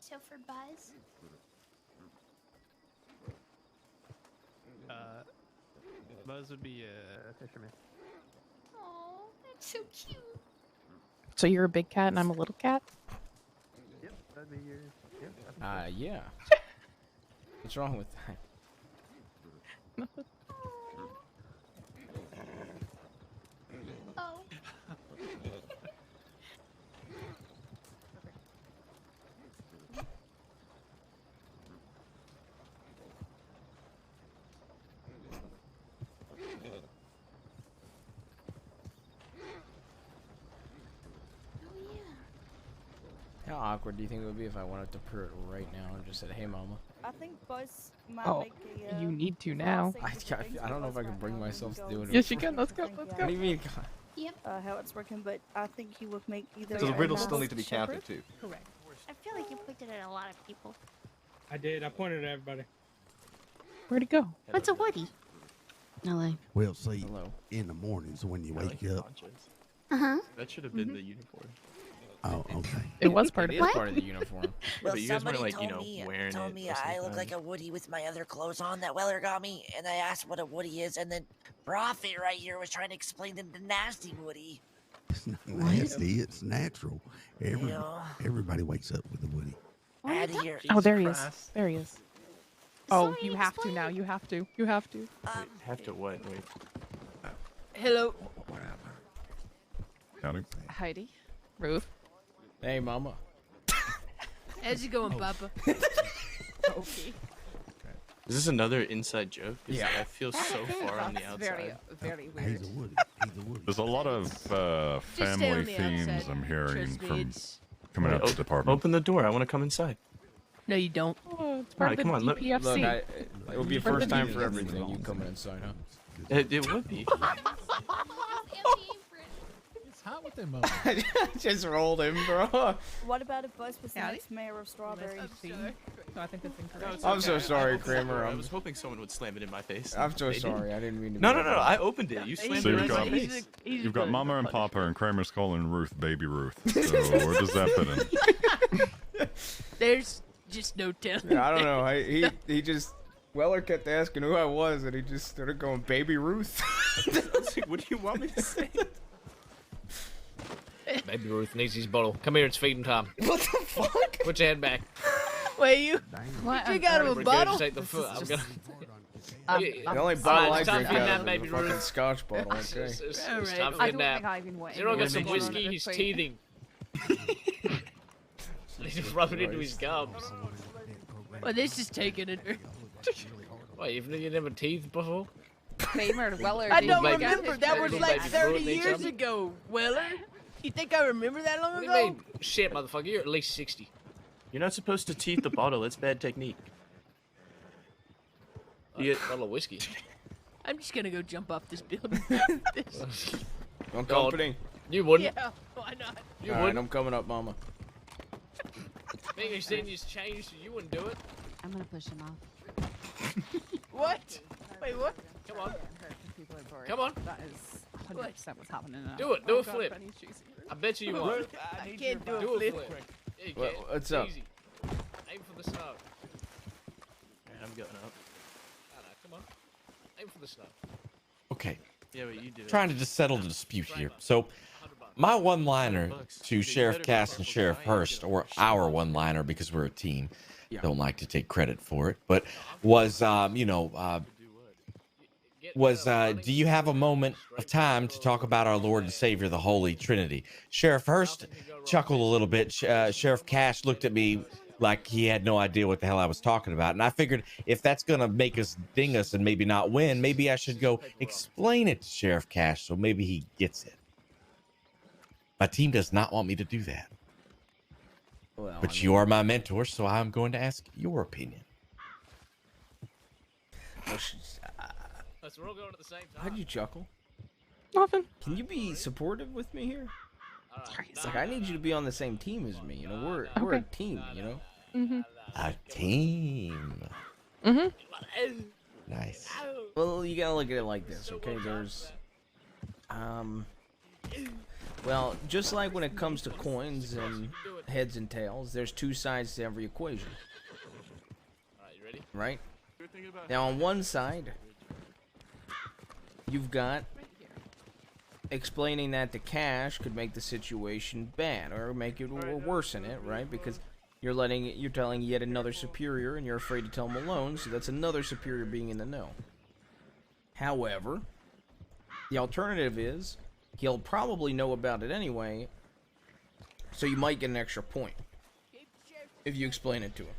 So for Buzz, Buzz would be a fisherman. oh, that's so cute. So you're a big cat and I'm a little cat? Yep, that'd be your. Yep. Yeah. What's wrong with that? Oh. How awkward do you think it would be if I went up to Pruitt right now and just said, "Hey, Mama"? I think Buzz might Oh, make a. you need to now. I don't know if I can bring myself to do it. Yes, you can. Let's go. Let's What go. do you mean? Yep. How it's working, but I think he would make either. So the a riddles nice still need to be shepherd. counted too. Correct. I feel like you pointed at a lot of people. I did. I pointed at everybody. Where'd it go? What's a Woody? Hello. Well, see, in the mornings when you wake up, Uh huh. That should have been the uniform. Oh, okay. It was part of It it. is part of the uniform. But you guys somebody weren't like, told you know, me, wearing told it me most of the I look time. like a Woody with my other clothes on that Weller got me, and I asked what a Woody is, and then Prophet right here was trying to explain the nasty Woody. It's not nasty. It's natural. Yeah. Everybody wakes up with a Woody. I had to hear. Oh, there he is. There he is. Oh, you have to now. You have to. You have to. Wait, have to what? Wait. Hello. Howdy. Heidi. Ruth. Hey, mama. How's it going, Papa? Okay. Is this another inside joke? 'Cause Yeah. I feel so far on the outside. Very He's a Woody. He's a Woody. There's a lot of stay family on the themes outside. I'm hearing Trust me, from it's- coming out of the department. Open the door. I want to come inside. No, you don't. Oh, it's part Alright, of come the on, look- DPFC. Look, it will be a Part of first the time for DPFC. everything. You coming inside, huh? It would be. It's hot with them. Just rolled him, bro. What about if Buzz was the Howdy. next mayor of Strawberry? So I think that's incorrect. I'm so sorry, Kramer. I was hoping someone would slam it in my face. I'm so They didn't. sorry. I didn't mean to. No, be no, no, that no. way. I opened it. You slammed So it you've right in got, my face. you've got Mama and Papa and Kramer's calling Ruth Baby Ruth. So where does that fit in? There's just no telling. Yeah, I don't know. He just Weller kept asking who I was, and he just started going, "Baby Ruth." I was like, what do you want me to say? Baby Ruth needs his bottle. Come here, it's feeding time. What the fuck? Put your head back. Wait, you What? drink out of a bottle? Regurgitate the foot. I'm gonna. The only bottle I it's time drink for your out nap, of baby is a fucking Ruth. Scotch bottle. Okay. It's Alright. time for I your don't nap. think I even went. Zero got some anywhere near whiskey. this He's point. teething. Need to rub it into his gums. Well, this is taking it. Wait, you never teethed before? Kramer, Weller. I did don't you get remember. his That was birthday like Baby 30 Ruth needs years some. ago, Weller. You think I remember that long What do ago? you mean? Shit, motherfucker. You're at least 60. You're not supposed to teeth the bottle. It's bad technique. You get a bottle of whiskey. I'm just gonna go jump off this building. Want God. company? You wouldn't. Yeah, why not? You All right, wouldn't. I'm coming up, Mama. Being a senior's changed, so you wouldn't do it. I'm gonna push him off. What? Wait, what? Come on. People are bored. Come on. That is 100% what's happening now. Do it. Do Oh a God, flip. Benny's choosing. I bet you won't. I can't do a Do a flip. flip. Yeah, you What- can. what's It's up? Easy. Aim for the snow. I'm going up. No, come on. Aim for the snow. Okay. Yeah, but you do it. Trying to just settle the dispute here. So, my one-liner to Sheriff Cass and Sheriff Hurst, or our one-liner because we're a team, don't like to take credit for it, but was, do you have a moment of time to talk about our Lord and Savior, the Holy Trinity? Sheriff Hurst chuckled a little bit. Sheriff Cash looked at me like he had no idea what the hell I was talking about. And I figured if that's going to make us ding us and maybe not win, maybe I should go explain it to Sheriff Cash so maybe he gets it. My team does not want me to do that. Well, But you are my mentor, so I'm going to ask your opinion. So we're all going at the same time. How'd you chuckle? Nothing. Can you be supportive with me here? It's like I need you to be on the same team as me. You know, we're a team. You know. Mm-hmm. A team. Mm-hmm. Nice. Well, you gotta look at it like this, okay? There's, well, just like when it comes to coins and heads and tails, there's two sides to every equation. Alright, you ready? Right? Now, on one side, you've got explaining that the cash could make the situation bad or make it or worsen it, right? Because you're telling yet another superior, and you're afraid to tell him alone, so that's another superior being in the know. However, the alternative is he'll probably know about it anyway, so you might get an extra point if you explain it to him.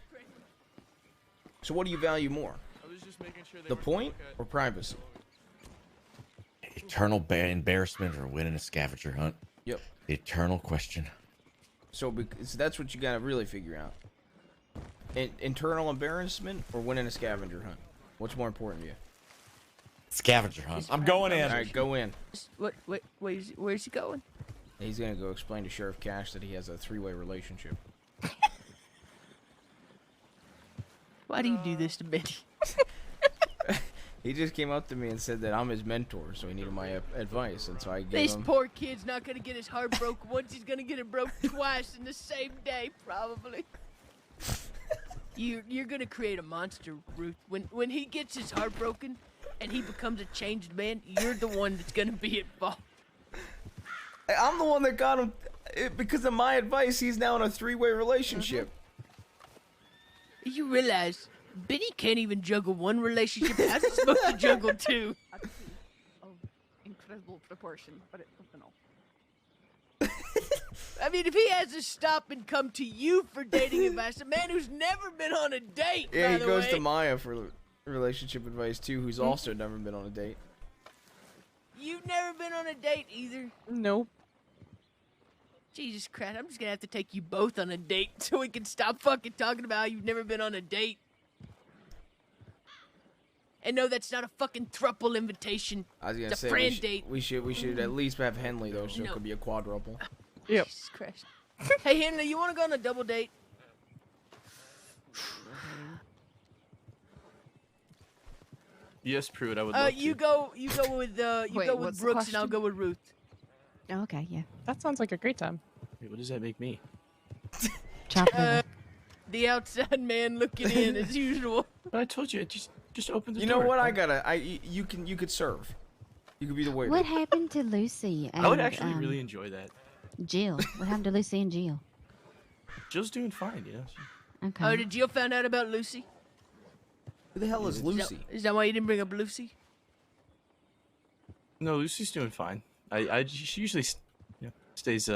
So what do you value more? The point or privacy? Eternal embarrassment or winning a scavenger hunt? Yep. The eternal question. So that's what you gotta really figure out. Internal embarrassment or winning a scavenger hunt? What's more important to you? Scavenger hunt. I'm going in. Alright, go in. Where's he going? He's gonna go explain to Sheriff Cash that he has a three-way relationship. Why do you do this to Betty? He just came up to me and said that I'm his mentor, so he needed my advice, and so I gave This him. poor kid's not gonna get his heart broke once. He's gonna get it broke twice in the same day, probably. You're gonna create a monster, Ruth. When he gets his heart broken and he becomes a changed man, you're the one that's gonna be at fault. I'm the one that got him because of my advice. He's now in a 3-way relationship. You realize Benny can't even juggle one relationship. How's he supposed to juggle two? Of incredible proportion, but it's phenomenal. I mean, if he has to stop and come to you for dating advice, a man who's never been on a date, Yeah, by he the goes way. to Maya for relationship advice too, who's also never been on a date. You've never been on a date either. Nope. Jesus Christ, I'm just gonna have to take you both on a date so we can stop fucking talking about how you've never been on a date. And no, that's not a fucking thruple invitation. I was gonna It's say a friend date. we should at least have Henley though, so it No. could be a quadruple. Yep. Jesus Christ. Hey Henry, you wanna go on a double date? Yes, Pruitt, I would love You to. go with Wait, go with what's the Brooks and I'll question? go with Ruth. Okay, yeah. That sounds like a great time. Wait, what does that make me? The outside man looking in as usual. But I told you, just open the You door. know what? You could serve. You could be the waiter. What happened to Lucy and I would actually really enjoy that. Jill? What happened to Lucy and Jill? Jill's doing fine, you know. Okay. Oh, did Jill find out about Lucy? Who the hell is Lucy? Is that why you didn't bring up Lucy? No, Lucy's doing fine. She usually stays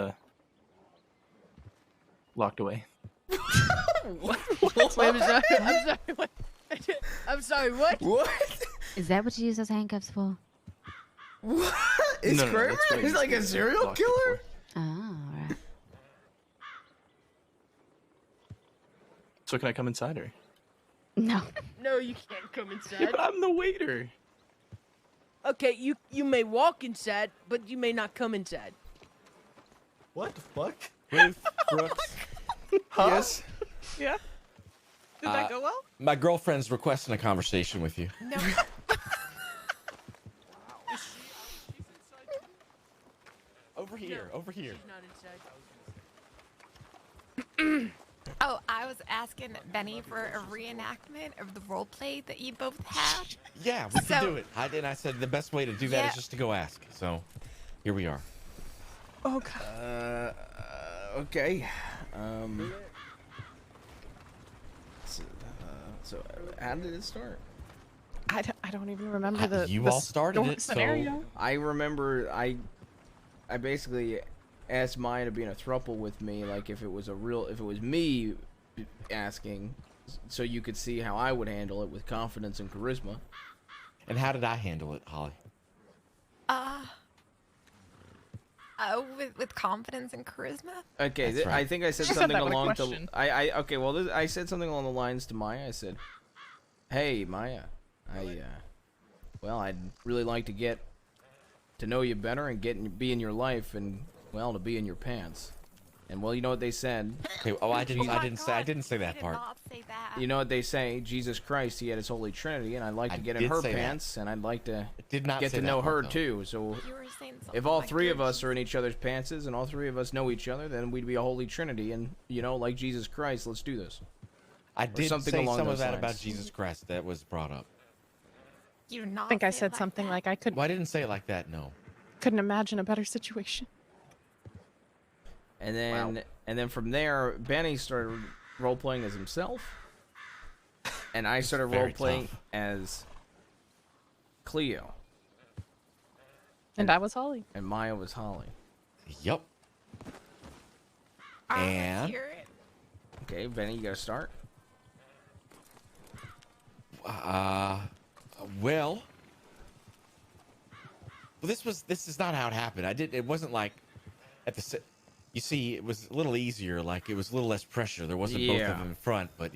locked away. Wait, I'm sorry. I'm sorry. What? I'm sorry. What? What? Is that what you use those handcuffs for? What? Is No, Kramer? that's what He's like a he's serial locked it killer? Oh, all right. So can I come inside or? No. No, you can't come inside. Yeah, but I'm the waiter. Okay, you may walk inside, but you may not come inside. What the fuck? Ruth, Brooks. Yes. Yeah. Did that go well? My girlfriend's requesting a conversation with you. No. Over here, over here. She's not inside. Oh, I was asking Benny for a reenactment of the role play that you both had. Yeah, we So- can do it. I said the best way to do that is Yeah. just to go ask. So, here we are. Oh god. Okay. So how did it start? I don't even remember the. You the all started sto- it, so- scenario. I remember I basically asked Maya to be in a throuple with me, like if it was me asking, so you could see how I would handle it with confidence and charisma. And how did I handle it, Holly? With confidence and charisma. Okay, That's right. I think I said She said something that with a along the question. I said something along the lines to Maya. I said, "Hey, Maya, I'd really like to get to know you better and be in your life and to be in your pants." And well, you know what they said. Okay. Oh, I didn't say that I part. did not say that. You know what they say? Jesus Christ, he had his Holy Trinity, and I'd like to get in did her say that. pants, and I'd like to Did not get say to that know part, her though. too. So You were saying something if all like three you're of us are in each other's pants and all three of us know each other, then we'd be a Holy Trinity, and like Jesus Christ, let's do this. I did something say along some of those that lines. about Jesus Christ that was brought up. You not. I think I say it said like something that. like I Well, I didn't say it like that. No. couldn't imagine a better situation. And then from there, Benny started role playing as himself, and I started very role playing tough. as Cleo, And I was Holly. and Maya was Holly. Yep. All right, let's And hear it. Okay, Benny, you gotta start. well, this is not how it happened. It wasn't like at the. You see, it was a little easier. Like it was a little less pressure. There wasn't both Yeah. of them in front, but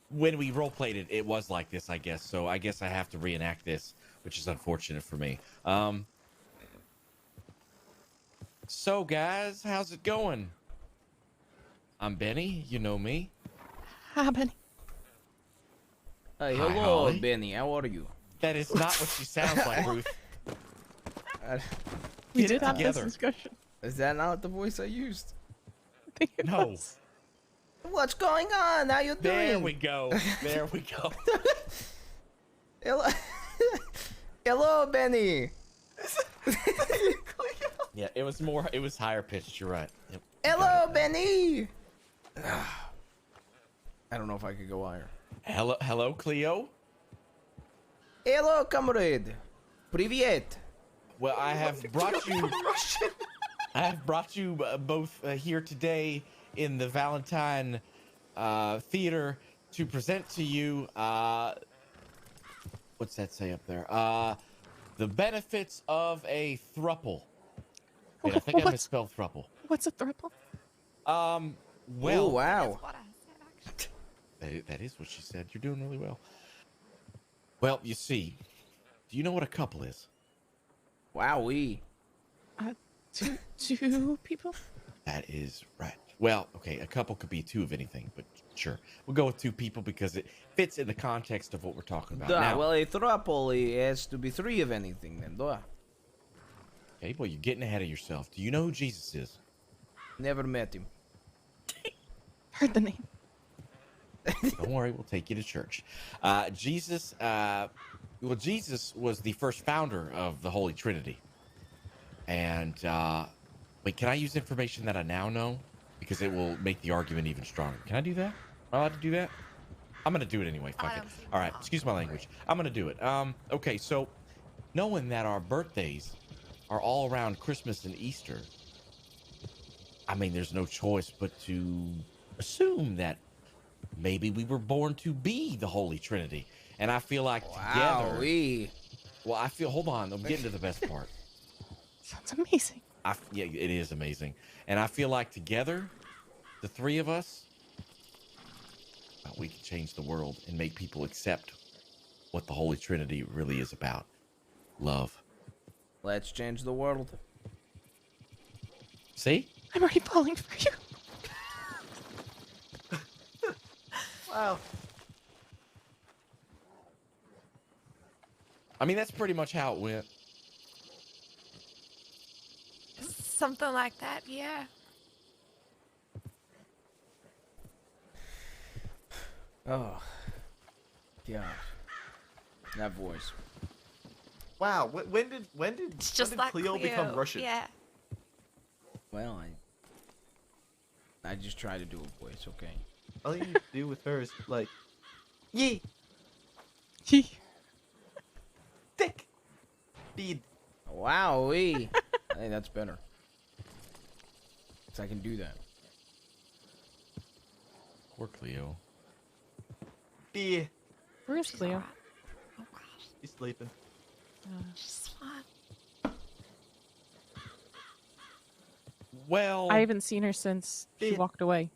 when we role played it, it was like this, I guess. So I guess I have to reenact this, which is unfortunate for me. So guys, how's it going? I'm Benny. You know me. Hi, Benny. Hey, Hi, hello, Holly. Benny. How are you? That is not what she sounds like, Ruth. We Get did it have this together. discussion. Is that not the voice I used? I think it No. was. What's going on? How you doing? There we go. There we go. Hello, hello, Benny. Yeah, it was higher pitched. You're right. Yep. Hello, Benny. I don't know if I could go higher. Hello, Cleo. Hello, comrade. Привет. Well, I have brought you. I have brought you both here today in the Valentine Theater to present to you. What's that say up there? The benefits of a thruple. Wait, I think I misspelled thruple. What's a thruple? Well. Oh, wow. That is what she said. You're doing really well. Well, you see, do you know what a couple is? Wowee. Two people? That is right. Well, okay, a couple could be two of anything, but sure. We'll go with two people because it fits in the context of what we're talking about. Duh, Now, well, a throuple has to be three of anything then, duh. okay, well, you're getting ahead of yourself. Do you know who Jesus is? Never met him. Heard the name. Don't worry, we'll take you to church. Jesus was the first founder of the Holy Trinity. And, wait, can I use information that I now know? Because it will make the argument even stronger. Can I do that? Am I allowed to do that? I'm going to do it anyway. Fuck it. All right, excuse my language. I'm going to do it. Okay, so knowing that our birthdays are all around Christmas and Easter, I mean, there's no choice but to assume that maybe we were born to be the Holy Trinity. And I feel like together... Well, I feel... Hold on. I'm getting to the best part. Sounds amazing. Yeah, it is amazing. And I feel like together, the three of us, we can change the world and make people accept what the Holy Trinity really is about. Love. Let's change the world. See? I'm already falling for you. Wow. I mean, that's pretty much how it went. Something like that, yeah. Oh. God. That voice. Wow. When did It's just like Cleo become Russian? Yeah. Well, I just try to do a voice, okay? All you do with her is like, yee, Yee. thick, bead. Wowee. I think that's better. Because I can do that. Poor Cleo. Beer. Where's Cleo? He's sleeping. She's fine. Well... I haven't seen her since she walked away.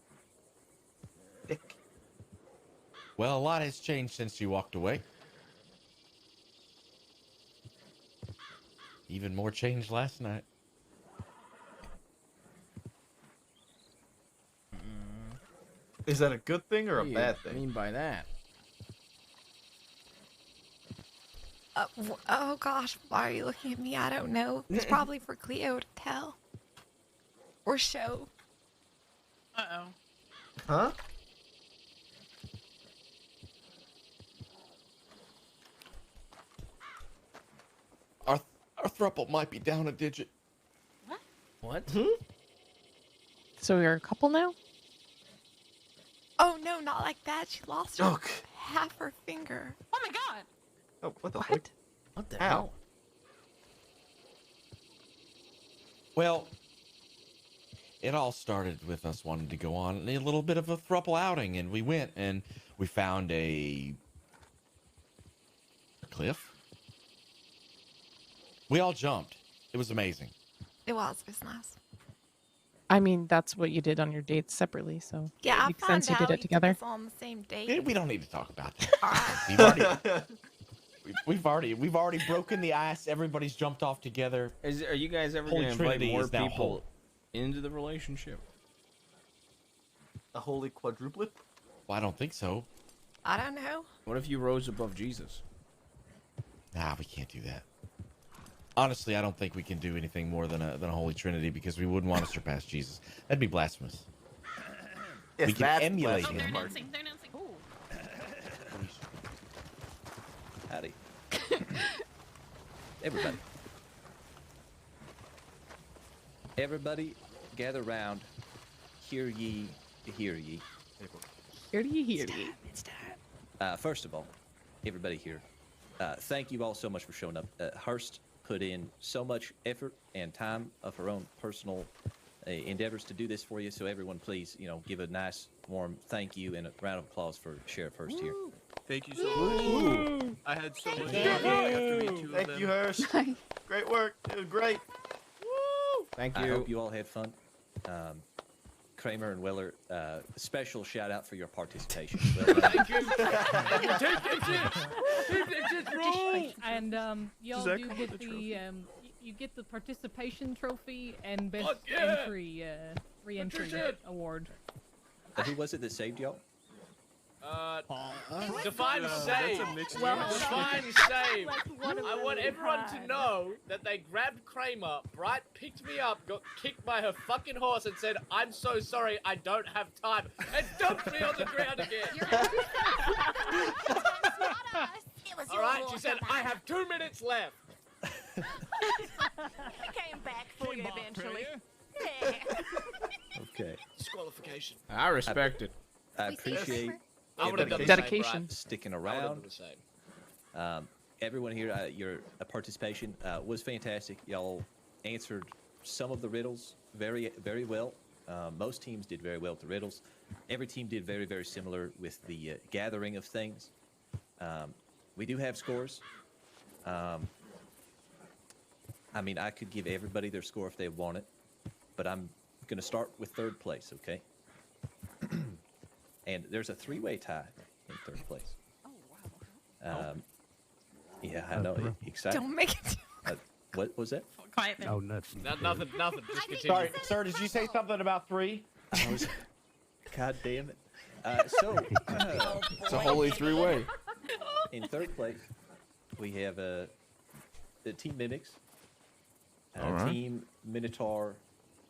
Well, a lot has changed since you walked away. Even more changed last night. Is that a good thing or a What do bad you thing? mean by that? Oh gosh, why are you looking at me? I don't know. It's probably for Cleo to tell. Or show. Uh-oh. Huh? Our throuple might be down a digit. What? So we're a couple now? Oh no, not like that. She lost her Okay. half her finger. Oh my god. Oh, what the fuck? What the Ow. hell? Well, it all started with us wanting to go on a little bit of a throuple outing, and we went and we found a cliff. We all jumped. It was amazing. It was nice. I mean, that's what you did on your dates separately, so Yeah, it I makes found sense you out did it you together. took us on the same date. Yeah, we don't need to talk about that. Alright. We've already broken the ice. Everybody's jumped off together. Are you guys ever Holy going to invite Trinity more is now people whole. into the relationship? A holy quadruplet? Well, I don't think so. I don't know. What if you rose above Jesus? Nah, we can't do that. Honestly, I don't think we can do anything more than a Holy Trinity because we wouldn't want to surpass Jesus. That'd be blasphemous. Yes, we can that's emulate blasphemous. him. They're dancing. Howdy. Everybody. Everybody, gather round. Hear ye, hear ye. Hear ye, hear ye. First of all, everybody here, thank you all so much for showing up. Hurst put in so much effort and time of her own personal endeavors to do this for you. So everyone, please, give a nice, warm thank you and a round of applause for Sheriff Hurst here. Thank you so much. I had so much fun after meeting two of them. Thank you, Hurst. Great work. It was great. Thank you. I hope you all had fun. Kramer and Weller, special shout out for your participation. Well done. Thank you. Take that shit. Take that shit, bro. And y'all Does that do come get with the the you get the participation trophy and best Fuck yeah! entry re-entry Patricia! award. Who was it that saved y'all? Define That's save. a mixed Define save. I want everyone to know that they grabbed Kramer, Bright picked me up, got kicked by her fucking horse, and said, "I'm so sorry, I don't have time," and dumped me on the ground again. All right, she said, "I have 2 minutes left." Came back for you eventually. Okay. Disqualification. I respect it. I appreciate I would have done the Dedication. same, Bright. sticking I would have around. done the same. Everyone here, your participation was fantastic. Y'all answered some of the riddles very, very well. Most teams did very well with the riddles. Every team did very, very similar with the gathering of things. We do have scores. I mean, I could give everybody their score if they want it, but I'm going to start with third place, okay? And there's a three-way tie in third place. Oh, wow. Yeah, I know. Excited. Don't make it. What was that? Quiet. Oh, nothing. Nothing. Just continue. Sorry, sir, did you say something about 3? God damn it. It's a holy three-way. In third place, we have the Team Mimics, All right. Team Minotaur,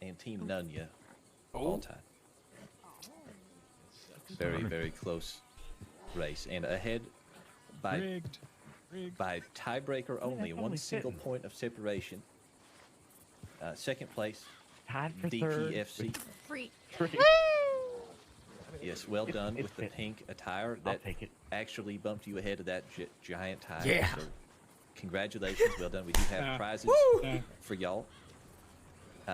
and Team Nunya all time. Very, very close race. And ahead by Rigged. by tiebreaker only, one single point of separation. Second place, Tied for DPFC. Free. Yes, well done with the pink attire. That take it. actually bumped you ahead of that giant tire. Yeah. So congratulations, well done. We do have prizes for y'all,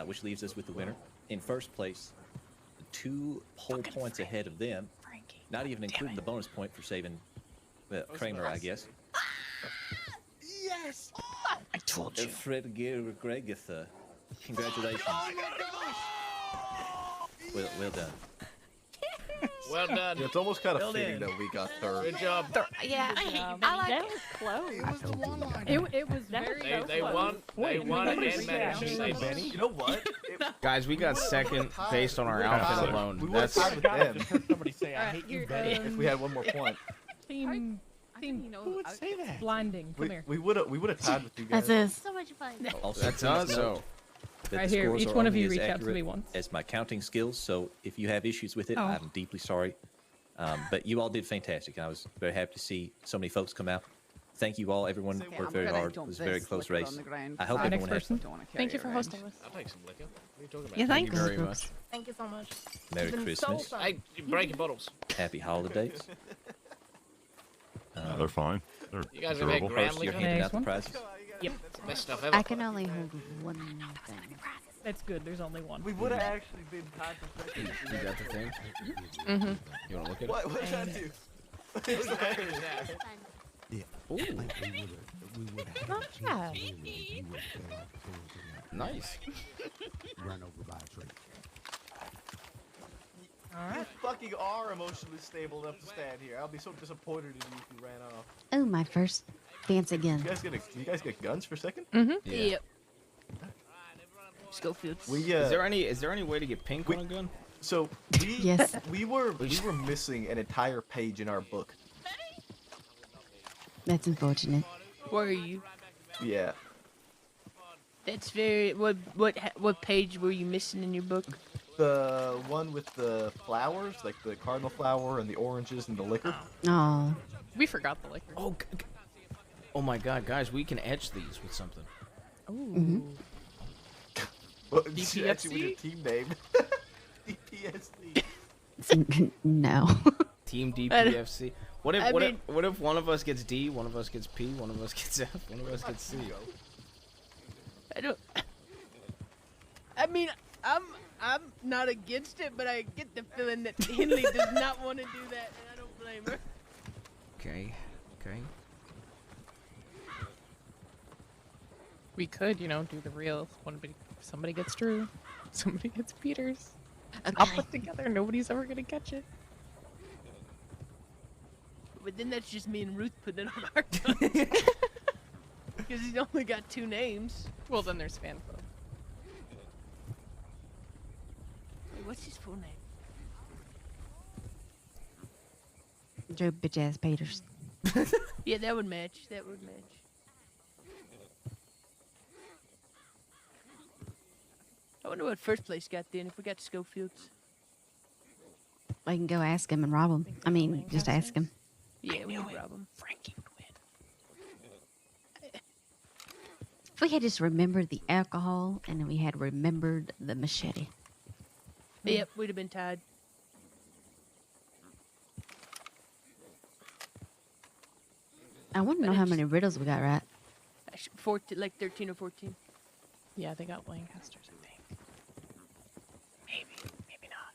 which leaves us with the winner. In first place, 2 whole points ahead of them, not even including the bonus point for saving Kramer, I guess. Yes! I told you. Fred Gregatha. Congratulations. Well done. Well done. Yeah, it's almost kind of fitting that we got third. Good job. Yeah, I like That it. was close. It was the one line. It was That very. was They won. They won and managed to save us. You know what? Guys, we got second based on our outfit alone. We would have That's tied with them Just heard somebody say, I Alright, hate you, you're, Betty. if we had one more point. Team Who would say that? blinding. Come here. We would have tied with you guys. That's it. So much fun. Also, that's please us. note So that Right the here, scores each are one of only you as reach out to accurate me once. as my counting skills, so if you have issues with it, Oh. I'm deeply sorry. But you all did fantastic, and I was very happy to see so many folks come out. Thank you all. Everyone worked very hard. It was a very close race. I hope Next everyone had person. fun. Thank you for hosting us. I'll take some liquor. What are you talking about? Yeah, thank you very much. Thank you so much. Merry It's been Christmas. So fun. Hey, you break your bottles. Happy holidays. They're fine. They're You guys have had durable. ground Hurst, you're liquor? handing Next out the one. prizes. Yep. It's the best stuff ever. I can only hold one thing. That's good. There's only one. We would have actually been tied for second. You got the thing? Mm-hmm. You want to look at it? What did that do? Yeah. Ooh. I think we would have Not bad. Nice. run over by a tree. You fucking are emotionally stable enough to stand here. I'll be so disappointed in you if you ran off. Oh, my first dance again. You guys get guns for a second? Mm-hmm. Yeah. Yep. Schofield. Is there any way to get pink on a gun? So we Yes. we were missing an entire page in our book. That's unfortunate. Where are you? Yeah. That's very. What page were you missing in your book? The one with the flowers, like the cardinal flower and the oranges and the liquor. Oh. We forgot the liquor. Oh my god, guys, we can etch these with something. Ooh. Well, it's actually with your team name. DPSC. No. Team DPFC. What if one of us gets D, one of us gets P, one of us gets F, one of us gets C? I don't. I mean, I'm not against it, but I get the feeling that Henley does not want to do that, and I don't blame her. Okay. We could, do the real. Somebody gets Drew, somebody gets Peters. I'll put together. Nobody's ever gonna catch it. But then that's just me and Ruth putting it on our guns. Because he's only got 2 names. Well, then there's fan club. Wait, what's his full name? Joe bitch ass Peters. Yeah, that would match. I wonder what first place got then, if we got Schofield's. I can go ask him and rob him. I mean, just ask him. Yeah, we would rob him. Frankie would win. If we had just remembered the alcohol and then we had remembered the machete. Yep, we'd have been tied. I want to know how many riddles we got right. 14, like 13 or 14. Yeah, they got Lancasters, I think. Maybe not.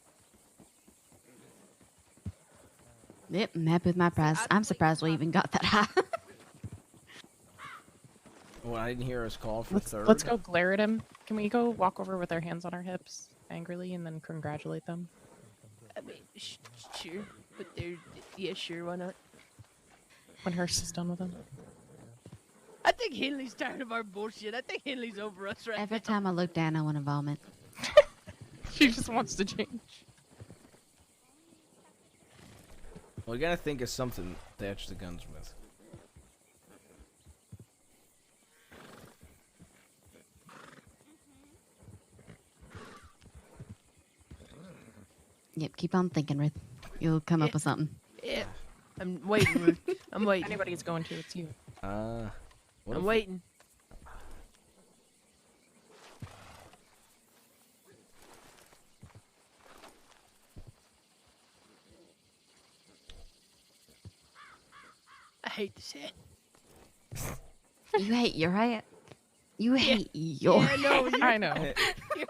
Yep, I'm happy with my prize. I'm surprised we even got that high. Well, I didn't hear us call for third. Let's go glare at him. Can we go walk over with our hands on our hips angrily and then congratulate them? I mean, sure. But they're... Yeah, sure, why not? When Hearst is done with them. I think Henley's tired of our bullshit. I think Henley's over us right Every now. time I look down, I want to vomit. She just wants to change. Well, we gotta think of something to etch the guns with. Yep, keep on thinking, Ruth. You'll come up with something. Yeah. I'm waiting, Ruth. I'm waiting. Anybody's going to, it's you. I'm waiting. I hate this hat. You hate your hat? You hate your hat. No, I know.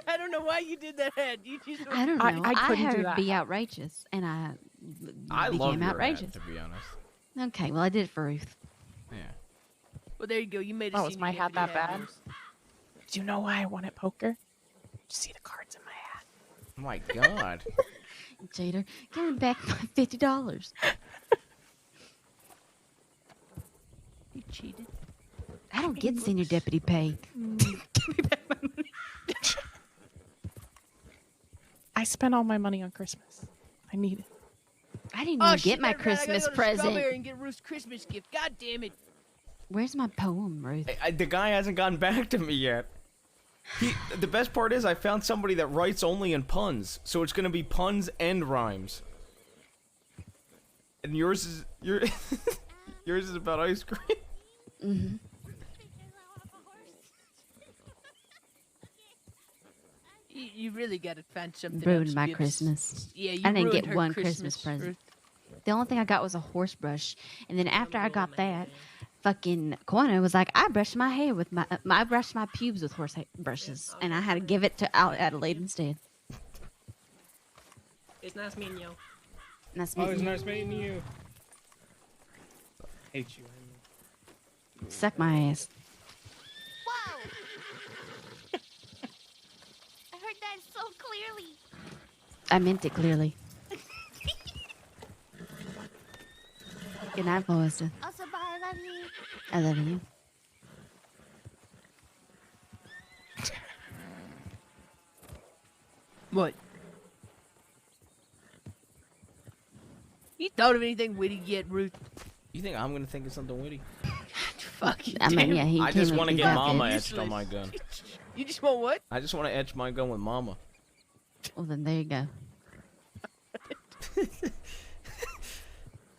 I don't know why you did that hat. You just I don't know. I couldn't heard do that. be outrageous, and I love became your outrageous. hat, to be honest. Okay, well, I did it for Ruth. Yeah. Well, there you go. You made a Oh, is my hat that bad? Do you know why I won at poker? Did you see the cards in my hat? Oh my god. Jader, give me back my $50. You cheated. I don't get senior deputy pay. I spent all my money on Christmas. I need it. I didn't even get my Christmas present. Strawberry and get Ruth's Christmas gift. God damn it. Where's my poem, Ruth? The guy hasn't gotten back to me yet. The best part is I found somebody that writes only in puns, so it's gonna be puns and rhymes. And yours is yours is about ice cream. Mm-hmm. You really got to find something Ruined else. my Gibbs. Christmas. Yeah, you I didn't ruined get her one Christmas present. Ruth. The only thing I got was a horse brush, and then after I got that, fucking Quana was like, "I brushed my hair with I brushed my pubes with horse brushes," and I had to give it to Adelaide instead. It's nice meeting you. Nice Oh, meeting it's you. nice meeting you. Hate you. Suck my ass. Whoa! I heard that so clearly. I meant it clearly. Good night, Melissa. Also, bye. I love you. I love you. What? You thought of anything witty yet, Ruth? You think I'm gonna think of something witty? Fuck you. I mean, yeah, he I came just in want to through get that Mama bitch. etched on my gun. You just want what? I just want to etch my gun with Mama. Well, then there you go.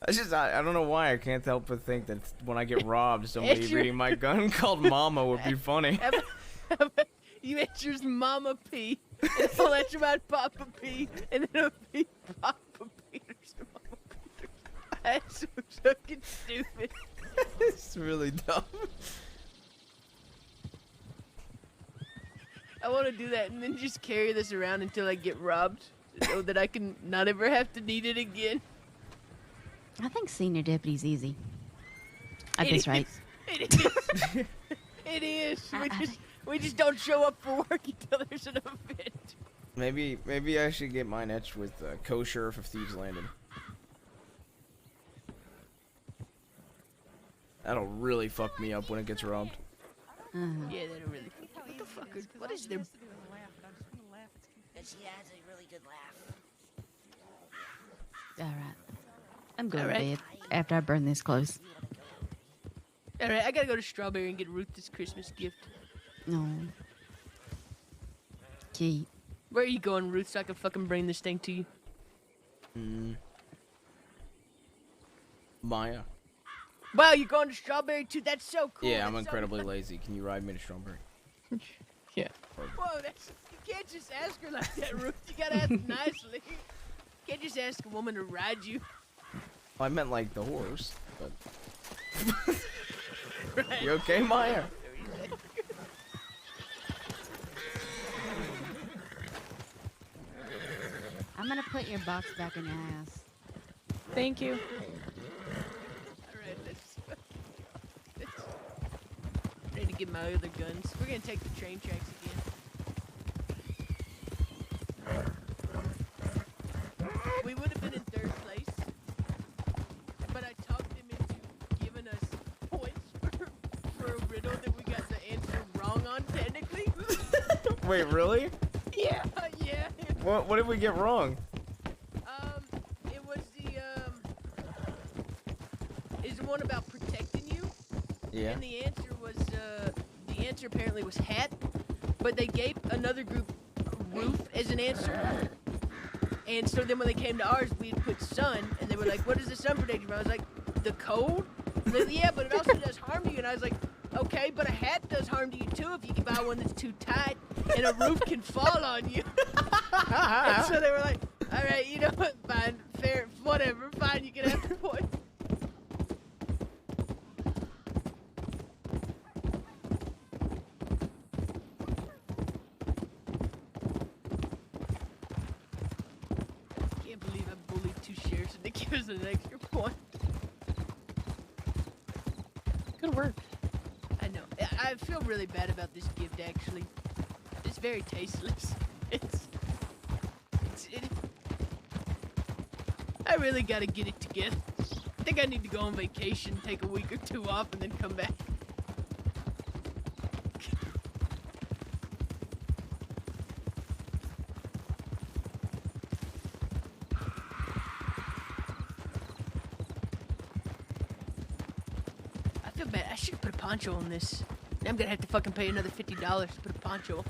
I don't know why I can't help but think that when I get robbed, somebody Etch your- reading my gun called Mama would be funny. You etch yours Mama P, and I'll etch mine Papa P, and then it'll be Papa Peters and Mama Peters. That's so fucking stupid. It's really dumb. I want to do that and then just carry this around until I get robbed, so that I can not ever have to need it again. I think senior deputy's easy. At It this is. rate. It is. It is. We just don't show up for work until there's an event. Maybe I should get mine etched with co-sheriff of Thieves Landing. That'll really fuck me up when it gets robbed. Yeah, that'll really. What the fuck? What is their? And she has a really good laugh. All right. I'm going All right. to bed after I burn this close. All right, I gotta go to Strawberry and get Ruth this Christmas gift. No. Key. Where are you going, Ruth? So I can fucking bring this thing to you. Maya. Wow, you're going to Strawberry too? That's so cool. Yeah, I'm That's so incredibly nice. lazy. Can you ride me to Strawberry? Yeah. Whoa, that's you can't just ask her like that, Ruth. You gotta ask nicely. You can't just ask a woman to ride you. Well, I meant like the horse, but. Right. You okay, Maya? I'm going to put your box back in your house. Thank you. Alright, let's ready to get my other guns. We're gonna take the train tracks again. We would have been in third place, but I talked him into giving us points for a riddle that we got the answer wrong on, technically. Wait, really? Yeah, yeah. What did we get wrong? It was is the one about protecting you. Yeah. And the answer apparently was hat, but they gave another group roof as an answer. And so then when they came to ours, we had put sun, and they were like, "What does the sun protect you from?" I was like, "The cold." And they, yeah, but it also does harm to you. And I was like, "Okay, but a hat does harm to you too if you can buy one that's too tight, and a roof can fall on you." And so they were like, "All right, you know what? Fine, fair, whatever. Fine, you can have the point." Can't believe I bullied two sheriffs and they give us an extra point. Good work. I know. I feel really bad about this gift, actually. It's very tasteless. I really gotta get it together. I think I need to go on vacation, take a week or two off, and then come back. I feel bad. I should put a poncho on this. Now I'm gonna have to fucking pay another $50 to put a poncho on.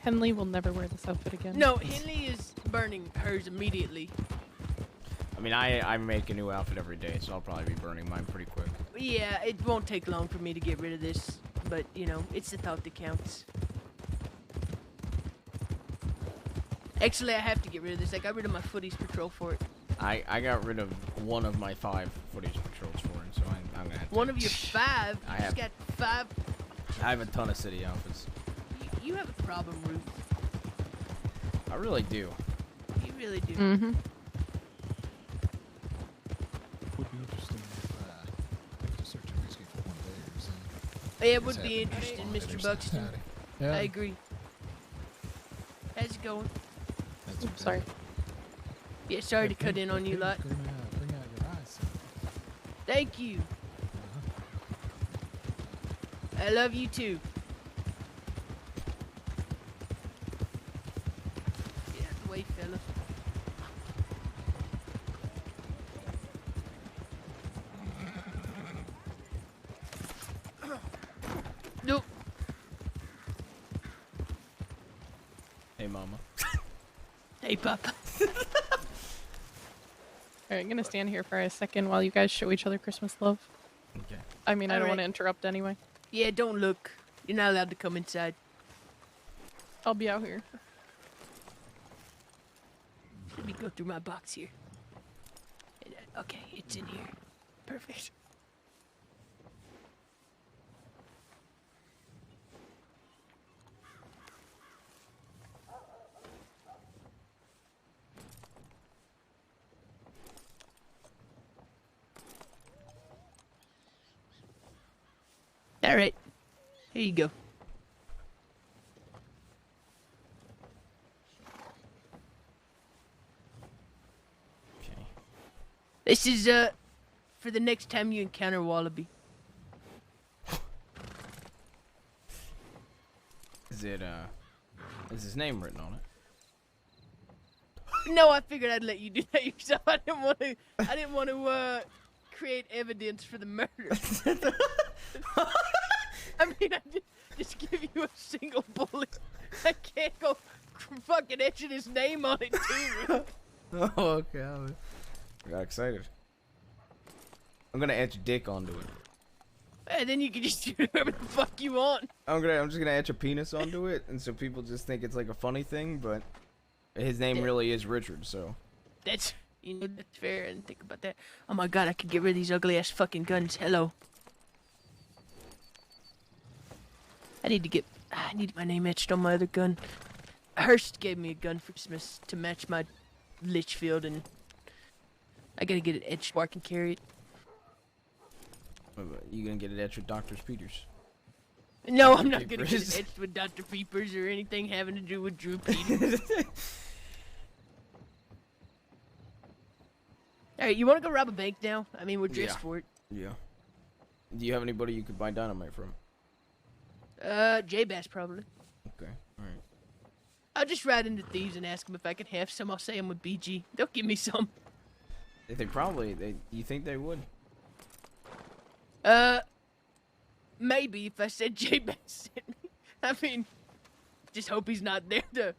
Henley will never wear this outfit again. No, Henley is burning hers immediately. I mean, I make a new outfit every day, so I'll probably be burning mine pretty quick. Yeah, it won't take long for me to get rid of this, but you know, it's the thought that counts. Actually, I have to get rid of this. I got rid of my footies patrol for it. I got rid of one of my 5 footage patrols for it, so I'm gonna have to. One of your 5? I You just got 5? I have a ton of city outfits. You have a problem, Ruth. I really do. You really do. Mm-hmm. Would be interesting if to search and rescue for one of theirs. It would be interesting, Mr. Buxton. Yeah. I agree. How's it going? That's Sorry. Yeah, sorry to cut in on you lot. Bring out your eyes. Thank you. I love you too. Get out the way, fella. Hey, mama. Hey, Papa. Alright, I'm gonna stand here for a second while you guys show each other Christmas love. Okay. I mean, I don't Alright. want to interrupt anyway. Yeah, don't look. You're not allowed to come inside. I'll be out here. Let me go through my box here. Okay, it's in here. Perfect. All right. Here you go. This is for the next time you encounter Wallaby. Is it is his name written on it? No, I figured I'd let you do that yourself. I didn't want to create evidence for the murder. I mean, I just give you a single bullet. I can't go fucking etching his name on it too. Oh, okay. I got excited. I'm gonna etch Dick onto it. And then you can just do whatever the fuck you want. I'm just gonna etch a penis onto it, and so people just think it's like a funny thing, but his name really is Richard, so. That's fair. And think about that. Oh my god, I could get rid of these ugly ass fucking guns. Hello. I need my name etched on my other gun. Hearst gave me a gun for Christmas to match my Litchfield, and I gotta get it etched so I can carry it. You gonna get it etched with Dr. Peters? No, I'm not gonna get it etched with Dr. Peepers or anything having to do with Drew Peters. Alright, you wanna go rob a bank now? I mean, we're dressed for it. Yeah. Do you have anybody you could buy dynamite from? J-Bass probably. Okay, alright. I'll just ride into thieves and ask them if I can have some. I'll say I'm with BG. They'll give me some. You think they would? Maybe if I said J-Bass sent me. I mean, just hope he's not there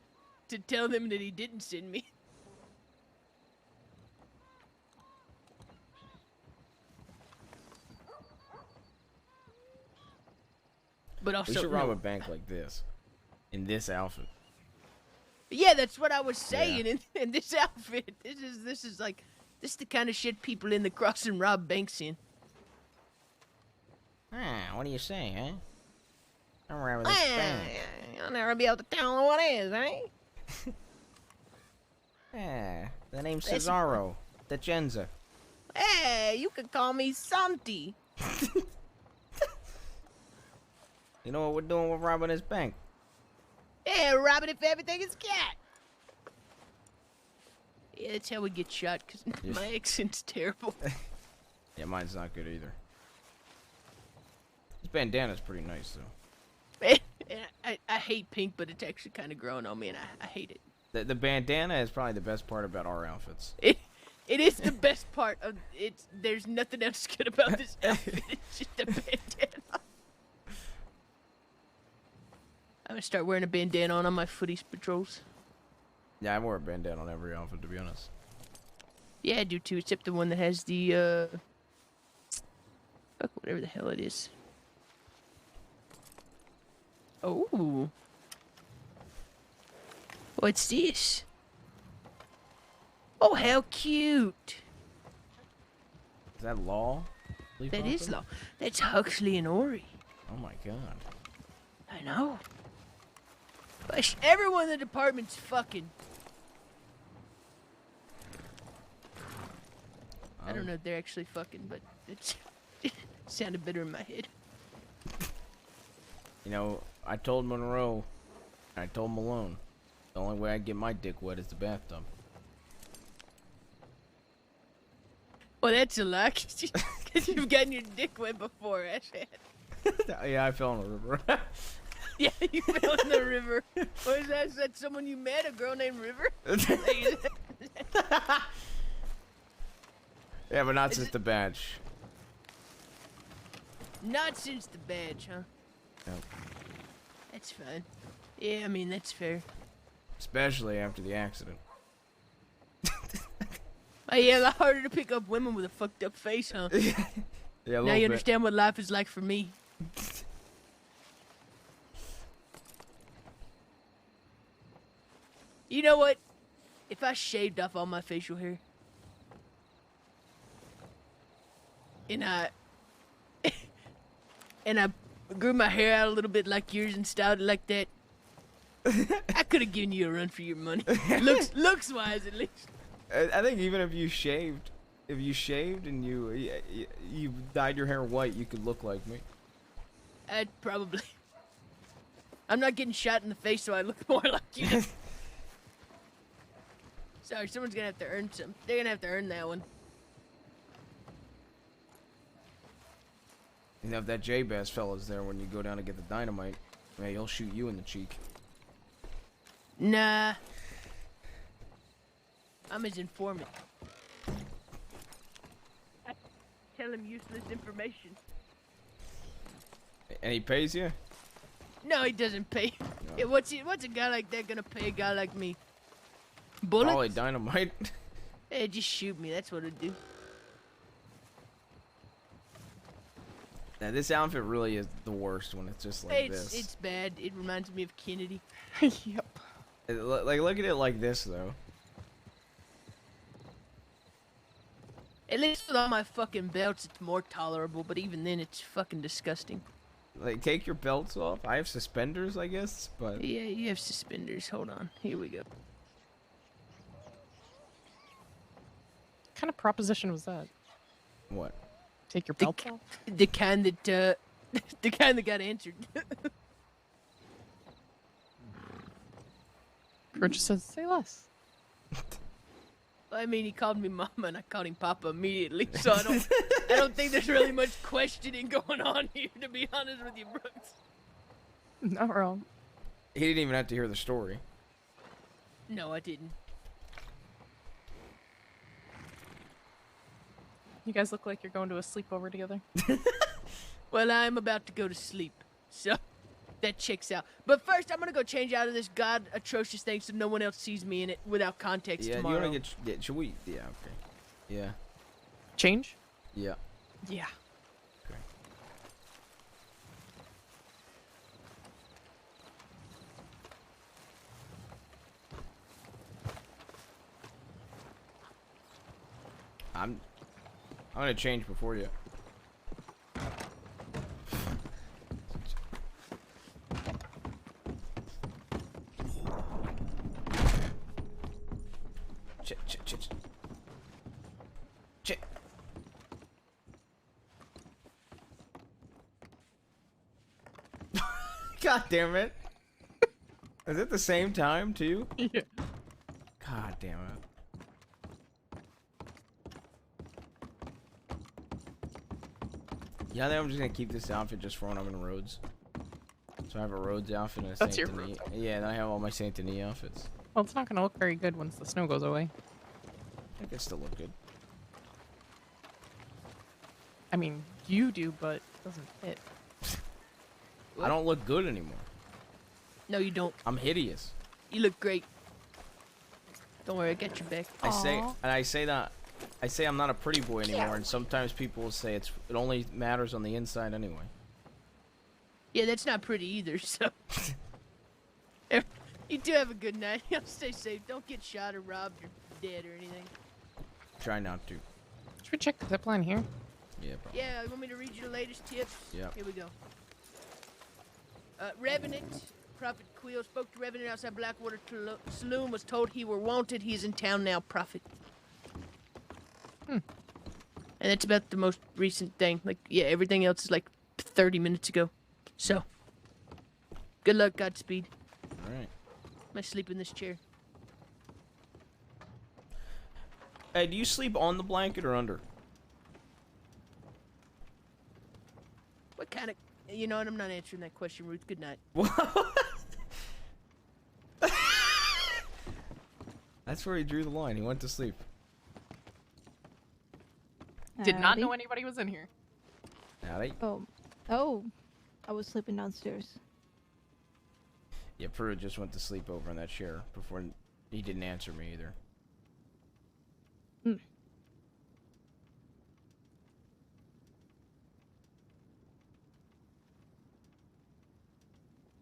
to tell them that he didn't send me. But also, we should rob a bank like this, in this outfit. Yeah, that's what I was saying. In this outfit, this is the kind of shit people in the crossing rob banks in. What do you say, huh? I'm robbing this bank. I'll never be able to tell them what it is, eh? The name's Cesaro, Decenza. Hey, you can call me Santi. You know what we're doing? We're robbing this bank. Yeah, robbing it for everything is cat. Yeah, that's how we get shot, because my accent's terrible. Yeah, mine's not good either. This bandana's pretty nice, though. I hate pink, but it's actually kind of growing on me, and I hate it. The bandana is probably the best part about our outfits. It is the best part of it. There's nothing else good about this outfit. It's just a bandana. I'm gonna start wearing a bandana on my footies patrols. Yeah, I wear a bandana on every outfit, to be honest. Yeah, I do too, except the one that has the, fuck, whatever the hell it is. Oh. What's this? Oh, how cute. Is that Law? That is Law. That's Huxley and Ori. Oh my god. I know. But everyone in the department's fucking. I don't know if they're actually fucking, but it sounded better in my head. You know, I told Monroe, I told Malone, the only way I get my dick wet is the bathtub. Well, that's a lie, because you've gotten your dick wet before, Ashad. Yeah, I fell in the river. Yeah, you fell in the river. What is that? Is that someone you met? A girl named River? Yeah, but not since the badge. Not since the badge, huh? Nope. That's fine. Yeah, I mean, that's fair. Especially after the accident. Oh yeah, a lot harder to pick up women with a fucked up face, huh? Yeah, a now little you bit. understand what life is like for me. You know what? If I shaved off all my facial hair, and I grew my hair out a little bit like yours and styled it like that, I could have given you a run for your money. Looks wise, at least. I think even if you shaved and you dyed your hair white, you could look like me. I'd probably. I'm not getting shot in the face, so I look more like you. Sorry, someone's gonna have to earn some. They're gonna have to earn that one. You know, if that J-Bass fella's there when you go down to get the dynamite, man, he'll shoot you in the cheek. Nah. I'm his informant. I tell him useless information. And he pays you? No, he doesn't pay. Yeah, what's a guy like that gonna pay a guy like me? Bullets? Probably dynamite. Hey, just shoot me. That's what it'd do. Now, this outfit really is the worst when it's just like Hey, this. it's bad. It reminds me of Kennedy. Yep. Like, look at it like this, though. At least with all my fucking belts, it's more tolerable. But even then, it's fucking disgusting. Like, take your belts off. I have suspenders, I guess, but... Yeah, you have suspenders. Hold on. Here we go. What kind of proposition was that? What? Take your belt off? The kind that, the kind that got answered. Kurt just says, say less. I mean, he called me mama and I called him papa immediately, so I don't think there's really much questioning going on here, to be honest with you, Brooks. Not wrong. He didn't even have to hear the story. No, I didn't. You guys look like you're going to a sleepover together. Well, I'm about to go to sleep, so that checks out. But first, I'm gonna go change out of this god atrocious thing so no one else sees me in it without context Yeah, tomorrow. you want to get... Should we... Yeah, okay. Yeah. Change? Yeah. Yeah. Okay. I'm gonna change before you. Chit. God damn it. Is it the same time too? Yeah. God damn it. Yeah, I think I'm just gonna keep this outfit just for when I'm in Rhodes. So I have a Rhodes outfit and a That's your Saint Denis. Rhodes. Yeah, and I have all my Saint Denis outfits. Well, it's not going to look very good once the snow goes away. I think it still look good. I mean, you do, but it doesn't fit. I don't look good anymore. No, you don't. I'm hideous. You look great. Don't worry, I got your back. I say I'm not a pretty boy anymore, and sometimes people will say it only matters on the inside anyway. Yeah, that's not pretty either, so... You do have a good night. Stay safe. Don't get shot or robbed or dead or anything. Try not to. Should we check the zip line here? Yeah, probably. Yeah, you want me to read you the latest tips? Yep. Here we go. Revenant, Prophet Quill spoke to Revenant outside Blackwater Saloon, was told he were wanted. He's in town now, Prophet. And that's about the most recent thing. Like, yeah, everything else is like 30 minutes ago. So, good luck, Godspeed. Alright. I'm gonna sleep in this chair. Hey, do you sleep on the blanket or under? What kind of... You know what? I'm not answering that question, Ruth. Good night. That's where he drew the line. He went to sleep. Did not know anybody was in here. Howdy. Oh, I was sleeping downstairs. Yeah, Pruitt just went to sleep over in that chair before he didn't answer me either. Hmm.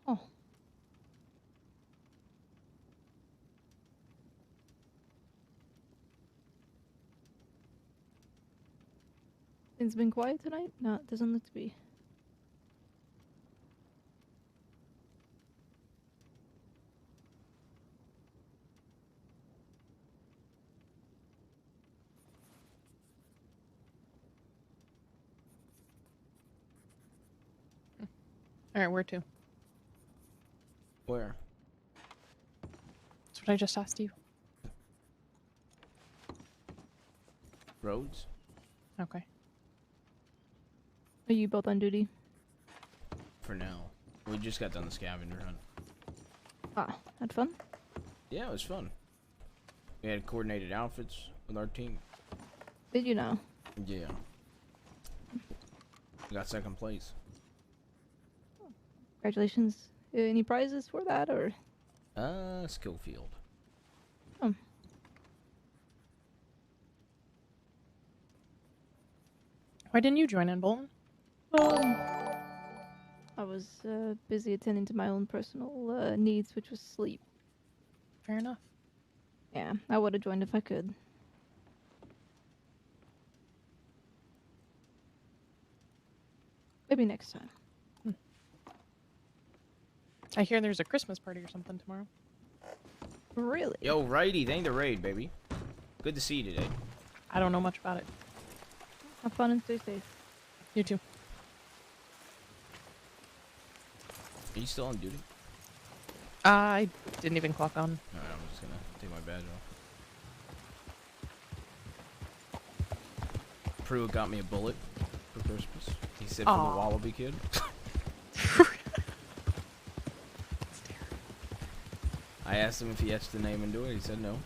Oh. Things been quiet tonight? No, it doesn't look to be. All right, where to? Where? That's what I just asked you. Roads? Okay. Are you both on duty? For now. We just got done the scavenger hunt. Ah, had fun? Yeah, it was fun. We had coordinated outfits with our team. Did you know? Yeah. We got second place. Congratulations. Any prizes for that, or? Schofield. Why didn't you join in, Bolton? I was busy attending to my own personal needs, which was sleep. Fair enough. Yeah, I would have joined if I could. Maybe next time. I hear there's a Christmas party or something tomorrow. Really? Yo, righty, thank the raid, baby. Good to see you today. I don't know much about it. Have fun and stay safe. You too. Are you still on duty? I didn't even clock on. Alright, I'm just gonna take my badge off. Pruitt got me a bullet for Christmas. He said from the Aw. Wallaby Kid. I asked him if he etched the name into it. He said no.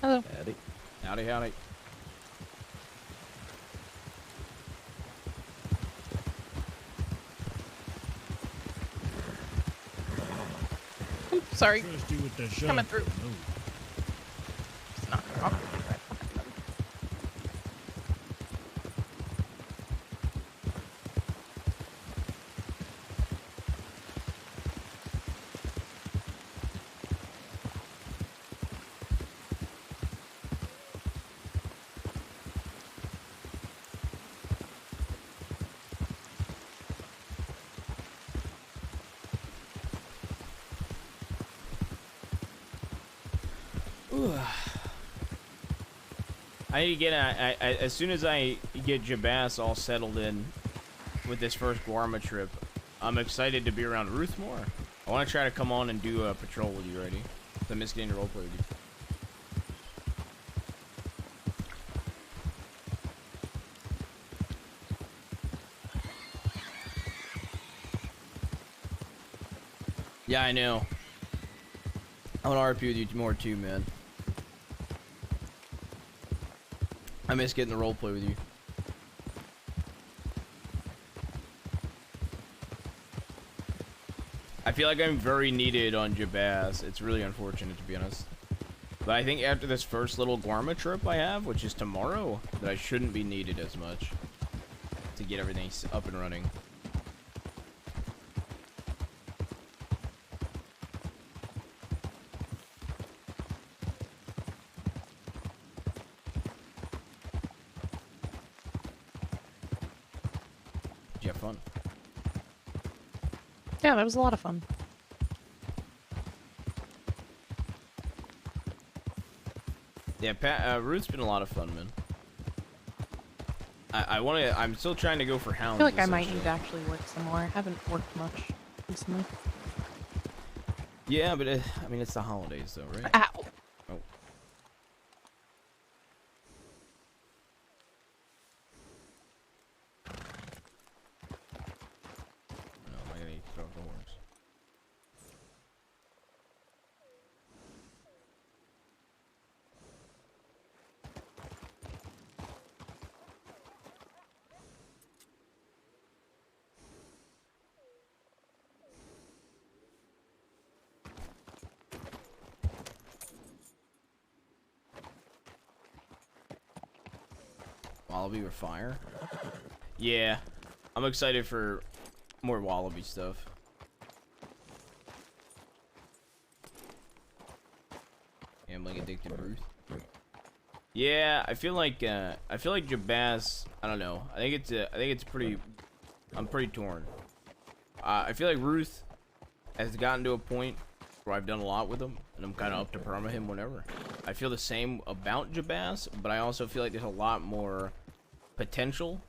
Hello. Howdy. Howdy, howdy. Sorry. Trust you with that Coming shot. through. No. It's not gonna talk to me, right? I need to get as soon as I get Jabas all settled in with this first Guarma trip, I'm excited to be around Ruth more. I want to try to come on and do a patrol with you already. I miss getting to roleplay with you. Yeah, I know. I want to RP with you more too, man. I miss getting the roleplay with you. I feel like I'm very needed on Jabaz. It's really unfortunate, to be honest. But I think after this first little Guarma trip I have, which is tomorrow, that I shouldn't be needed as much to get everything up and running. Did you have fun? Yeah, that was a lot of fun. Yeah, Ruth's been a lot of fun, man. I'm still trying to go for I hounds. feel like I might essentially. need to actually work some more. I haven't worked much recently. Yeah, but I mean, it's the holidays, though, right? Ow. Oh. No, I gotta throw the horse. Wallaby or fire? Yeah, I'm excited for more Wallaby stuff. Gambling addicted Ruth. Yeah, I feel like Jabaz. I don't know. I think it's pretty. I'm pretty torn. I feel like Ruth has gotten to a point where I've done a lot with him, and I'm kind of up to perma him whenever. I feel the same about Jabaz, but I also feel like there's a lot more potential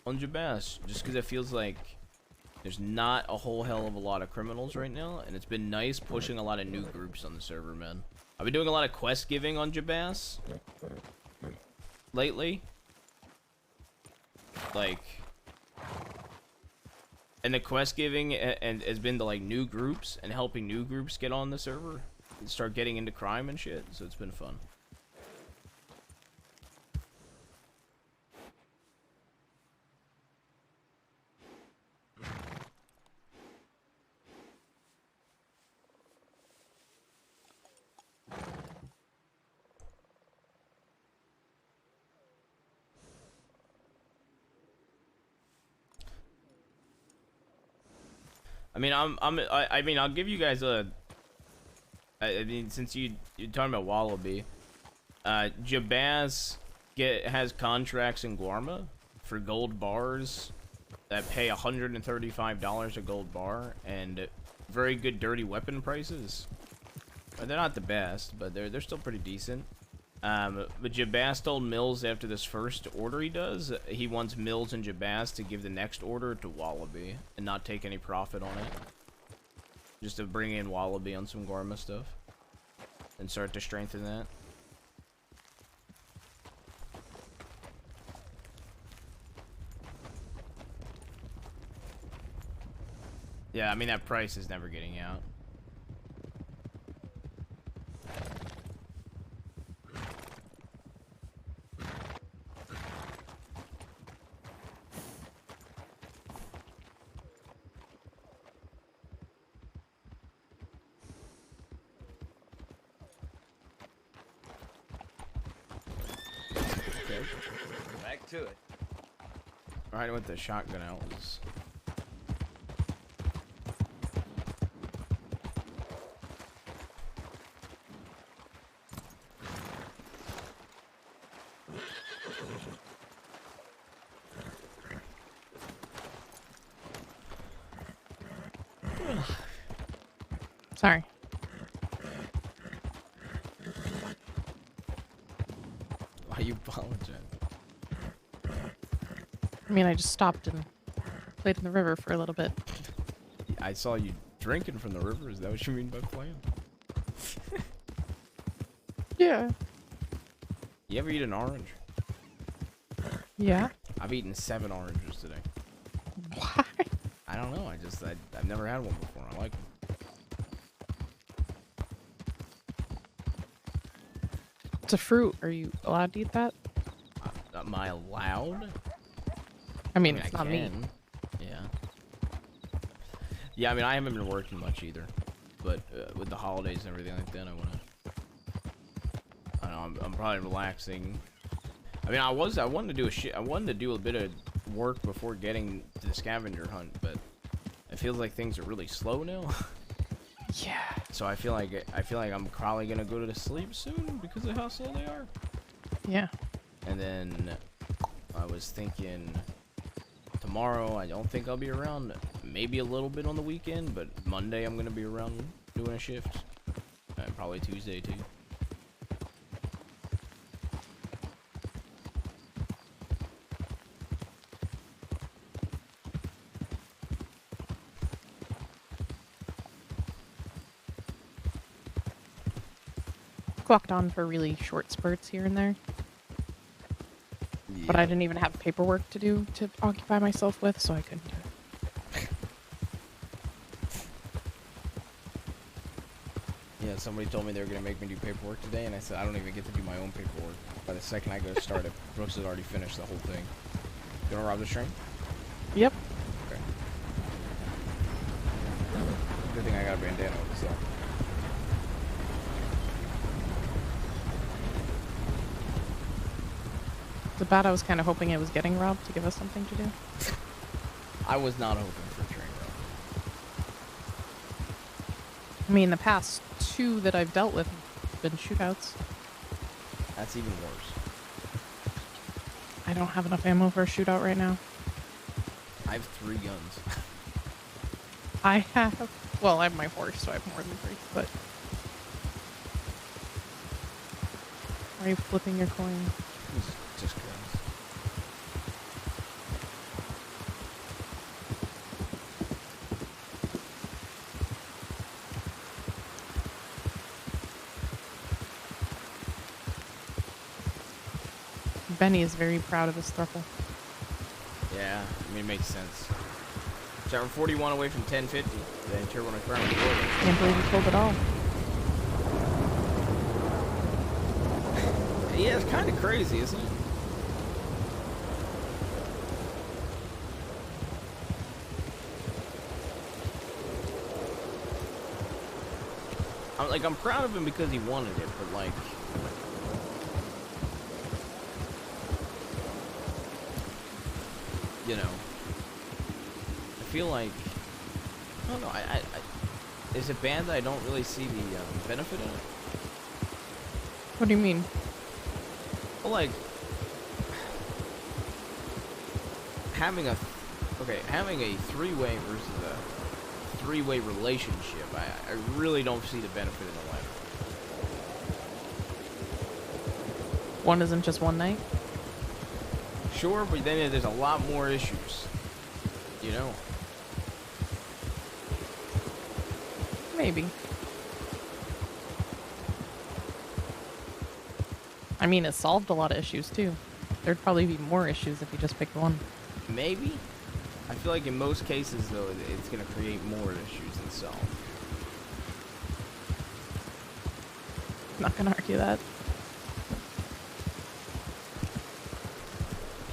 on Jabaz, just because it feels like there's not a whole hell of a lot of criminals right now, and it's been nice pushing a lot of new groups on the server, man. I've been doing a lot of quest giving on Jabaz lately. Like, and the quest giving and has been to like new groups and helping new groups get on the server and start getting into crime and shit. So it's been fun. I mean, I mean, I'll give you guys a. I mean, since you're talking about Wallaby, Jabaz has contracts in Guarma for gold bars that pay $135 a gold bar and very good dirty weapon prices. They're not the best, but they're still pretty decent. But Jabaz told Mills after this first order he wants Mills and Jabaz to give the next order to Wallaby and not take any profit on it. Just to bring in Wallaby on some Gorma stuff and start to strengthen that. Yeah, I mean, that price is never getting out. Back to it. Alright, with the shotgun out was... Sorry. Why you apologize? I mean, I just stopped and played in the river for a little bit. I saw you drinking from the river. Is that what you mean by playing? Yeah. You ever eat an orange? Yeah. I've eaten 7 oranges today. Why? I don't know. I've never had one before. I like them. It's a fruit. Are you allowed to eat that? Am I allowed? I mean, it's not meat. Yeah. Yeah, I mean, I haven't been working much either. But with the holidays and everything like that, I don't know, I'm probably relaxing. I mean, I wanted to do a bit of work before getting to the scavenger hunt, but it feels like things are really slow now. Yeah. So I feel like I'm probably gonna go to sleep soon because of how slow they are. Yeah. And then I was thinking tomorrow I don't think I'll be around. Maybe a little bit on the weekend, but Monday I'm gonna be around doing a shift. And probably Tuesday too. Clocked on for really short spurts here and there. Yeah. But I didn't even have paperwork to do to occupy myself with, so I couldn't do it. Yeah, somebody told me they were gonna make me do paperwork today, and I said I don't even get to do my own paperwork. By the second I go to start it, Brooks has already finished the whole thing. You wanna rob the stream? Yep. Okay. Good thing I got a bandana with this, though. The bad I was kind of hoping it was getting robbed to give us something to do. I was not hoping for a train rob. I mean, the past 2 that I've dealt with have been shootouts. That's even worse. I don't have enough ammo for a shootout right now. I have 3 guns. I have... Well, I have my horse, so I have more than 3, but... Why are you flipping your coin? Just guns. Benny is very proud of his thruple. Yeah, I mean, it makes sense. So we're 41 away from 1050. Then tier 1 requirement. Can't believe you pulled it all. Yeah, it's kind of crazy, isn't it? I'm proud of him because he wanted it, but like, you know, I feel like, I don't know, is it bad that I don't really see the benefit in it? What do you mean? Well, like, having a 3-way versus a 3-way relationship, I really don't see the benefit in the latter. One isn't just one night? Sure, but then there's a lot more issues, you know? Maybe. I mean, it solved a lot of issues, too. There'd probably be more issues if you just picked one. Maybe? I feel like in most cases, though, it's going to create more issues than solve. Not gonna argue that.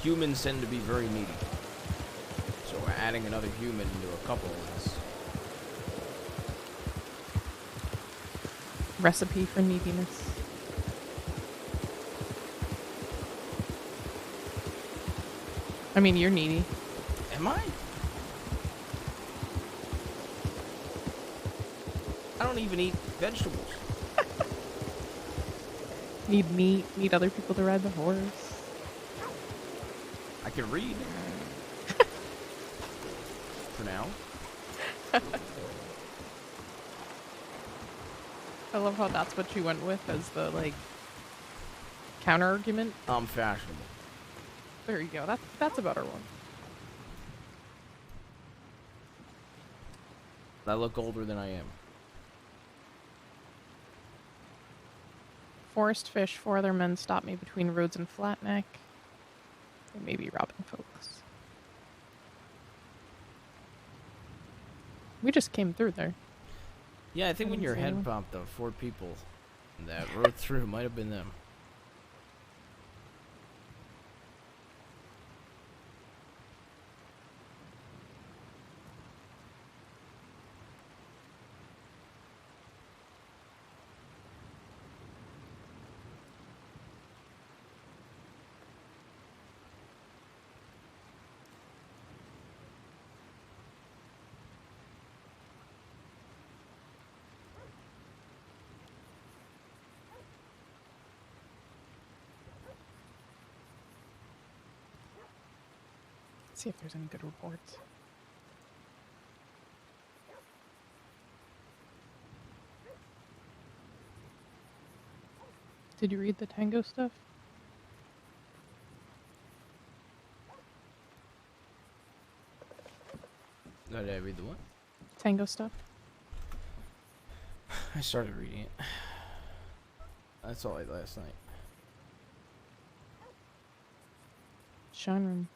Humans tend to be very needy. So adding another human into a couple is... Recipe for neediness. I mean, you're needy. Am I? I don't even eat vegetables. Need meat, need other people to ride the horse. I can read. For now. I love how that's what you went with as the, like, counter argument. I'm fashionable. There you go. That's a better one. I look older than I am. Forest fish, 4 other men stopped me between Rhodes and Flatneck. They may be robbing folks. We just came through there. Yeah, I think when your head popped, the 4 people that rode through might have been them. Let's see if there's any good reports. Did you read the Tango stuff? Did I read the what? Tango stuff? I started reading it. I saw it last night. Shine room.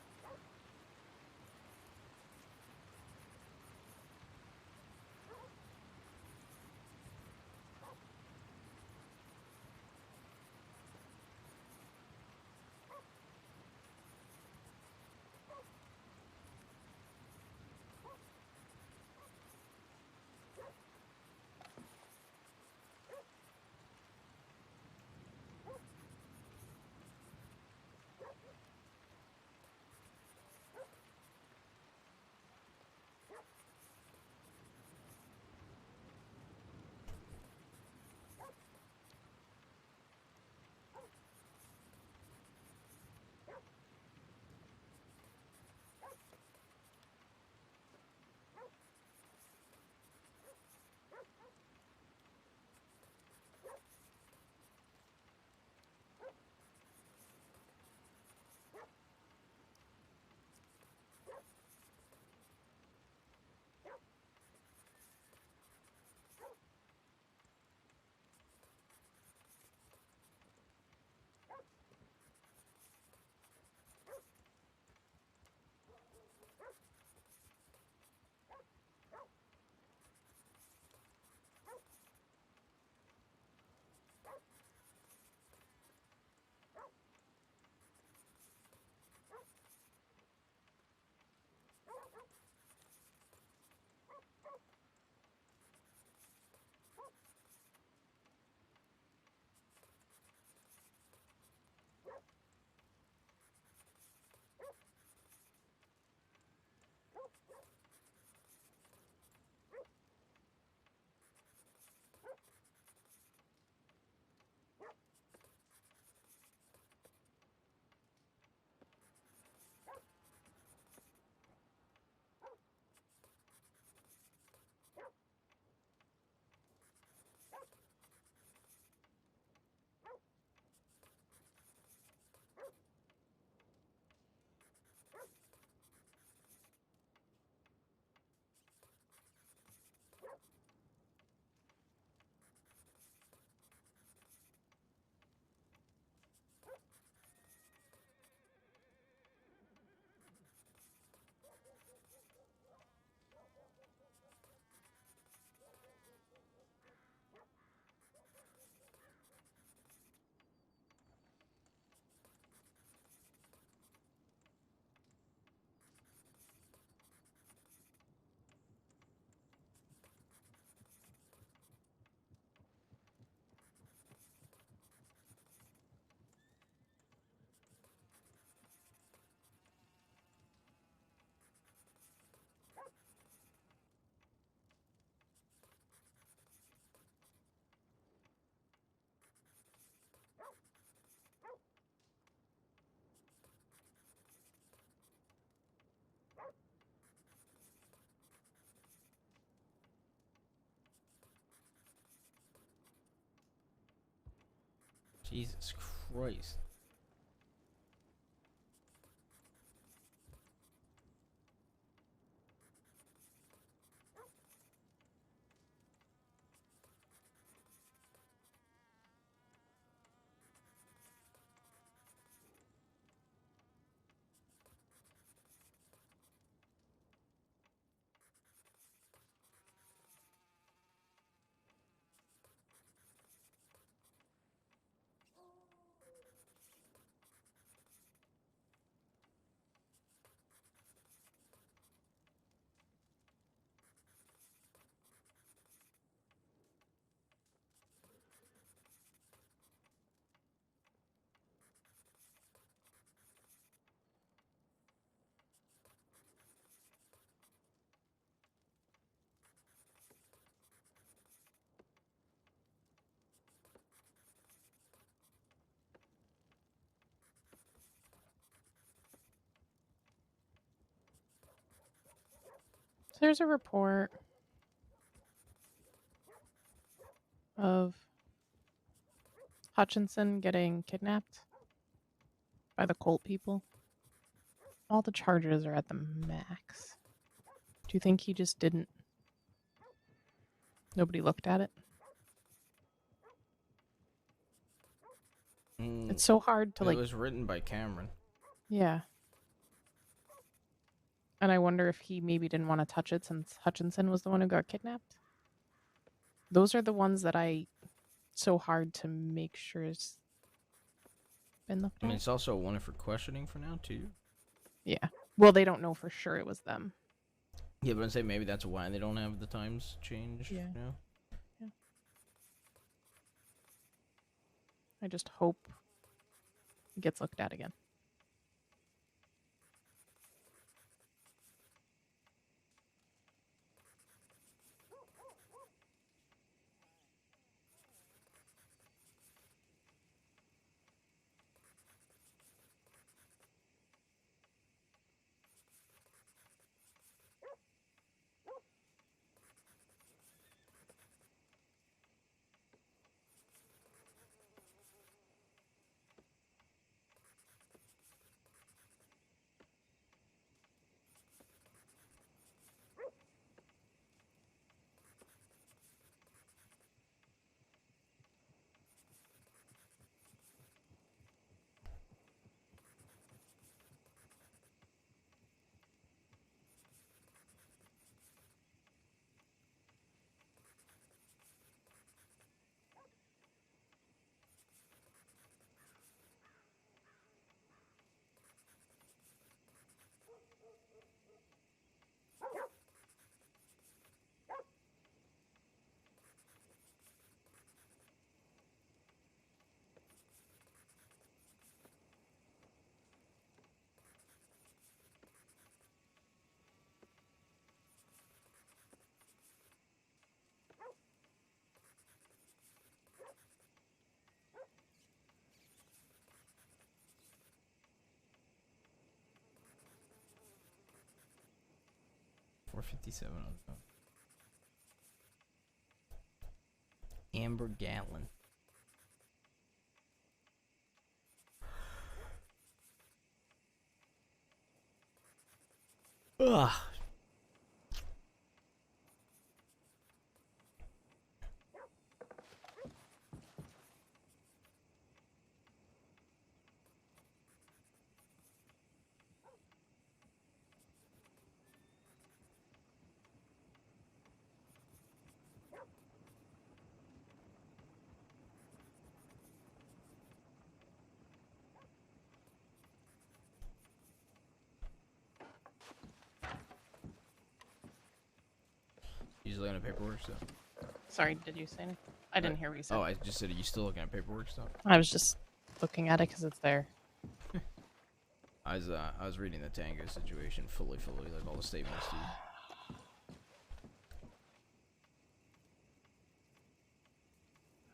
Jesus Christ. So there's a report of Hutchinson getting kidnapped by the cult people. All the charges are at the max. Do you think he just didn't? Nobody looked at it? It's so hard to It like. was written by Cameron. Yeah. And I wonder if he maybe didn't want to touch it since Hutchinson was the one who got kidnapped. Those are the ones that so hard to make sure is been looked I mean, at. it's also one for questioning for now, too. Yeah. Well, they don't know for sure it was them. Yeah, but I'd say maybe that's why they don't have the times changed. Yeah. You know? Yeah. I just hope it gets looked at again. $4.57 on the phone. Amber Gatlin. Ugh. You just looking at paperwork stuff? Sorry, did you say anything? I didn't hear what you said. Oh, I just said, are you still looking at paperwork stuff? I was just looking at it because it's there. I was reading the Tango situation fully, like all the statements, dude.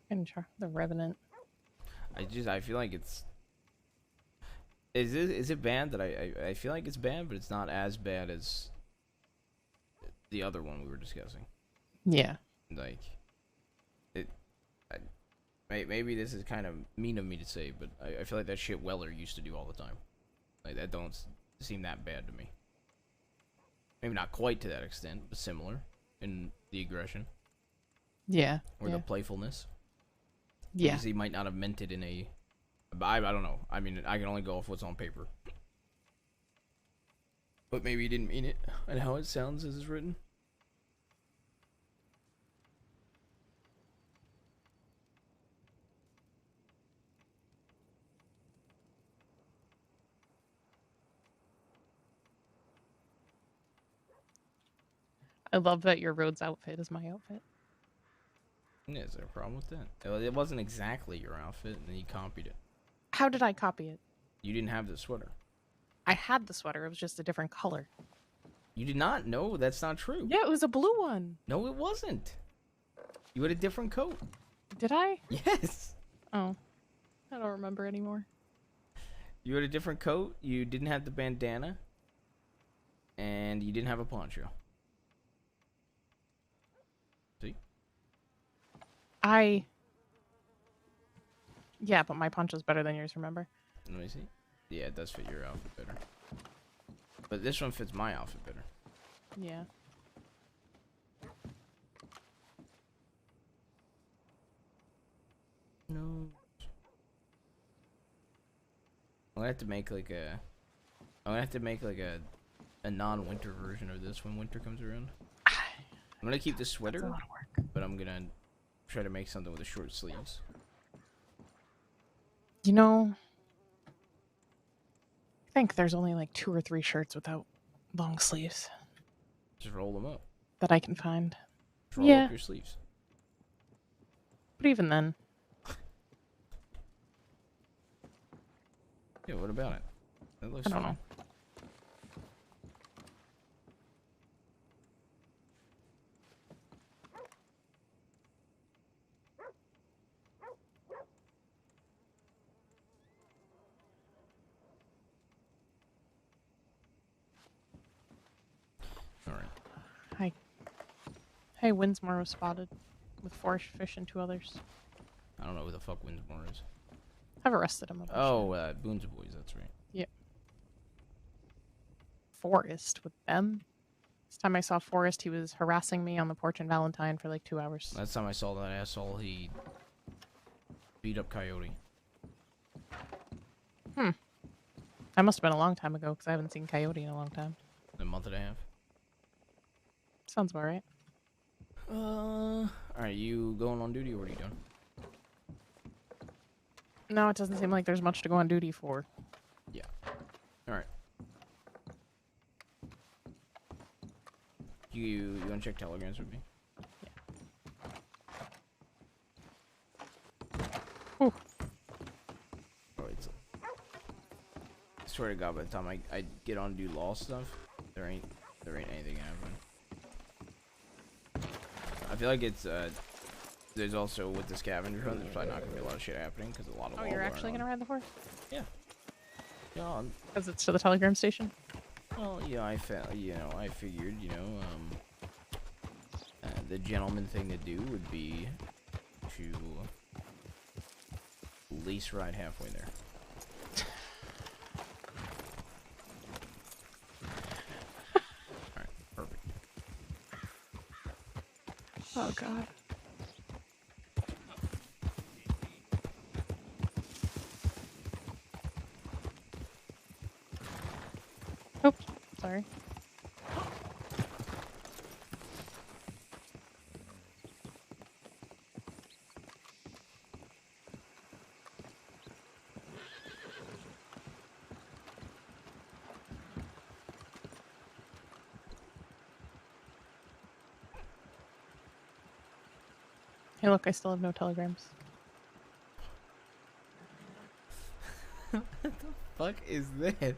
And the Revenant. I feel like it's. Is it bad that I feel like it's bad, but it's not as bad as the other one we were discussing. Yeah. Like, it. Maybe this is kind of mean of me to say, but I feel like that shit Weller used to do all the time. Like, that don't seem that bad to me. Maybe not quite to that extent, but similar in the aggression. Yeah. Or the playfulness. Yeah. He might not have meant it in a... I don't know. I mean, I can only go off what's on paper. But maybe he didn't mean it, and how it sounds as it's written. I love that your Rhodes outfit is my outfit. Yeah, is there a problem with that? It wasn't exactly your outfit, and then you copied it. How did I copy it? You didn't have the sweater. I had the sweater. It was just a different color. You did not? No, that's not true. Yeah, it was a blue one. No, it wasn't. You had a different coat. Did I? Yes. Oh. I don't remember anymore. You had a different coat. You didn't have the bandana. And you didn't have a poncho. See? Yeah, but my poncho's better than yours, remember? Let me see. Yeah, it does fit your outfit better. But this one fits my outfit better. Yeah. No. I'm gonna have to make like a... a non-winter version of this when winter comes around. I'm gonna keep the sweater, That's a lot of work. but I'm gonna try to make something with the short sleeves. You know, I think there's only like 2 or 3 shirts without long sleeves Just roll them up. that I can find. Just roll up your sleeves. But even then, Yeah, what about it? That looks I don't fine. know. Alright. Hi. Hey, Winsmore was spotted with 4 fish and 2 others. I don't know who the fuck Winsmore is. I've arrested him. Oh, Boone's Boys, that's right. Yep. Forrest with them. This time I saw Forrest, he was harassing me on the porch in Valentine for like 2 hours. Last time I saw that asshole, he beat up Coyote. That must have been a long time ago because I haven't seen Coyote in a long time. A month and a half. Sounds about right. Alright, you going on duty or what are you doing? No, it doesn't seem like there's much to go on duty for. Yeah. Alright. You want to check telegrams with me? Ooh. Oh, I swear to God, by the time I get on to do law stuff, there ain't anything happening. I feel like it's there's also with the scavenger hunt, there's probably not gonna be a lot of shit happening because a lot of. Oh, you're actually gonna ride the horse? Yeah. Yeah. Because it's to the telegram station. Well, yeah, I figured, the gentleman thing to do would be to at least ride halfway there. Alright, perfect. Oh, God. Oops, sorry. Hey, look, I still have no telegrams. What the fuck is this?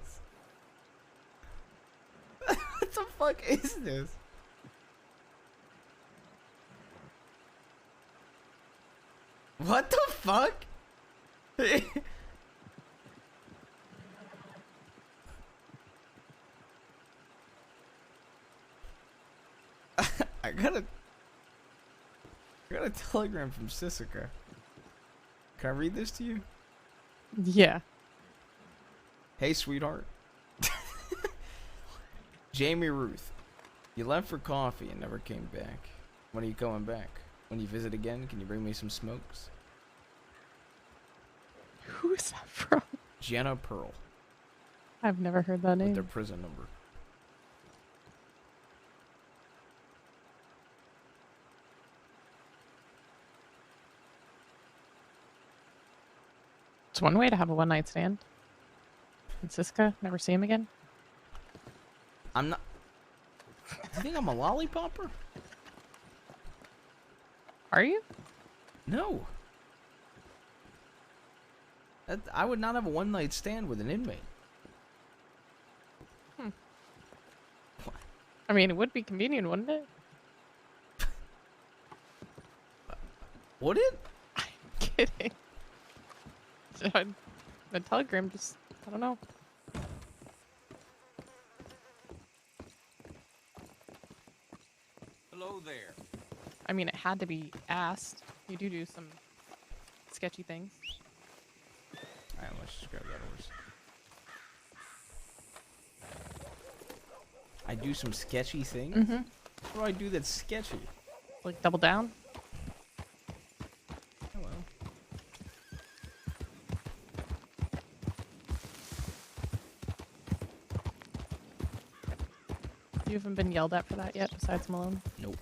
What the fuck is this? What the fuck? I got a telegram from Sisika. Can I read this to you? Yeah. Hey, sweetheart. Jamie Ruth, you left for coffee and never came back. When are you coming back? When you visit again, can you bring me some smokes? Who is that from? Jenna Pearl. I've never heard that With name. their prison number. It's one way to have a one-night stand. And Siska, never see him again. I'm not... You think I'm a lollipopper? Are you? No. I would not have a one-night stand with an inmate. I mean, it would be convenient, wouldn't it? Would it? I'm kidding. The telegram just, I don't know. Hello there. I mean, it had to be asked. You do some sketchy things. Alright, let's just grab that horse. I do some sketchy things? Mm-hmm. What do I do that's sketchy? Like double down? Hello. You haven't been yelled at for that yet, besides Malone? Nope.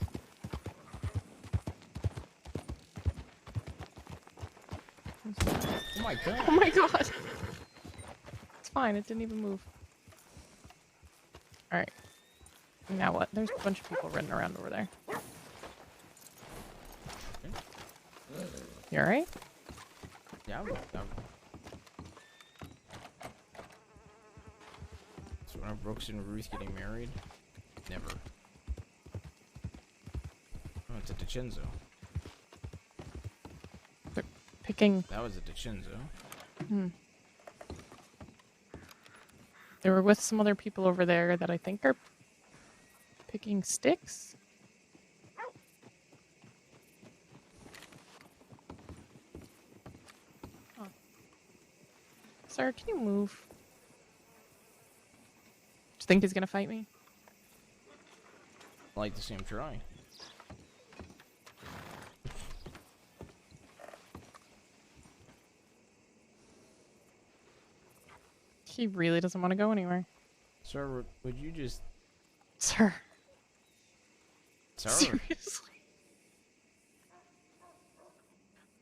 Oh my god. Oh my god. It's fine, it didn't even move. Alright. Now what? There's a bunch of people running around over there. You alright? Yeah, So when are Brooks and Ruth getting married? Never. Oh, it's a DiCenzo. Picking. That was a DiCenzo. Hmm. They were with some other people over there that I think are picking sticks. Huh. Sir, can you move? Do you think he's gonna fight me? I like to see him try. He really doesn't want to go anywhere. Sir, would you just... Sir. Sir? Seriously?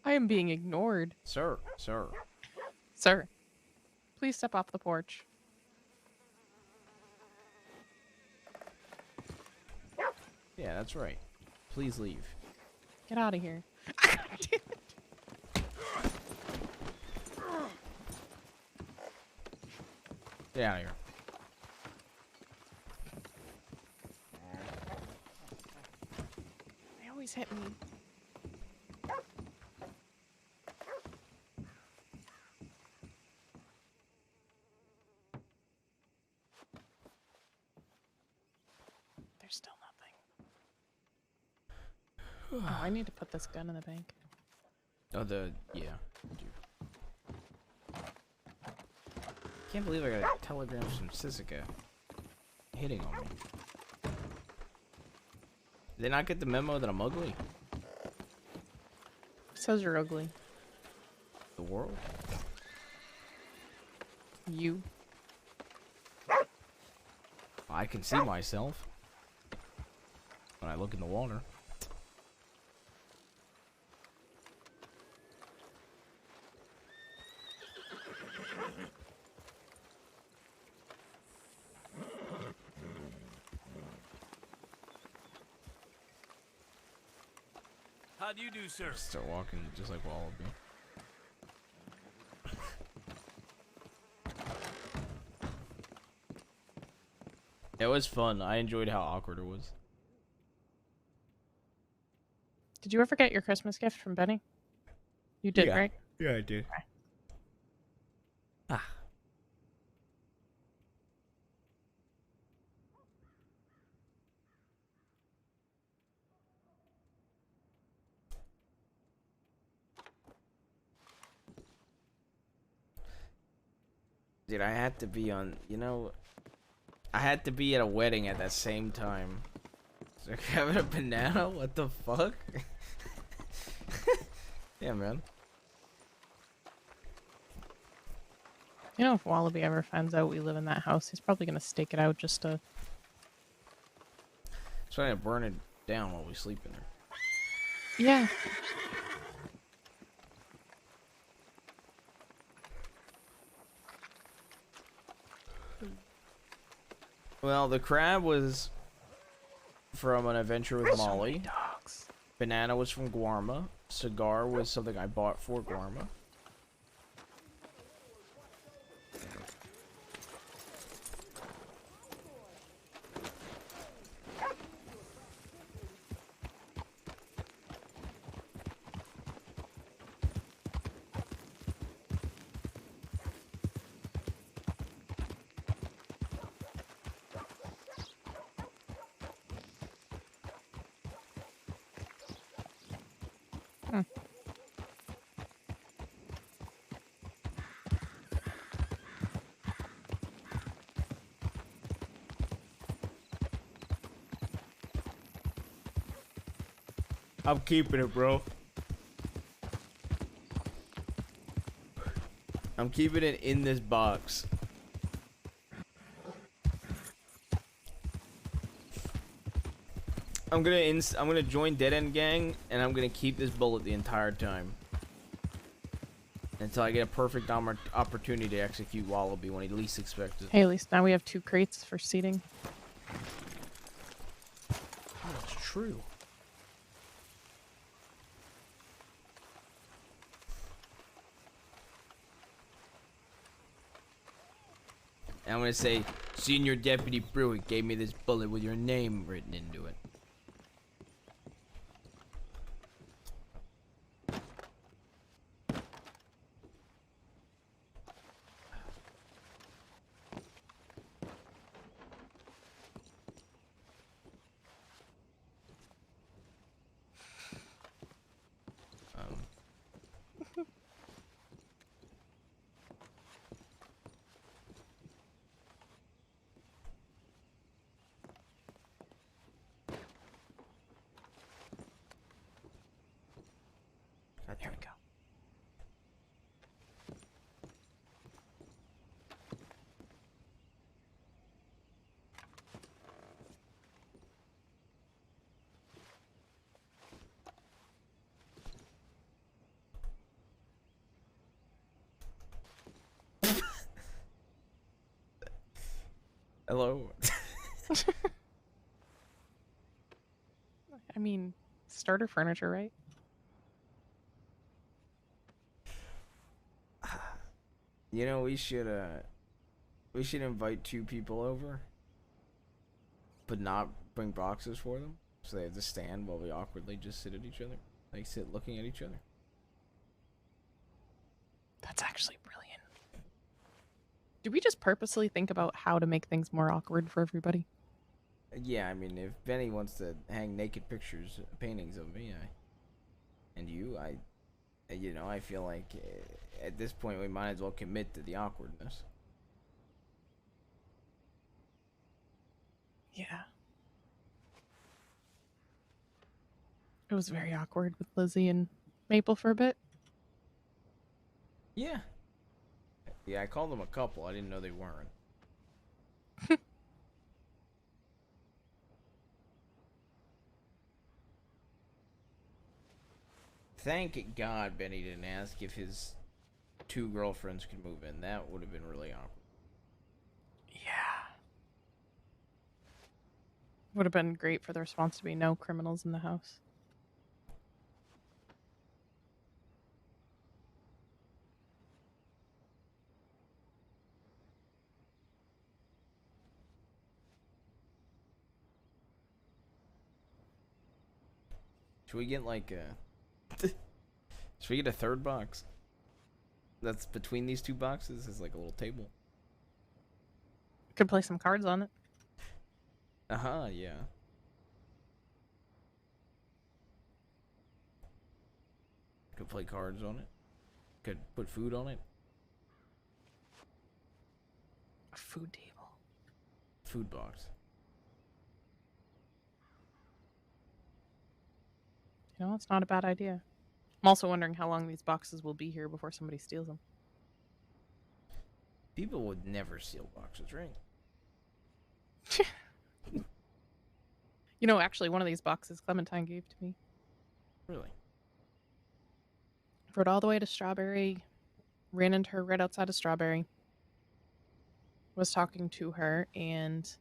I am being ignored. Sir. Sir. Please step off the porch. Yeah, that's right. Please leave. Get out of here. Get out of here. They always hit me. There's still nothing. Oh, I need to put this gun in the bank. Oh, yeah. Can't believe I got a telegram from Sisika hitting on me. Did they not get the memo that I'm ugly? Says you're ugly. The world? You. I can see myself when I look in the water. How do you do, sir? Start walking just like Wallaby. It was fun. I enjoyed how awkward it was. Did you ever get your Christmas gift from Benny? You did, Yeah. right? Yeah, I did. Okay. Ah. Dude, I had to be on, you know, I had to be at a wedding at that same time. So having a banana? What the fuck? Yeah, man. You know, if Wallaby ever finds out we live in that house, he's probably gonna stake it out just to. Trying to burn it down while we sleep in there. Yeah. Well, the crab was from an adventure with Molly. Dogs. Banana was from Guarma. Cigar was something I bought for Guarma. I'm keeping it, bro. I'm keeping it in this box. I'm gonna join Dead End Gang, and I'm gonna keep this bullet the entire time until I get a perfect opportunity to execute Wallaby when he least expects it. Hey, at least now we have 2 crates for seating. That's true. And I'm gonna say, Senior Deputy Pruitt gave me this bullet with your name written into it. There we go. Hello. I mean, starter furniture, right? You know, we should invite 2 people over, but not bring boxes for them, so they have to stand while we awkwardly just sit at each other, like sit looking at each other. That's actually brilliant. Did we just purposely think about how to make things more awkward for everybody? Yeah, I mean, if Benny wants to hang naked pictures, paintings of me, and you, you know, I feel like at this point we might as well commit to the awkwardness. Yeah. It was very awkward with Lizzie and Maple for a bit. Yeah. Yeah, I called them a couple. I didn't know they weren't. Thank God Benny didn't ask if his 2 girlfriends could move in. That would have been really awkward. Yeah. Would have been great for the response to be no criminals in the house. Should we get like a... Should we get a 3rd box? That's between these 2 boxes is like a little table. Could play some cards on it. Uh-huh, yeah. Could play cards on it. Could put food on it. food table. Food box. You know, it's not a bad idea. I'm also wondering how long these boxes will be here before somebody steals them. People would never steal boxes, right? You know, actually, one of these boxes Clementine gave to me. Really? Rode all the way to Strawberry, ran into her right outside of Strawberry, was talking to her, and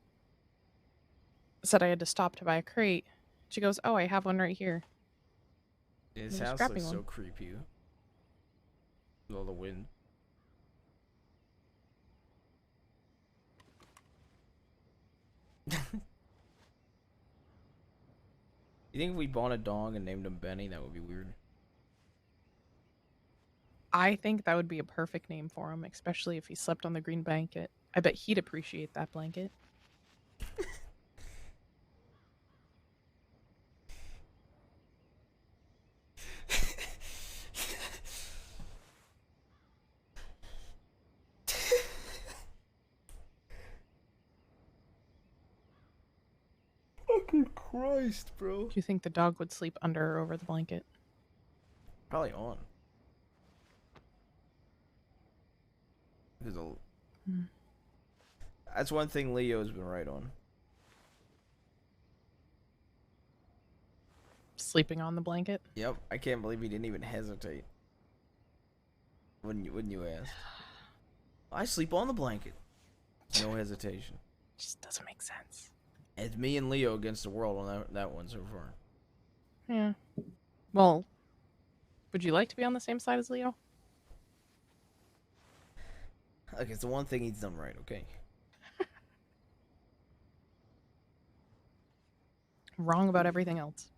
said I had to stop to buy a crate. She goes, "Oh, I have one right here." This I was house grabbing looks so one. creepy. With all the wind. You think if we bought a dog and named him Benny, that would be weird? I think that would be a perfect name for him, especially if he slept on the green blanket. I bet he'd appreciate that blanket. Fucking Christ, bro. Do you think the dog would sleep under or over the blanket? Probably on. Because that's one thing Leo's been right on. Sleeping on the blanket? Yep, I can't believe he didn't even hesitate. Wouldn't you ask? I sleep on the blanket. No hesitation. Just doesn't make sense. It's me and Leo against the world on that one so far. Yeah. Well, would you like to be on the same side as Leo? Like, it's the one thing he's done right, okay? Wrong about everything else.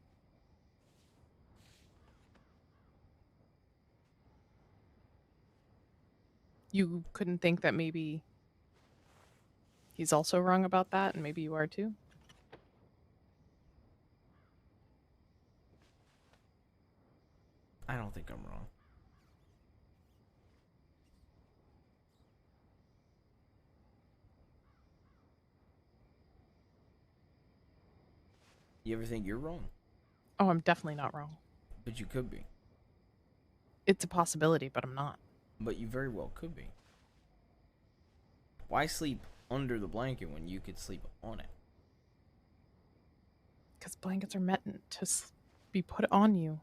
You couldn't think that maybe he's also wrong about that, and maybe you are too? I don't think I'm wrong. You ever think you're wrong? Oh, I'm definitely not wrong. But you could be. It's a possibility, but I'm not. But you very well could be. Why sleep under the blanket when you could sleep on it? Because blankets are meant to be put on you.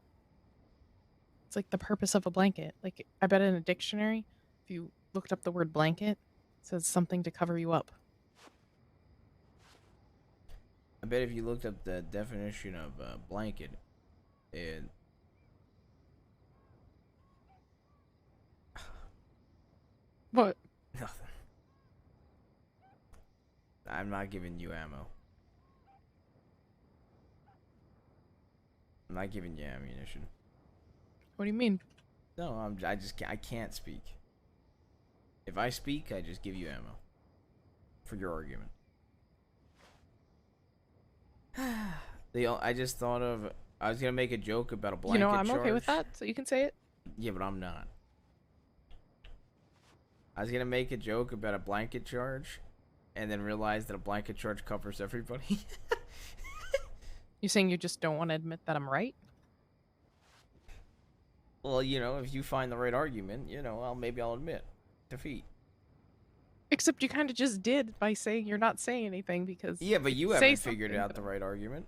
It's like the purpose of a blanket. Like, I bet in a dictionary, if you looked up the word blanket, it says something to cover you up. I bet if you looked up the definition of blanket, it... What? Nothing. I'm not giving you ammo. I'm not giving you ammunition. What do you mean? No, I can't speak. If I speak, I just give you ammo. For your argument. I just thought of... I was gonna make a joke about a blanket You know, I'm charge. okay with that, so you can say it. Yeah, but I'm not. I was gonna make a joke about a blanket charge, and then realize that a blanket charge covers everybody. You saying you just don't want to admit that I'm right? Well, you know, if you find the right argument, you know, maybe I'll admit defeat. Except you kind of just did by saying you're not saying anything because... Yeah, but you say haven't figured something, out the right argument.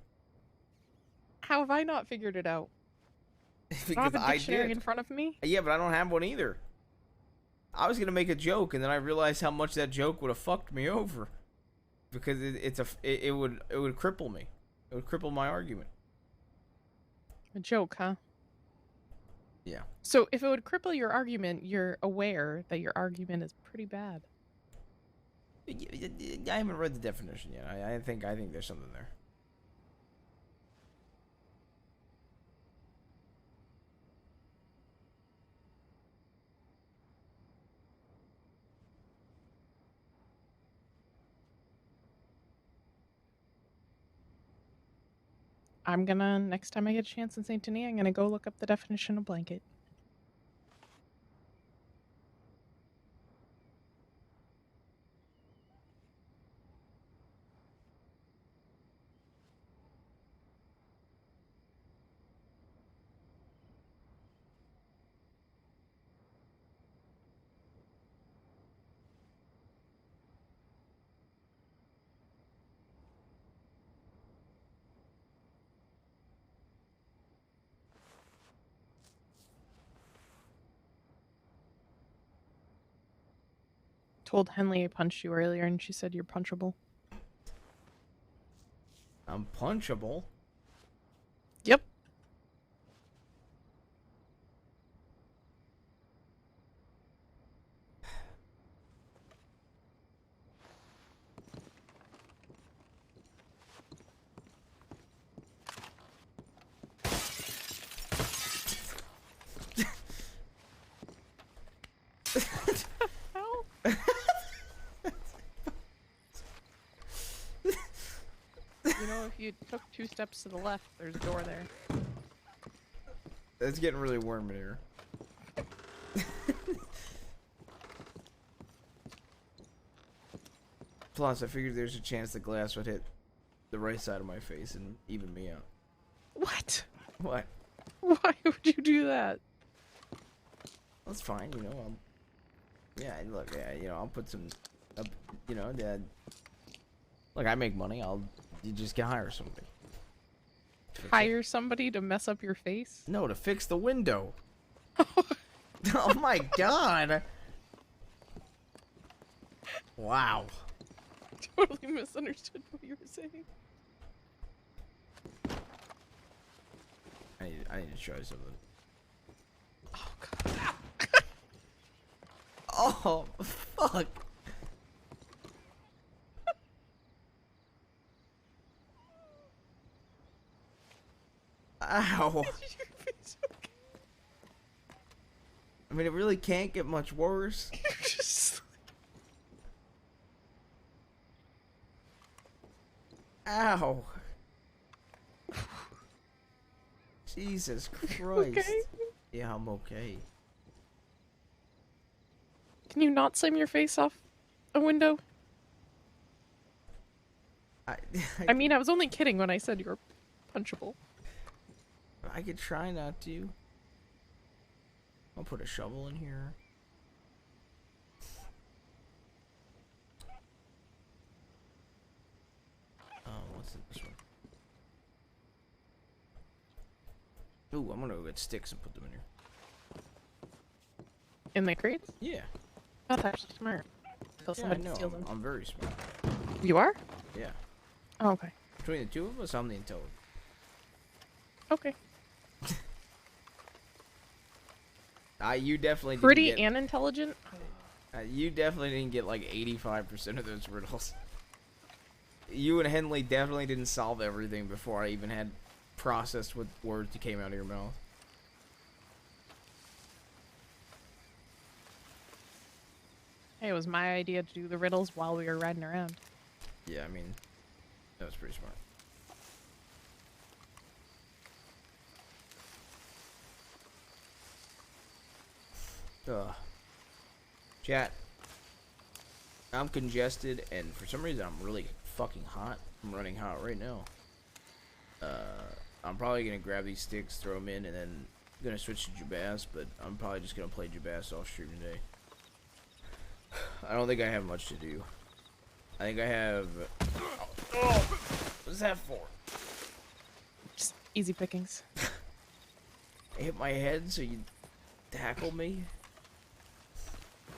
How have I not figured it out? I don't have a dictionary in front of me? Yeah, but I don't have one either. I was gonna make a joke, and then I realized how much that joke would have fucked me over, because it would cripple me. It would cripple my argument. A joke, huh? Yeah. So if it would cripple your argument, you're aware that your argument is pretty bad. I haven't read the definition yet. I think there's something there. I'm gonna, next time I get a chance in St. Denis, I'm gonna go look up the definition of blanket. Told Henley I punched you earlier, and she said you're punchable. I'm punchable? Yep. You know, if you took 2 steps to the left, there's a door there. It's getting really warm in here. Plus, I figured there's a chance the glass would hit the right side of my face and even me out. What? What? Why would you do that? That's fine, you know. Yeah, look, yeah, you know, I'll put some, you know, look, I make money. You just can hire somebody. Hire somebody to mess up your face? No, to fix the window. Oh my god. Wow. Totally misunderstood what you were saying. I need to try something. Oh god. Oh, fuck. Ow. I mean, it really can't get much worse. Ow. Jesus Christ. Okay? Yeah, I'm okay. Can you not slam your face off a window? I mean, I was only kidding when I said you were punchable. I could try not to. I'll put a shovel in here. What's this one? Ooh, I'm gonna go get sticks and put them in here. In the crates? Yeah. That's actually smart. Until Yeah, somebody I know. steals them. I'm very smart. You are? Yeah. Oh, okay. Between the two of us, I'm the intelligent. Okay. You definitely Pretty didn't get, and intelligent? you definitely didn't get like 85% of those riddles. You and Henley definitely didn't solve everything before I even had processed what words that came out of your mouth. Hey, it was my idea to do the riddles while we were riding around. Yeah, I mean, that was pretty smart. Ugh. Chat. I'm congested, and for some reason I'm really fucking hot. I'm running hot right now. I'm probably gonna grab these sticks, throw them in, and then gonna switch to Jabaz, but I'm probably just gonna play Jabaz off stream today. I don't think I have much to do. I think I have... Oh, what's that for? Just easy pickings. I hit my head, so you tackle me?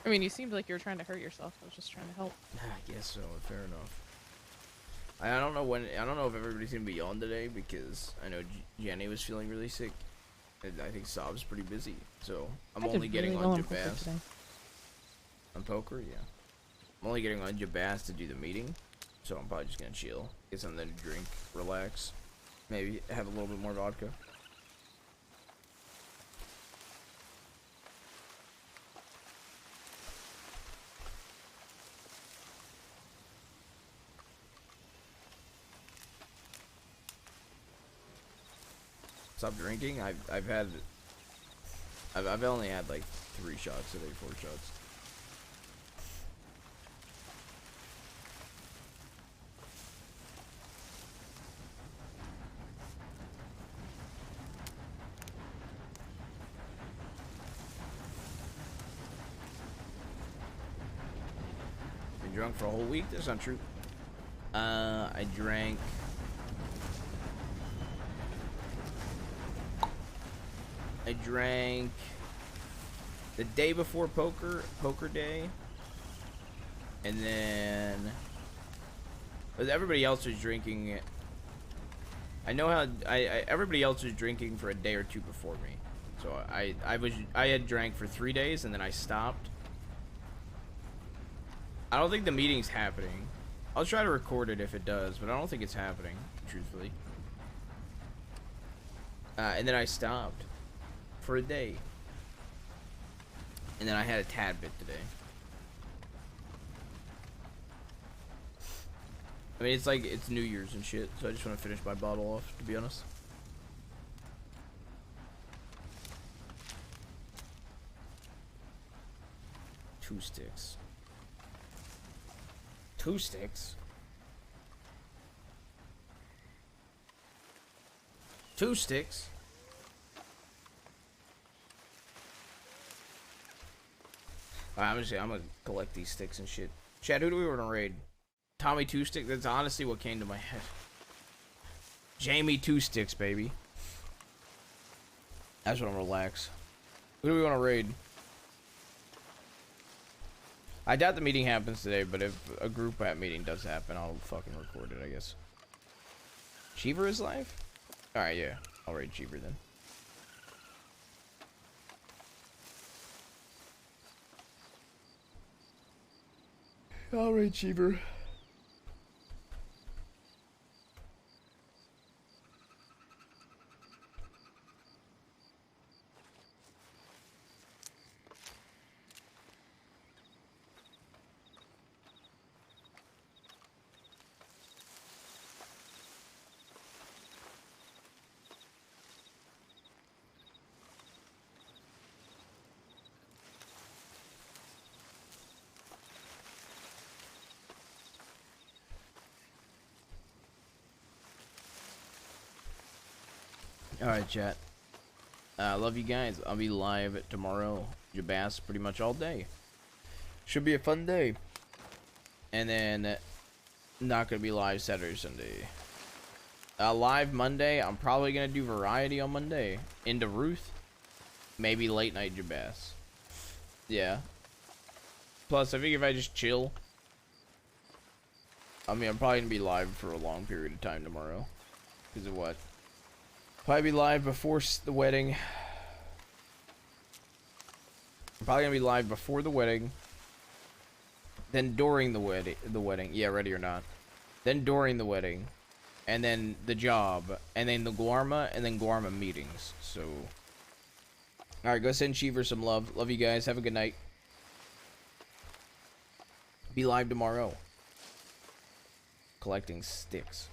I mean, you seemed like you were trying to hurt yourself. I was just trying to help. I guess so. Fair enough. I don't know when. I don't know if everybody's gonna be on today because I know Jenny was feeling really sick, and I think Sob's pretty busy. So I'm only getting on Jabaz. On poker, yeah. I'm only getting on Jabaz to do the meeting, so I'm probably just gonna chill, get something to drink, relax, maybe have a little bit more vodka. Stop drinking. I've only had like 3 shots today, 4 shots. Been drunk for a whole week? That's not true. I drank. I drank the day before poker day. And then everybody else was drinking. I know how everybody else was drinking for a day or two before me. So I had drank for 3 days and then I stopped. I don't think the meeting's happening. I'll try to record it if it does, but I don't think it's happening, truthfully. And then I stopped for a day. And then I had a tad bit today. I mean, it's like, it's New Year's and shit, so I just want to finish my bottle off, to be honest. Two sticks. 2 sticks? 2 sticks? Alright, I'm gonna collect these sticks and shit. Chad, who do we want to raid? Tommy 2 Stick? That's honestly what came to my head. Jamie 2 Sticks, baby. I just want to relax. Who do we want to raid? I doubt the meeting happens today, but if a group chat meeting does happen, I'll fucking record it, I guess. Cheever is live? Alright, yeah. I'll raid Cheever then. I'll raid Cheever. Alright, chat. Love you guys. I'll be live tomorrow. Jabas pretty much all day. Should be a fun day. And then, not gonna be live Saturday, Sunday. Live Monday. I'm probably gonna do variety on Monday. Into Ruth. Maybe late night Jabas. Yeah. Plus, I think if I just chill. I mean, I'm probably gonna be live for a long period of time tomorrow. Because of what? Probably be live before the wedding. I'm probably gonna be live before the wedding. Then during the wedding. Yeah, ready or not. Then during the wedding. And then the job. And then the Guarma. And then Guarma meetings. So. Alright, go send Cheever some love. Love you guys. Have a good night. Be live tomorrow. Collecting sticks.